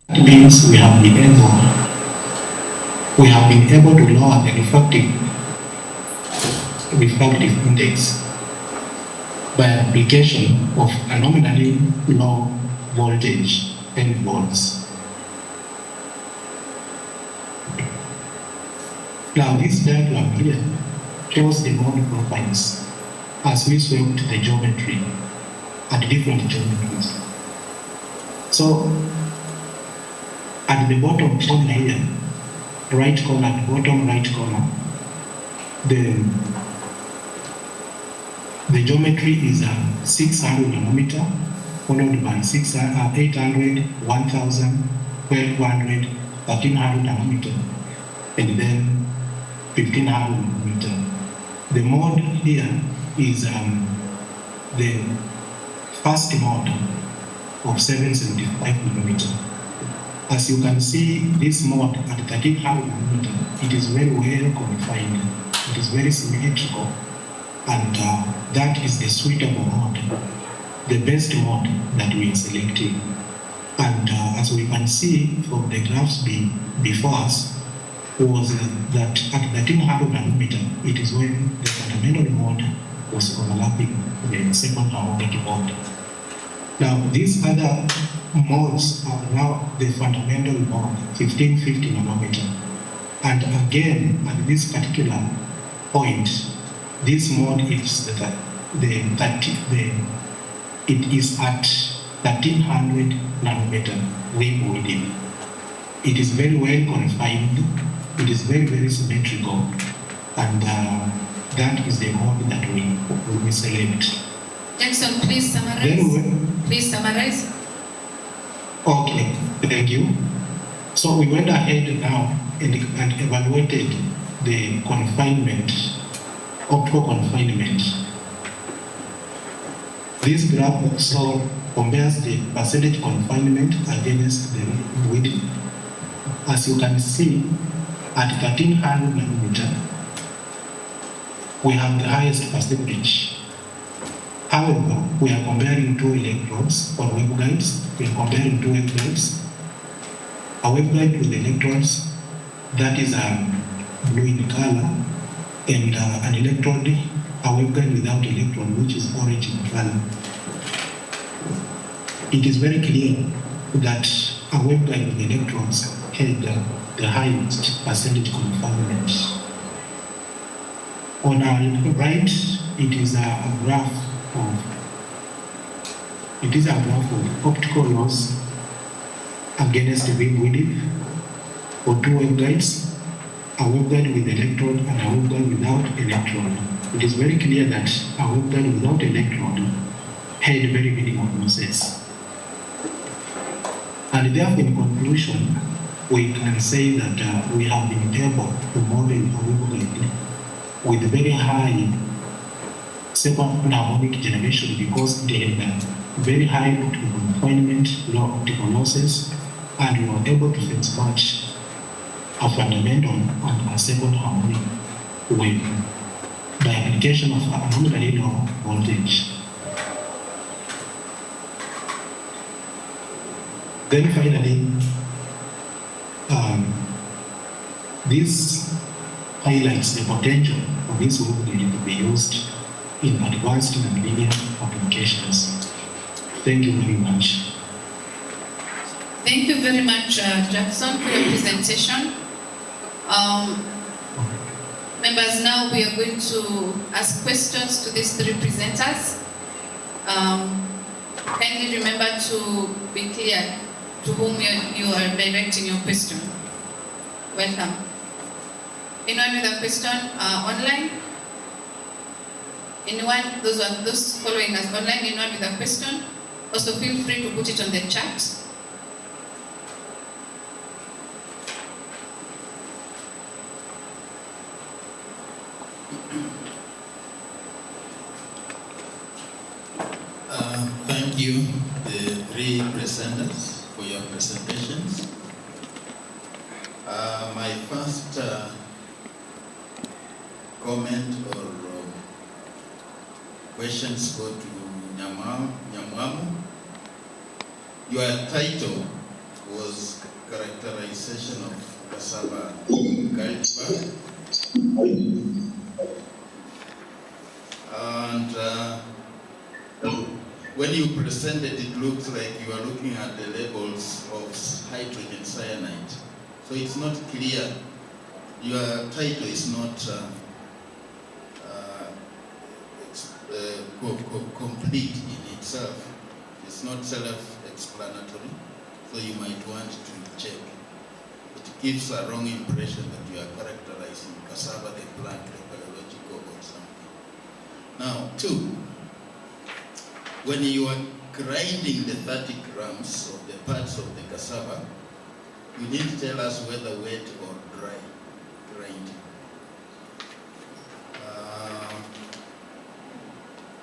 That means we have been able to lower the refractive index by application of a nominally low voltage and volts. Now this diagram here shows the mode profiles as we swept the geometry at different geometries. So at the bottom corner here, right corner, at the bottom right corner, the geometry is 600 nanometer, followed by 800, 1000, 1200, 1300 nanometer, and then 1500 nanometer. The mode here is the first mode of 775 nanometer. As you can see, this mode at 1300 nanometer, it is very well confined. It is very symmetrical, and that is the suitable mode, the best mode that we are selecting. And as we can see from the graphs before us, was that at 1300 nanometer, it is when the fundamental mode was overlapping the second harmonic mode. Now, these other modes are now the fundamental mode, 1550 nanometer. And again, at this particular point, this mode is it is at 1300 nanometer wave width. It is very well confined. It is very, very symmetrical, and that is the mode that we select. Jackson, please summarize. Okay, thank you. So we went ahead now and evaluated the confinement, optical confinement. This graph also compares the percentage confinement against the width. As you can see, at 1300 nanometer, we have the highest percentage. However, we are comparing two electrodes or waveguides. We are comparing two waveguides. A waveguide with electrodes, that is blue in color, and an electrode, a waveguide without electrode, which is orange in color. It is very clear that a waveguide with electrodes had the highest percentage confinement. On our right, it is a graph of optical loss against the wave width for two waveguides, a waveguide with electrode and a waveguide without electrode. It is very clear that a waveguide without electrode had very minimal losses. And therefore, in conclusion, we can say that we have been able to model a waveguide with very high second harmonic generation because they had very high optical confinement, low optical losses, and we were able to fence match a fundamental and a second harmonic wave by application of a nominally low voltage. Then finally, this highlights the potential of this waveguide to be used in advanced nonlinear applications. Thank you very much. Thank you very much, Jackson, for your presentation. Members, now we are going to ask questions to these three presenters. Kindly remember to be clear to whom you are directing your question. Welcome. Anyone with a question online? Anyone, those following us online, anyone with a question? Also feel free to put it on the chat. Thank you, the three presenters, for your presentations. My first comment or questions go to Nyamwamu. Your title was characterization of cassava cultivar. And when you presented, it looks like you are looking at the levels of hydrogen cyanide. So it's not clear. Your title is not complete in itself. It's not self-explanatory, so you might want to check. It gives a wrong impression that you are characterizing cassava, the plant, the biological or something. Now, 2, when you are grinding the 30 grams of the parts of the cassava, you need to tell us whether wet or dry grinding.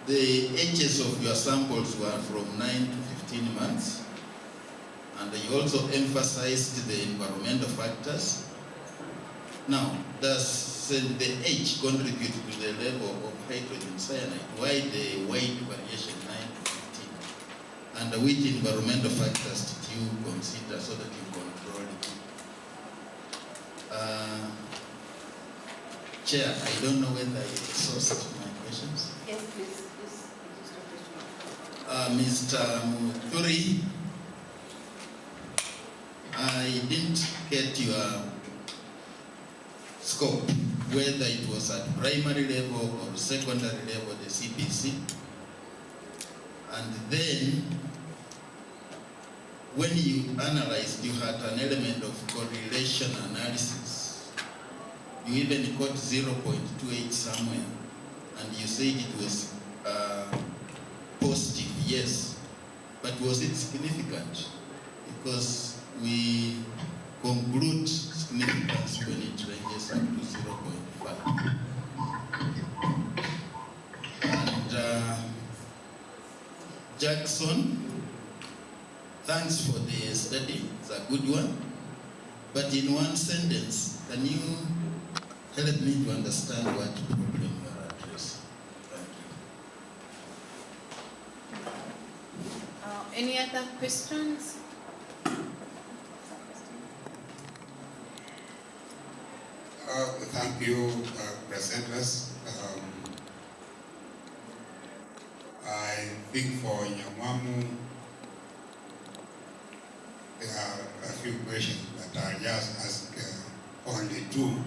The ages of your samples were from 9 to 15 months, and you also emphasized the environmental factors. Now, does the age contribute to the level of hydrogen cyanide? Why the wide variation 9 to 15? And which environmental factors did you consider so that you control it? Chair, I don't know whether I exhausted my questions. Yes, please. Mr. Muturi, I didn't get your scope, whether it was at primary level or secondary level, the CBC. And then, when you analyzed, you had an element of correlation analysis. You even got 0.28 somewhere, and you said it was positive, yes. But was it significant? Because we conclude significance when it ranges up to 0.5. And Jackson, thanks for the study, it's a good one. But in one sentence, can you help me to understand what problem you are addressing? Any other questions? Thank you, presenters. I think for Nyamamu, there are a few questions, but I'll just ask only 2.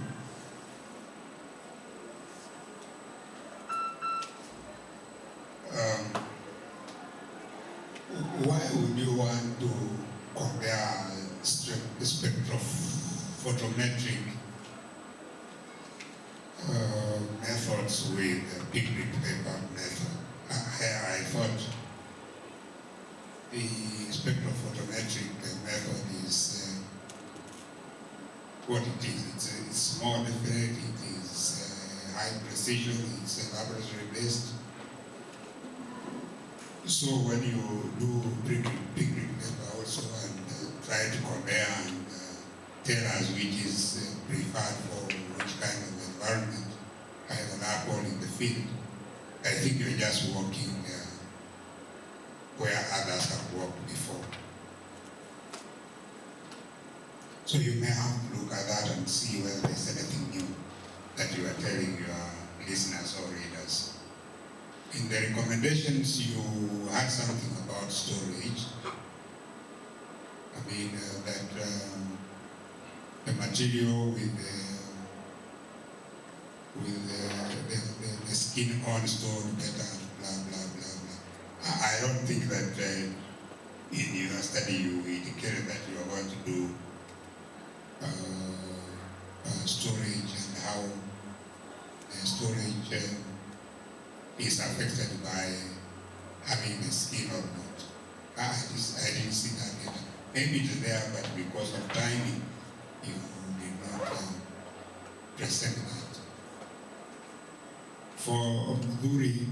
Why would you want to compare spectrophotometric methods with picnic paper method? I thought the spectrophotometric method is what it is. It's more definite, it is high precision, it's laboratory based. So when you do picnic paper also and try to compare and tell us which is preferred for which kind of environment, either lab or in the field, I think you're just walking where others have walked before. So you may have to look at that and see whether there's anything new that you are telling your listeners or readers. In the recommendations, you had something about storage. I mean, that the material with the skin on stored better, blah, blah, blah, blah. I don't think that in your study you indicated that you are going to do storage and how storage is affected by having the skin or not. I didn't see that yet. Maybe it's there, but because of timing, you did not present that. For Duri,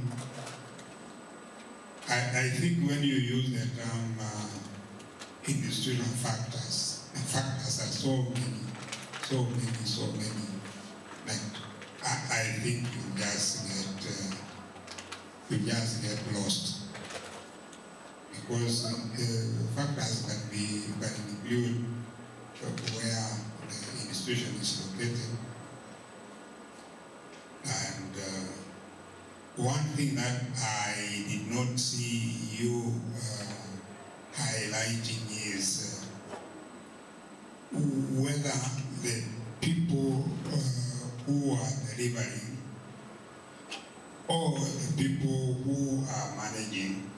I think when you use the term industrial factors are so many. Like, I think you just get lost, course, factors can include where the institution is located. And one thing that I did not see you highlighting is whether the people who are delivering or the people who are managing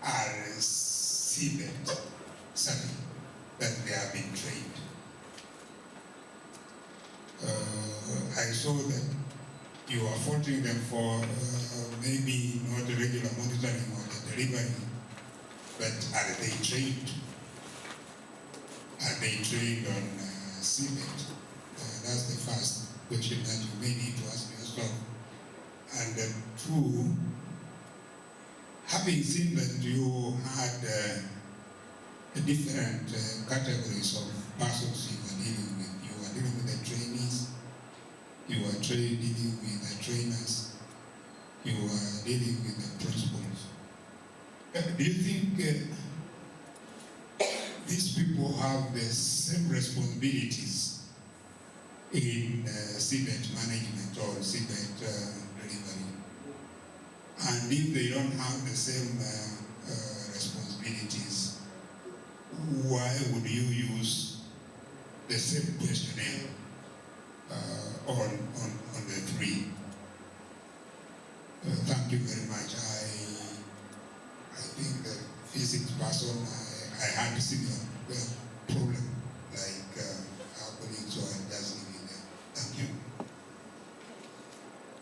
are CBET certain, that they have been trained. I saw that you are faulting them for maybe not the regular monitoring or the delivery, but are they trained? Are they trained on CBET? That's the first question that you may need to ask yourself. And two, having seen that you had different categories of persons you were dealing with. You were dealing with the trainees, you were dealing with the trainers, you were dealing with the principals. Do you think these people have the same responsibilities in CBET management or CBET delivery? And if they don't have the same responsibilities, why would you use the same questionnaire on the three? Thank you very much. I think the physics person, I had a similar problem like our colleagues, so I'm just leaving there. Thank you.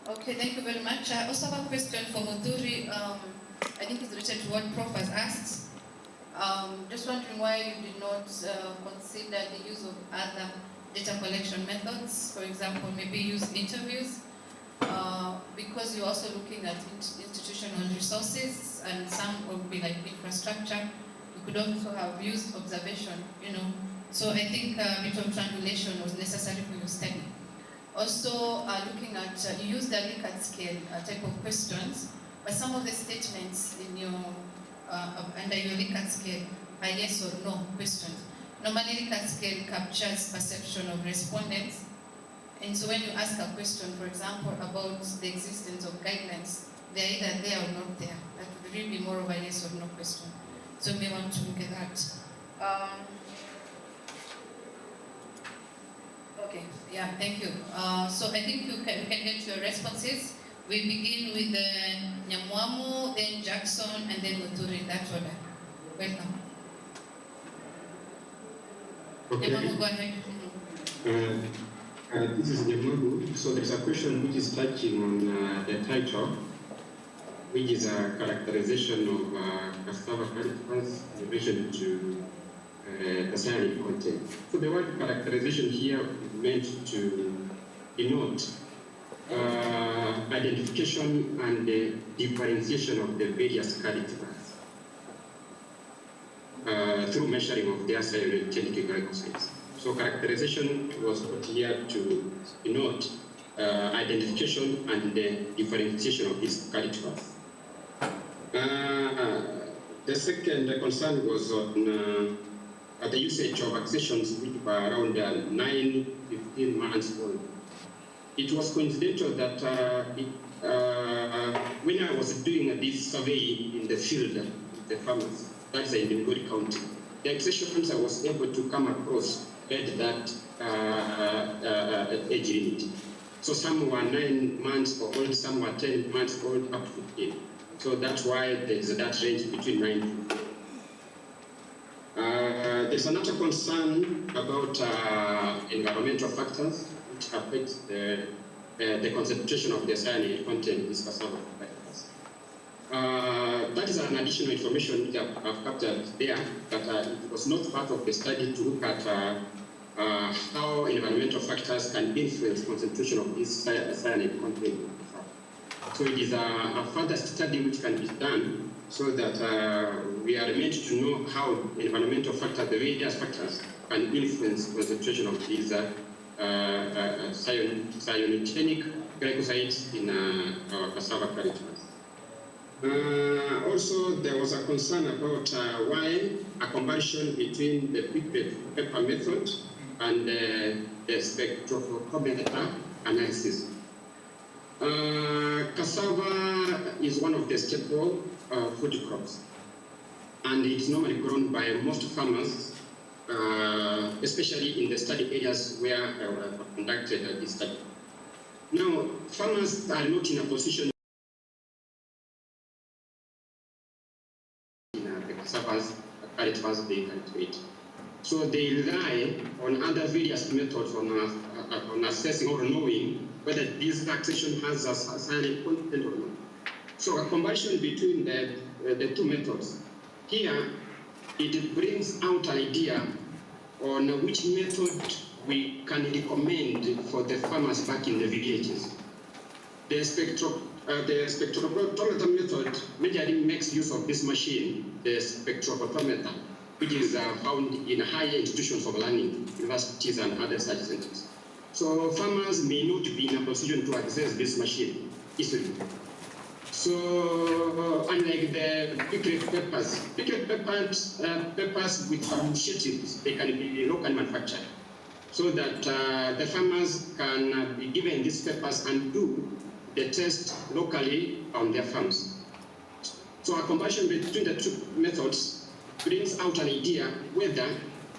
Okay, thank you very much. I also have a question for Mudhuri. I think it's related to what Prof has asked. Just wondering why you did not consider the use of other data collection methods, for example, maybe use interviews, because you're also looking at institutional resources, and some would be like infrastructure. You could also have used observation, So I think a bit of triangulation was necessary for your study. Also, looking at, you used the Likert scale type of questions, but some of the statements in your under your Likert scale are yes or no questions. Normally, Likert scale captures perception of respondents, and so when you ask a question, for example, about the existence of guidelines, they're either there or not there. That would really be more of a yes or no question. So we may want to look at that. Okay, yeah, thank you. So I think we can get your responses. We begin with Nyamwamu, then Jackson, and then Muturi in that order. Welcome. Okay. Nyamwamu, go ahead. This is Nyamwamu. So there's a question which is touching on the title, which is a characterization of cassava cultivars in relation to the cyanide content. So the word characterization here is meant to denote identification and differentiation of the various cultivars through measuring of their cyanogenic glycosides. So characterization was put here to denote identification and the differentiation of these cultivars. The second concern was on the usage of accessions which were around 9-15 months old. It was coincidental that when I was doing this survey in the field, the farmers, that's in Migori County, the accessions I was able to come across had that age limit. So some were 9 months old, some were 10 months old, up to 15. So that's why there's that range between 9 and 15. There's another concern about environmental factors which affect the concentration of the cyanide content in these cassava cultivars. That is an additional information which I've captured there, but it was not part of the study to look at how environmental factors can influence concentration of this cyanide content. So it is a further study which can be done so that we are meant to know how environmental factors, the various factors, can influence concentration of these cyanogenic glycosides in our cassava cultivars. Also, was a concern about why a comparison between the pigment paper method and the spectrophotometer analysis. Cassava is one of the staple food crops, and it's normally grown by most farmers, especially in the study areas where I conducted this study. Now, farmers are not in a position the cassava's current fast they cultivate. So they rely on other various methods on assessing or knowing whether this taxation has a cyanide content or not. So a comparison between the two methods. Here, it brings out an idea on which method we can recommend for the farmers back in the villages. The spectrophotometer method majorly makes use of this machine, the spectrophotometer, which is found in higher institutions of learning, universities and other research centers. So farmers may not be in a position to access this machine easily. So unlike the piglet peppers with some initiatives, they can be locally manufactured so that the farmers can be given these peppers and do the test locally on their farms. So a comparison between the two methods brings out an idea whether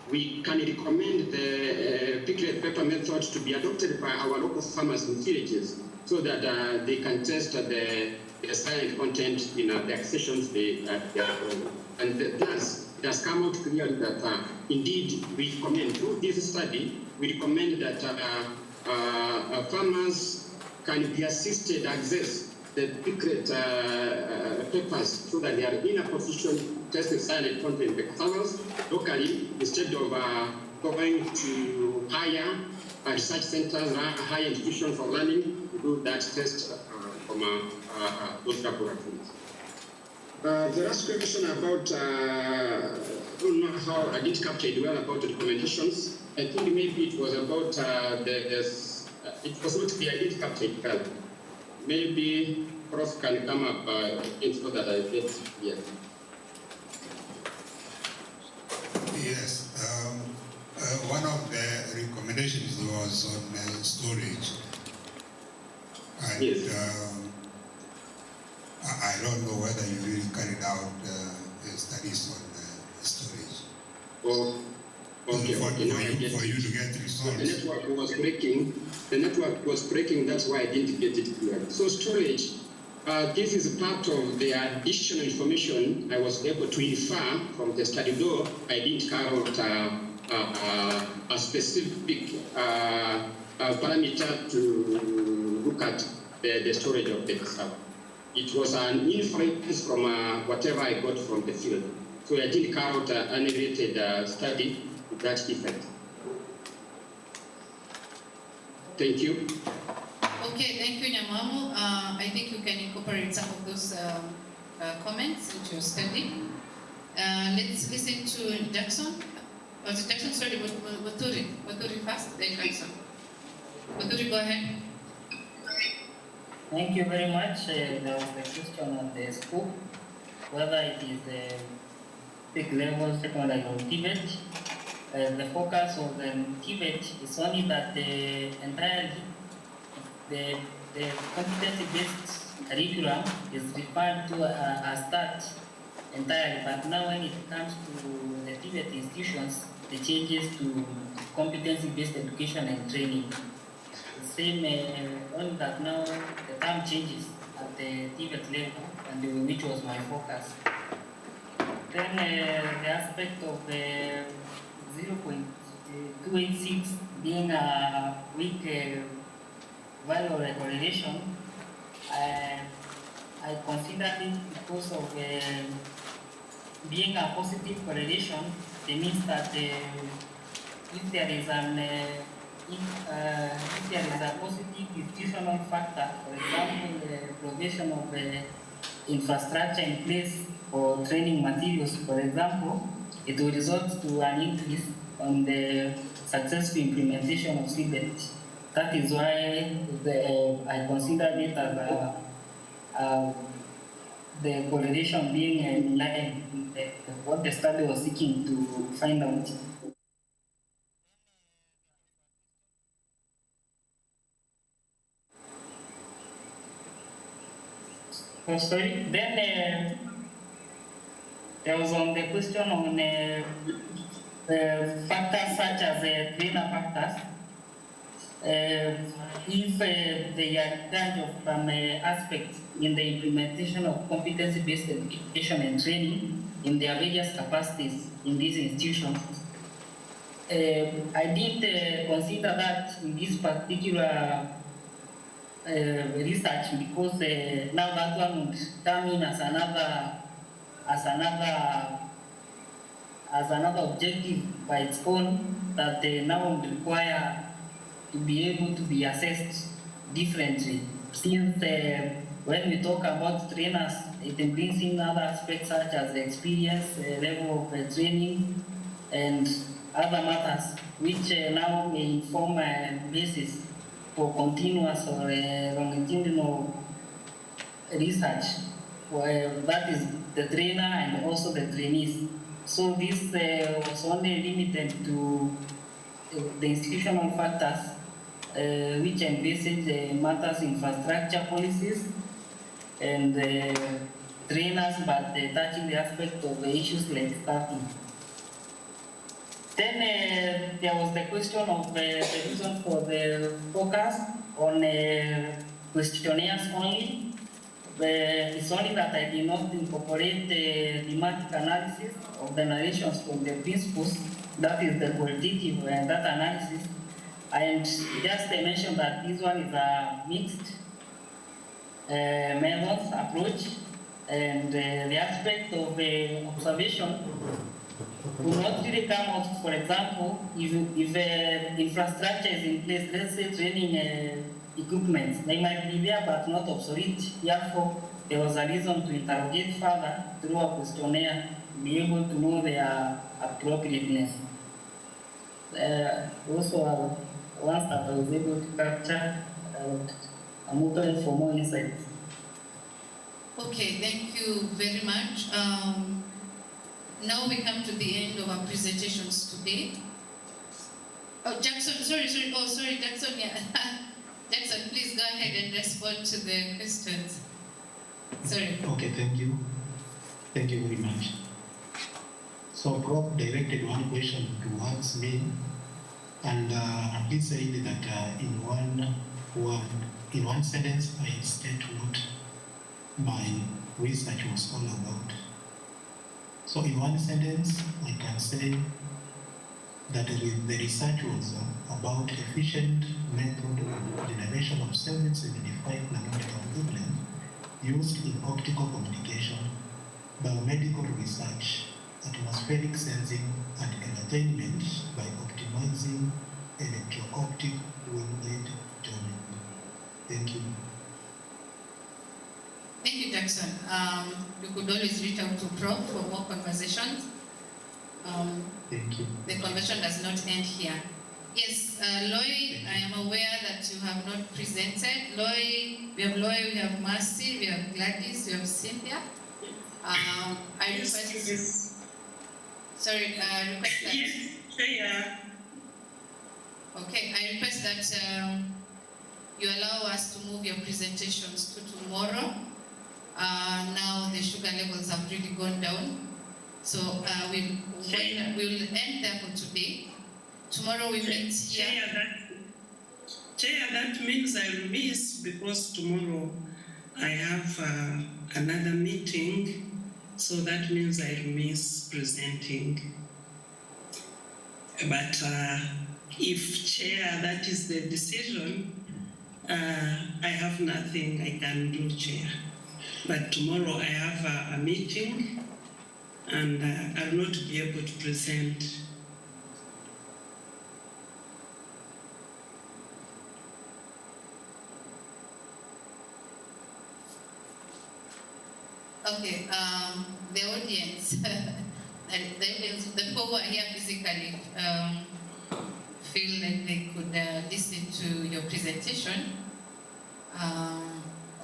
we can recommend the piglet pepper method to be adopted by our local farmers in villages so that they can test the cyanide content in the accessions they are growing. And thus, it has come out clearly that indeed we recommend, through this study, we recommend that farmers can be assisted access the piglet peppers so that they are in a position to test the cyanide content in the cassavas locally instead of going to higher research centers, higher institutions for learning to do that test from those laboratories. The last question about, I don't know how I didn't capture it well about the recommendations. I think maybe it was about it was not clear, I didn't capture it well. Maybe Prof can come up so that I get here. Yes, one of the recommendations was on storage. And yes. I don't know whether you really carried out studies on storage. Oh, okay. For you to get results. The network was breaking, that's why I didn't get it clear. So storage, this is part of the additional information I was able to infer from the study, though I didn't carry out a specific parameter to look at the storage of the cassava. It was an inference from whatever I got from the field. So I didn't carry out an integrated study with that effect. Thank you. Okay, thank you, Nyamamu. I think you can incorporate some of those comments into your study. Let's listen to Jackson. Was it Jackson? Sorry, Waturi first, then Jackson. Waturi, go ahead. Thank you very much. There was a question on the scope, whether it is big level, secondary or Tibet. The focus of the Tibet is only that the competency-based curriculum is referred to as that entirely, but now when it comes to the Tibet institutions, the changes to competency-based education and training. The same, only that now the term changes at the Tibet level, and which was my focus. Then the aspect of 0.286 being a weak value or correlation, I consider it because of being a positive correlation. It means that if there is a positive institutional factor, for example, the provision of infrastructure in place for training materials, for example, it will result to an increase on the successful implementation of CBET. That is why I consider it as the correlation being in line with what the study was seeking to find out. Oh, sorry. Then there was on the question on factors such as trainer factors. If they are kind of some aspects in the implementation of competency-based education and training in their various capacities in these institutions. I didn't consider that in this particular research because now that one would come in as another objective by its own that now would require to be able to be assessed differently. Since when we talk about trainers, it brings in other aspects such as experience, level of training, and other matters, which now may inform a basis for continuous or longitudinal research. That is the trainer and also the trainees. So this was only limited to the institutional factors which envisage matters infrastructure policies and trainers, but touching the aspect of the issues like staffing. Then there was the question of the reason for the focus on questionnaires only. It's only that I did not incorporate the thematic analysis of the narrations from the principles, that is the qualitative data analysis. And just I mentioned that this one is a mixed methods approach, and the aspect of observation will not really come out. For example, if infrastructure is in place, let's say training equipment, they might be there but not obsolete. Therefore, there was a reason to interrogate further through a questionnaire to be able to know their appropriateness. Also, once that I was able to capture, I'm open for more insights. Okay, thank you very much. Now we come to the end of our presentations today. Oh, Jackson, sorry. Oh, sorry, Jackson, yeah. Jackson, please go ahead and respond to the questions. Sorry. Okay, thank you. Thank you very much. So Prof directed one question towards me, and he said that in one sentence I state what my research was all about. So in one sentence, I can say that the research was about efficient method of generation of 775 nanometer wavelength used in optical communication, biomedical research, atmospheric sensing, and entertainment by optimizing electro-optic wavelength tuning. Thank you. Thank you, Jackson. You could always reach out to Prof for more conversations. Thank you. The conversation does not end here. Yes, Loy, I am aware that you have not presented. Loy, we have Mercy, we have Gladys, we have Cynthia. I request. Sorry, request that. Yes, okay, I request that you allow us to move your presentations to tomorrow. Now the sugar levels have really gone down. So we'll end there for today. Tomorrow we meet here. Chair, that means I'll miss because tomorrow I have another meeting. So that means I'll miss presenting. But if Chair, that is the decision, I have nothing I can do, Chair. But tomorrow I have a meeting and I'll not be able to present. Okay, the audience, the people who are here physically feel like they could listen to your presentation.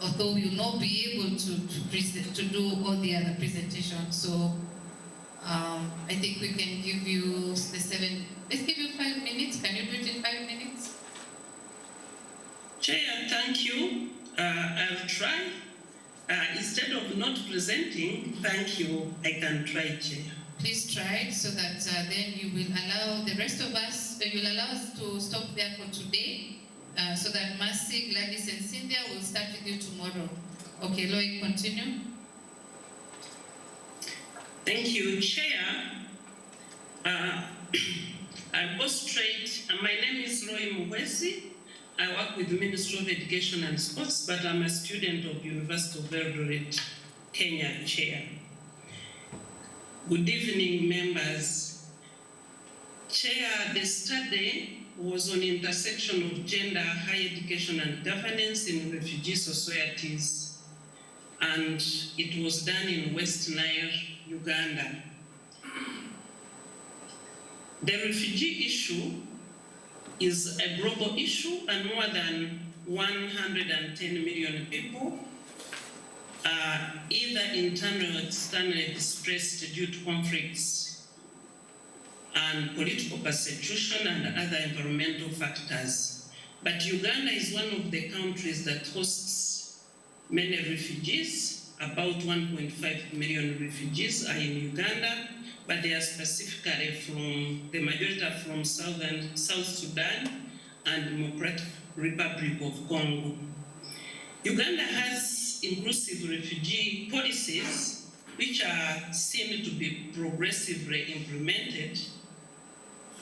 although we will not be able to do all the other presentations. So I think we can give you let's give you 5 minutes. Can you do it in 5 minutes? Chair, thank you. I'll try. Instead of not presenting, thank you, I can try, Chair. Please try it so that then you will allow the rest of us, you'll allow us to stop there for today, so that Mercy, Gladys, and Cynthia will start with you tomorrow. Okay, Loic, continue. Thank you, Chair. I'll go straight. My name is Roy Muhwesi. I work with the Ministry of Education and Sports, but I'm a student of University of Eldoret, Kenya, Chair. Good evening, members. Chair, the study was on intersection of gender, higher education, and governance in refugee societies, and it was done in West Nile, Uganda. The refugee issue is a global issue, and more than 110 million people are either internally or externally displaced due to conflicts and political persecution and other environmental factors. But Uganda is one of the countries that hosts many refugees. About 1.5 million refugees are in Uganda, but they are specifically from, the majority are from South Sudan and Democratic Republic of Congo. Uganda has inclusive refugee policies which are seen to be progressively implemented,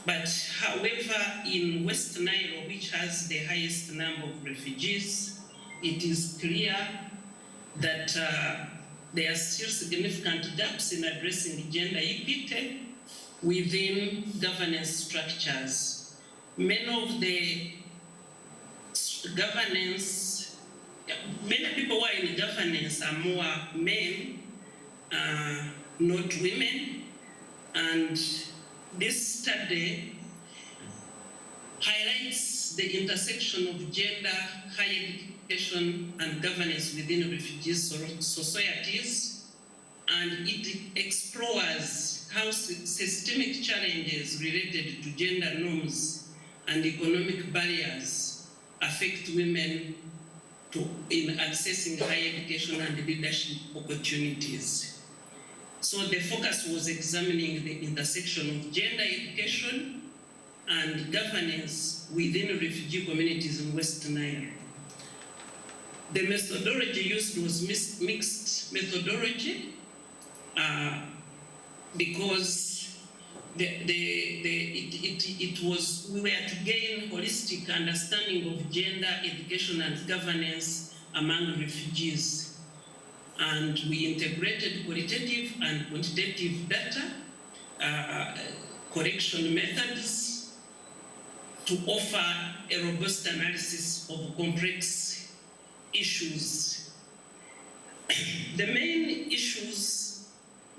but however, in West Nile, which has the highest number of refugees, it is clear that there are still significant gaps in addressing gender equity within governance structures. Many of the governance, many people who are in governance are more men, not women, and this study highlights the intersection of gender, higher education, and governance within refugee societies, and it explores how systemic challenges related to gender norms and economic barriers affect women in accessing higher education and leadership opportunities. So the focus was examining the intersection of gender education and governance within refugee communities in West Nile. The methodology used was mixed methodology because we were to gain holistic understanding of gender, education, and governance among refugees. And we integrated qualitative and quantitative data, correction methods to offer a robust analysis of complex issues. The main issues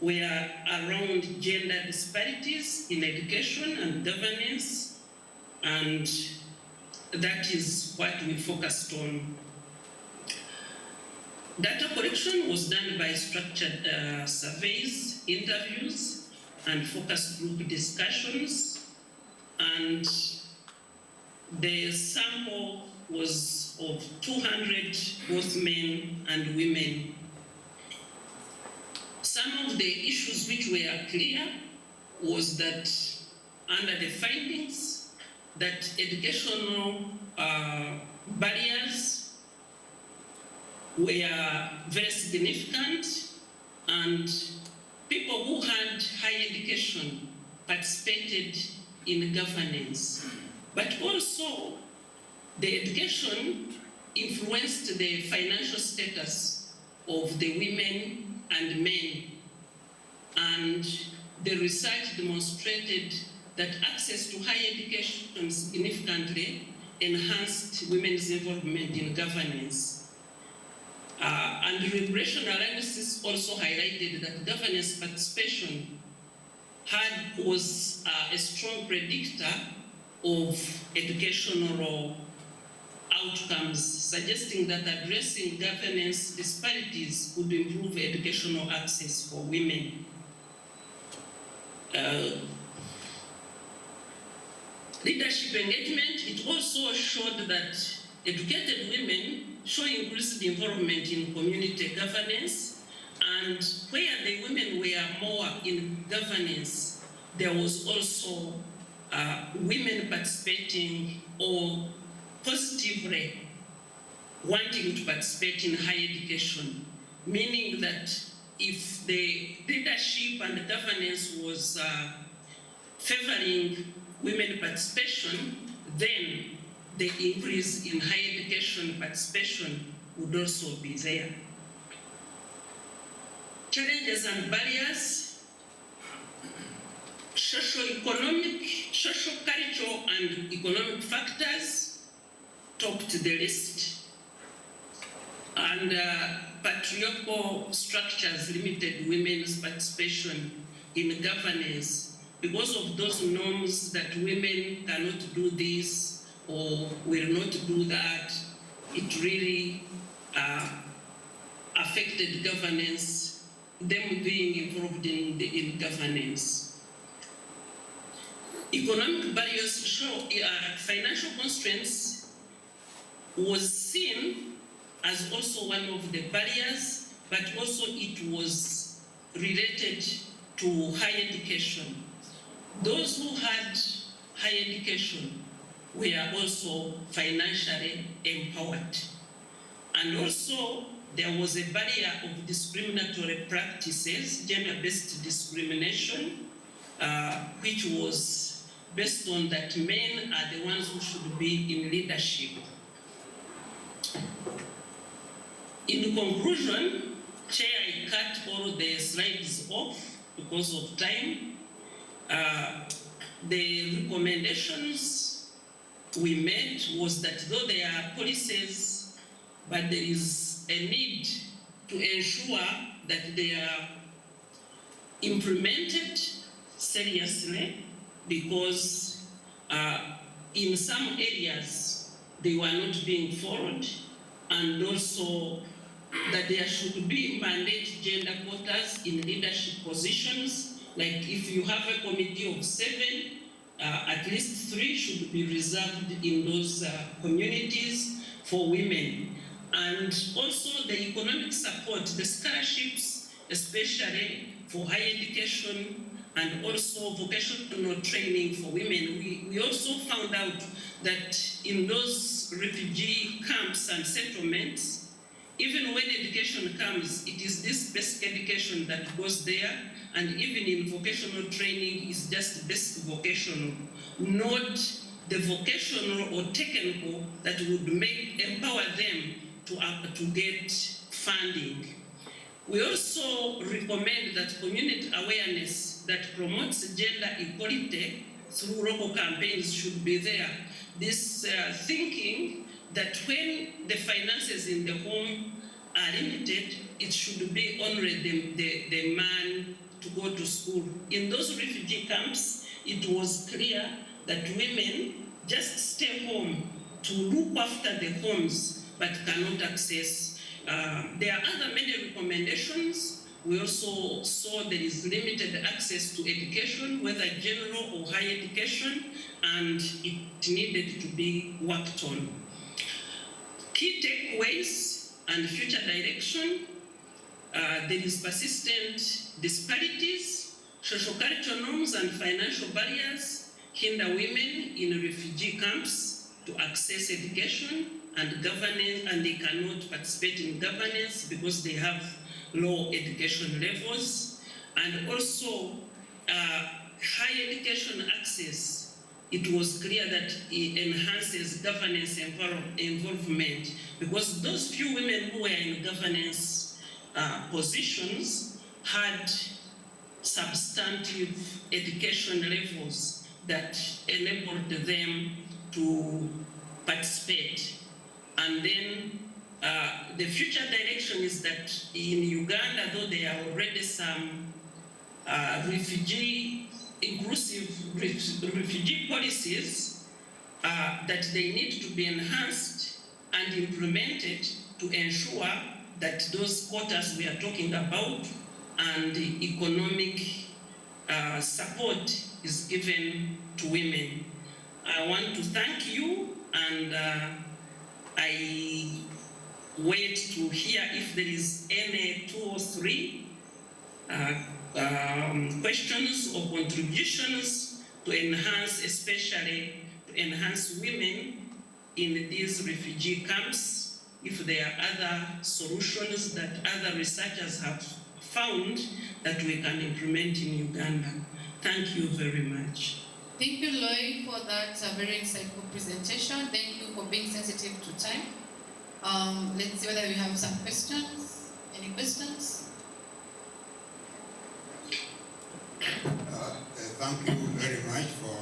were around gender disparities in education and governance, and that is what we focused on. Data collection was done by structured surveys, interviews, and focus group discussions, and the sample was of 200, both men and women. Some of the issues which were clear was that under the findings, that educational barriers were very significant, and people who had higher education participated in governance. But also, the education influenced the financial status of the women and men. And the research demonstrated that access to higher education significantly enhanced women's involvement in governance. And regression analysis also highlighted that governance participation was a strong predictor of educational outcomes, suggesting that addressing governance disparities could improve educational access for women. Leadership engagement, it also showed that educated women show increased involvement in community governance, and where the women were more in governance, there was also women participating or positively wanting to participate in higher education, meaning that if the leadership and governance was favoring women participation, then the increase in higher education participation would also be there. Challenges and barriers, socio-economic, socio-cultural and economic factors topped the list, and patriarchal structures limited women's participation in governance because of those norms that women cannot do this or will not do that. It really affected governance, them being involved in governance. Economic barriers show financial constraints was seen as also one of the barriers, but also it was related to higher education. Those who had higher education were also financially empowered. And also there was a barrier of discriminatory practices, gender-based discrimination, which was based on that men are the ones who should be in leadership. In conclusion, Chair, I cut all the slides off because of time. The recommendations we made was that though there are policies, but there is a need to ensure that they are implemented seriously, because in some areas they were not being followed, and also that there should be mandate gender quotas in leadership positions. Like if you have a committee of 7, at least 3 should be reserved in those communities for women. And also the economic support, the scholarships, especially for higher education and also vocational training for women. We also found out that in those refugee camps and settlements, even when education comes, it is this basic education that goes there, and even in vocational training is just basic vocational, not the vocational or technical that would empower them to get funding. We also recommend that community awareness that promotes gender equality through local campaigns should be there. This thinking that when the finances in the home are limited, it should be only the man to go to school. In those refugee camps, it was clear that women just stay home to look after the homes, but cannot access. There are other many recommendations. We also saw there is limited access to education, whether general or higher education, and it needed to be worked on. Key takeaways and future direction. There is persistent disparities, social-cultural norms and financial barriers hinder women in refugee camps to access education and governance, and they cannot participate in governance because they have low education levels. And also higher education access, it was clear that it enhances governance involvement, because those few women who were in governance positions had substantive education levels that enabled them to participate. And then the future direction is that in Uganda, though there are already some inclusive refugee policies, that they need to be enhanced and implemented to ensure that those quotas we are talking about and the economic support is given to women. I want to thank you, and I wait to hear if there is any 2 or 3 questions or contributions to enhance, especially to enhance women in these refugee camps, if there are other solutions that other researchers have found that we can implement in Uganda. Thank you very much. Thank you, Loy, for that very insightful presentation. Thank you for being sensitive to time. Let's see whether we have some questions. Any questions? Thank you very much for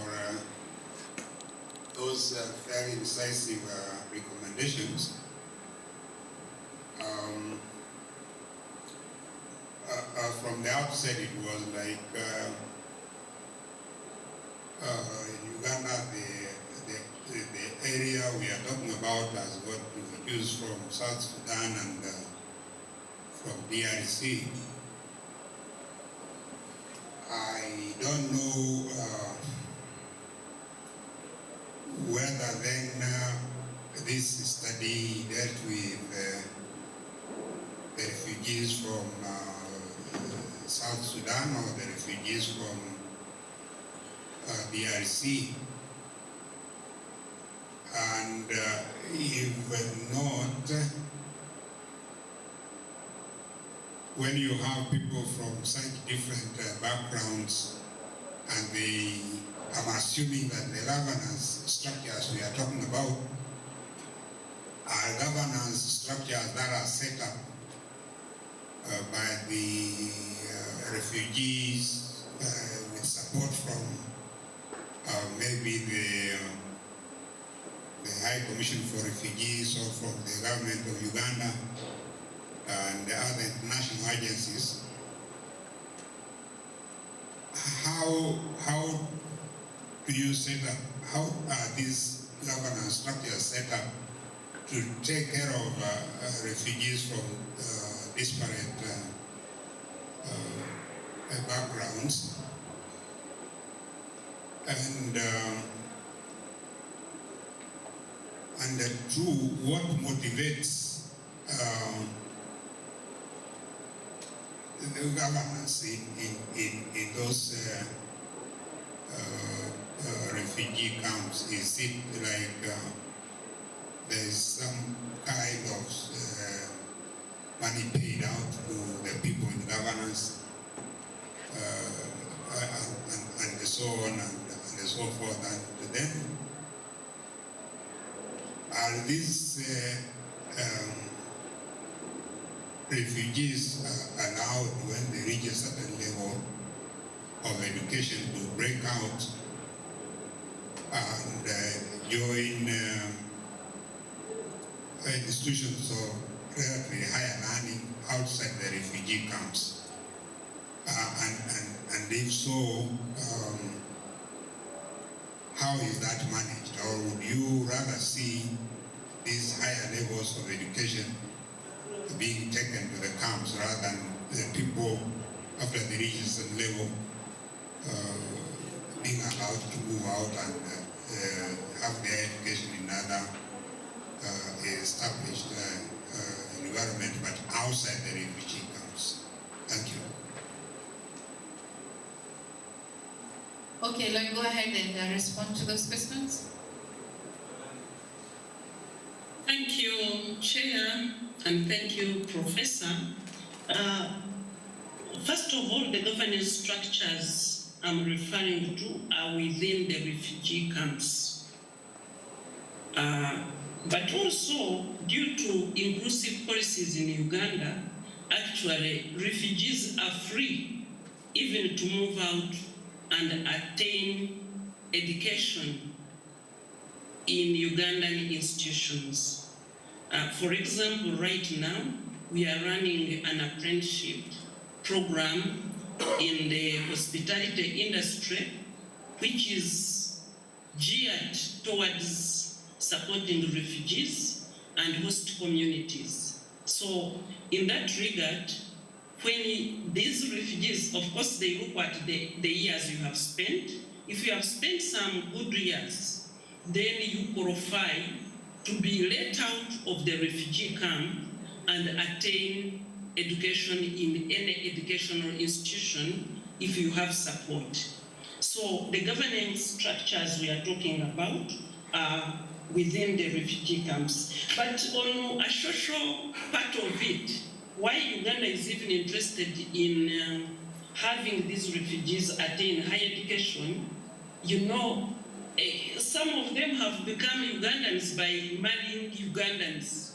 those very incisive recommendations. From the outset, it was like in Uganda, the area we are talking about as what refugees from South Sudan and from DRC. I don't know whether then this study dealt with the refugees from South Sudan or the refugees from DRC. And if not, when you have people from such different backgrounds, and I'm assuming that the governance structures we are talking about are governance structures that are set up by the refugees with support from maybe the High Commission for Refugees or from the government of Uganda and the other international agencies. How do you set up, how are these governance structures set up to take care of refugees from disparate backgrounds? And two, what motivates the governance in those refugee camps? Is it like there's some kind of money paid out to the people in governance and so on and so forth? And then are these refugees allowed, when they reach a certain level of education, to break out and join institutions of relatively higher learning outside the refugee camps? And if so, how is that managed? Or would you rather see these higher levels of education being taken to the camps rather than the people after they reach a certain level being allowed to move out and have their education in other established environment, but outside the refugee camps? Thank you. Okay, let me go ahead and respond to those questions. Thank you, Chair, and thank you, Professor. First of all, the governance structures I'm referring to are within the refugee camps. But also, due to inclusive policies in Uganda, actually, refugees are free even to move out and attain education in Ugandan institutions. For example, right now, we are running an apprenticeship program in the hospitality industry, which is geared towards supporting refugees and host communities. So in that regard, when these refugees, of course, they look at the years you have spent. If you have spent some good years, then you qualify to be let out of the refugee camp and attain education in any educational institution if you have support. So the governance structures we are talking about are within the refugee camps. But on a social part of it, why Uganda is even interested in having these refugees attain higher education, you know, some of them have become Ugandans by marrying Ugandans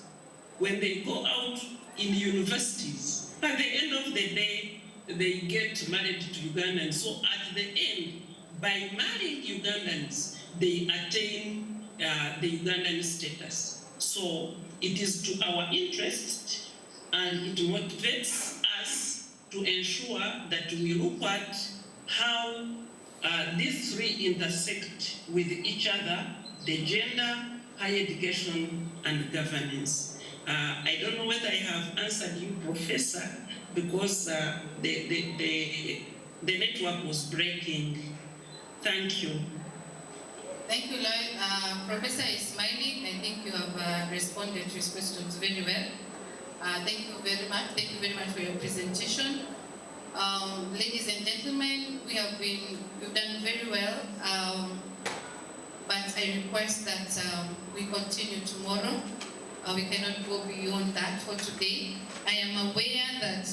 when they go out in universities. At the end of the day, they get married to Ugandans. So at the end, by marrying Ugandans, they attain the Ugandan status. So it is to our interest and it motivates us to ensure that we look at how these three intersect with each other: the gender, higher education, and governance. I don't know whether I have answered you, Professor, because the network was breaking. Thank you. Thank you, Lloyd. Professor is smiling. I think you have responded to his questions very well. Thank you very much. Thank you very much for your presentation. Ladies and gentlemen, we've done very well, but I request that we continue tomorrow. We cannot go beyond that for today. I am aware that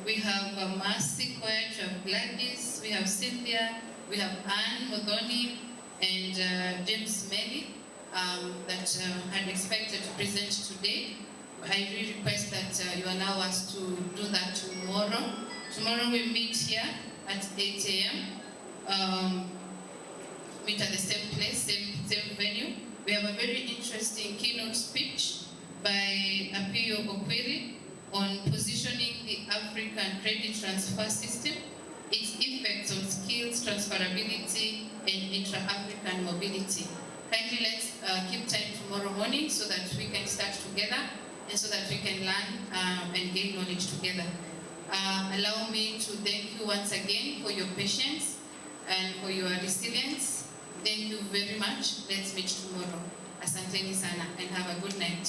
we have Mercy Koech, we have Gladys, we have Cynthia, we have Anne Modoni, and James Melly that had expected to present today. I really request that you allow us to do that tomorrow. Tomorrow we meet here at 8 a.m. Meet at the same place, same venue. We have a very interesting keynote speech by Apio Okwiri on positioning the African credit transfer system, its effects on skills transferability and intra-African mobility. Kindly let's keep time tomorrow morning so that we can start together and so that we can learn and gain knowledge together. Allow me to thank you once again for your patience and for your resilience. Thank you very much. Let's meet tomorrow. Asanteni sana and have a good night.